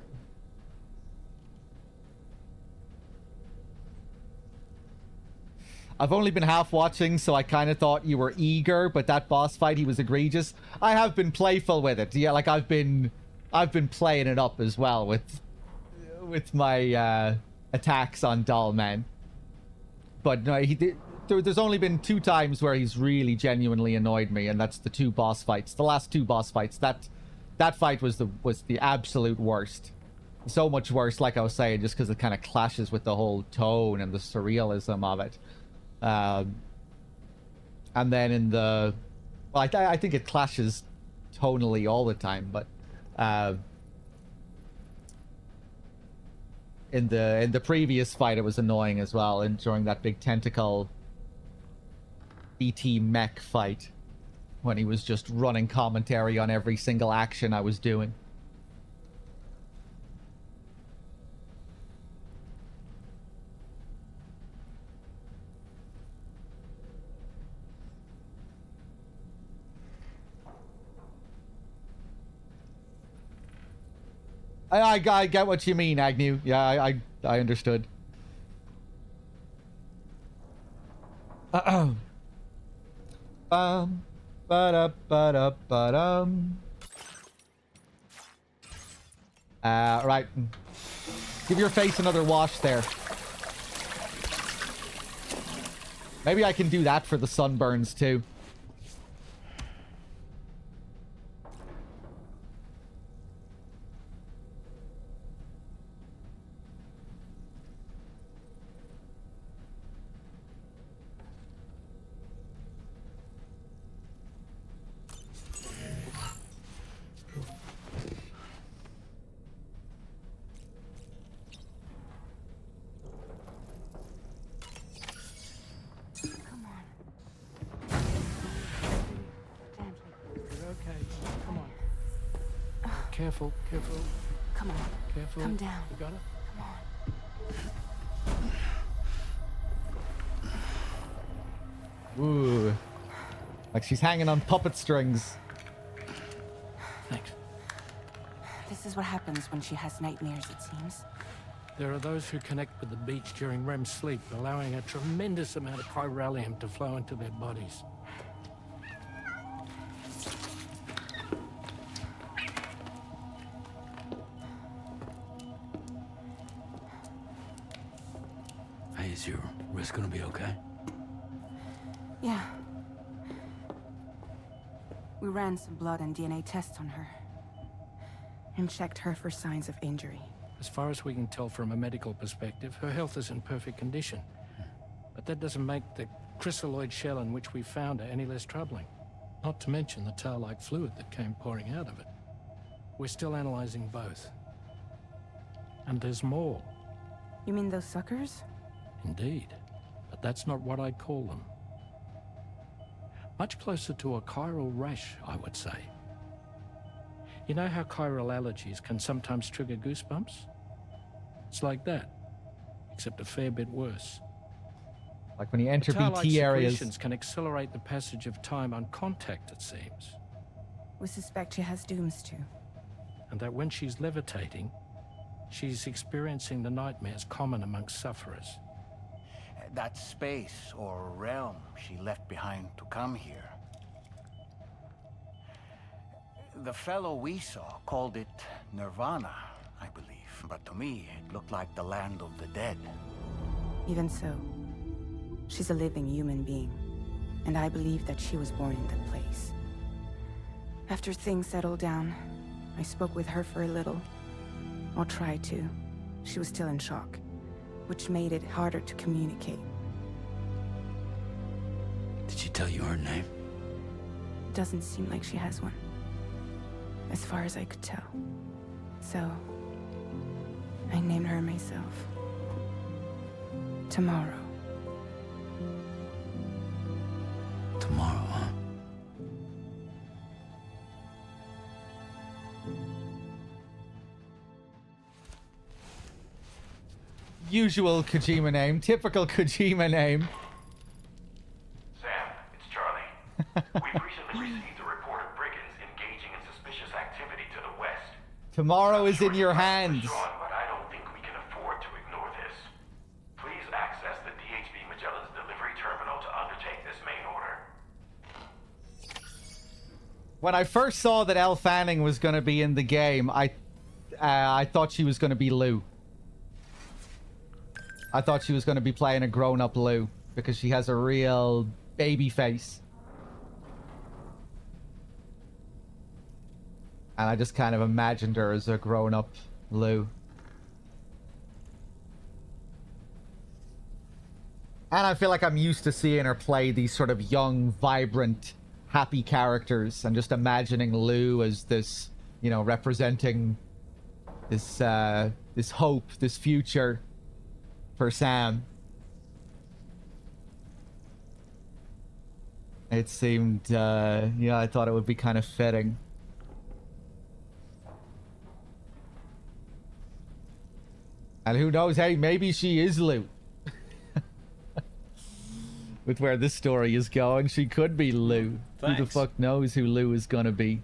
[SPEAKER 6] I've only been half watching, so I kind of thought you were eager, but that boss fight, he was egregious. I have been playful with it. Yeah, like I've been playing it up as well with my attacks on Dollman. But no, there's only been 2 times where he's really genuinely annoyed me, and that's the 2 boss fights. The last 2 boss fights. That fight was the absolute worst. So much worse, like I was saying, just because it kind of clashes with the whole tone and the surrealism of it. And then in the... Well, I think it clashes tonally all the time, but... in the previous fight, it was annoying as well, and during that big tentacle BT mech fight, when he was just running commentary on every single action I was doing. I get what you mean, Agnew. Yeah, I understood. Right. Give your face another wash there. Maybe I can do that for the sunburns too.
[SPEAKER 3] Careful, careful.
[SPEAKER 12] Come on.
[SPEAKER 3] Careful.
[SPEAKER 12] Come down.
[SPEAKER 3] You got it?
[SPEAKER 12] Come on.
[SPEAKER 6] Ooh. Like she's hanging on puppet strings.
[SPEAKER 3] Thanks.
[SPEAKER 16] This is what happens when she has nightmares, it seems.
[SPEAKER 3] There are those who connect with the beach during REM sleep, allowing a tremendous amount of chiralium to flow into their bodies.
[SPEAKER 1] Hey, is your wrist gonna be okay?
[SPEAKER 16] Yeah. We ran some blood and DNA tests on her. And checked her for signs of injury.
[SPEAKER 3] As far as we can tell from a medical perspective, her health is in perfect condition. But that doesn't make the chrysaloid shell in which we found her any less troubling. Not to mention the tail-like fluid that came pouring out of it. We're still analyzing both. And there's more.
[SPEAKER 16] You mean those suckers?
[SPEAKER 3] Indeed. But that's not what I'd call them. Much closer to a chiral rash, I would say. You know how chiral allergies can sometimes trigger goosebumps? It's like that, except a fair bit worse.
[SPEAKER 6] Like when you enter
[SPEAKER 3] tail-like
[SPEAKER 6] BT areas.
[SPEAKER 3] secretions can accelerate the passage of time on contact, it seems.
[SPEAKER 16] We suspect she has dooms too.
[SPEAKER 3] And that when she's levitating, she's experiencing the nightmares common amongst sufferers.
[SPEAKER 1] That space or realm she left behind to come here. The fellow we saw called it Nirvana, I believe. But to me, it looked like the land of the dead.
[SPEAKER 16] Even so, she's a living human being, and I believe that she was born in that place. After things settled down, I spoke with her for a little. Or tried to. She was still in shock, which made it harder to communicate.
[SPEAKER 1] Did she tell you her name?
[SPEAKER 16] Doesn't seem like she has one, as far as I could tell. So, I named her myself. Tomorrow.
[SPEAKER 1] Tomorrow, huh?
[SPEAKER 6] Usual Kojima name, typical Kojima name.
[SPEAKER 17] Sam, it's Charlie. We've recently received a report of brigands engaging in suspicious activity to the west.
[SPEAKER 6] Tomorrow is in your hands.
[SPEAKER 17] Sean, but I don't think we can afford to ignore this. Please access the DHB Magellan's delivery terminal to undertake this main order.
[SPEAKER 6] When I first saw that Elle Fanning was going to be in the game, I thought she was going to be Lou. I thought she was going to be playing a grown-up Lou because she has a real baby face. And I just kind of imagined her as a grown-up Lou. And I feel like I'm used to seeing her play these sort of young, vibrant, happy characters. And just imagining Lou as this, you know, representing this, this hope, this future for Sam. It seemed, yeah, I thought it would be kind of fitting. And who knows, hey, maybe she is Lou. With where this story is going, she could be Lou.
[SPEAKER 3] Thanks.
[SPEAKER 6] Who the fuck knows who Lou is gonna be?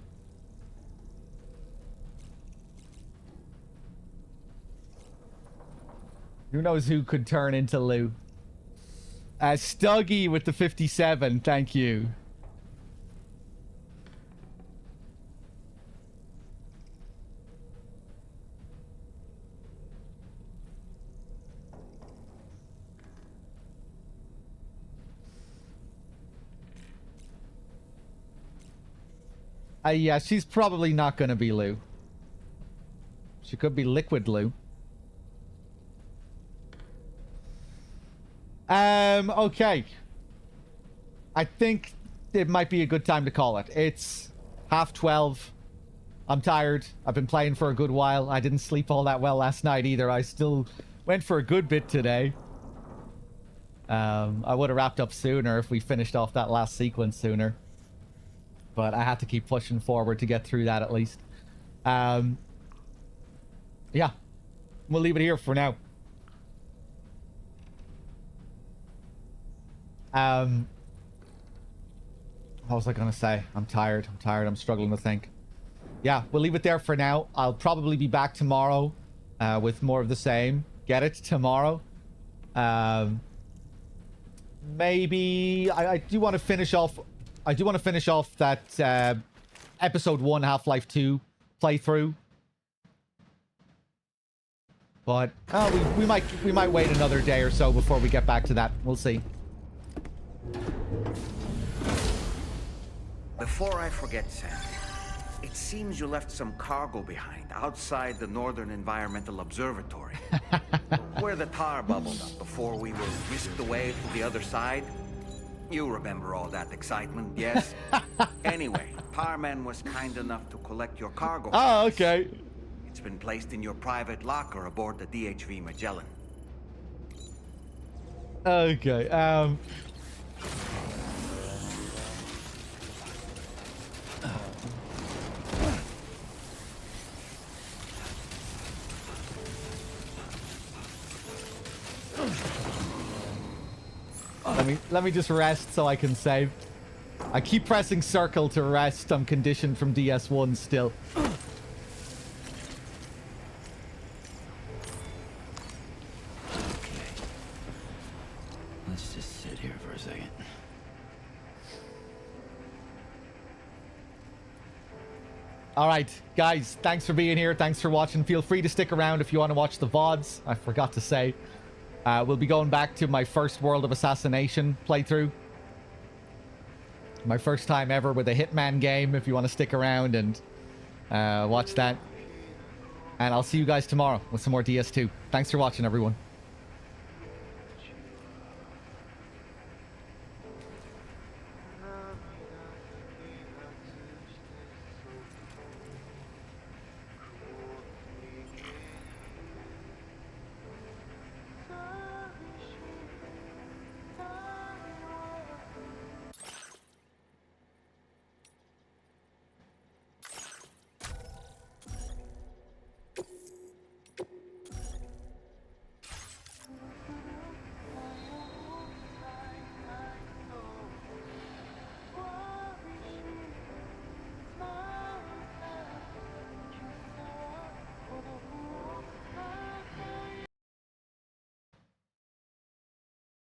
[SPEAKER 6] Who knows who could turn into Lou? Stuggy with the 57, thank you. Yeah, she's probably not gonna be Lou. She could be Liquid Lou. Okay. I think it might be a good time to call it. It's 12:30. I'm tired. I've been playing for a good while. I didn't sleep all that well last night either. I still went for a good bit today. I would have wrapped up sooner if we finished off that last sequence sooner. But I had to keep pushing forward to get through that at least. Yeah. We'll leave it here for now. What was I gonna say? I'm tired. I'm struggling to think. Yeah, we'll leave it there for now. I'll probably be back tomorrow with more of the same. Get it? Tomorrow. Maybe I do want to finish off. I do want to finish off that episode 1 Half-Life 2 playthrough. But we might wait another day or so before we get back to that. We'll see.
[SPEAKER 13] Before I forget, Sam, It seems you left some cargo behind outside the Northern Environmental Observatory. Where the tar bubbled up before we were whisked away to the other side. You remember all that excitement, yes? Anyway, Parman was kind enough to collect your cargo.
[SPEAKER 6] Oh, okay.
[SPEAKER 13] It's been placed in your private locker aboard the DHV Magellan.
[SPEAKER 6] Okay, Let me just rest so I can save. I keep pressing circle to rest. I'm conditioned from DS1 still.
[SPEAKER 2] Let's just sit here for a second.
[SPEAKER 6] Alright, guys, thanks for being here. Thanks for watching. Feel free to stick around if you want to watch the VODs. I forgot to say. We'll be going back to my first World of Assassination playthrough. My first time ever with a Hitman game, if you want to stick around and watch that. And I'll see you guys tomorrow with some more DS2. Thanks for watching, everyone.